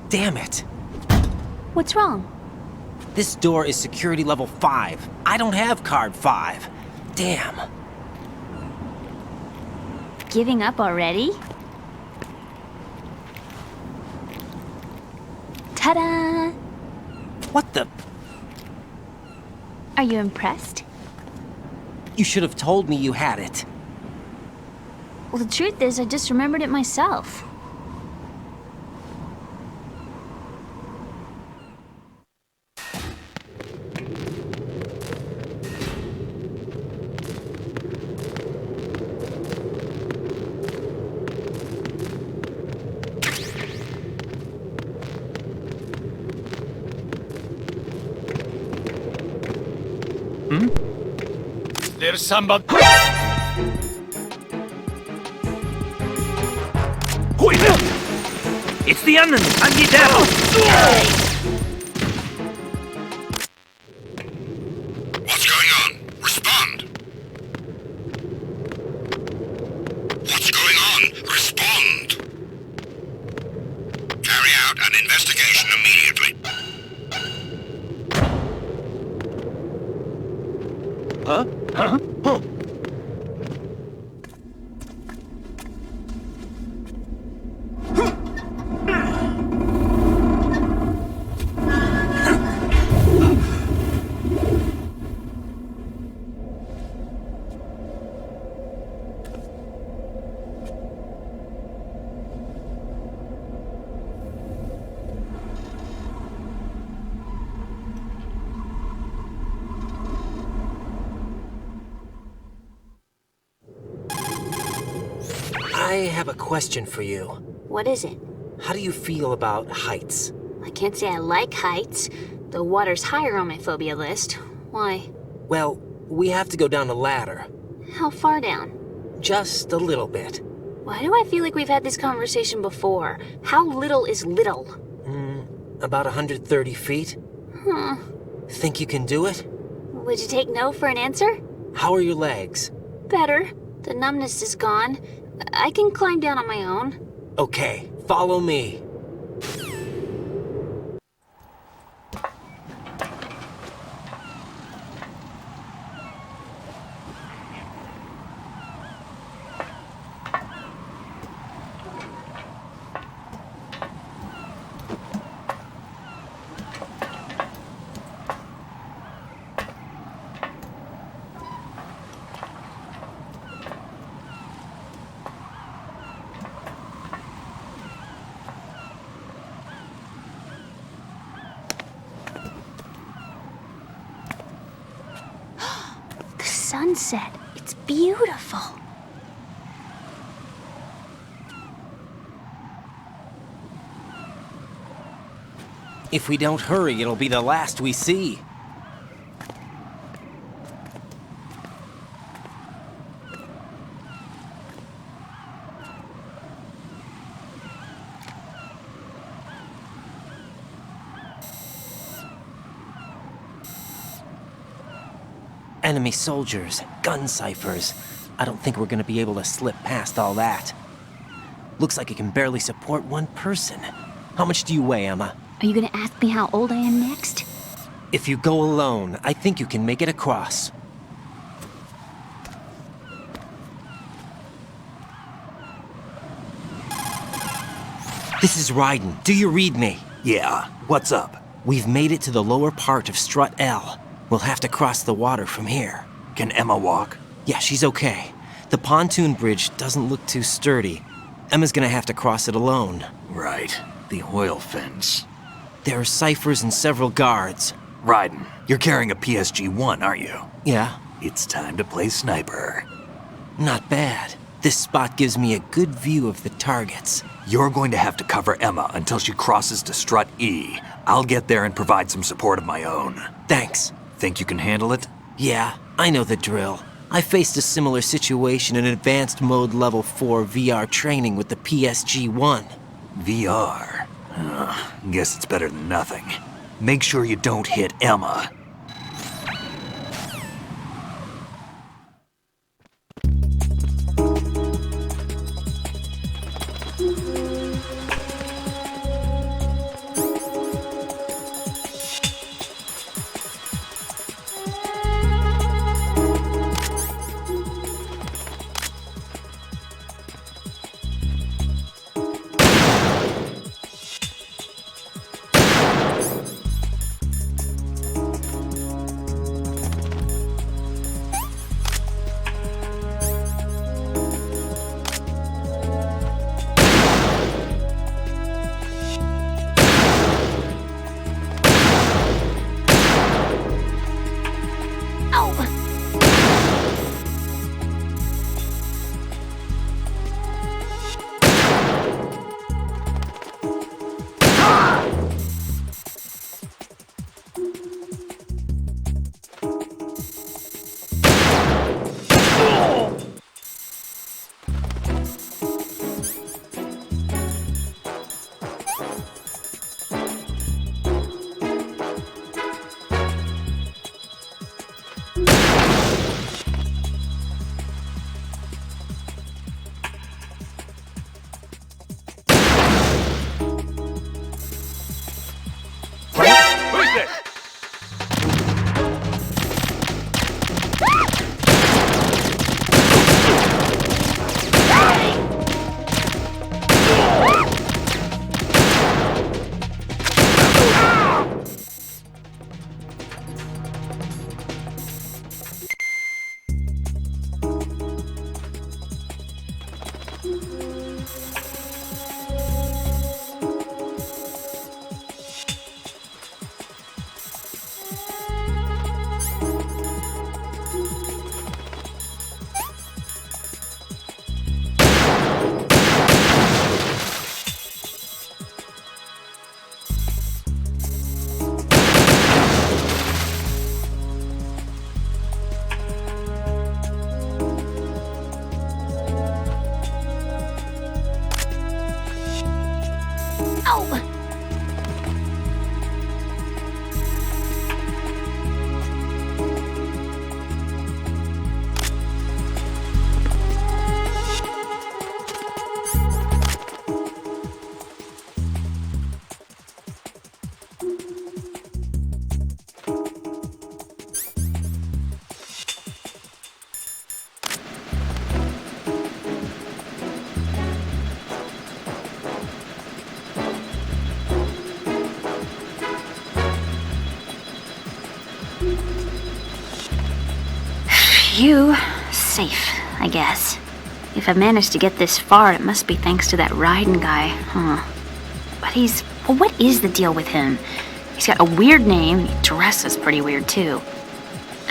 Damn it! What's wrong? This door is security level 5. I don't have card 5. Damn. Giving up already? Ta-da! What the? Are you impressed? You should have told me you had it. Well, the truth is, I just remembered it myself. There's somebody. It's the enemy! I'm the devil! What's going on? Respond! What's going on? Respond! Carry out an investigation immediately. Huh? Huh? Huh? I have a question for you. What is it? How do you feel about heights? I can't say I like heights. The water's higher on my phobia list. Why? Well, we have to go down a ladder. How far down? Just a little bit. Why do I feel like we've had this conversation before? How little is little? About 130 feet. Huh. Think you can do it? Would you take no for an answer? How are your legs? Better. The numbness is gone. I can climb down on my own. Okay, follow me. sunset. It's beautiful. If we don't hurry, it'll be the last we see. Enemy soldiers, gun ciphers. I don't think we're gonna be able to slip past all that. Looks like it can barely support one person. How much do you weigh, Emma? Are you gonna ask me how old I am next? If you go alone, I think you can make it across. This is Raiden. Do you read me? Yeah, what's up? We've made it to the lower part of Strut L. We'll have to cross the water from here. Can Emma walk? Yeah, she's okay. The pontoon bridge doesn't look too sturdy. Emma's gonna have to cross it alone. Right. The oil fence. There are ciphers and several guards. Raiden, you're carrying a PSG-1, aren't you? Yeah. It's time to play sniper. Not bad. This spot gives me a good view of the targets. You're going to have to cover Emma until she crosses to Strut E. I'll get there and provide some support of my own. Thanks. Think you can handle it? Yeah, I know the drill. I faced a similar situation in Advanced Mode Level 4 VR training with the PSG-1. VR? Guess it's better than nothing. Make sure you don't hit Emma. Phew. Safe, I guess. If I managed to get this far, it must be thanks to that Raiden guy, huh? But well, what is the deal with him? He's got a weird name, he dresses pretty weird too.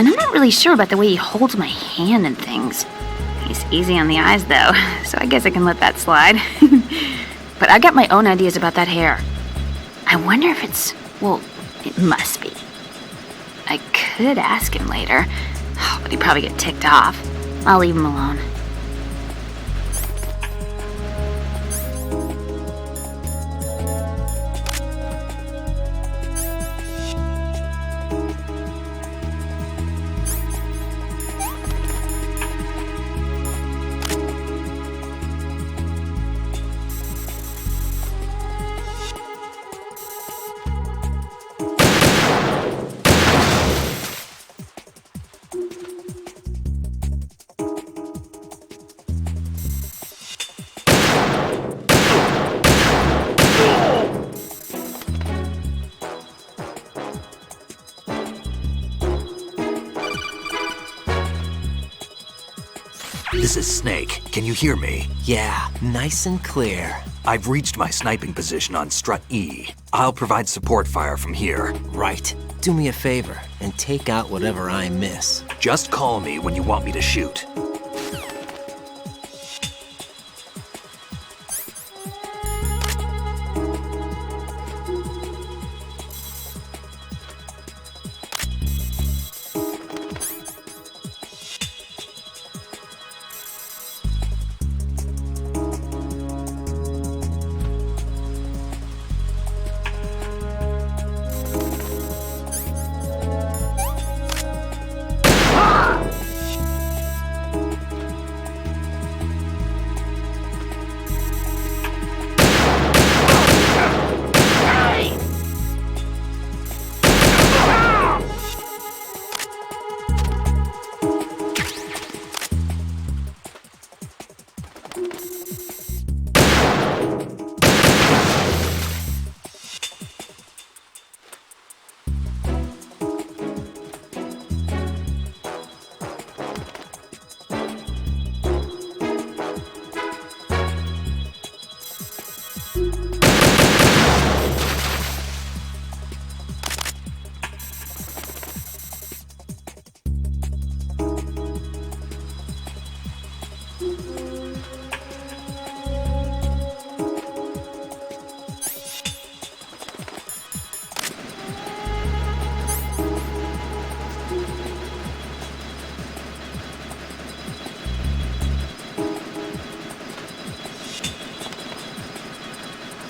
And I'm not really sure about the way he holds my hand and things. He's easy on the eyes, though, so I guess I can let that slide. But I got my own ideas about that hair. I wonder if it's... well, it must be. I could ask him later, but he'd probably get ticked off. I'll leave him alone. This is Snake. Can you hear me? Yeah, nice and clear. I've reached my sniping position on strut E. I'll provide support fire from here. Right. Do me a favor and take out whatever I miss. Just call me when you want me to shoot.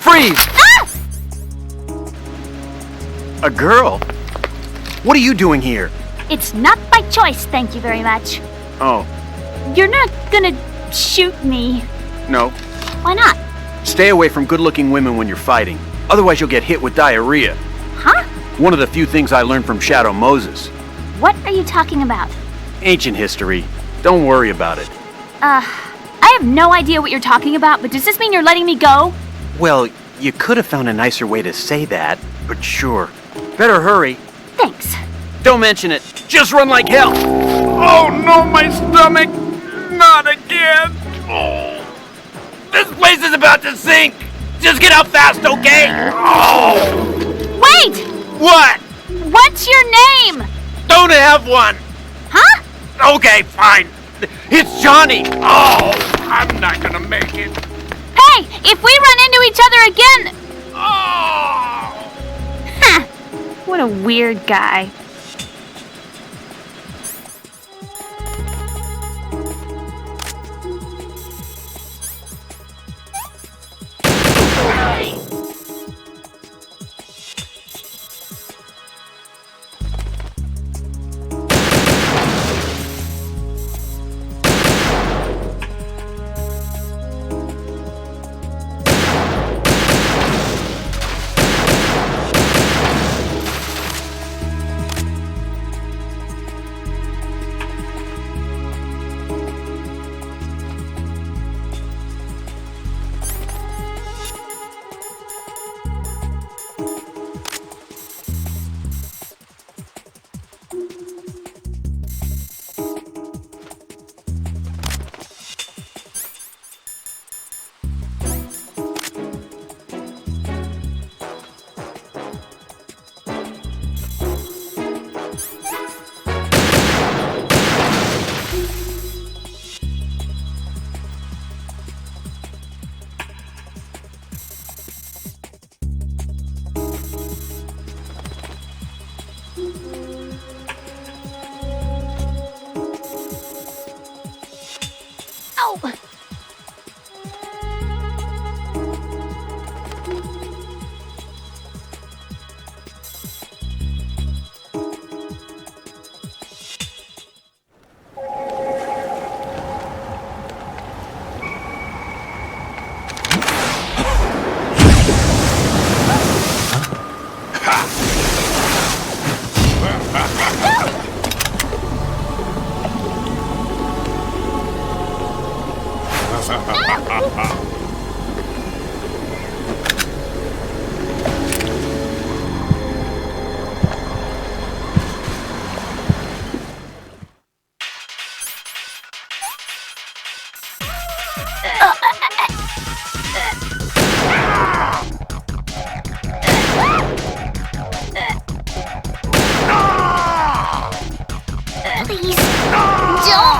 Freeze! Ah! A girl? What are you doing here? It's not by choice, thank you very much. Oh, You're not gonna shoot me. no. Why not? Stay away from good-looking women when you're fighting. Otherwise you'll get hit with diarrhea. Huh? One of the few things I learned from Shadow Moses. What are you talking about? Ancient history. Don't worry about it. I have no idea what you're talking about, but does this mean you're letting me go? Well, you could have found a nicer way to say that, but sure. Better hurry. Thanks. Don't mention it. Just run like hell. Oh no, my stomach! Not again! Oh. This place is about to sink! Just get out fast, okay? Oh. Wait! What? What's your name? Don't have one! Huh? Okay, fine. It's Johnny! Oh, I'm not gonna make it. Hey, if we run into each other again... Oh! Ha! What a weird guy. Oh! Please, don't!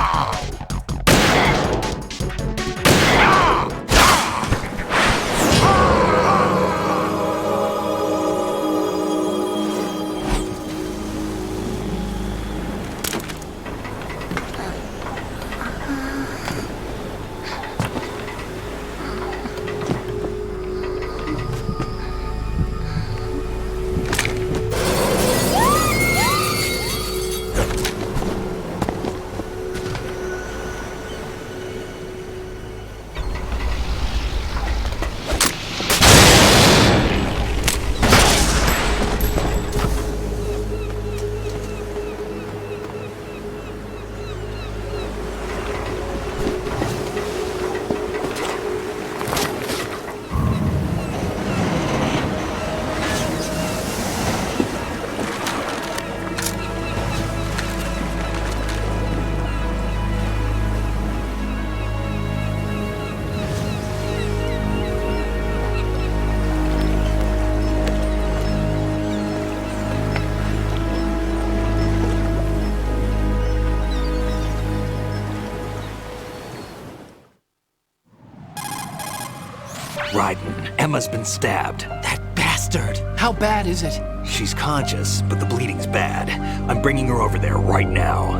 Raiden, Emma's been stabbed. That bastard! How bad is it? She's conscious, but the bleeding's bad. I'm bringing her over there right now.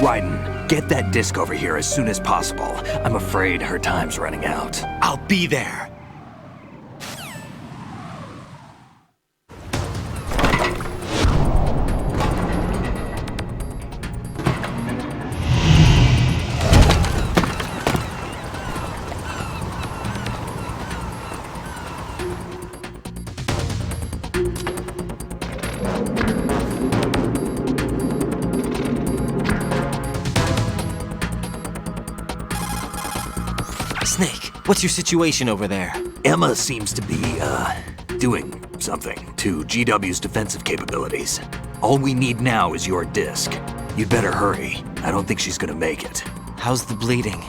Raiden, get that disc over here as soon as possible. I'm afraid her time's running out. I'll be there. Snake, what's your situation over there? Emma seems to be, doing something to GW's defensive capabilities. All we need now is your disc. You'd better hurry. I don't think she's gonna make it. How's the bleeding?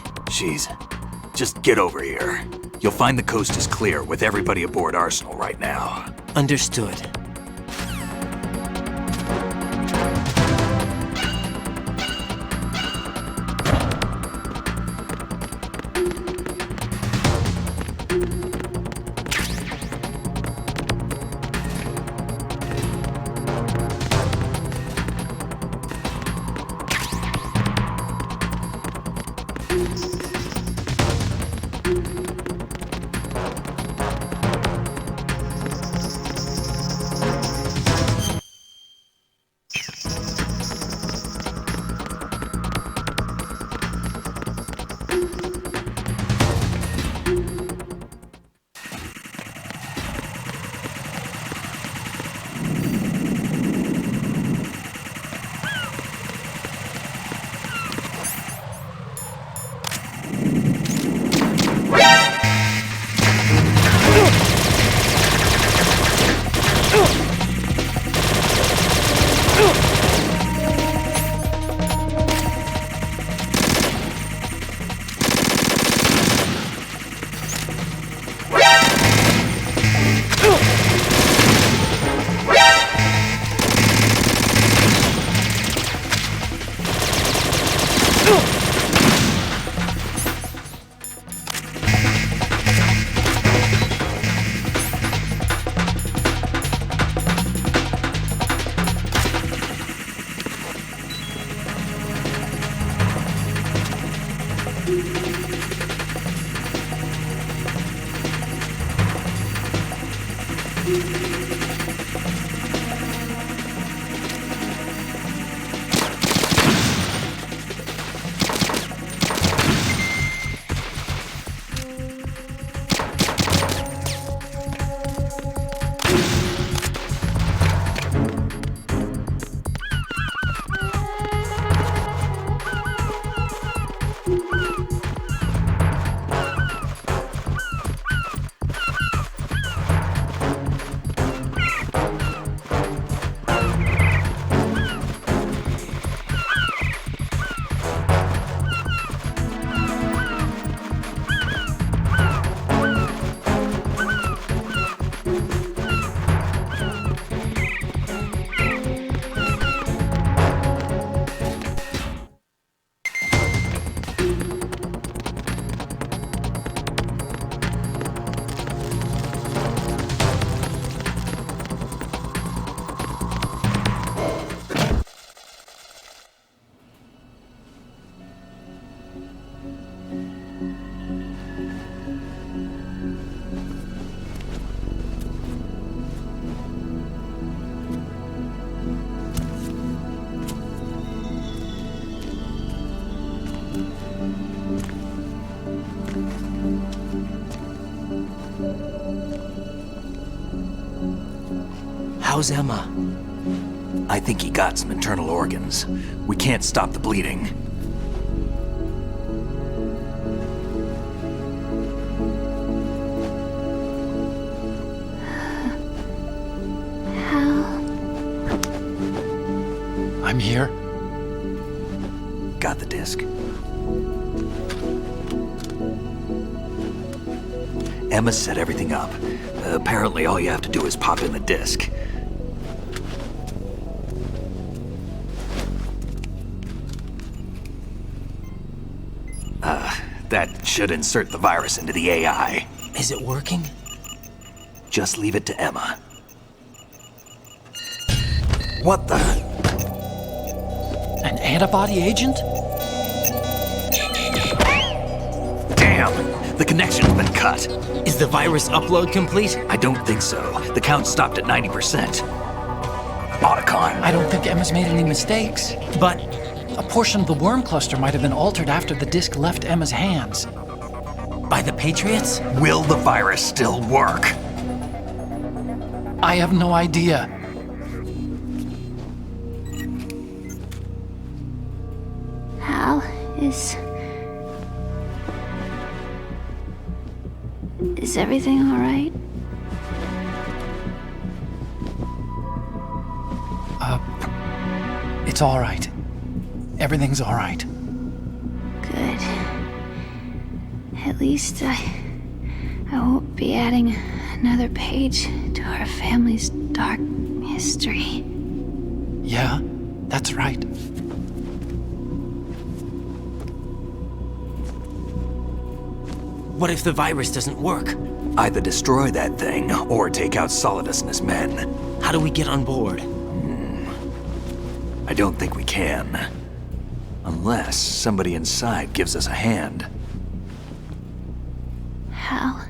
Just get over here. You'll find the coast is clear with everybody aboard Arsenal right now. Understood. How's Emma? I think he got some internal organs. We can't stop the bleeding. I'm here. Got the disc. Emma set everything up. Apparently all you have to do is pop in the disc. That should insert the virus into the AI. Is it working? Just leave it to Emma. What the? An antibody agent? Damn! The connection's been cut. Is the virus upload complete? I don't think so. The count stopped at 90%. Otacon. I don't think Emma's made any mistakes. But a portion of the worm cluster might have been altered after the disc left Emma's hands. By the Patriots? Will the virus still work? I have no idea. Hal, is everything all right? It's all right. Everything's all right. Good. At least I won't be adding another page to our family's dark history. Yeah, that's right. What if the virus doesn't work? Either destroy that thing, or take out Solidus and his men. How do we get on board? I don't think we can. Unless somebody inside gives us a hand. Hal,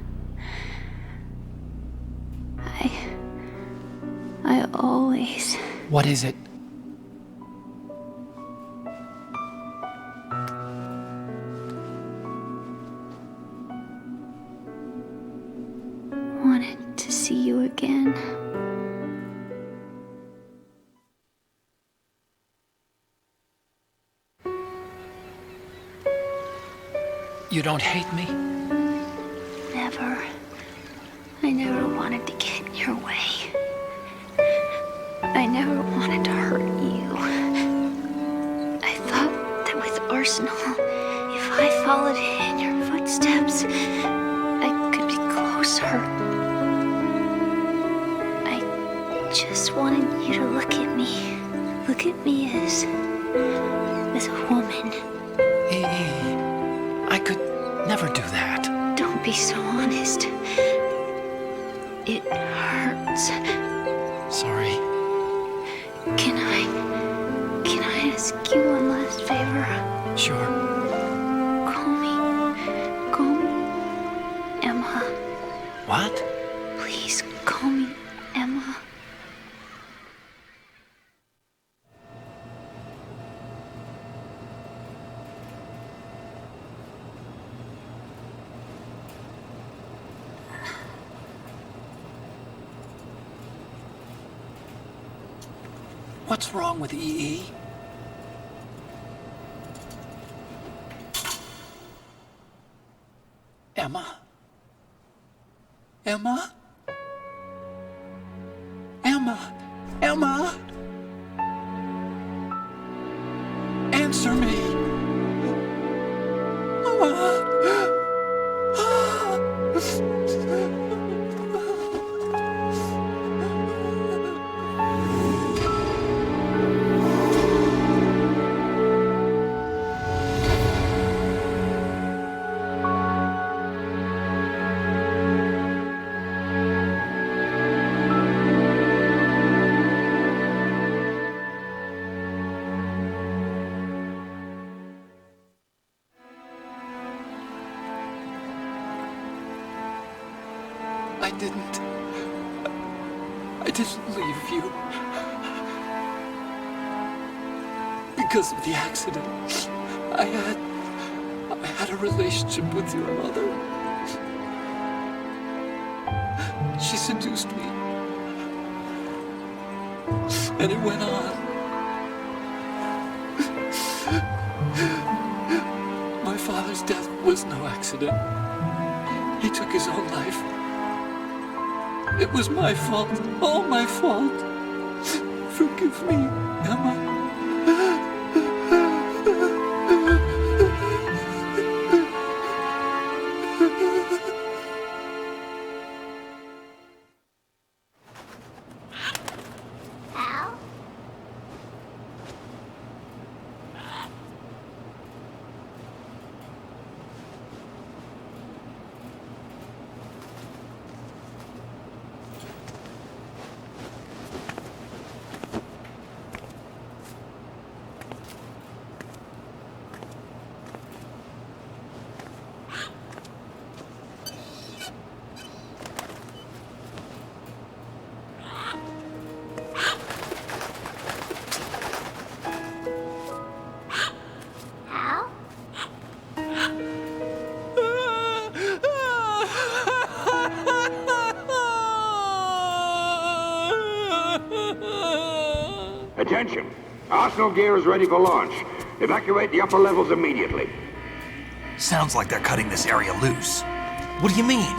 I always... What is it? wanted to see you again. You don't hate me? Never. I never wanted to get in your way. I never wanted to hurt you. I thought that with Arsenal, if I followed in your footsteps, I could be closer. I just wanted you to look at me. Look at me as a woman. I could never do that. Don't be so honest. It hurts. Sorry. Can I ask you one last favor? Sure. Call me Emma. What? Please call me Emma. What's wrong with EE? Emma? Emma? Emma? Emma? Answer me. I didn't leave you. Because of the accident, I had a relationship with your mother. She seduced me. And it went on. My father's death was no accident. He took his own life. It was my fault, all my fault. Forgive me, Emma. Attention! Arsenal gear is ready for launch. Evacuate the upper levels immediately. Sounds like they're cutting this area loose. What do you mean?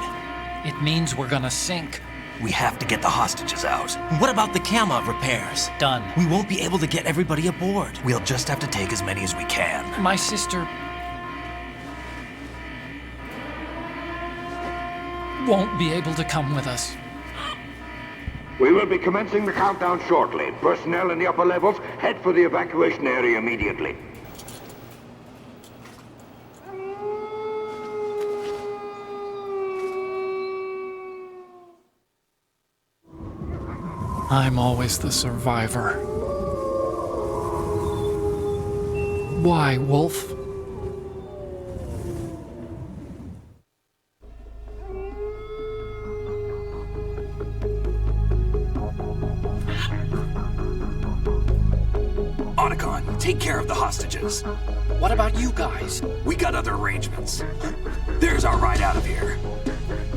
It means we're gonna sink. We have to get the hostages out. What about the camo repairs? Done. We won't be able to get everybody aboard. We'll just have to take as many as we can. My sister won't be able to come with us. We will be commencing the countdown shortly. Personnel in the upper levels, head for the evacuation area immediately. I'm always the survivor. Why, Wolf? Otacon, take care of the hostages. What about you guys? We got other arrangements. There's our ride out of here.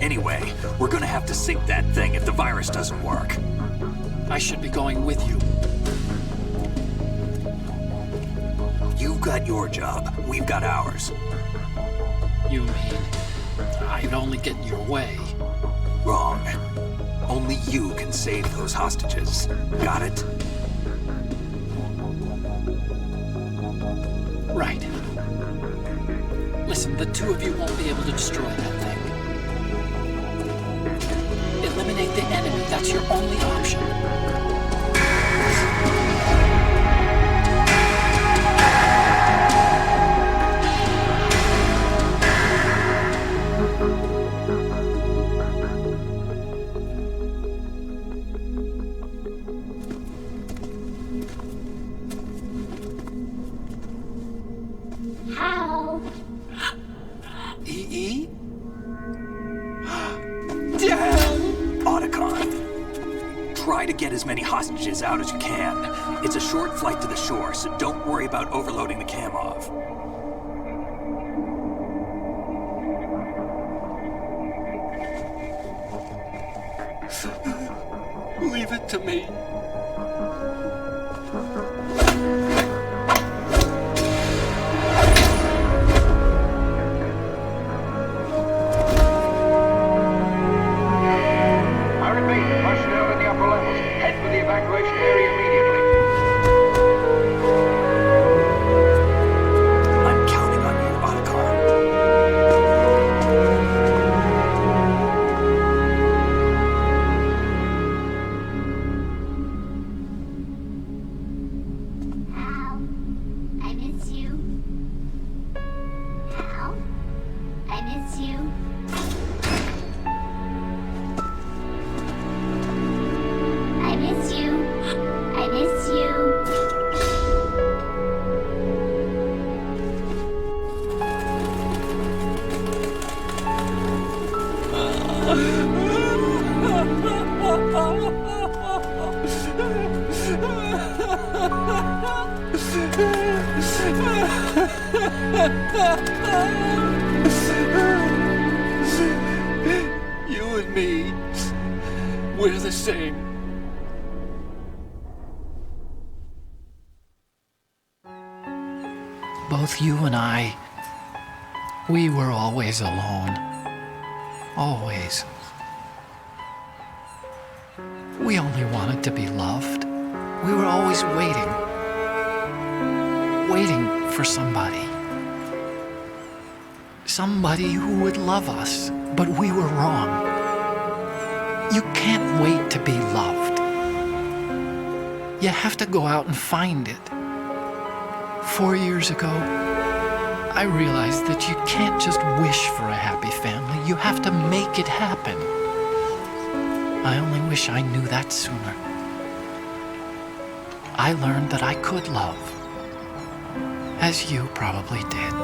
Anyway, we're gonna have to sink that thing if the virus doesn't work. I should be going with you. You've got your job. We've got ours. You mean I'd only get in your way? Wrong. Only you can save those hostages. Got it? Right. Listen, the two of you won't be able to destroy that thing. Eliminate the enemy. That's your only option. How? EE? Damn! Otacon, try to get as many hostages out as you can. It's a short flight to the shore, so don't worry about overloading the Kamov. Leave it to me. You and me, we're the same. both you and I, we were always alone. Always. We only wanted to be loved. We were always waiting. Waiting for somebody. Somebody who would love us, but we were wrong. You can't wait to be loved. You have to go out and find it. 4 years ago, I realized that you can't just wish for a happy family. You have to make it happen. I only wish I knew that sooner. I learned that I could love, as you probably did,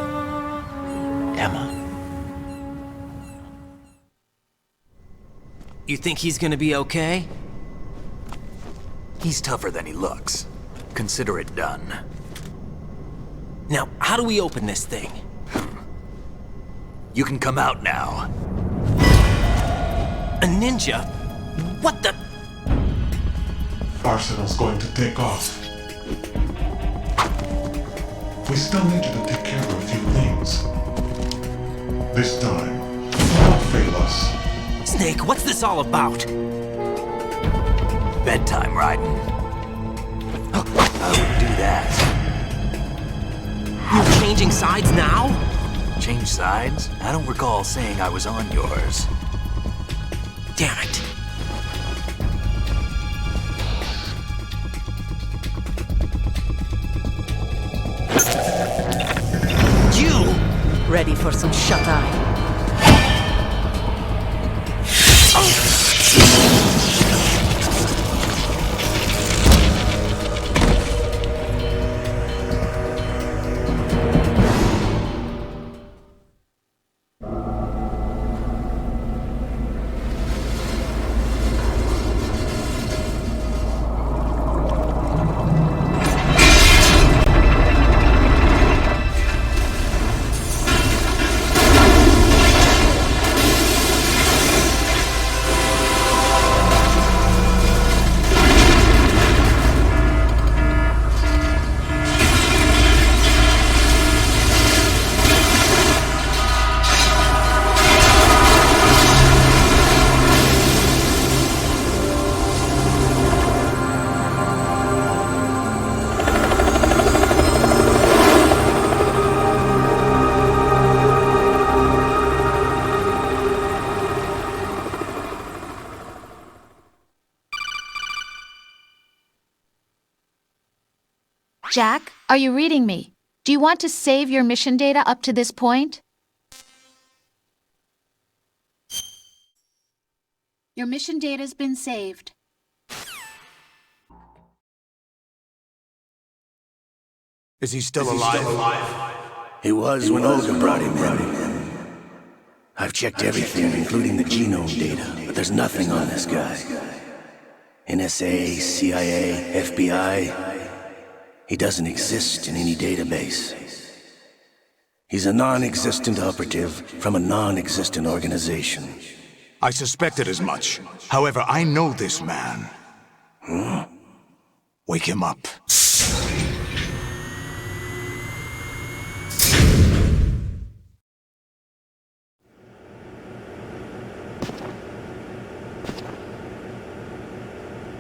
Emma. You think he's gonna be okay? He's tougher than he looks. Consider it done. Now, how do we open this thing? You can come out now. A ninja? What the? Arsenal's going to take off. We still need you to take care of a few things. This time, don't fail us. Snake, what's this all about? Bedtime, Raiden. I wouldn't do that. You're changing sides now? Change sides? I don't recall saying I was on yours. Damn it. You! Ready for some shut-eye? Jack, are you reading me? Do you want to save your mission data up to this point? Your mission data's been saved. Is he still alive? He was when Olga brought him in. I've checked everything, including the genome data, but there's nothing on this guy. NSA, CIA, FBI. He doesn't exist in any database. He's a non-existent operative from a non-existent organization. I suspected as much. However, I know this man. Huh? Wake him up.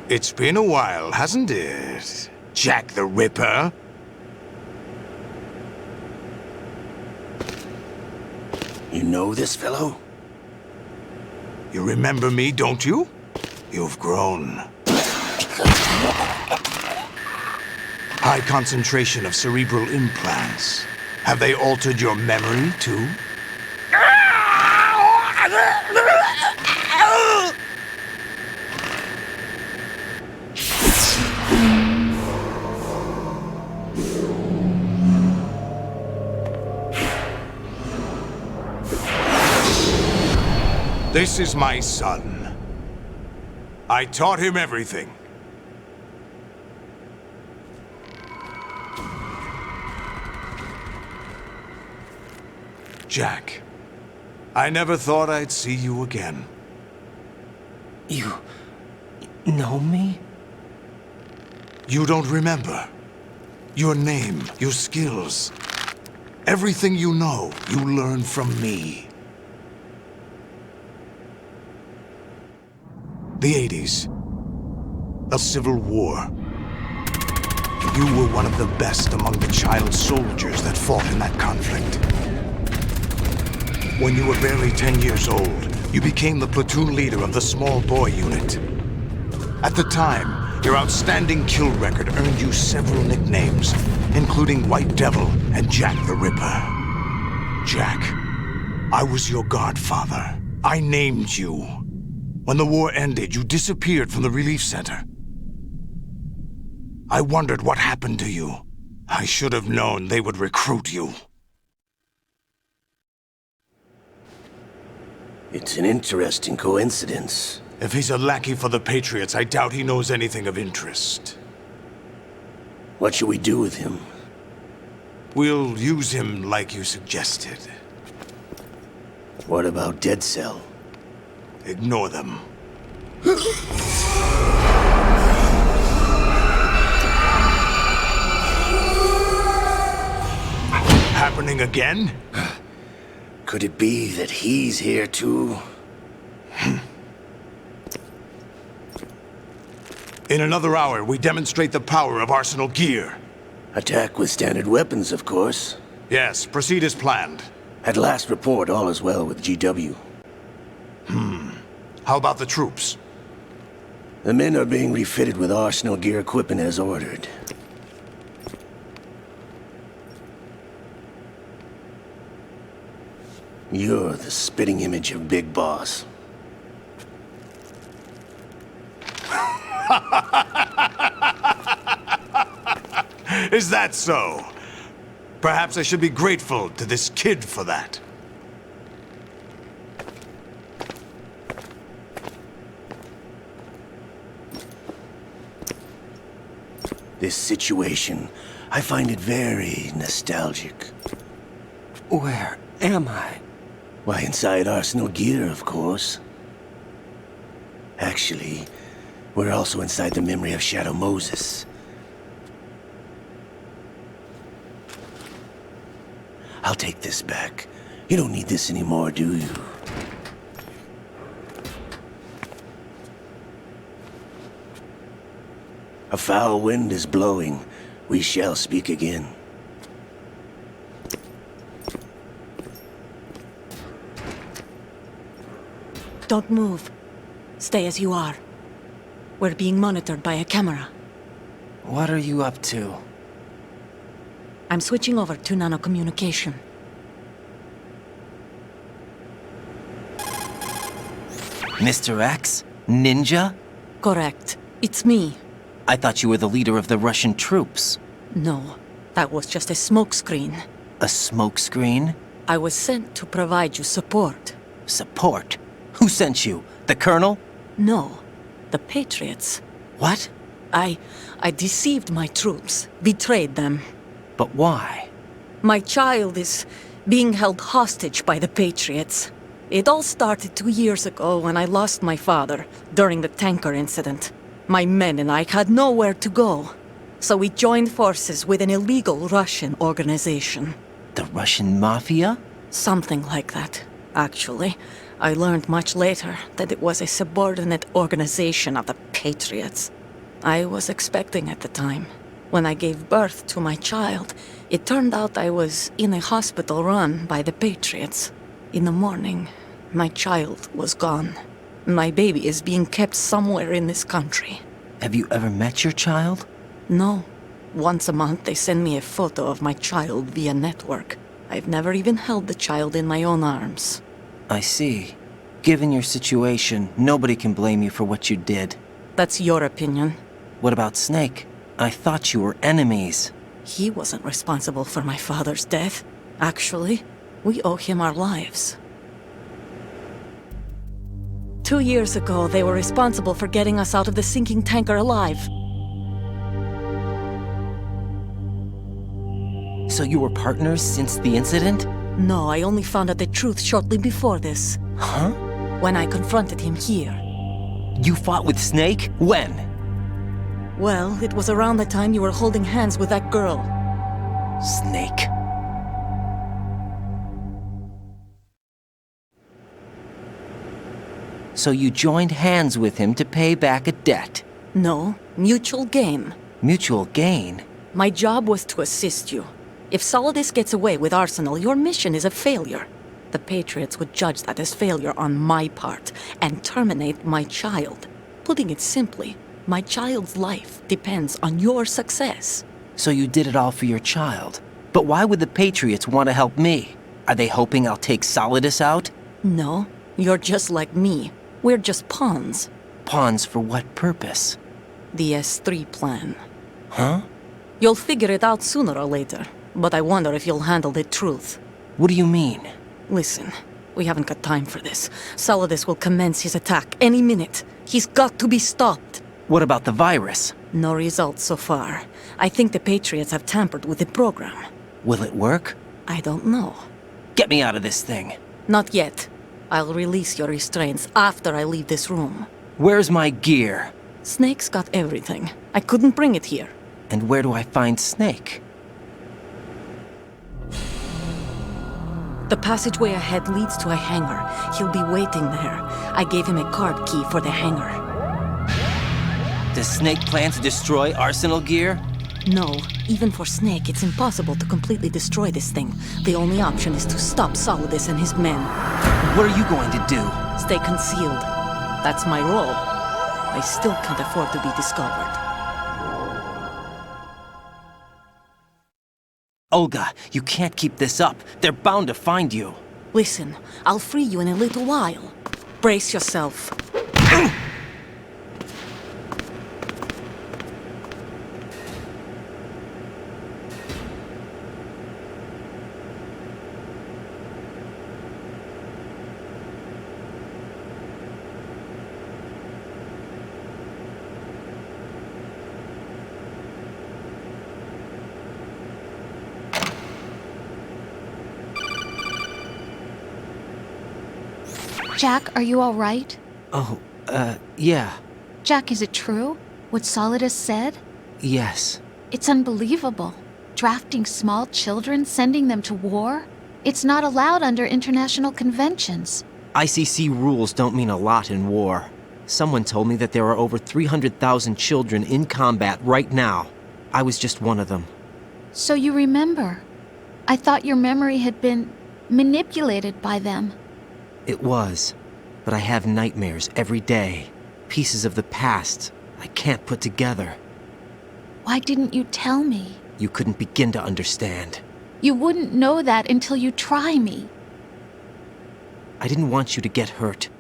It's been a while, hasn't it? Jack the Ripper? You know this fellow? You remember me, don't you? You've grown. High concentration of cerebral implants. Have they altered your memory, too? This is my son. I taught him everything. Jack, I never thought I'd see you again. You know me? You don't remember. Your name, your skills. Everything you know, you learn from me. The 80s. A civil war. You were one of the best among the child soldiers that fought in that conflict. When you were barely 10 years old, you became the platoon leader of the small boy unit. At the time, your outstanding kill record earned you several nicknames, including White Devil and Jack the Ripper. Jack, I was your godfather. I named you. When the war ended, you disappeared from the relief center. I wondered what happened to you. I should have known they would recruit you. It's an interesting coincidence. If he's a lackey for the Patriots, I doubt he knows anything of interest. What should we do with him? We'll use him like you suggested. What about Dead Cell? Ignore them. Happening again? Could it be that he's here too? In another hour, we demonstrate the power of Arsenal gear. Attack with standard weapons, of course. Yes, proceed as planned. At last report, all is well with GW. How about the troops? The men are being refitted with Arsenal gear equipment as ordered. You're the spitting image of Big Boss. Is that so? Perhaps I should be grateful to this kid for that. This situation, I find it very nostalgic. Where am I? Why, inside Arsenal gear, of course. Actually, we're also inside the memory of Shadow Moses. I'll take this back. You don't need this anymore, do you? A foul wind is blowing. We shall speak again. Don't move. Stay as you are. We're being monitored by a camera. What are you up to? I'm switching over to nanocommunication. Mr. X? Ninja? Correct. It's me. I thought you were the leader of the Russian troops. No, that was just a smokescreen. A smokescreen? I was sent to provide you support. Support? Who sent you? The Colonel? No, the Patriots. What? I deceived my troops, betrayed them. But why? My child is being held hostage by the Patriots. It all started 2 years ago when I lost my father during the tanker incident. My men and I had nowhere to go, so we joined forces with an illegal Russian organization. The Russian Mafia? Something like that, actually. I learned much later that it was a subordinate organization of the Patriots. I was expecting at the time. When I gave birth to my child, it turned out I was in a hospital run by the Patriots. In the morning, my child was gone. My baby is being kept somewhere in this country. Have you ever met your child? No. Once a month they send me a photo of my child via network. I've never even held the child in my own arms. I see. Given your situation, nobody can blame you for what you did. That's your opinion. What about Snake? I thought you were enemies. He wasn't responsible for my father's death. Actually, we owe him our lives. 2 years ago, they were responsible for getting us out of the sinking tanker alive. So you were partners since the incident? No, I only found out the truth shortly before this. Huh? When I confronted him here. You fought with Snake? When? Well, it was around the time you were holding hands with that girl. Snake. So you joined hands with him to pay back a debt? No, mutual gain. Mutual gain? My job was to assist you. If Solidus gets away with Arsenal, your mission is a failure. The Patriots would judge that as failure on my part and terminate my child. Putting it simply, my child's life depends on your success. So you did it all for your child. But why would the Patriots want to help me? Are they hoping I'll take Solidus out? No, you're just like me. We're just pawns. Pawns for what purpose? The S3 plan. Huh? You'll figure it out sooner or later, but I wonder if you'll handle the truth. What do you mean? Listen, we haven't got time for this. Solidus will commence his attack any minute. He's got to be stopped. What about the virus? No results so far. I think the Patriots have tampered with the program. Will it work? I don't know. Get me out of this thing. Not yet. I'll release your restraints after I leave this room. Where's my gear? Snake's got everything. I couldn't bring it here. And where do I find Snake? The passageway ahead leads to a hangar. He'll be waiting there. I gave him a card key for the hangar. Does Snake plan to destroy Arsenal gear? No. Even for Snake, it's impossible to completely destroy this thing. The only option is to stop Solidus and his men. What are you going to do? Stay concealed. That's my role. I still can't afford to be discovered. Olga, you can't keep this up. They're bound to find you. Listen, I'll free you in a little while. Brace yourself. Jack, are you all right? Oh, yeah. Jack, is it true? What Solidus said? Yes. It's unbelievable. Drafting small children, sending them to war? It's not allowed under international conventions. ICC rules don't mean a lot in war. Someone told me that there are over 300,000 children in combat right now. I was just one of them. So you remember? I thought your memory had been manipulated by them. It was, but I have nightmares every day. Pieces of the past I can't put together. Why didn't you tell me? You couldn't begin to understand. You wouldn't know that until you try me. I didn't want you to get hurt.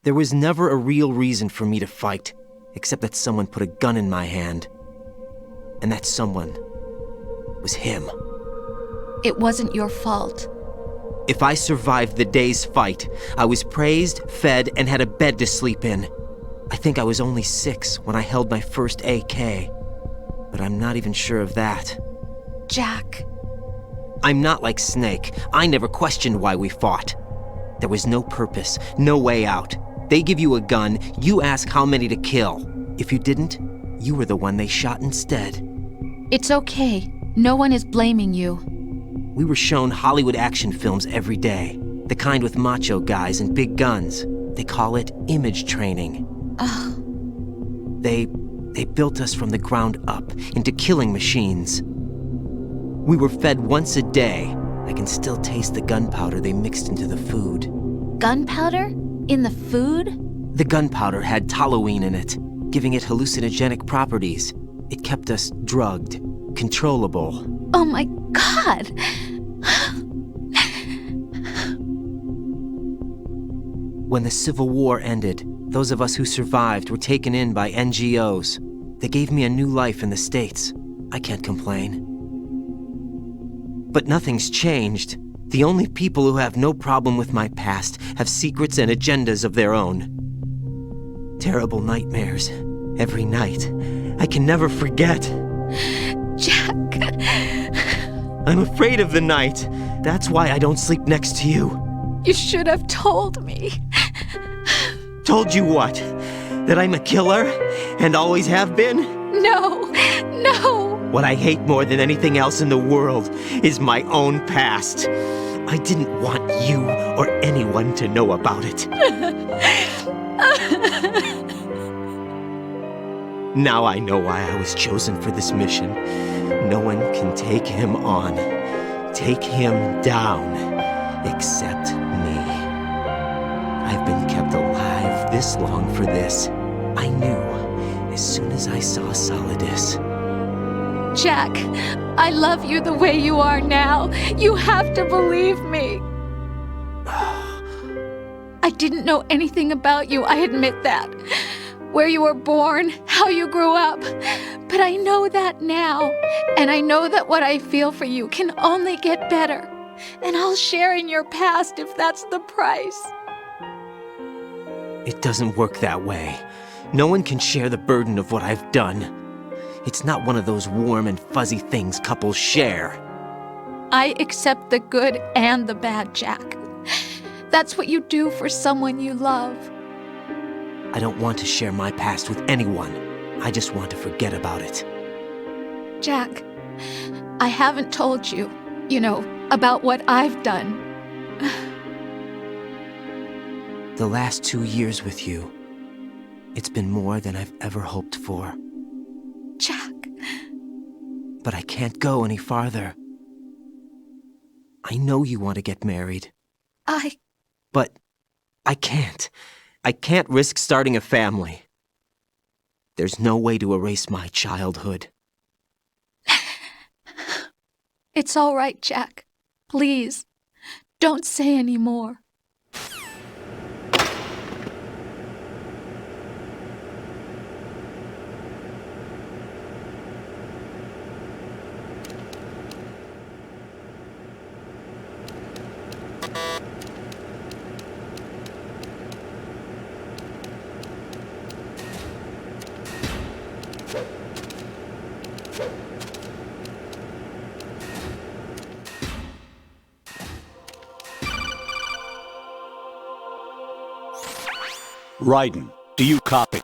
There was never a real reason for me to fight, except that someone put a gun in my hand. And that someone was him. It wasn't your fault. If I survived the day's fight, I was praised, fed, and had a bed to sleep in. I think I was only 6 when I held my first AK. But I'm not even sure of that. Jack. I'm not like Snake. I never questioned why we fought. There was no purpose, no way out. They give you a gun, you ask how many to kill. If you didn't, you were the one they shot instead. It's okay. No one is blaming you. We were shown Hollywood action films every day. The kind with macho guys and big guns. They call it image training. Ugh. They built us from the ground up into killing machines. We were fed once a day. I can still taste the gunpowder they mixed into the food. Gunpowder? In the food? The gunpowder had toluene in it, giving it hallucinogenic properties. It kept us drugged, controllable. Oh my God! When the Civil War ended, those of us who survived were taken in by NGOs. They gave me a new life in the States. I can't complain. But nothing's changed. The only people who have no problem with my past have secrets and agendas of their own. Terrible nightmares. Every night. I can never forget. Jack. I'm afraid of the night. That's why I don't sleep next to you. You should have told me. Told you what? That I'm a killer? And always have been? No. No. What I hate more than anything else in the world is my own past. I didn't want you or anyone to know about it. Now I know why I was chosen for this mission. No one can take him on, take him down, except me. I've been kept alive this long for this. I knew as soon as I saw Solidus. Jack, I love you the way you are now. You have to believe me. I didn't know anything about you, I admit that. Where you were born, how you grew up. But I know that now. And I know that what I feel for you can only get better. And I'll share in your past if that's the price. It doesn't work that way. No one can share the burden of what I've done. It's not one of those warm and fuzzy things couples share. I accept the good and the bad, Jack. That's what you do for someone you love. I don't want to share my past with anyone. I just want to forget about it. Jack, I haven't told you, about what I've done. The last 2 years with you, it's been more than I've ever hoped for. Jack. But I can't go any farther. I know you want to get married. But I can't. I can't risk starting a family. There's no way to erase my childhood. It's all right, Jack. Please, don't say any more. Raiden, do you copy?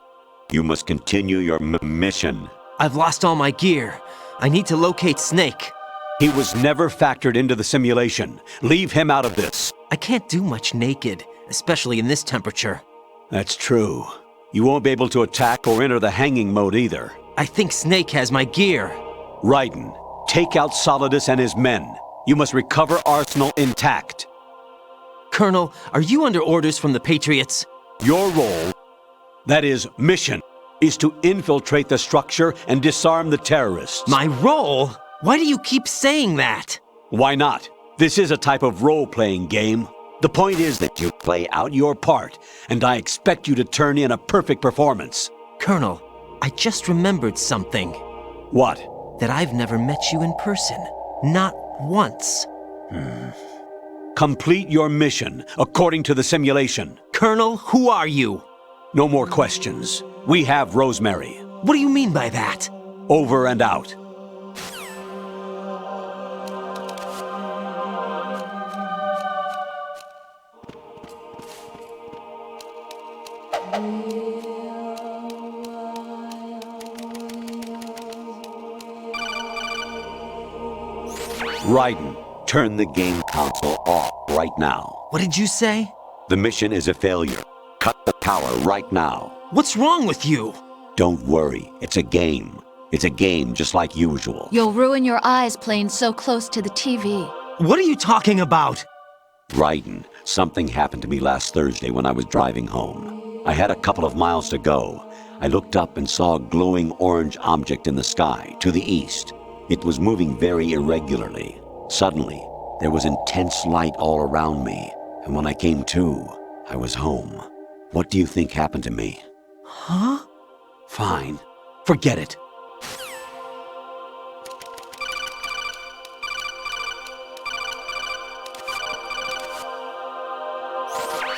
You must continue your mission. I've lost all my gear. I need to locate Snake. He was never factored into the simulation. Leave him out of this. I can't do much naked, especially in this temperature. That's true. You won't be able to attack or enter the hanging mode either. I think Snake has my gear. Raiden, take out Solidus and his men. You must recover Arsenal intact. Colonel, are you under orders from the Patriots? Your role, that is, mission, is to infiltrate the structure and disarm the terrorists. My role? Why do you keep saying that? Why not? This is a type of role-playing game. The point is that you play out your part, and I expect you to turn in a perfect performance. Colonel, I just remembered something. What? That I've never met you in person. Not once. Complete your mission, according to the simulation. Colonel, who are you? No more questions. We have Rosemary. What do you mean by that? Over and out. Raiden, turn the game console off right now. What did you say? The mission is a failure. Cut the power right now. What's wrong with you? Don't worry, it's a game. It's a game just like usual. You'll ruin your eyes playing so close to the TV. What are you talking about? Raiden, something happened to me last Thursday when I was driving home. I had a couple of miles to go. I looked up and saw a glowing orange object in the sky, to the east. It was moving very irregularly. Suddenly, there was intense light all around me, and when I came to, I was home. What do you think happened to me? Huh? Fine. Forget it.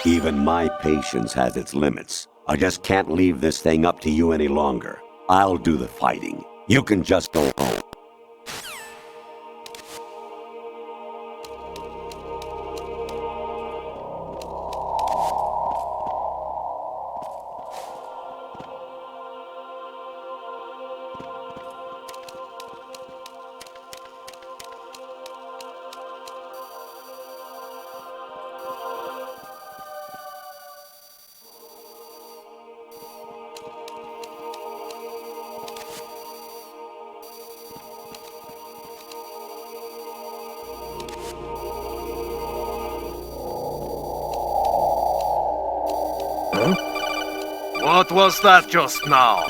Even my patience has its limits. I just can't leave this thing up to you any longer. I'll do the fighting. You can just go home. What was that just now?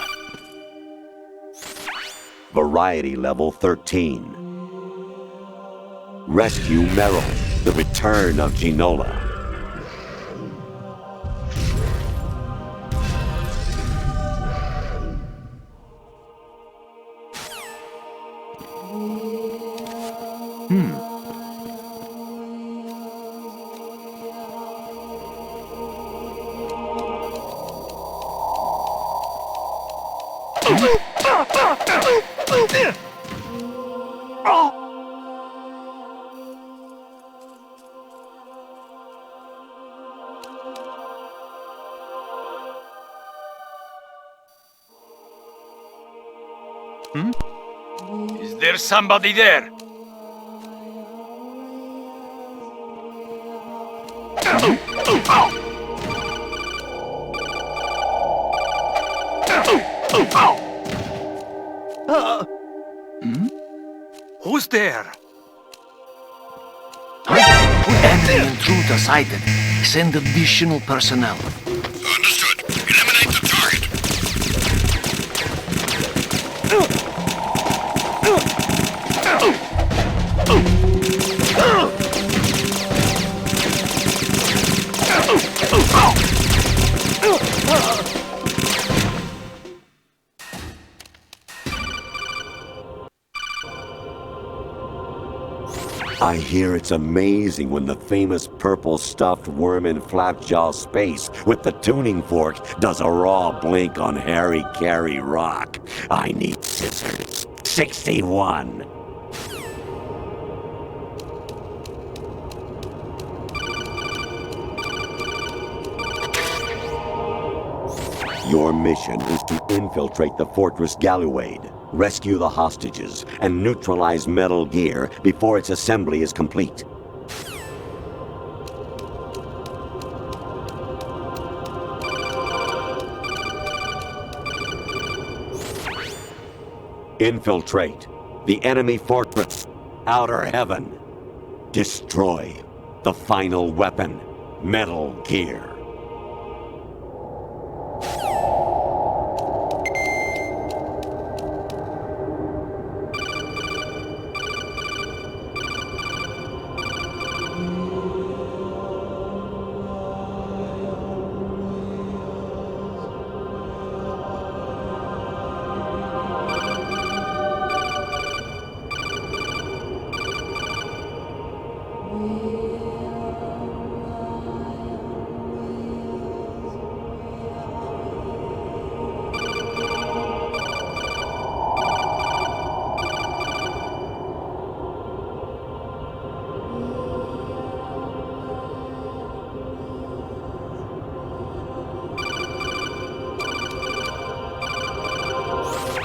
Variety level 13. Rescue Merrill, the return of Ginola. Is there somebody there? Who's there? Enemy intruder sighted. Send additional personnel. Understood. Eliminate the target. I hear it's amazing when the famous purple stuffed worm in Flapjaw Space with the tuning fork does a raw blink on Harry Carey Rock. I need scissors. 61. Your mission is to infiltrate the Fortress Galluade, rescue the hostages, and neutralize Metal Gear before its assembly is complete. Infiltrate the enemy fortress, Outer Heaven. Destroy the final weapon, Metal Gear.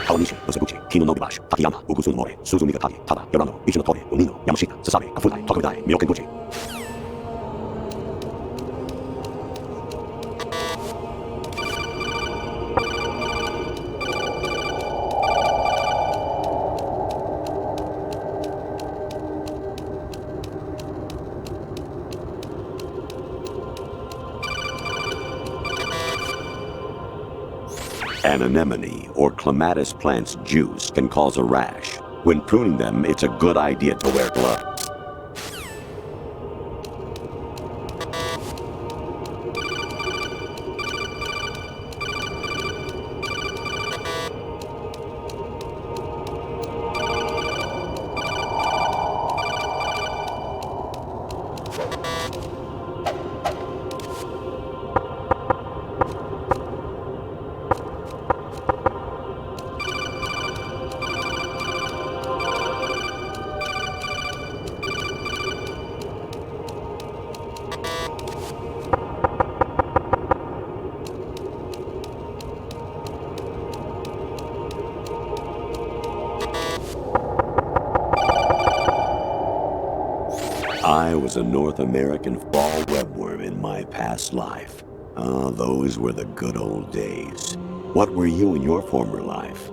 Kawanishi, Osebuchi, Kino no Bibashi, Takayama, Ugusu no More, Suzumiga Taki, Tada, Yorano, Ichi no Tore, Unino, Yamashita, Sasabe, Kafudai, Tokabudai, Myokenbuchi. An anemone or clematis plant's juice can cause a rash. When pruning them, it's a good idea to wear gloves. I was a North American fall webworm in my past life. Ah, those were the good old days. What were you in your former life?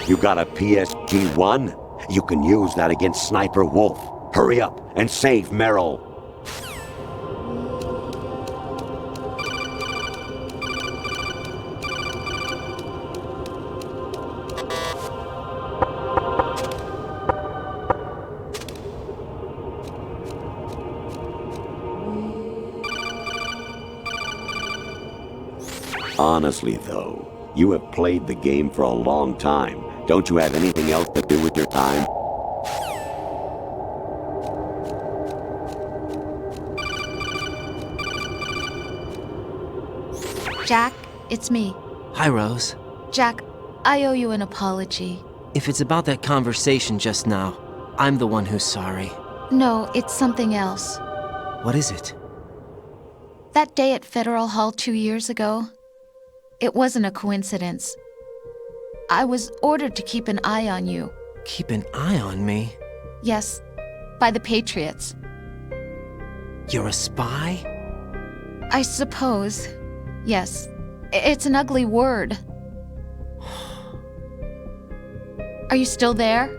You got a PSG-1? You can use that against Sniper Wolf. Hurry up and save Merrill. Honestly, though, you have played the game for a long time. Don't you have anything else to do with your time? Jack, it's me. Hi, Rose. Jack, I owe you an apology. If it's about that conversation just now, I'm the one who's sorry. No, it's something else. What is it? That day at Federal Hall 2 years ago, it wasn't a coincidence. I was ordered to keep an eye on you. Keep an eye on me? Yes, by the Patriots. You're a spy? I suppose. Yes. It's an ugly word. Are you still there?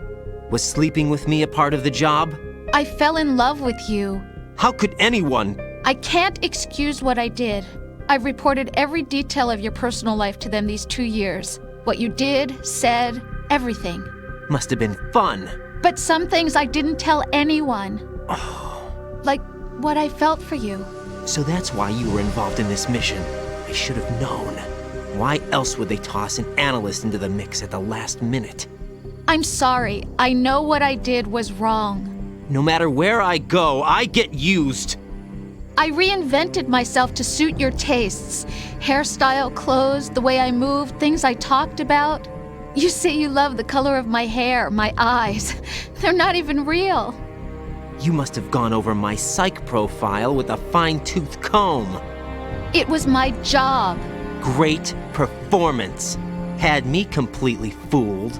Was sleeping with me a part of the job? I fell in love with you. How could anyone? I can't excuse what I did. I've reported every detail of your personal life to them these 2 years. What you did, said, everything. Must have been fun. But some things I didn't tell anyone. Like what I felt for you. So that's why you were involved in this mission. I should have known. Why else would they toss an analyst into the mix at the last minute? I'm sorry. I know what I did was wrong. No matter where I go, I get used. I reinvented myself to suit your tastes. Hairstyle, clothes, the way I moved, things I talked about. You say you love the color of my hair, my eyes. They're not even real. You must have gone over my psych profile with a fine-tooth comb. It was my job. Great performance. Had me completely fooled.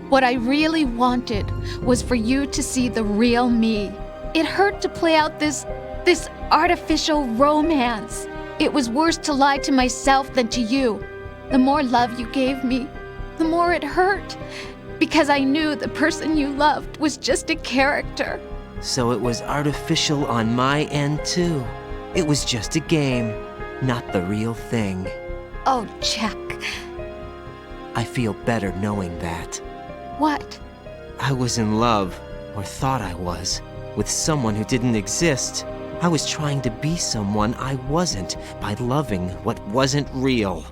What I really wanted was for you to see the real me. It hurt to play out this artificial romance. It was worse to lie to myself than to you. The more love you gave me, the more it hurt. Because I knew the person you loved was just a character. So it was artificial on my end too. It was just a game, not the real thing. Oh, Jack. I feel better knowing that. What? I was in love, or thought I was, with someone who didn't exist. I was trying to be someone I wasn't by loving what wasn't real.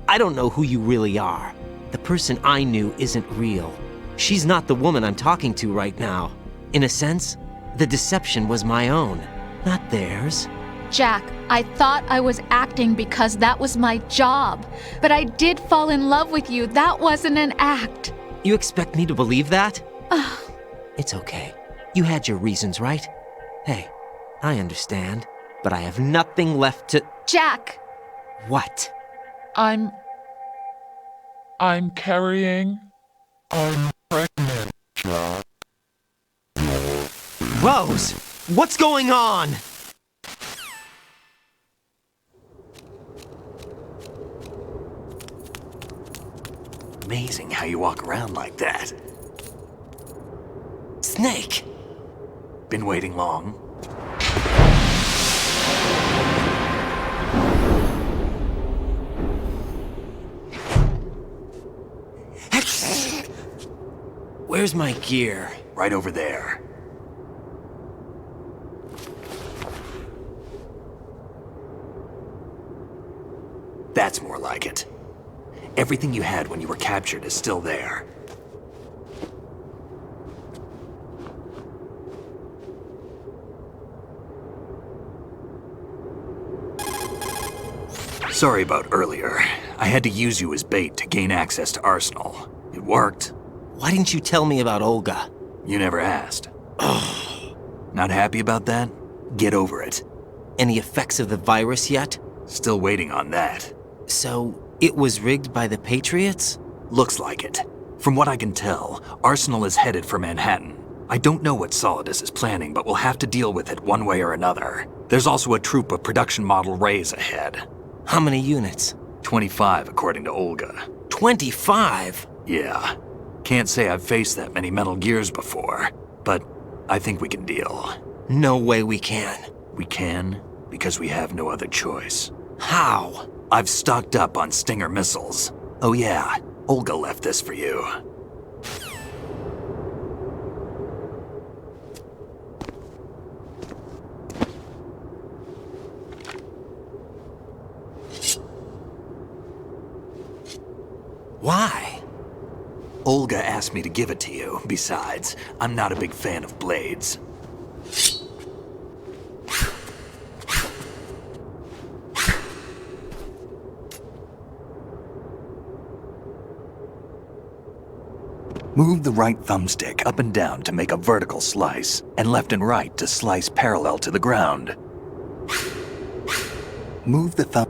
I don't know who you really are. The person I knew isn't real. She's not the woman I'm talking to right now. In a sense, the deception was my own, not theirs. Jack, I thought I was acting because that was my job. But I did fall in love with you. That wasn't an act. You expect me to believe that? It's okay. You had your reasons, right? Hey, I understand, but I have nothing left to— Jack! What? I'm carrying. I'm pregnant, Jack. Rose! What's going on? Amazing how you walk around like that. Snake! Been waiting long? Where's my gear? Right over there. That's more like it. Everything you had when you were captured is still there. Sorry about earlier. I had to use you as bait to gain access to Arsenal. It worked. Why didn't you tell me about Olga? You never asked. Not happy about that? Get over it. Any effects of the virus yet? Still waiting on that. So, it was rigged by the Patriots? Looks like it. From what I can tell, Arsenal is headed for Manhattan. I don't know what Solidus is planning, but we'll have to deal with it one way or another. There's also a troop of production model Rays ahead. How many units? 25, according to Olga. 25? Yeah. Can't say I've faced that many Metal Gears before, but I think we can deal. No way we can. We can, because we have no other choice. How? I've stocked up on Stinger missiles. Oh yeah, Olga left this for you. Why? Olga asked me to give it to you. Besides, I'm not a big fan of blades. Move the right thumbstick up and down to make a vertical slice, and left and right to slice parallel to the ground. Move the thumb...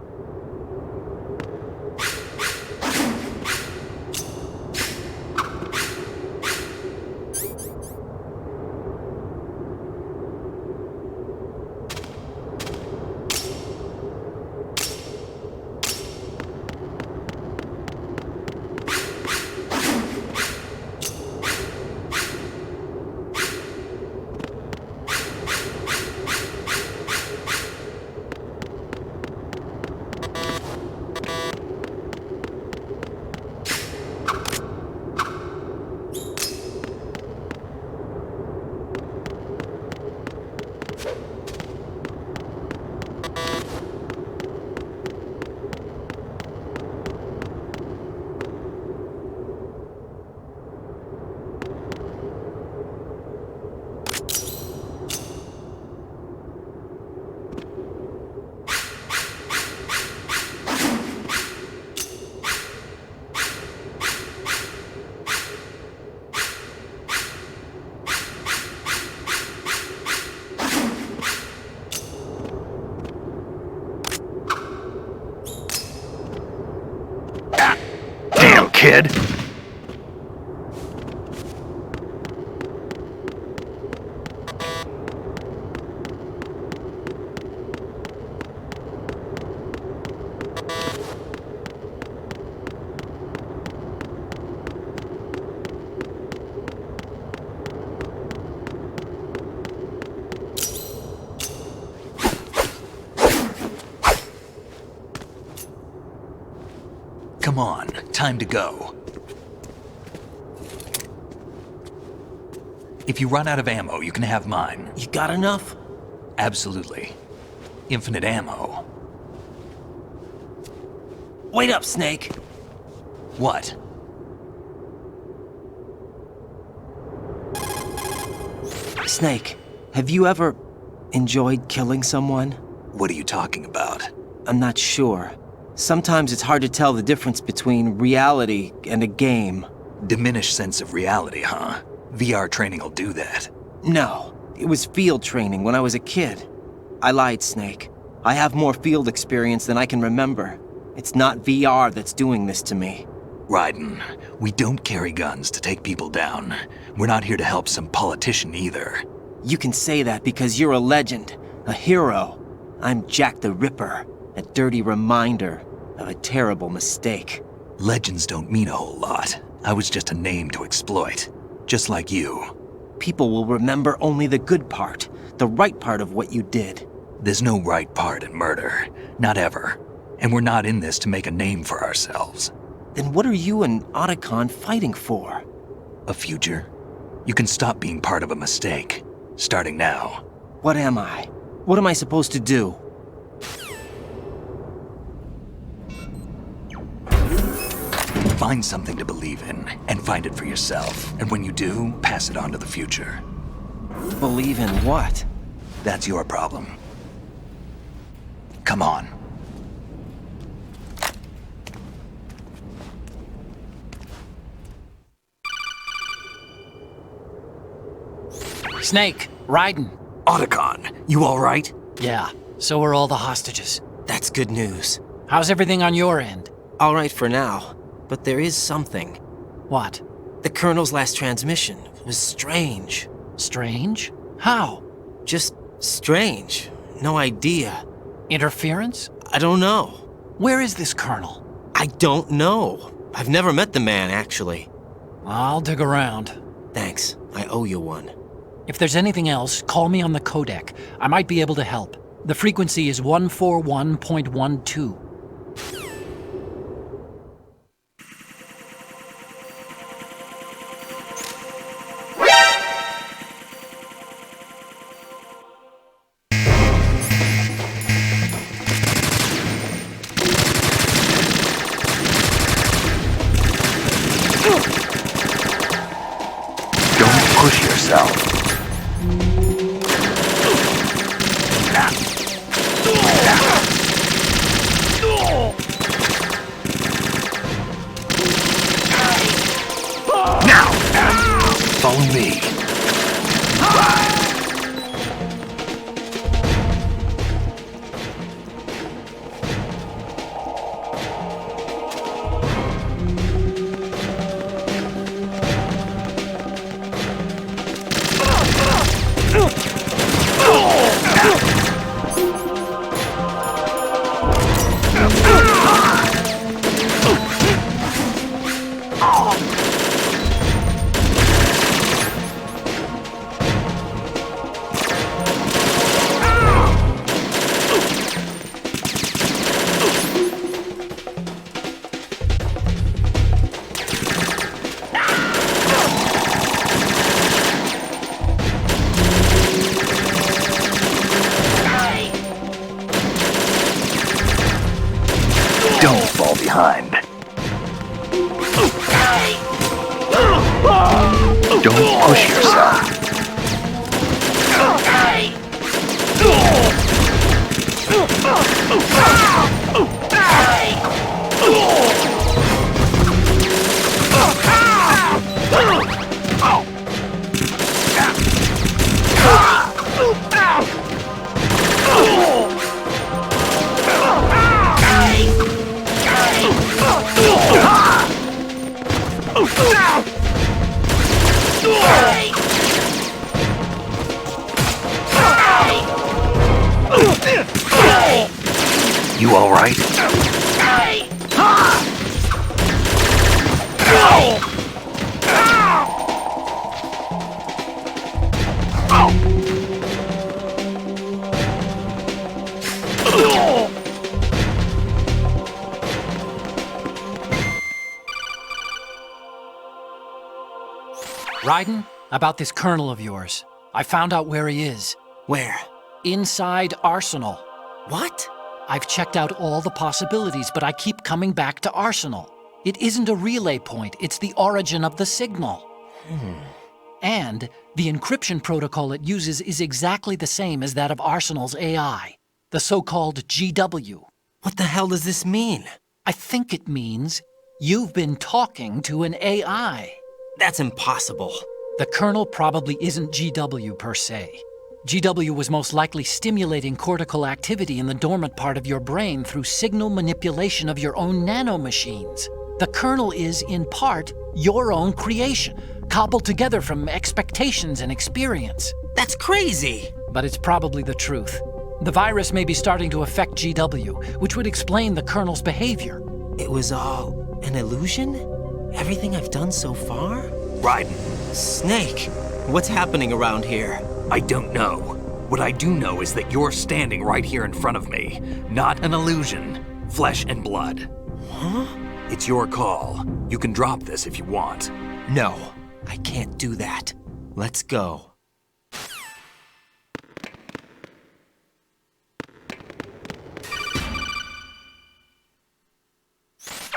Kid. Come on, time to go. If you run out of ammo, you can have mine. You got enough? Absolutely. Infinite ammo. Wait up, Snake. What? Snake, have you ever enjoyed killing someone? What are you talking about? I'm not sure. Sometimes it's hard to tell the difference between reality and a game. Diminished sense of reality, huh? VR training will do that. No, it was field training when I was a kid. I lied, Snake. I have more field experience than I can remember. It's not VR that's doing this to me. Raiden, we don't carry guns to take people down. We're not here to help some politician either. You can say that because you're a legend, a hero. I'm Jack the Ripper, a dirty reminder of a terrible mistake. Legends don't mean a whole lot. I was just a name to exploit. Just like you. People will remember only the good part, the right part of what you did. There's no right part in murder. Not ever. And we're not in this to make a name for ourselves. Then what are you and Otacon fighting for? A future. You can stop being part of a mistake. Starting now. What am I? What am I supposed to do? Find something to believe in, and find it for yourself. And when you do, pass it on to the future. Believe in what? That's your problem. Come on. Snake, Raiden. Otacon, you all right? Yeah, so are all the hostages. That's good news. How's everything on your end? All right for now, but there is something. What? The Colonel's last transmission was strange. Strange? How? Just strange. No idea. Interference? I don't know. Where is this Colonel? I don't know. I've never met the man, actually. I'll dig around. Thanks. I owe you one. If there's anything else, call me on the codec. I might be able to help. The frequency is 141.12. Push yourself. Now, follow me. Don't fall behind. Don't push yourself. You all right? Raiden, about this colonel of yours. I found out where he is. Where? Inside Arsenal. What? I've checked out all the possibilities, but I keep coming back to Arsenal. It isn't a relay point, it's the origin of the signal. And the encryption protocol it uses is exactly the same as that of Arsenal's AI, the so-called GW. What the hell does this mean? I think it means you've been talking to an AI. That's impossible. The kernel probably isn't GW per se. GW was most likely stimulating cortical activity in the dormant part of your brain through signal manipulation of your own nanomachines. The kernel is, in part, your own creation, cobbled together from expectations and experience. That's crazy! But it's probably the truth. The virus may be starting to affect GW, which would explain the kernel's behavior. It was all an illusion? Everything I've done so far? Raiden. Snake, what's happening around here? I don't know. What I do know is that you're standing right here in front of me. Not an illusion. Flesh and blood. Huh? It's your call. You can drop this if you want. No, I can't do that. Let's go.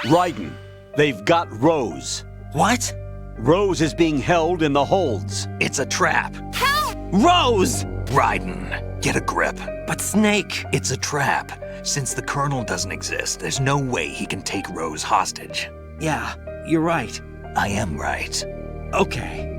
Raiden, they've got Rose. What? Rose is being held in the holds. It's a trap. Help! Rose! Raiden, get a grip. But Snake... It's a trap. Since the Colonel doesn't exist, there's no way he can take Rose hostage. Yeah, you're right. I am right. Okay.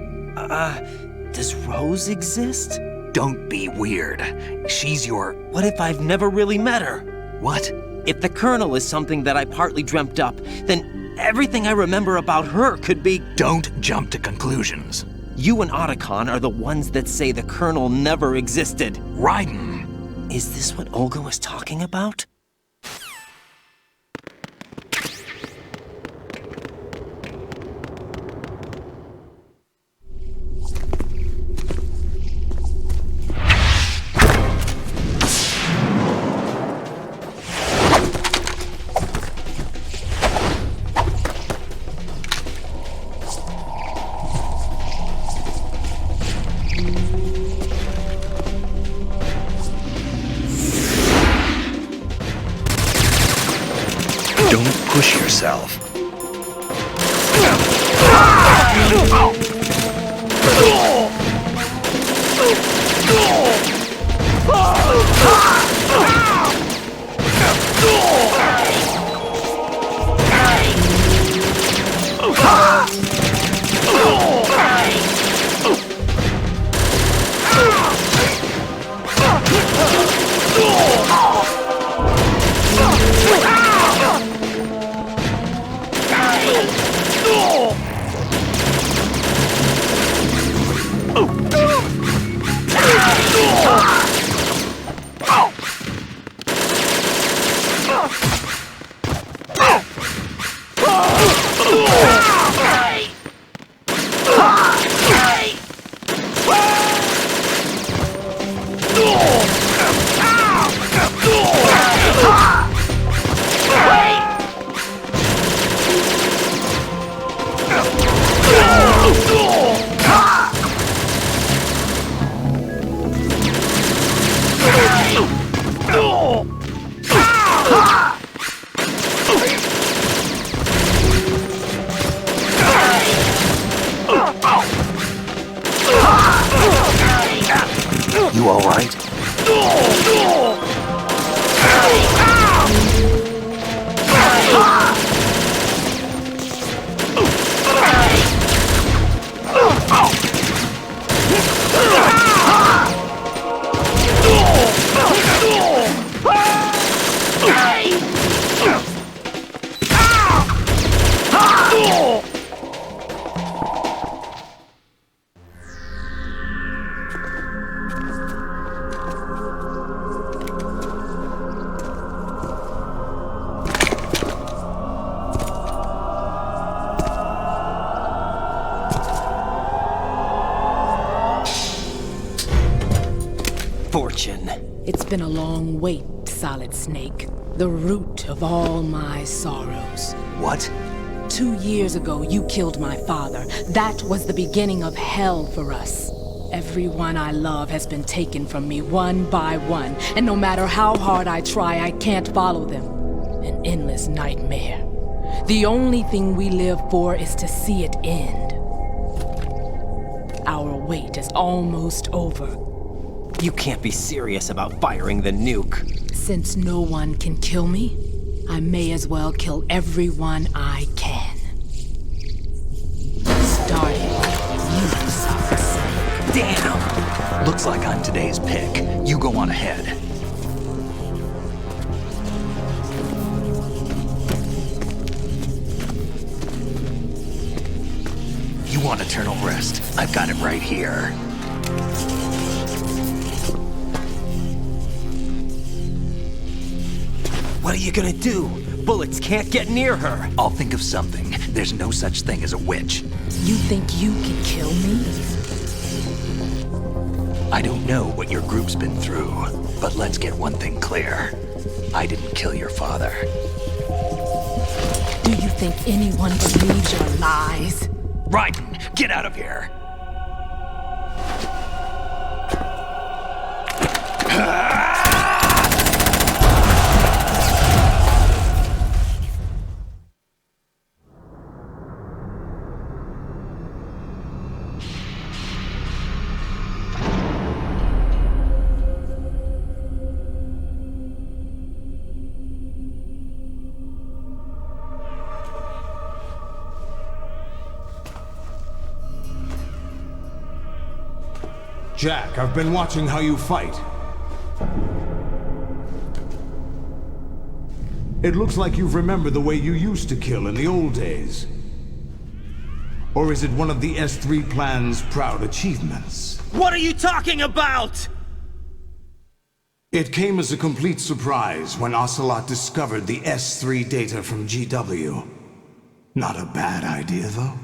Does Rose exist? Don't be weird. She's your... What if I've never really met her? What? If the Colonel is something that I partly dreamt up, then everything I remember about her could be... Don't jump to conclusions. You and Otacon are the ones that say the Colonel never existed. Raiden! Is this what Olga was talking about? Brace yourself. You all right? Fortune. It's been a long wait, Solid Snake. The root of all my sorrows. What? 2 years ago, you killed my father. That was the beginning of hell for us. Everyone I love has been taken from me one by one, and no matter how hard I try, I can't follow them. An endless nightmare. The only thing we live for is to see it end. Our wait is almost over. You can't be serious about firing the nuke. Since no one can kill me, I may as well kill everyone I can. Starting with you, Solid Snake. Damn! Looks like I'm today's pick. You go on ahead. You want eternal rest? I've got it right here. What are you gonna do? Bullets can't get near her. I'll think of something. There's no such thing as a witch. You think you can kill me? I don't know what your group's been through, but let's get one thing clear. I didn't kill your father. Do you think anyone believes your lies? Raiden, get out of here! Jack, I've been watching how you fight. It looks like you've remembered the way you used to kill in the old days. Or is it one of the S3 plan's proud achievements? What are you talking about? It came as a complete surprise when Ocelot discovered the S3 data from GW. Not a bad idea, though.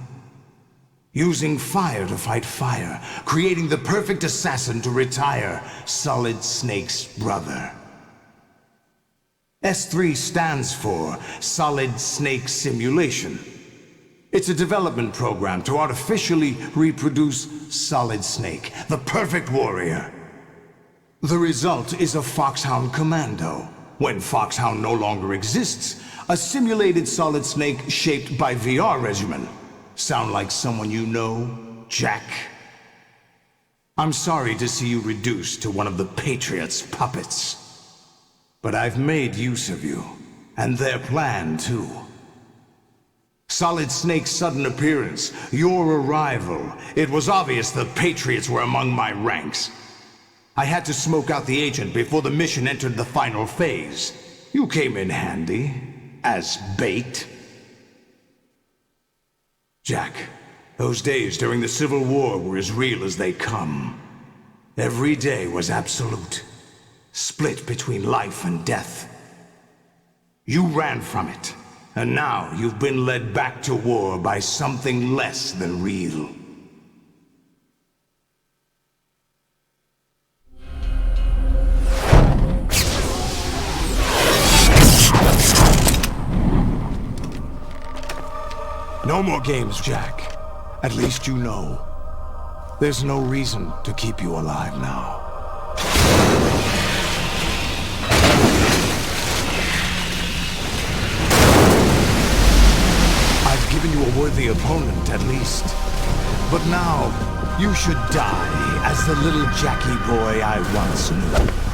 Using fire to fight fire, creating the perfect assassin to retire Solid Snake's brother. S3 stands for Solid Snake Simulation. It's a development program to artificially reproduce Solid Snake, the perfect warrior. The result is a Foxhound commando. When Foxhound no longer exists, A simulated solid snake shaped by VR regimen. Sound like someone you know, Jack? I'm sorry to see you reduced to one of the Patriots' puppets. But I've made use of you, and their plan too. Solid Snake's sudden appearance, your arrival, it was obvious the Patriots were among my ranks. I had to smoke out the agent before the mission entered the final phase. You came in handy, as bait. Jack, those days during the Civil War were as real as they come. Every day was absolute, split between life and death. You ran from it, and now you've been led back to war by something less than real. No more games, Jack. At least you know. There's no reason to keep you alive now. I've given you a worthy opponent, at least. But now, you should die as the little Jackie boy I once knew.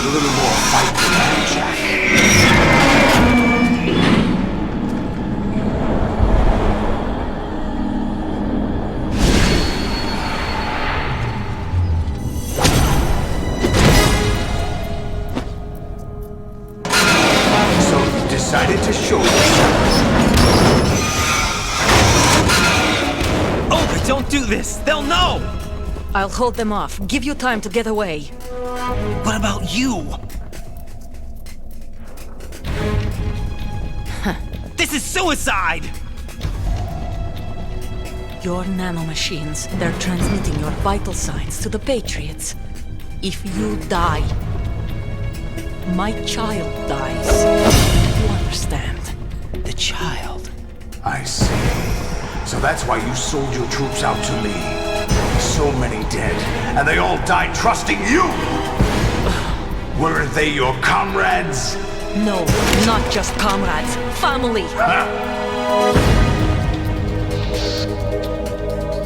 a little more fight than that, Jack. So you decided to show yourself. Oh, but don't do this! They'll know! I'll hold them off. Give you time to get away. What about you? This is suicide! Your nanomachines, they're transmitting your vital signs to the Patriots. If you die, my child dies. You understand? The child. I see. So that's why you sold your troops out to me. So many dead, and they all died trusting you! Weren't they your comrades? No, not just comrades. Family!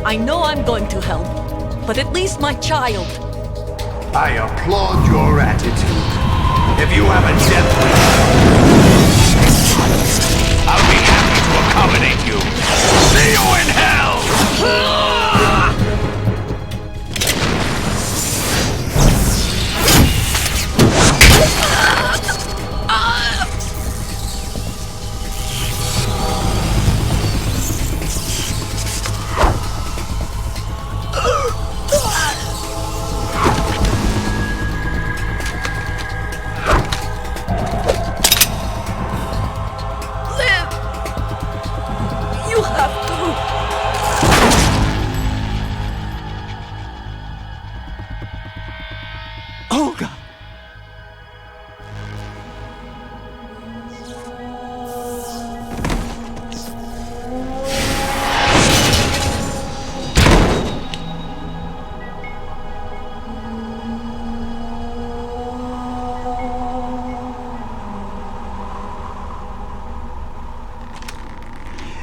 I know I'm going to help, but at least my child. I applaud your attitude. If you have a death wish, I'll be happy to accommodate you. See you in hell!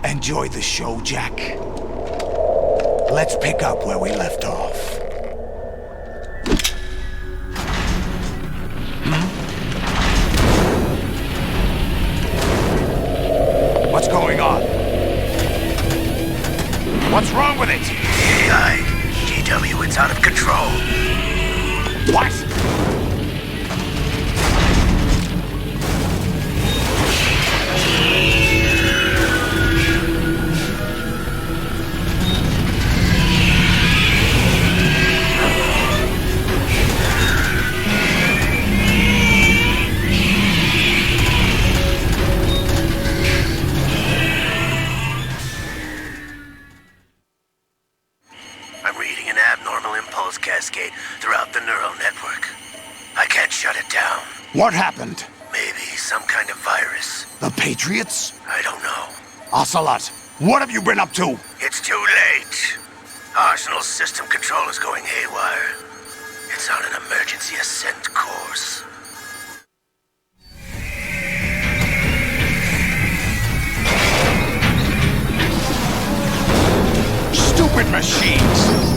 Enjoy the show, Jack. Let's pick up where we left off. What's going on? What's wrong with it? AI, GW, it's out of control. What? Cascade throughout the neural network. I can't shut it down. What happened? Maybe some kind of virus. The Patriots? I don't know. Ocelot, what have you been up to? It's too late. Arsenal's system control is going haywire. It's on an emergency ascent course. Stupid machines!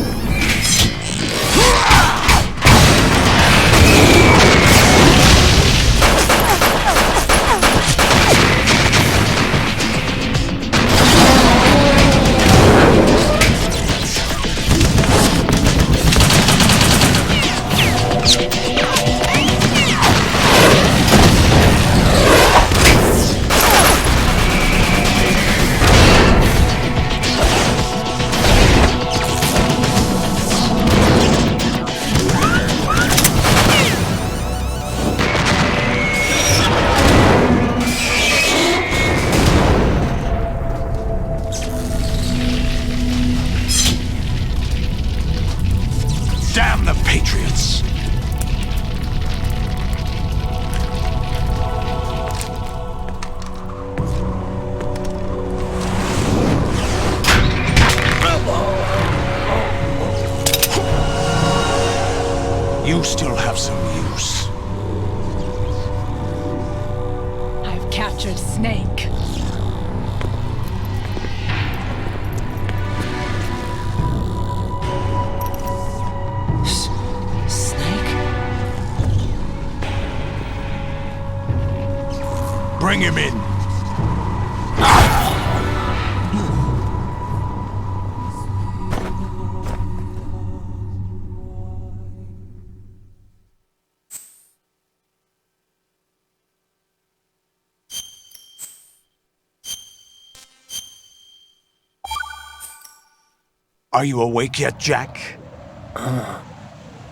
Damn the Patriots! You still have some use. I've captured Snake. Bring him in. Are you awake yet, Jack?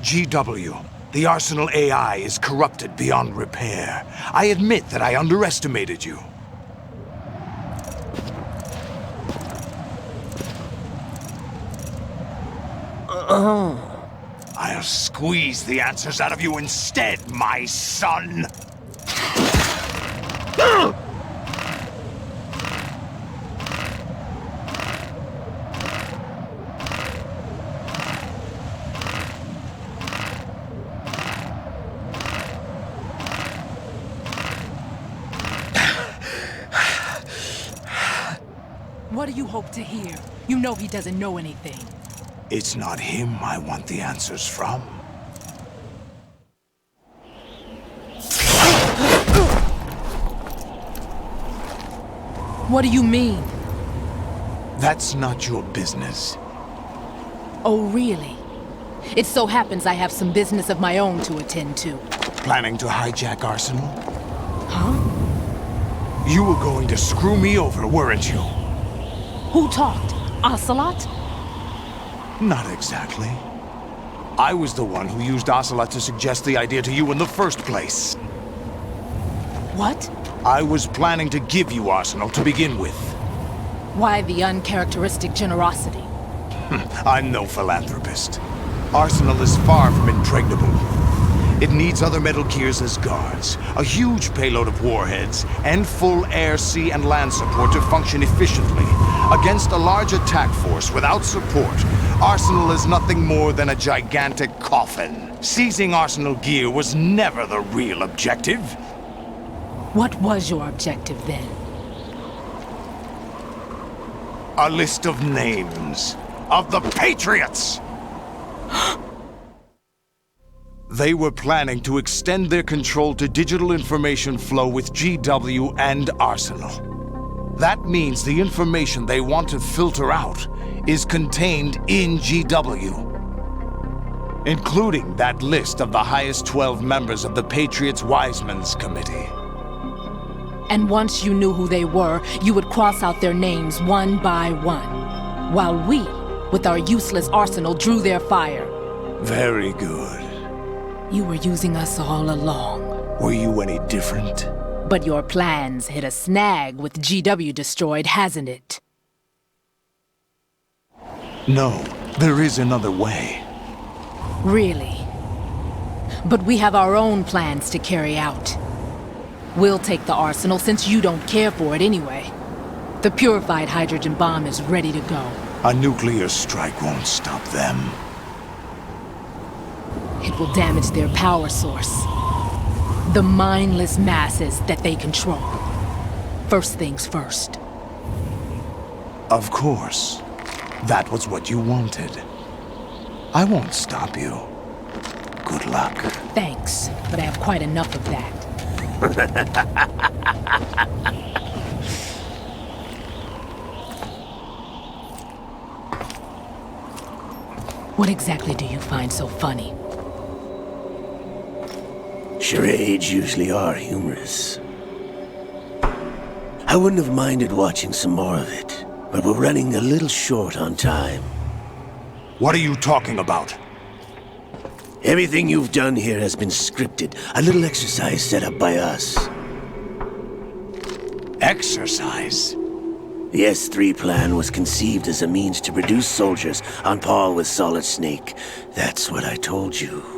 GW, the Arsenal AI is corrupted beyond repair. I admit that I underestimated you. I'll squeeze the answers out of you instead, my son! What do you hope to hear? You know he doesn't know anything. It's not him I want the answers from. What do you mean? That's not your business. Oh, really? It so happens I have some business of my own to attend to. Planning to hijack Arsenal? Huh? You were going to screw me over, weren't you? Who talked? Ocelot? Not exactly. I was the one who used Ocelot to suggest the idea to you in the first place. What? I was planning to give you Arsenal to begin with. Why the uncharacteristic generosity? I'm no philanthropist. Arsenal is far from impregnable. It needs other Metal Gears as guards, a huge payload of warheads, and full air, sea, and land support to function efficiently. Against a large attack force without support, Arsenal is nothing more than a gigantic coffin. Seizing Arsenal gear was never the real objective. What was your objective then? A list of names of the Patriots! They were planning to extend their control to digital information flow with GW and Arsenal. That means the information they want to filter out is contained in GW, including that list of the highest 12 members of the Patriots Wiseman's Committee. And once you knew who they were, you would cross out their names one by one, while we, with our useless arsenal, drew their fire. Very good. You were using us all along. Were you any different? But your plans hit a snag with GW destroyed, hasn't it? No, there is another way. Really? But we have our own plans to carry out. We'll take the arsenal since you don't care for it anyway. The purified hydrogen bomb is ready to go. A nuclear strike won't stop them. It will damage their power source. The mindless masses that they control. First things first. Of course. That was what you wanted. I won't stop you. Good luck. Thanks, but I have quite enough of that. What exactly do you find so funny? Charades usually are humorous. I wouldn't have minded watching some more of it, but we're running a little short on time. What are you talking about? Everything you've done here has been scripted. A little exercise set up by us. Exercise? The S3 plan was conceived as a means to produce soldiers on par with Solid Snake. That's what I told you.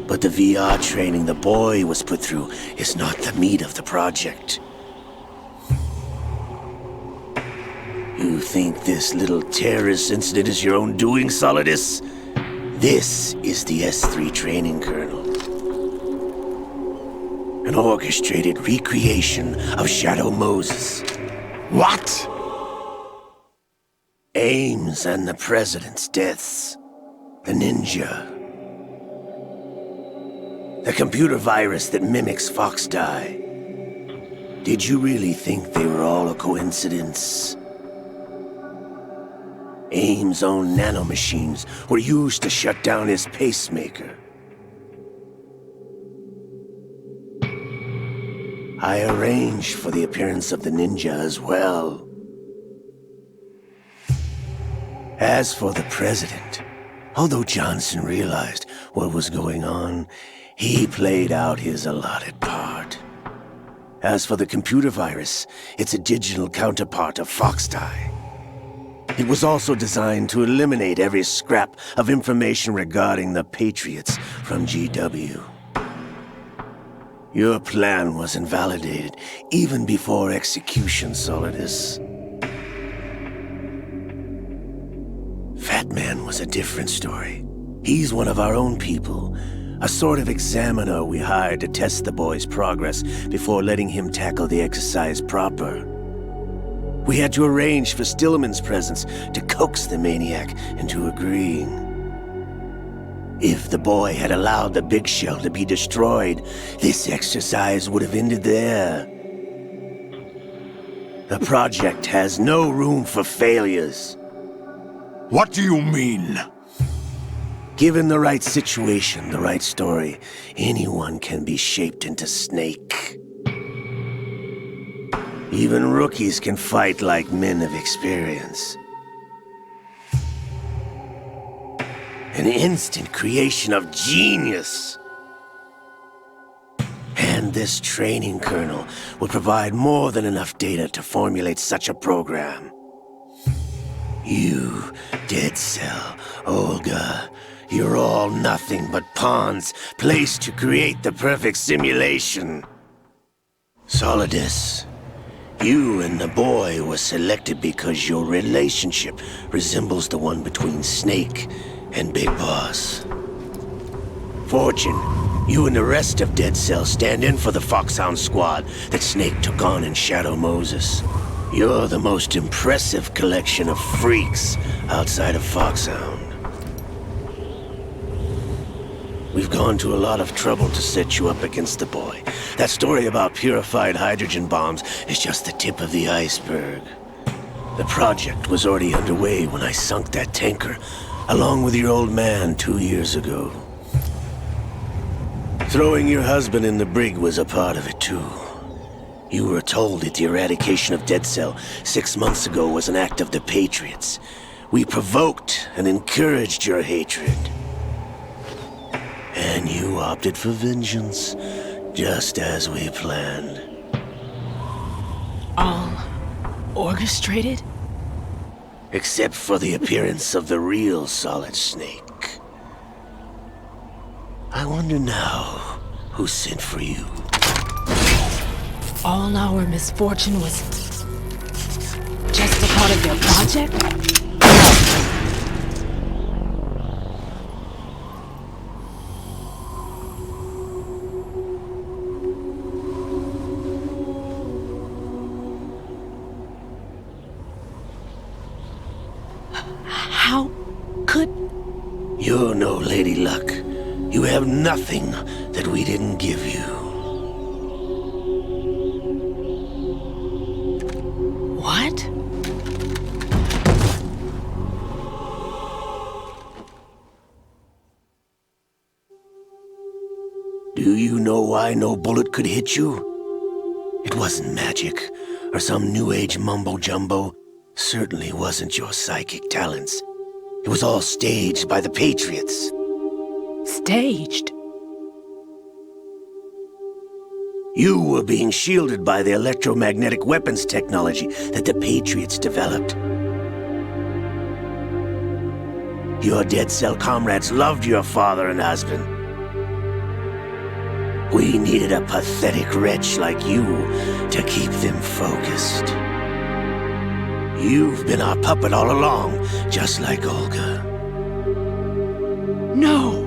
But the VR training the boy was put through is not the meat of the project. You think this little terrorist incident is your own doing, Solidus? This is the S3 training kernel. An orchestrated recreation of Shadow Moses. What? Ames and the President's deaths. The ninja. The computer virus that mimics Fox Die. Did you really think they were all a coincidence? AIM's own nanomachines were used to shut down his pacemaker. I arranged for the appearance of the ninja as well. As for the president, although Johnson realized what was going on, he played out his allotted part. As for the computer virus, it's a digital counterpart of Foxdie. It was also designed to eliminate every scrap of information regarding the Patriots from GW. Your plan was invalidated even before execution, Solidus. Fat Man was a different story. He's one of our own people, a sort of examiner we hired to test the boy's progress before letting him tackle the exercise proper. We had to arrange for Stillman's presence to coax the maniac into agreeing. If the boy had allowed the big shell to be destroyed, this exercise would have ended there. The project has no room for failures. What do you mean? Given the right situation, the right story, anyone can be shaped into Snake. Even rookies can fight like men of experience. An instant creation of genius. And this training kernel would provide more than enough data to formulate such a program. You, Dead Cell, Olga, you're all nothing but pawns placed to create the perfect simulation. Solidus, you and the boy were selected because your relationship resembles the one between Snake and Big Boss. Fortune, you and the rest of Dead Cell stand in for the Foxhound squad that Snake took on in Shadow Moses. You're the most impressive collection of freaks outside of Foxhound. We've gone to a lot of trouble to set you up against the boy. That story about purified hydrogen bombs is just the tip of the iceberg. The project was already underway when I sunk that tanker, along with your old man 2 years ago. Throwing your husband in the brig was a part of it too. You were told that the eradication of Dead Cell 6 months ago was an act of the Patriots. We provoked and encouraged your hatred. And you opted for vengeance, just as we planned. All orchestrated? Except for the appearance of the real Solid Snake. I wonder now who sent for you. All our misfortune was just a part of their project? How could... You're no Lady Luck. You have nothing that we didn't give you. What? Do you know why no bullet could hit you? It wasn't magic, or some new age mumbo-jumbo. Certainly wasn't your psychic talents. It was all staged by the Patriots. Staged? You were being shielded by the electromagnetic weapons technology that the Patriots developed. Your Dead Cell comrades loved your father and husband. We needed a pathetic wretch like you to keep them focused. You've been our puppet all along, just like Olga. No!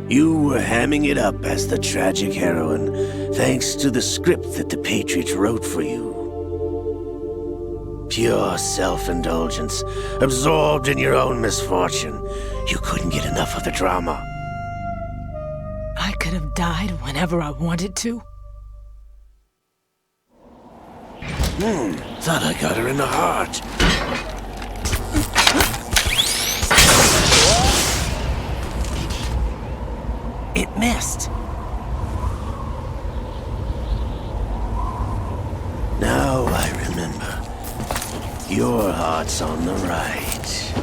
You were hamming it up as the tragic heroine, thanks to the script that the Patriots wrote for you. Pure self-indulgence, absorbed in your own misfortune. You couldn't get enough of the drama. I could have died whenever I wanted to. Thought I got her in the heart. It missed. Now I remember. Your heart's on the right.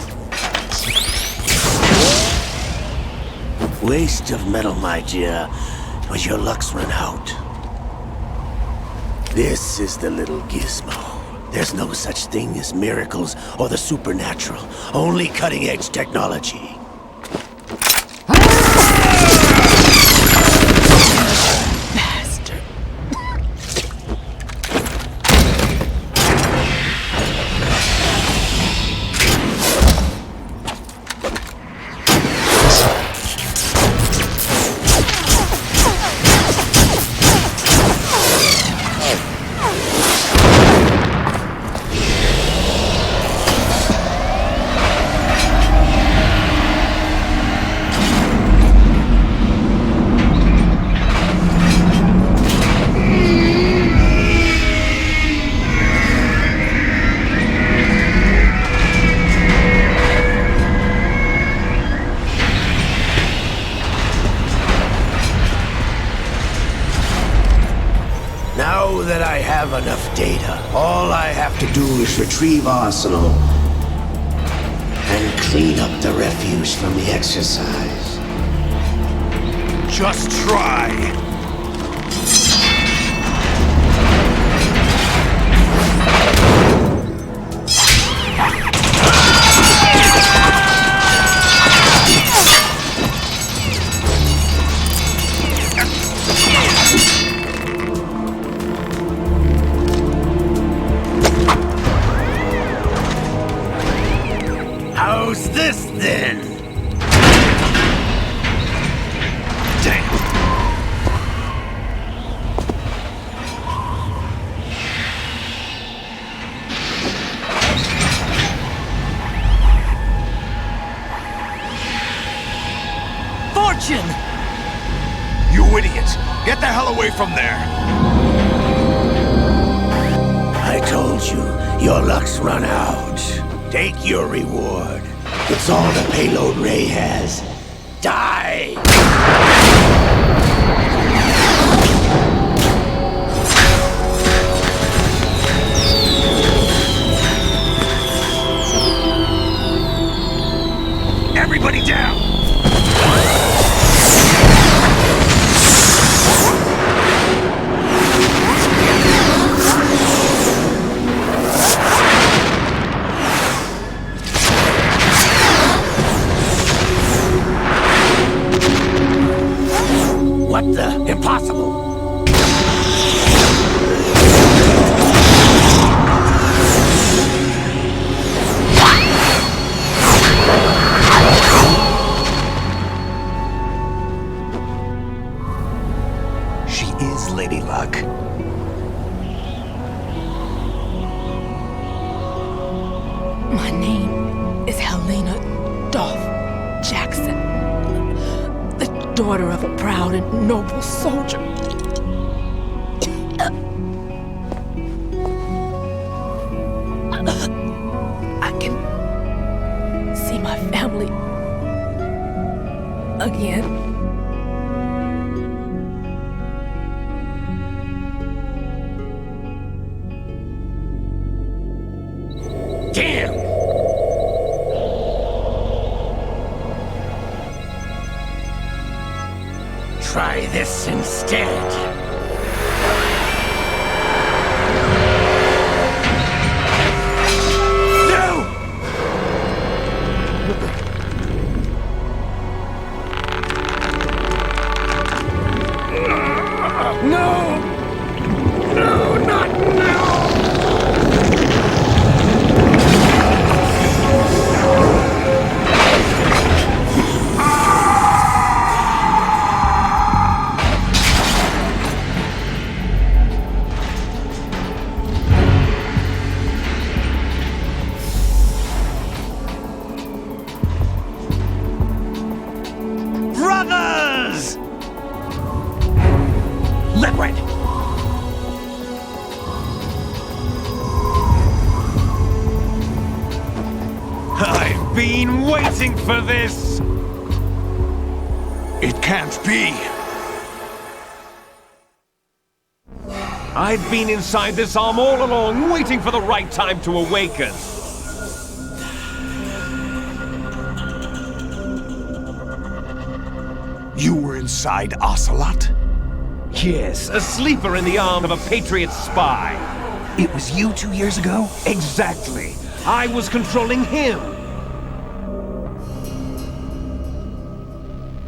Waste of metal, my dear, but your luck's run out. This is the little gizmo. There's no such thing as miracles or the supernatural, only cutting-edge technology. Now that I have enough data, all I have to do is retrieve Arsenal and clean up the refuse from the exercise. Just try. How's this then? Damn. Fortune! You idiot! Get the hell away from there! I told you, your luck's run out. Take your reward. It's all the payload Ray has. Die! Everybody down! What the? Impossible! She is Lady Luck. My name is Helena Dolph Jackson, the daughter of a proud and noble soldier. I can see my family again. Damn! Try this instead. No! No, not now! Brothers! Liquid! waiting for this! It can't be! I've been inside this arm all along, waiting for the right time to awaken. You were inside Ocelot? Yes, a sleeper in the arm of a Patriot spy. It was you 2 years ago? Exactly. I was controlling him.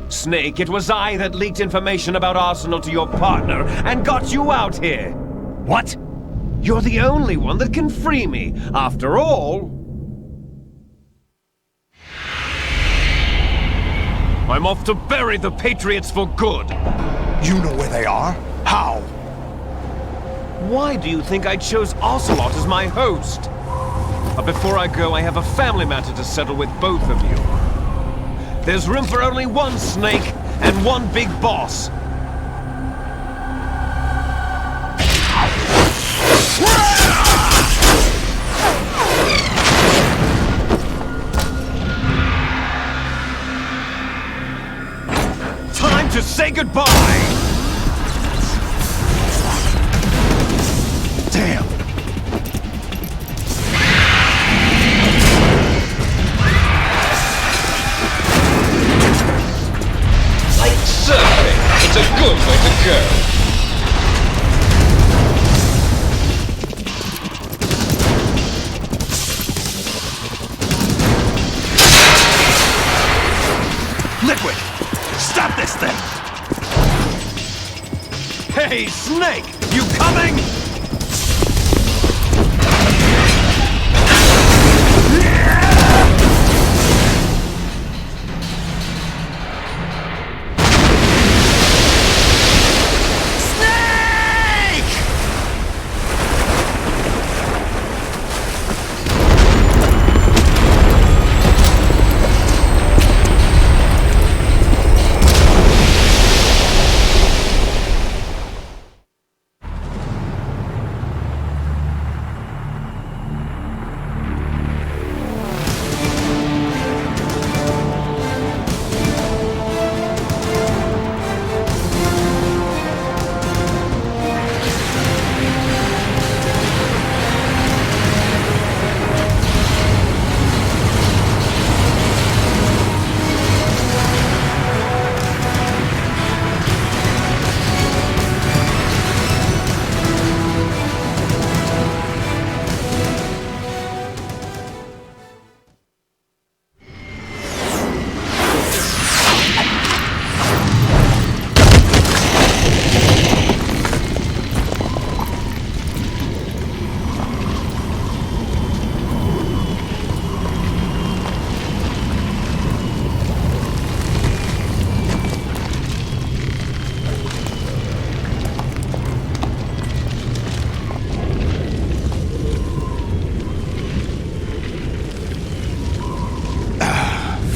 Snake, it was I that leaked information about Arsenal to your partner and got you out here. What? You're the only one that can free me. After all... I'm off to bury the Patriots for good. You know where they are? How? Why do you think I chose Ocelot as my host? But before I go, I have a family matter to settle with both of you. There's room for only one Snake and one big boss. Time to say goodbye! Damn! Like surfing, it's a good way to go. Liquid! Stop this thing! Hey, Snake! You coming?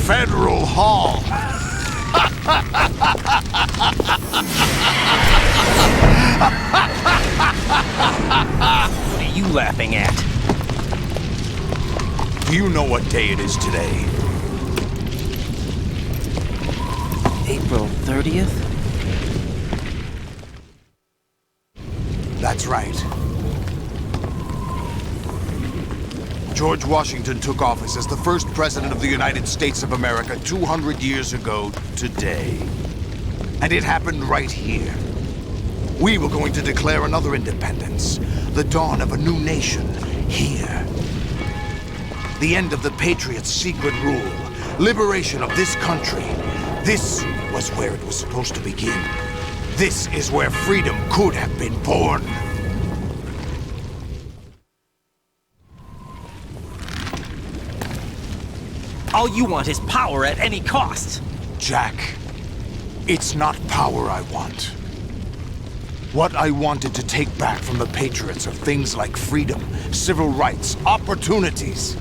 Federal Hall. What are you laughing at? Do you know what day it is today? April 30th? That's right. George Washington took office as the first president of the United States of America 200 years ago today. And it happened right here. We were going to declare another independence, the dawn of a new nation, here. The end of the Patriots' secret rule, liberation of this country. This was where it was supposed to begin. This is where freedom could have been born. All you want is power at any cost. Jack, it's not power I want. What I wanted to take back from the Patriots are things like freedom, civil rights, opportunities.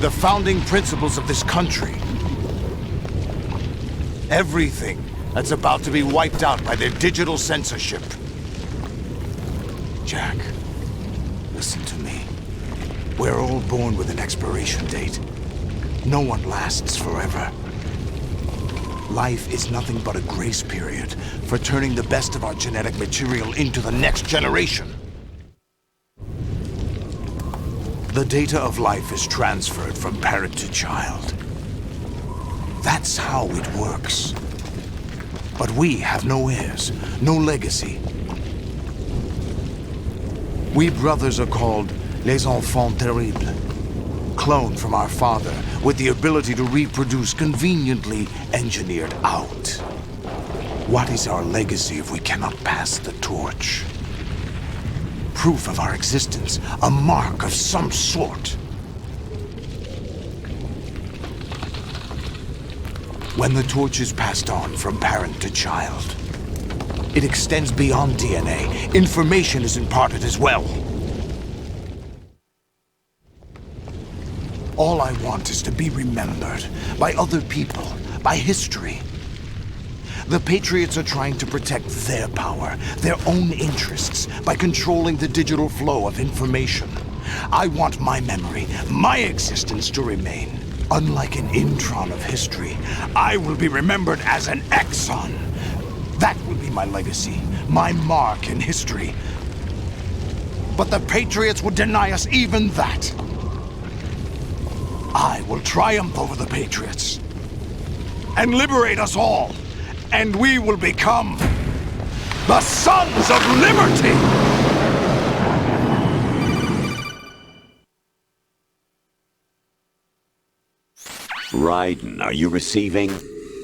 The founding principles of this country. Everything that's about to be wiped out by their digital censorship. Jack, listen to me. We're all born with an expiration date. No one lasts forever. Life is nothing but a grace period for turning the best of our genetic material into the next generation. The data of life is transferred from parent to child. That's how it works. But we have no heirs, no legacy. We brothers are called les enfants terribles, cloned from our father with the ability to reproduce conveniently engineered out. What is our legacy if we cannot pass the torch? Proof of our existence, a mark of some sort. When the torch is passed on from parent to child, it extends beyond DNA. Information is imparted as well. All I want is to be remembered by other people, by history. The Patriots are trying to protect their power, their own interests, by controlling the digital flow of information. I want my memory, my existence to remain. Unlike an intron of history, I will be remembered as an exon. That will be my legacy, my mark in history. But the Patriots would deny us even that. I will triumph over the Patriots and liberate us all, and we will become the Sons of Liberty! Raiden, are you receiving?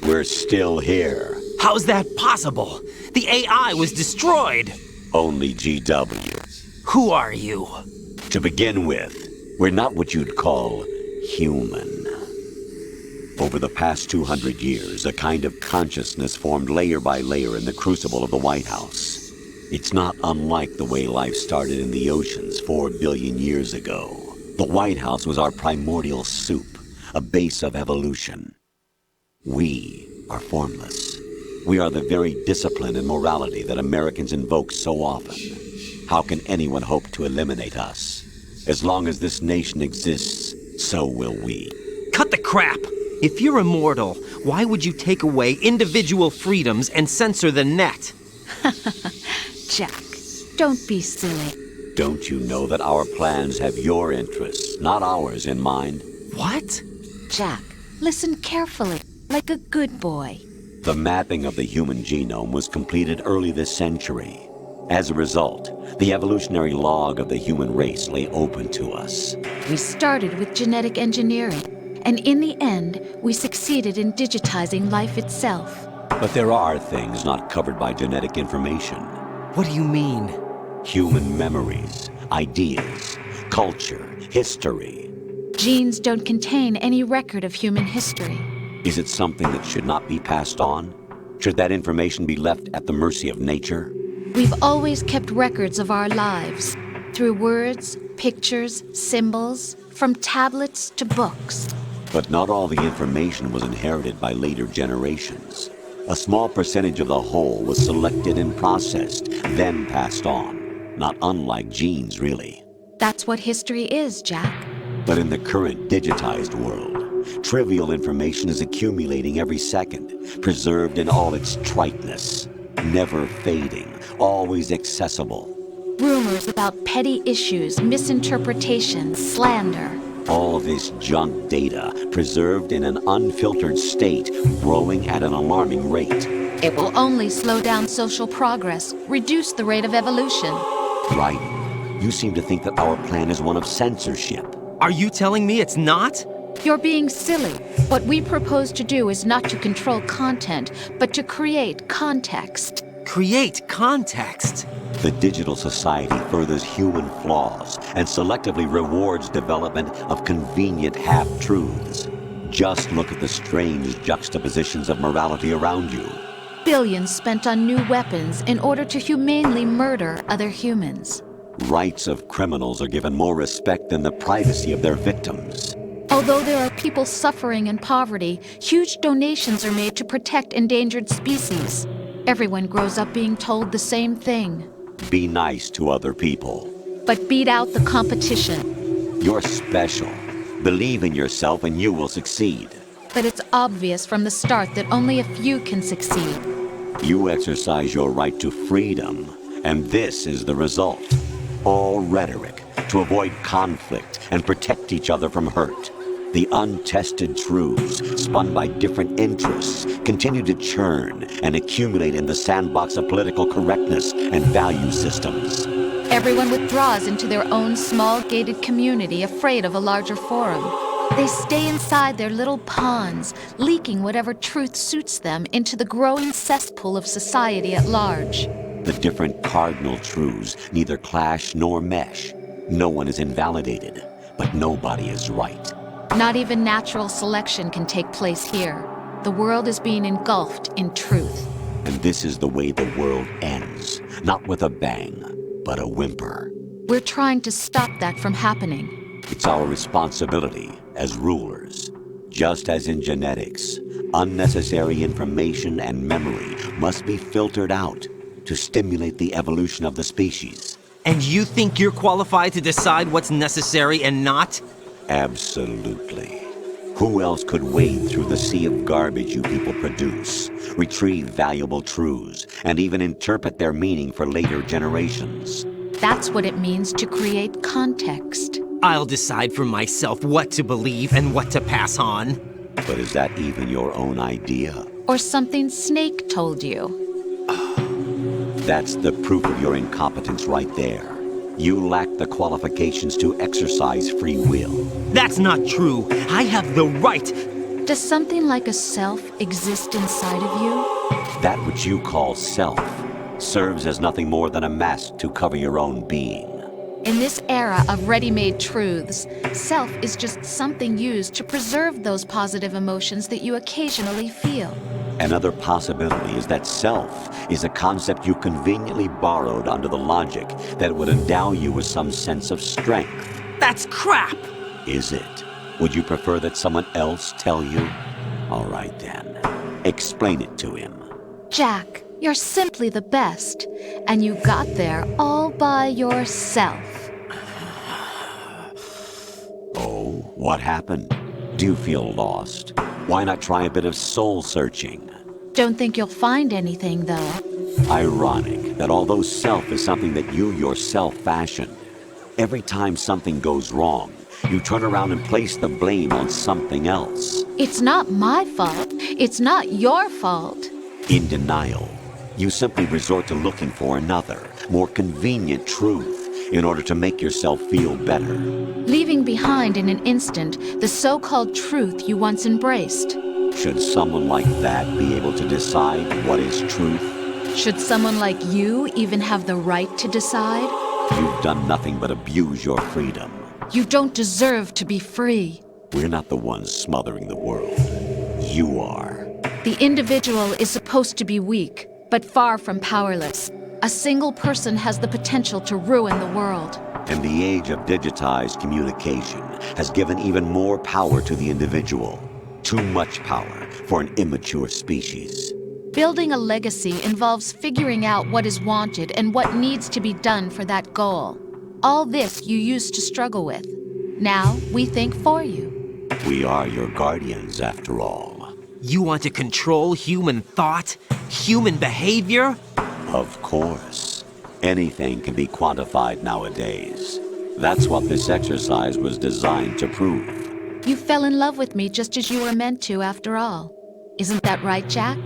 We're still here. How's that possible? The AI was destroyed! Only GW. Who are you? To begin with, we're not what you'd call human. Over the past 200 years, a kind of consciousness formed layer by layer in the crucible of the White House. It's not unlike the way life started in the oceans 4 billion years ago. The White House was our primordial soup, a base of evolution. We are formless. We are the very discipline and morality that Americans invoke so often. How can anyone hope to eliminate us? As long as this nation exists, so will we. Cut the crap! If you're immortal, why would you take away individual freedoms and censor the net? Jack, don't be silly. Don't you know that our plans have your interests, not ours, in mind? What? Jack, listen carefully, like a good boy. The mapping of the human genome was completed early this century. As a result, the evolutionary log of the human race lay open to us. We started with genetic engineering, and in the end, we succeeded in digitizing life itself. But there are things not covered by genetic information. What do you mean? Human memories, ideas, culture, history. Genes don't contain any record of human history. Is it something that should not be passed on? Should that information be left at the mercy of nature? We've always kept records of our lives, through words, pictures, symbols, from tablets to books. But not all the information was inherited by later generations. A small percentage of the whole was selected and processed, then passed on. Not unlike genes, really. That's what history is, Jack. But in the current digitized world, trivial information is accumulating every second, preserved in all its triteness, never fading, always accessible. Rumors about petty issues, misinterpretations, slander. All this junk data, preserved in an unfiltered state, growing at an alarming rate. It will only slow down social progress, reduce the rate of evolution. Right. You seem to think that our plan is one of censorship. Are you telling me it's not? You're being silly. What we propose to do is not to control content, but to create context. Create context? The digital society furthers human flaws and selectively rewards development of convenient half-truths. Just look at the strange juxtapositions of morality around you. Billions spent on new weapons in order to humanely murder other humans. Rights of criminals are given more respect than the privacy of their victims. Although there are people suffering in poverty, huge donations are made to protect endangered species. Everyone grows up being told the same thing. Be nice to other people. But beat out the competition. You're special. Believe in yourself and you will succeed. But it's obvious from the start that only a few can succeed. You exercise your right to freedom, and this is the result. All rhetoric to avoid conflict and protect each other from hurt. The untested truths, spun by different interests, continue to churn and accumulate in the sandbox of political correctness and value systems. Everyone withdraws into their own small gated community, afraid of a larger forum. They stay inside their little ponds, leaking whatever truth suits them into the growing cesspool of society at large. The different cardinal truths neither clash nor mesh. No one is invalidated, but nobody is right. Not even natural selection can take place here. The world is being engulfed in truth. And this is the way the world ends, not with a bang, but a whimper. We're trying to stop that from happening. It's our responsibility as rulers. Just as in genetics, unnecessary information and memory must be filtered out to stimulate the evolution of the species. And you think you're qualified to decide what's necessary and not? Absolutely. Who else could wade through the sea of garbage you people produce, retrieve valuable truths, and even interpret their meaning for later generations? That's what it means to create context. I'll decide for myself what to believe and what to pass on. But is that even your own idea? Or something Snake told you? That's the proof of your incompetence right there. You lack the qualifications to exercise free will. That's not true. I have the right. Does something like a self exist inside of you? That which you call self serves as nothing more than a mask to cover your own being. In this era of ready-made truths, self is just something used to preserve those positive emotions that you occasionally feel. Another possibility is that self is a concept you conveniently borrowed under the logic that it would endow you with some sense of strength. That's crap! Is it? Would you prefer that someone else tell you? All right then. Explain it to him. Jack, you're simply the best, and you got there all by yourself. Oh, what happened? Do you feel lost? Why not try a bit of soul-searching? Don't think you'll find anything, though. Ironic that although self is something that you yourself fashioned, every time something goes wrong, you turn around and place the blame on something else. It's not my fault. It's not your fault. In denial, you simply resort to looking for another, more convenient truth in order to make yourself feel better. Leaving behind in an instant the so-called truth you once embraced. Should someone like that be able to decide what is truth? Should someone like you even have the right to decide? You've done nothing but abuse your freedom. You don't deserve to be free. We're not the ones smothering the world. You are. The individual is supposed to be weak, but far from powerless. A single person has the potential to ruin the world. And the age of digitized communication has given even more power to the individual. Too much power for an immature species. Building a legacy involves figuring out what is wanted and what needs to be done for that goal. All this you used to struggle with. Now we think for you. We are your guardians, after all. You want to control human thought? Human behavior? Of course. Anything can be quantified nowadays. That's what this exercise was designed to prove. You fell in love with me just as you were meant to, after all. Isn't that right, Jack?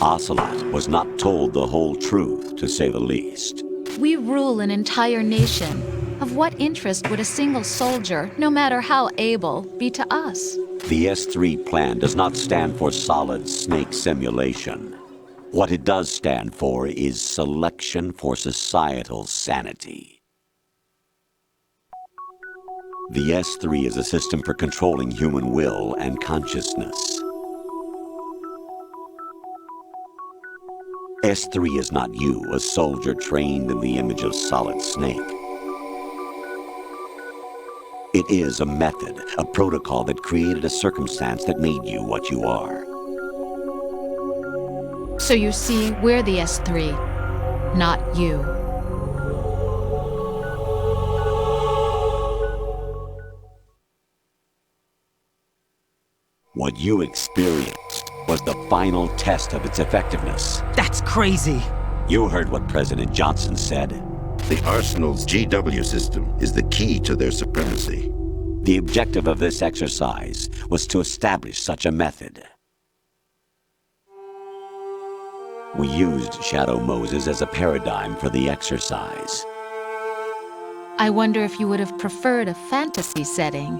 Ocelot was not told the whole truth, to say the least. We rule an entire nation. Of what interest would a single soldier, no matter how able, be to us? The S3 plan does not stand for solid snake simulation. What it does stand for is selection for societal sanity. The S3 is a system for controlling human will and consciousness. S3 is not you, a soldier trained in the image of Solid Snake. It is a method, a protocol that created a circumstance that made you what you are. So you see, we're the S3, not you. What you experienced was the final test of its effectiveness. That's crazy. You heard what President Johnson said. The Arsenal's GW system is the key to their supremacy. The objective of this exercise was to establish such a method. We used Shadow Moses as a paradigm for the exercise. I wonder if you would have preferred a fantasy setting.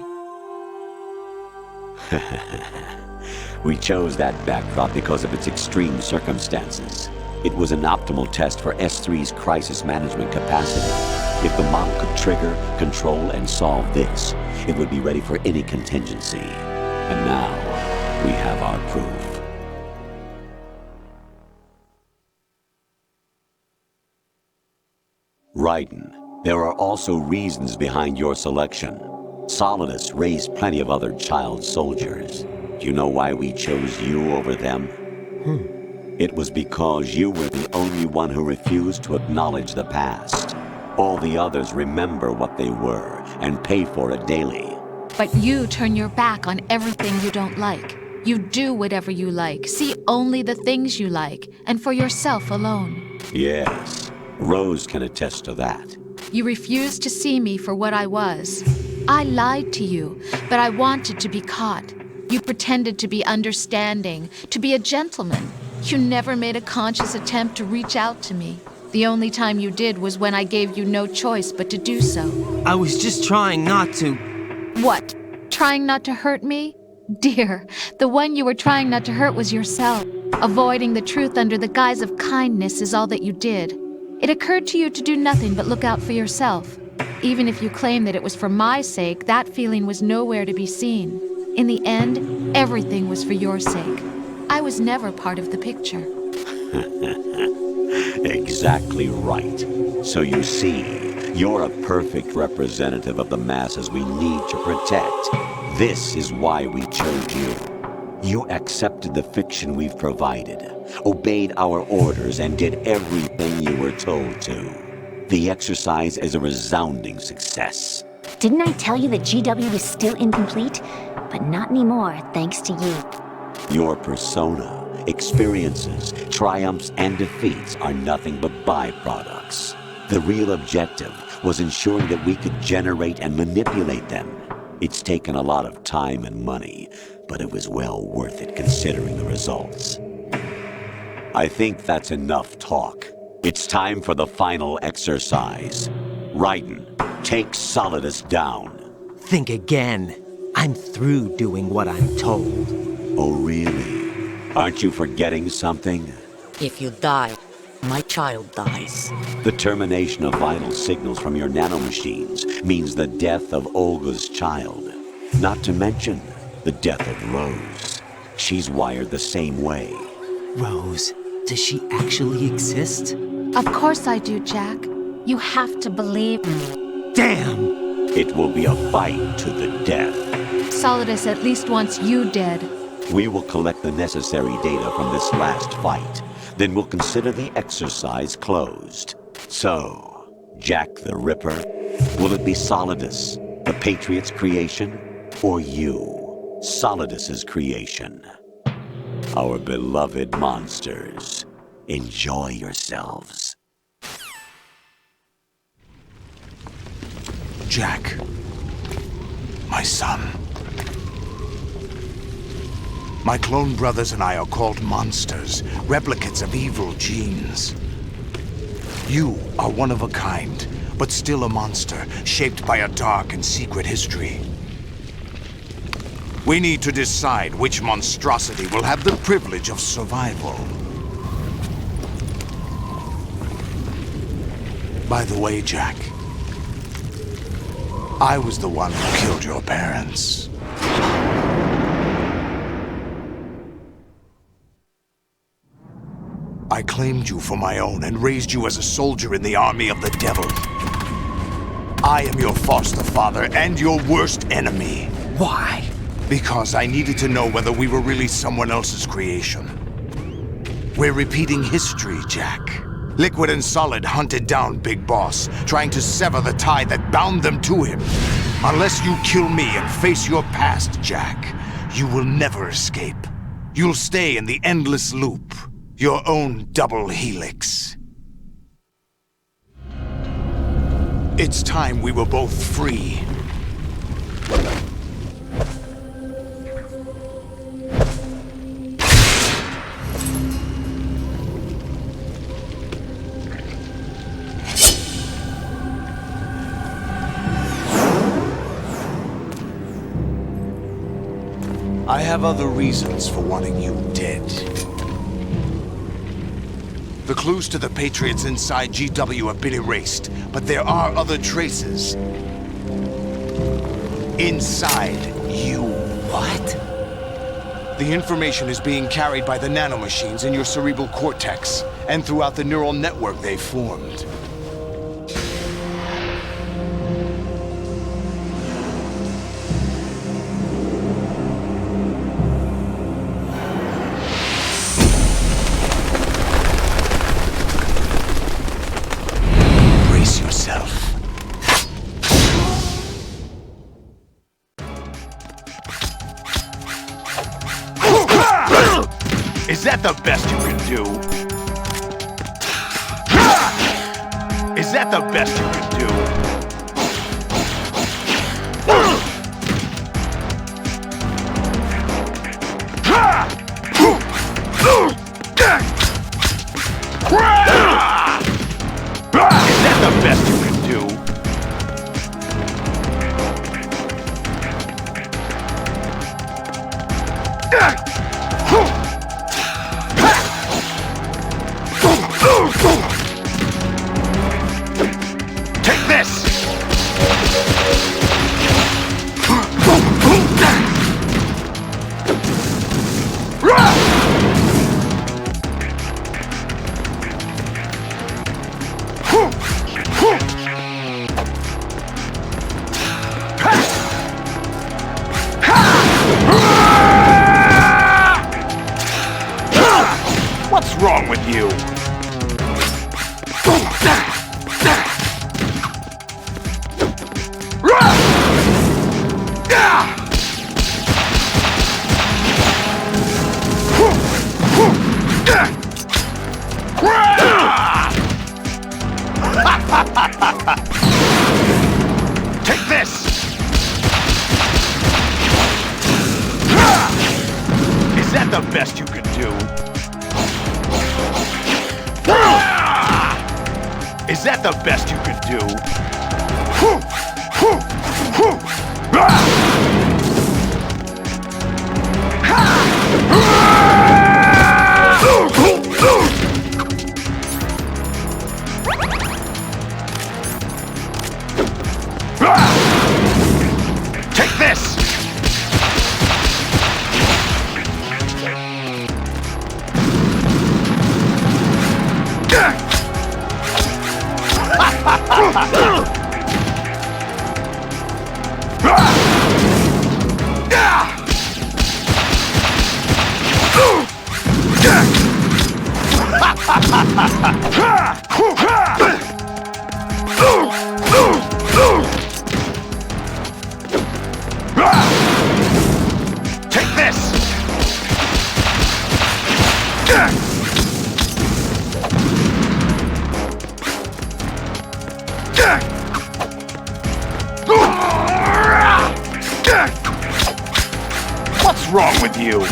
We chose that backdrop because of its extreme circumstances. It was an optimal test for S3's crisis management capacity. If the model could trigger, control, and solve this, it would be ready for any contingency. And now, we have our proof. Raiden, there are also reasons behind your selection. Solidus raised plenty of other child soldiers. Do you know why we chose you over them? It was because you were the only one who refused to acknowledge the past. All the others remember what they were and pay for it daily. But you turn your back on everything you don't like. You do whatever you like, see only the things you like, and for yourself alone. Yes, Rose can attest to that. You refused to see me for what I was. I lied to you, but I wanted to be caught. You pretended to be understanding, to be a gentleman. You never made a conscious attempt to reach out to me. The only time you did was when I gave you no choice but to do so. I was just trying not to... What? Trying not to hurt me? Dear, the one you were trying not to hurt was yourself. Avoiding the truth under the guise of kindness is all that you did. It occurred to you to do nothing but look out for yourself. Even if you claim that it was for my sake, that feeling was nowhere to be seen. In the end, everything was for your sake. I was never part of the picture. Exactly right. So you see, you're a perfect representative of the masses we need to protect. This is why we chose you. You accepted the fiction we've provided, obeyed our orders, and did everything you were told to. The exercise is a resounding success. Didn't I tell you that GW is still incomplete? But not anymore, thanks to you. Your persona, experiences, triumphs, and defeats are nothing but byproducts. The real objective was ensuring that we could generate and manipulate them. It's taken a lot of time and money, but it was well worth it considering the results. I think that's enough talk. It's time for the final exercise. Raiden, take Solidus down. Think again. I'm through doing what I'm told. Oh, really? Aren't you forgetting something? If you die, my child dies. The termination of vital signals from your nanomachines means the death of Olga's child. Not to mention the death of Rose. She's wired the same way. Rose, does she actually exist? Of course I do, Jack. You have to believe me. Damn! It will be a fight to the death. Solidus at least wants you dead. We will collect the necessary data from this last fight. Then we'll consider the exercise closed. So, Jack the Ripper, will it be Solidus, the Patriot's creation, or you, Solidus's creation? Our beloved monsters, enjoy yourselves. Jack, my son. My clone brothers and I are called monsters, replicates of evil genes. You are one of a kind, but still a monster, shaped by a dark and secret history. We need to decide which monstrosity will have the privilege of survival. By the way, Jack, I was the one who killed your parents. I claimed you for my own and raised you as a soldier in the army of the devil. I am your foster father and your worst enemy. Why? Because I needed to know whether we were really someone else's creation. We're repeating history, Jack. Liquid and Solid hunted down Big Boss, trying to sever the tie that bound them to him. Unless you kill me and face your past, Jack, You will never escape. You'll stay in the endless loop. Your own double helix. It's time we were both free. I have other reasons for wanting you dead. The clues to the Patriots inside GW have been erased, but there are other traces. Inside you. What? The information is being carried by the nanomachines in your cerebral cortex, and throughout the neural network they've formed. Is that the best you can do? Is that the best you can do? Is that the best you can do? Take this! What's wrong with you? Take this! Is that the best you can do? Is that the best you can do? Take this! Take this! What's wrong with you?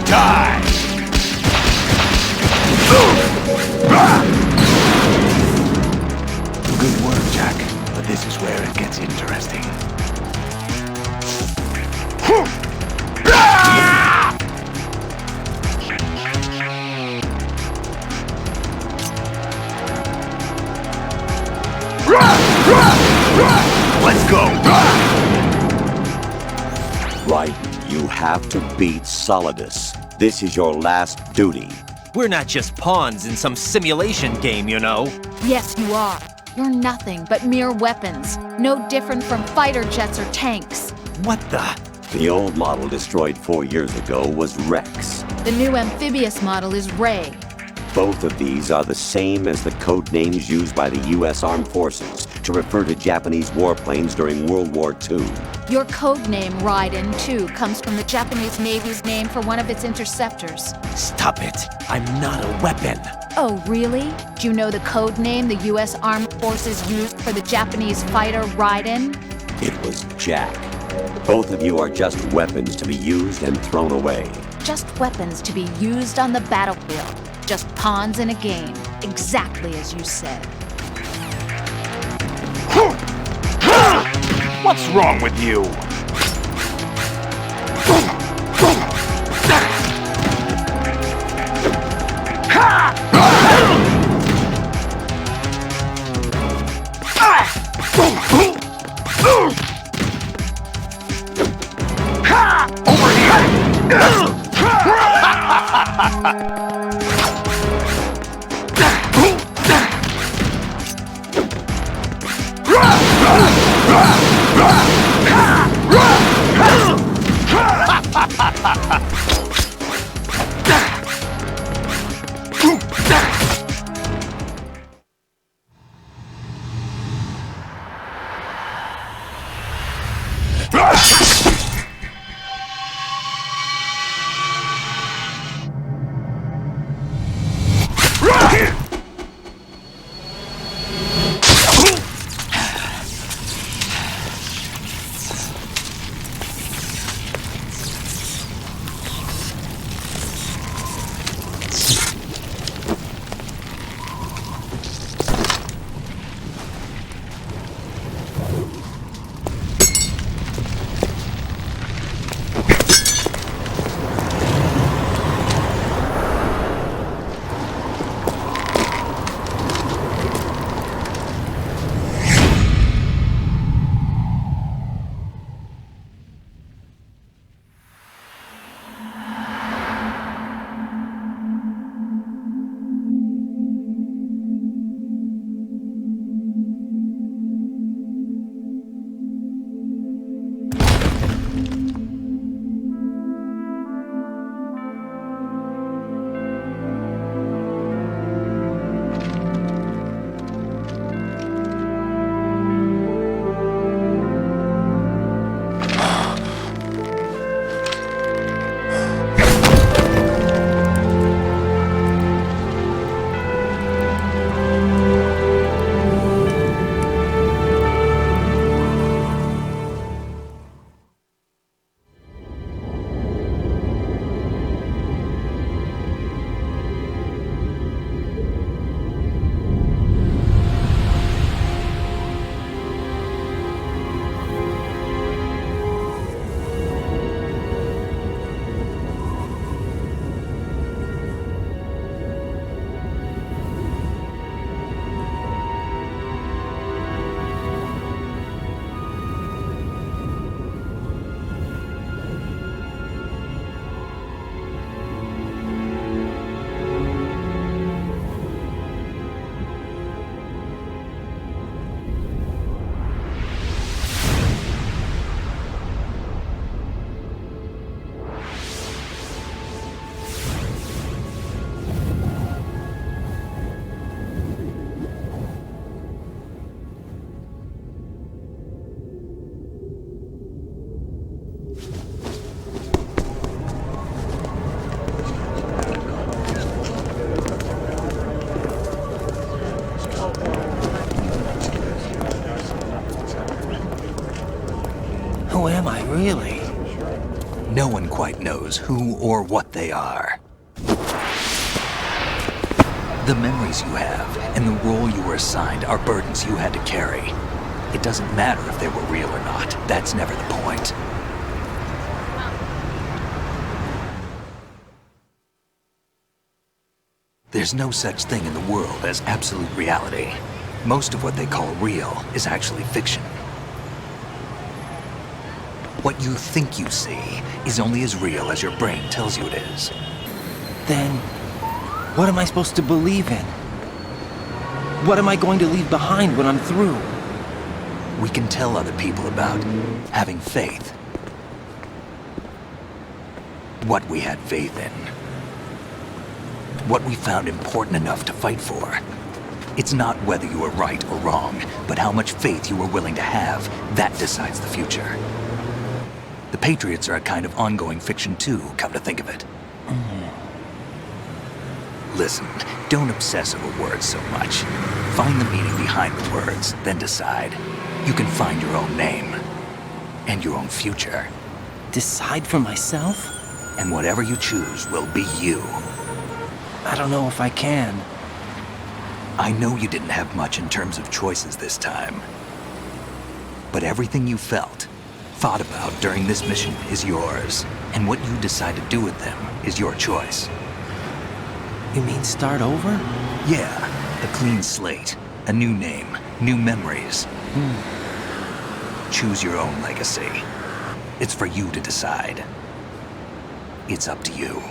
Die! Good work, Jack, but this is where it gets interesting. Let's go! Right, you have to beat Solidus. This is your last duty. We're not just pawns in some simulation game, you know. Yes, you are. You're nothing but mere weapons. No different from fighter jets or tanks. What the? The old model destroyed 4 years ago was Rex. The new amphibious model is Ray. Both of these are the same as the code names used by the U.S. Armed Forces to refer to Japanese warplanes during World War II. Your code name, Raiden, too, comes from the Japanese Navy's name for one of its interceptors. Stop it. I'm not a weapon. Oh, really? Do you know the code name the U.S. Armed Forces used for the Japanese fighter Raiden? It was Jack. Both of you are just weapons to be used and thrown away. Just weapons to be used on the battlefield. Just pawns in a game. Exactly as you said. What's wrong with you? Over here! Who am I, really? No one quite knows who or what they are. The memories you have and the role you were assigned are burdens you had to carry. It doesn't matter if they were real or not. That's never the point. There's no such thing in the world as absolute reality. Most of what they call real is actually fiction. What you think you see is only as real as your brain tells you it is. Then, what am I supposed to believe in? What am I going to leave behind when I'm through? We can tell other people about having faith. What we had faith in. what we found important enough to fight for. It's not whether you are right or wrong, but how much faith you are willing to have. That decides the future. The Patriots are a kind of ongoing fiction too, come to think of it. Listen, don't obsess over words so much. Find the meaning behind the words, then decide. You can find your own name. And your own future. Decide for myself? And whatever you choose will be you. I don't know if I can. I know you didn't have much in terms of choices this time. But everything you felt, thought about during this mission is yours. And what you decide to do with them is your choice. You mean start over? Yeah, a clean slate, a new name, new memories. Choose your own legacy. It's for you to decide. It's up to you.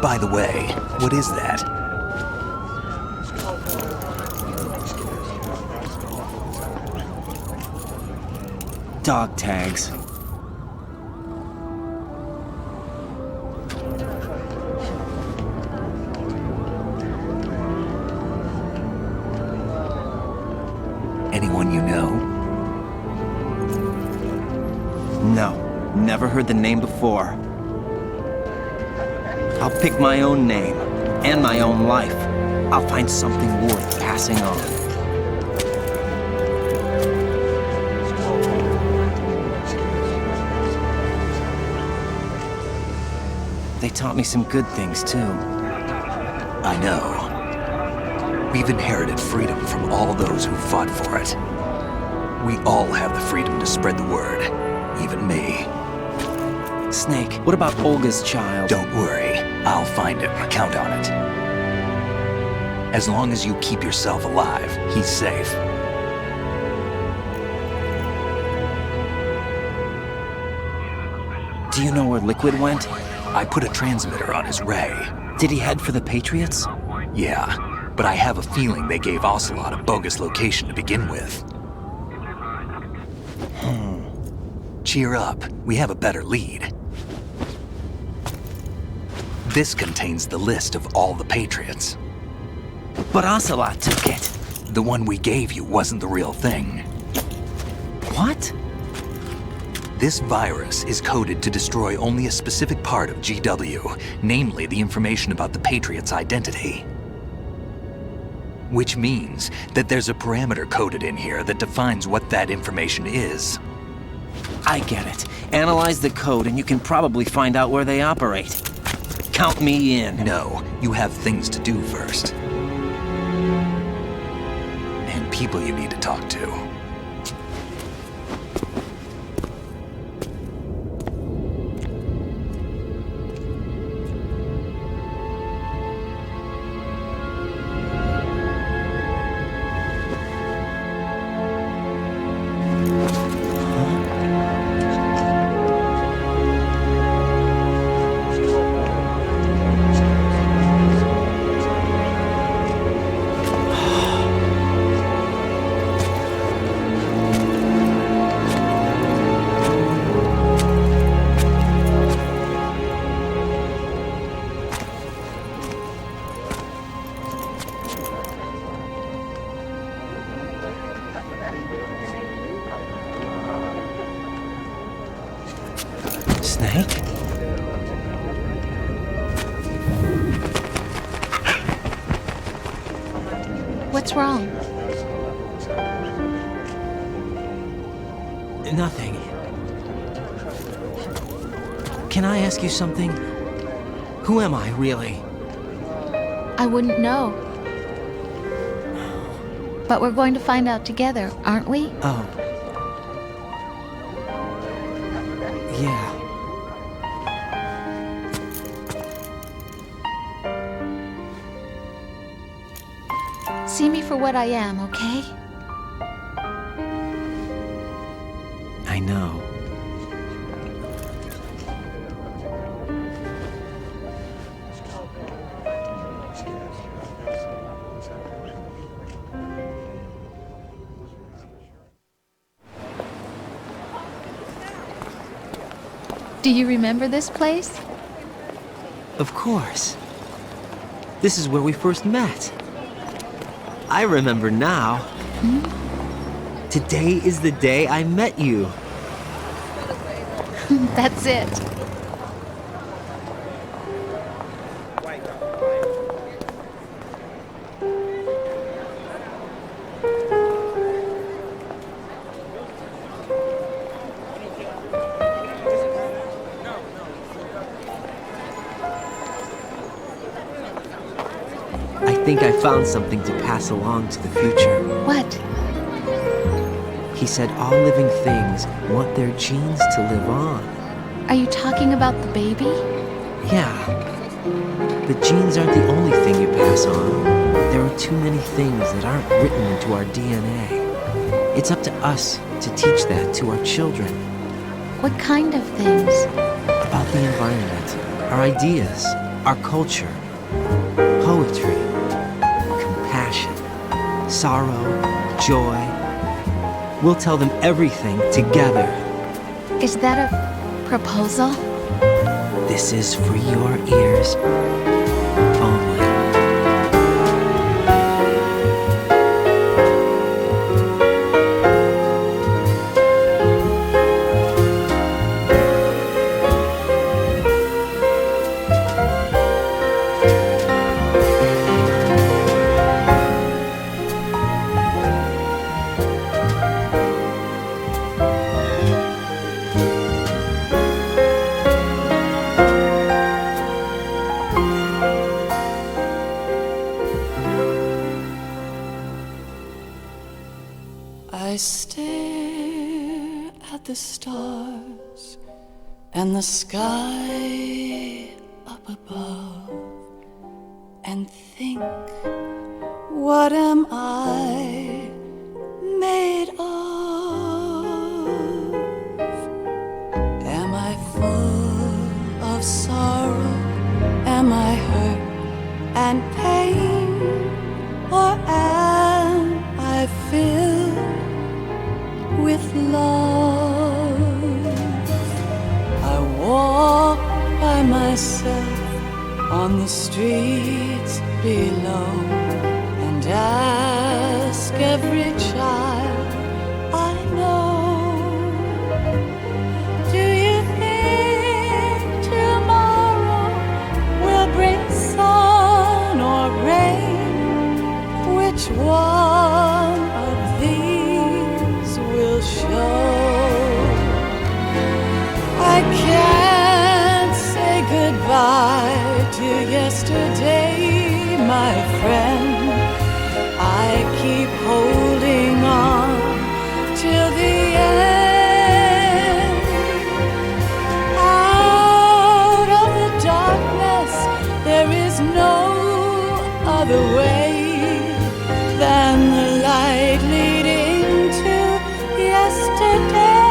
By the way, what is that? Dog tags. Anyone you know? No, never heard the name before. I'll pick my own name, and my own life. I'll find something worth passing on. They taught me some good things, too. I know. We've inherited freedom from all those who fought for it. We all have the freedom to spread the word, even me. Snake, what about Olga's child? Don't worry, I'll find him. Count on it. As long as you keep yourself alive, he's safe. Do you know where Liquid went? I put a transmitter on his ray. Did he head for the Patriots? Yeah, but I have a feeling they gave Ocelot a bogus location to begin with. Cheer up, we have a better lead. This contains the list of all the Patriots. But Ocelot took it. The one we gave you wasn't the real thing. What? This virus is coded to destroy only a specific part of GW, namely the information about the Patriots' identity. Which means that there's a parameter coded in here that defines what that information is. I get it. Analyze the code and you can probably find out where they operate. Count me in. No, you have things to do first. And people you need to talk to. Snake? What's wrong? Nothing. Can I ask you something? Who am I, really? I wouldn't know. But we're going to find out together, aren't we? Oh. Yeah. See me for what I am, okay? I know. Do you remember this place? Of course. This is where we first met. I remember now. Today is the day I met you. That's it. I think I found something to pass along to the future. What? He said all living things want their genes to live on. Are you talking about the baby? Yeah. But genes aren't the only thing you pass on. There are too many things that aren't written into our DNA. It's up to us to teach that to our children. What kind of things? About the environment, our ideas, our culture, poetry, compassion, sorrow, joy. We'll tell them everything together. Is that a proposal? This is for your ears only. I stare at the stars and the sky up above and think, what am I made of? Am I full of sorrow? Am I hurt and pain? Or am I filled with love? I walk by myself on the streets below and ask every child I know, do you think tomorrow will bring sun or rain? Which one of these will show? I can't say goodbye to yesterday, my friend. I keep holding on till the end. Out of the darkness, there is no other way than the light leading to yesterday.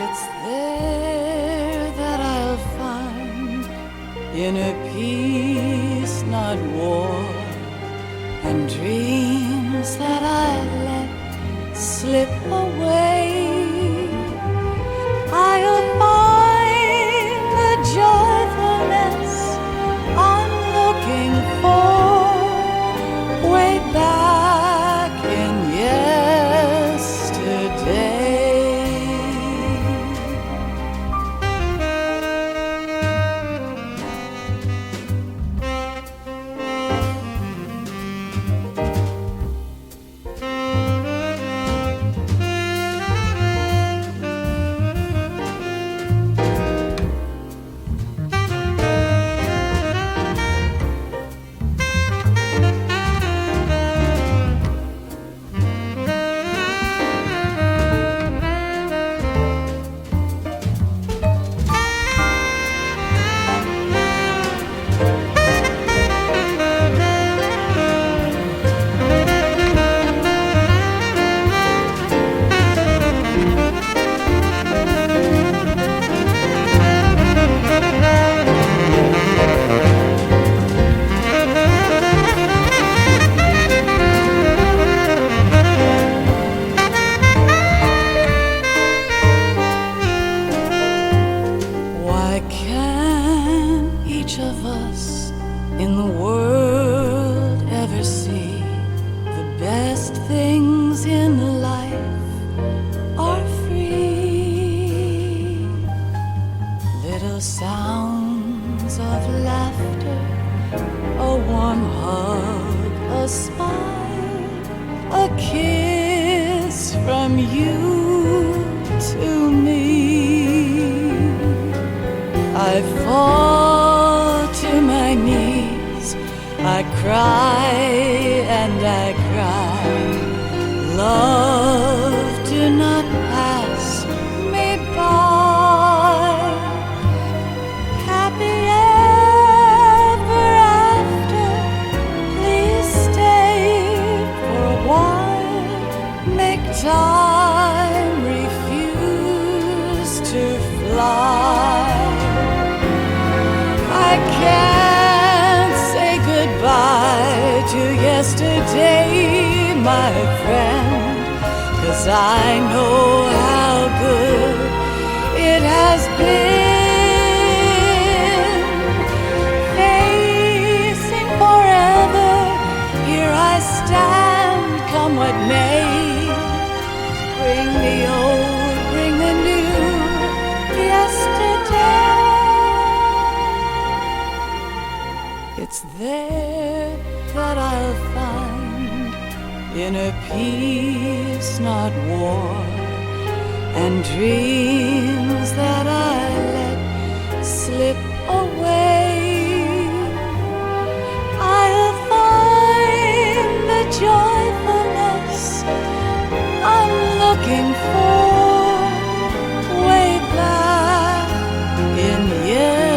It's there that I'll find inner peace, not war, and dreams that I let slip away. I'll find the joyfulness I'm looking for way back in yesterday. things in life are free. Little sounds of laughter, a warm hug, a smile, a kiss from you to me. I fall to my knees, I cry and I cry. Love, do not pass me by. Happy ever after, please stay for a while. Make time, refuse to fly. I can't say goodbye to yesterday, my friend, 'cause I know how good it has been. Facing forever, here I stand, come what may. Bring the old, bring the new, yesterday. It's there that I'll find inner peace, not war, and dreams that I let slip away. I'll find the joyfulness I'm looking for way back in yesterday.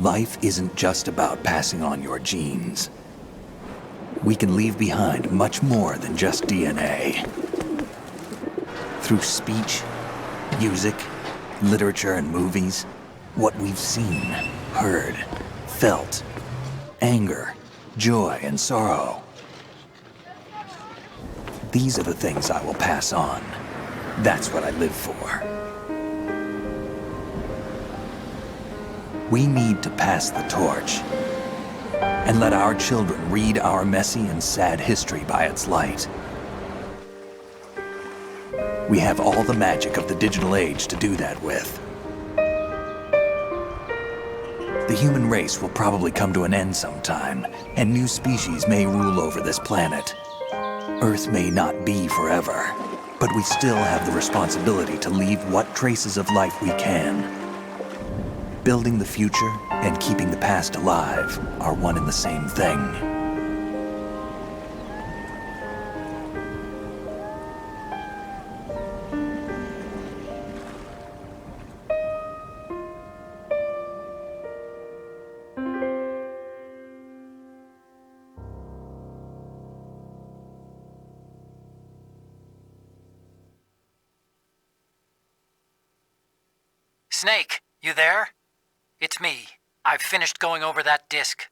Life isn't just about passing on your genes. We can leave behind much more than just DNA. Through speech, music, literature, and movies, what we've seen, heard, felt, anger, joy, and sorrow. These are the things I will pass on. That's what I live for. We need to pass the torch and let our children read our messy and sad history by its light. We have all the magic of the digital age to do that with. The human race will probably come to an end sometime, and new species may rule over this planet. Earth may not be forever, but But we still have the responsibility to leave what traces of life we can. Building the future and keeping the past alive are one and the same thing. Snake, you there? It's me. I've finished going over that disk.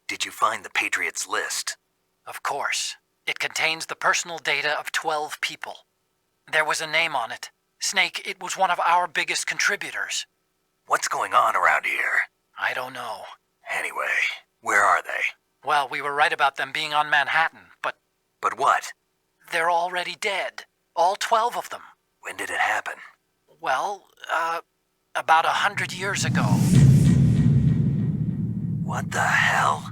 Did you find the Patriots list? Of course. It contains the personal data of 12 people. There was a name on it. Snake, it was one of our biggest contributors. What's going on around here? I don't know. Anyway, where are they? Well, we were right about them being on Manhattan, but... But what? They're already dead. All 12 of them. When did it happen? Well, about 100 years ago. What the hell?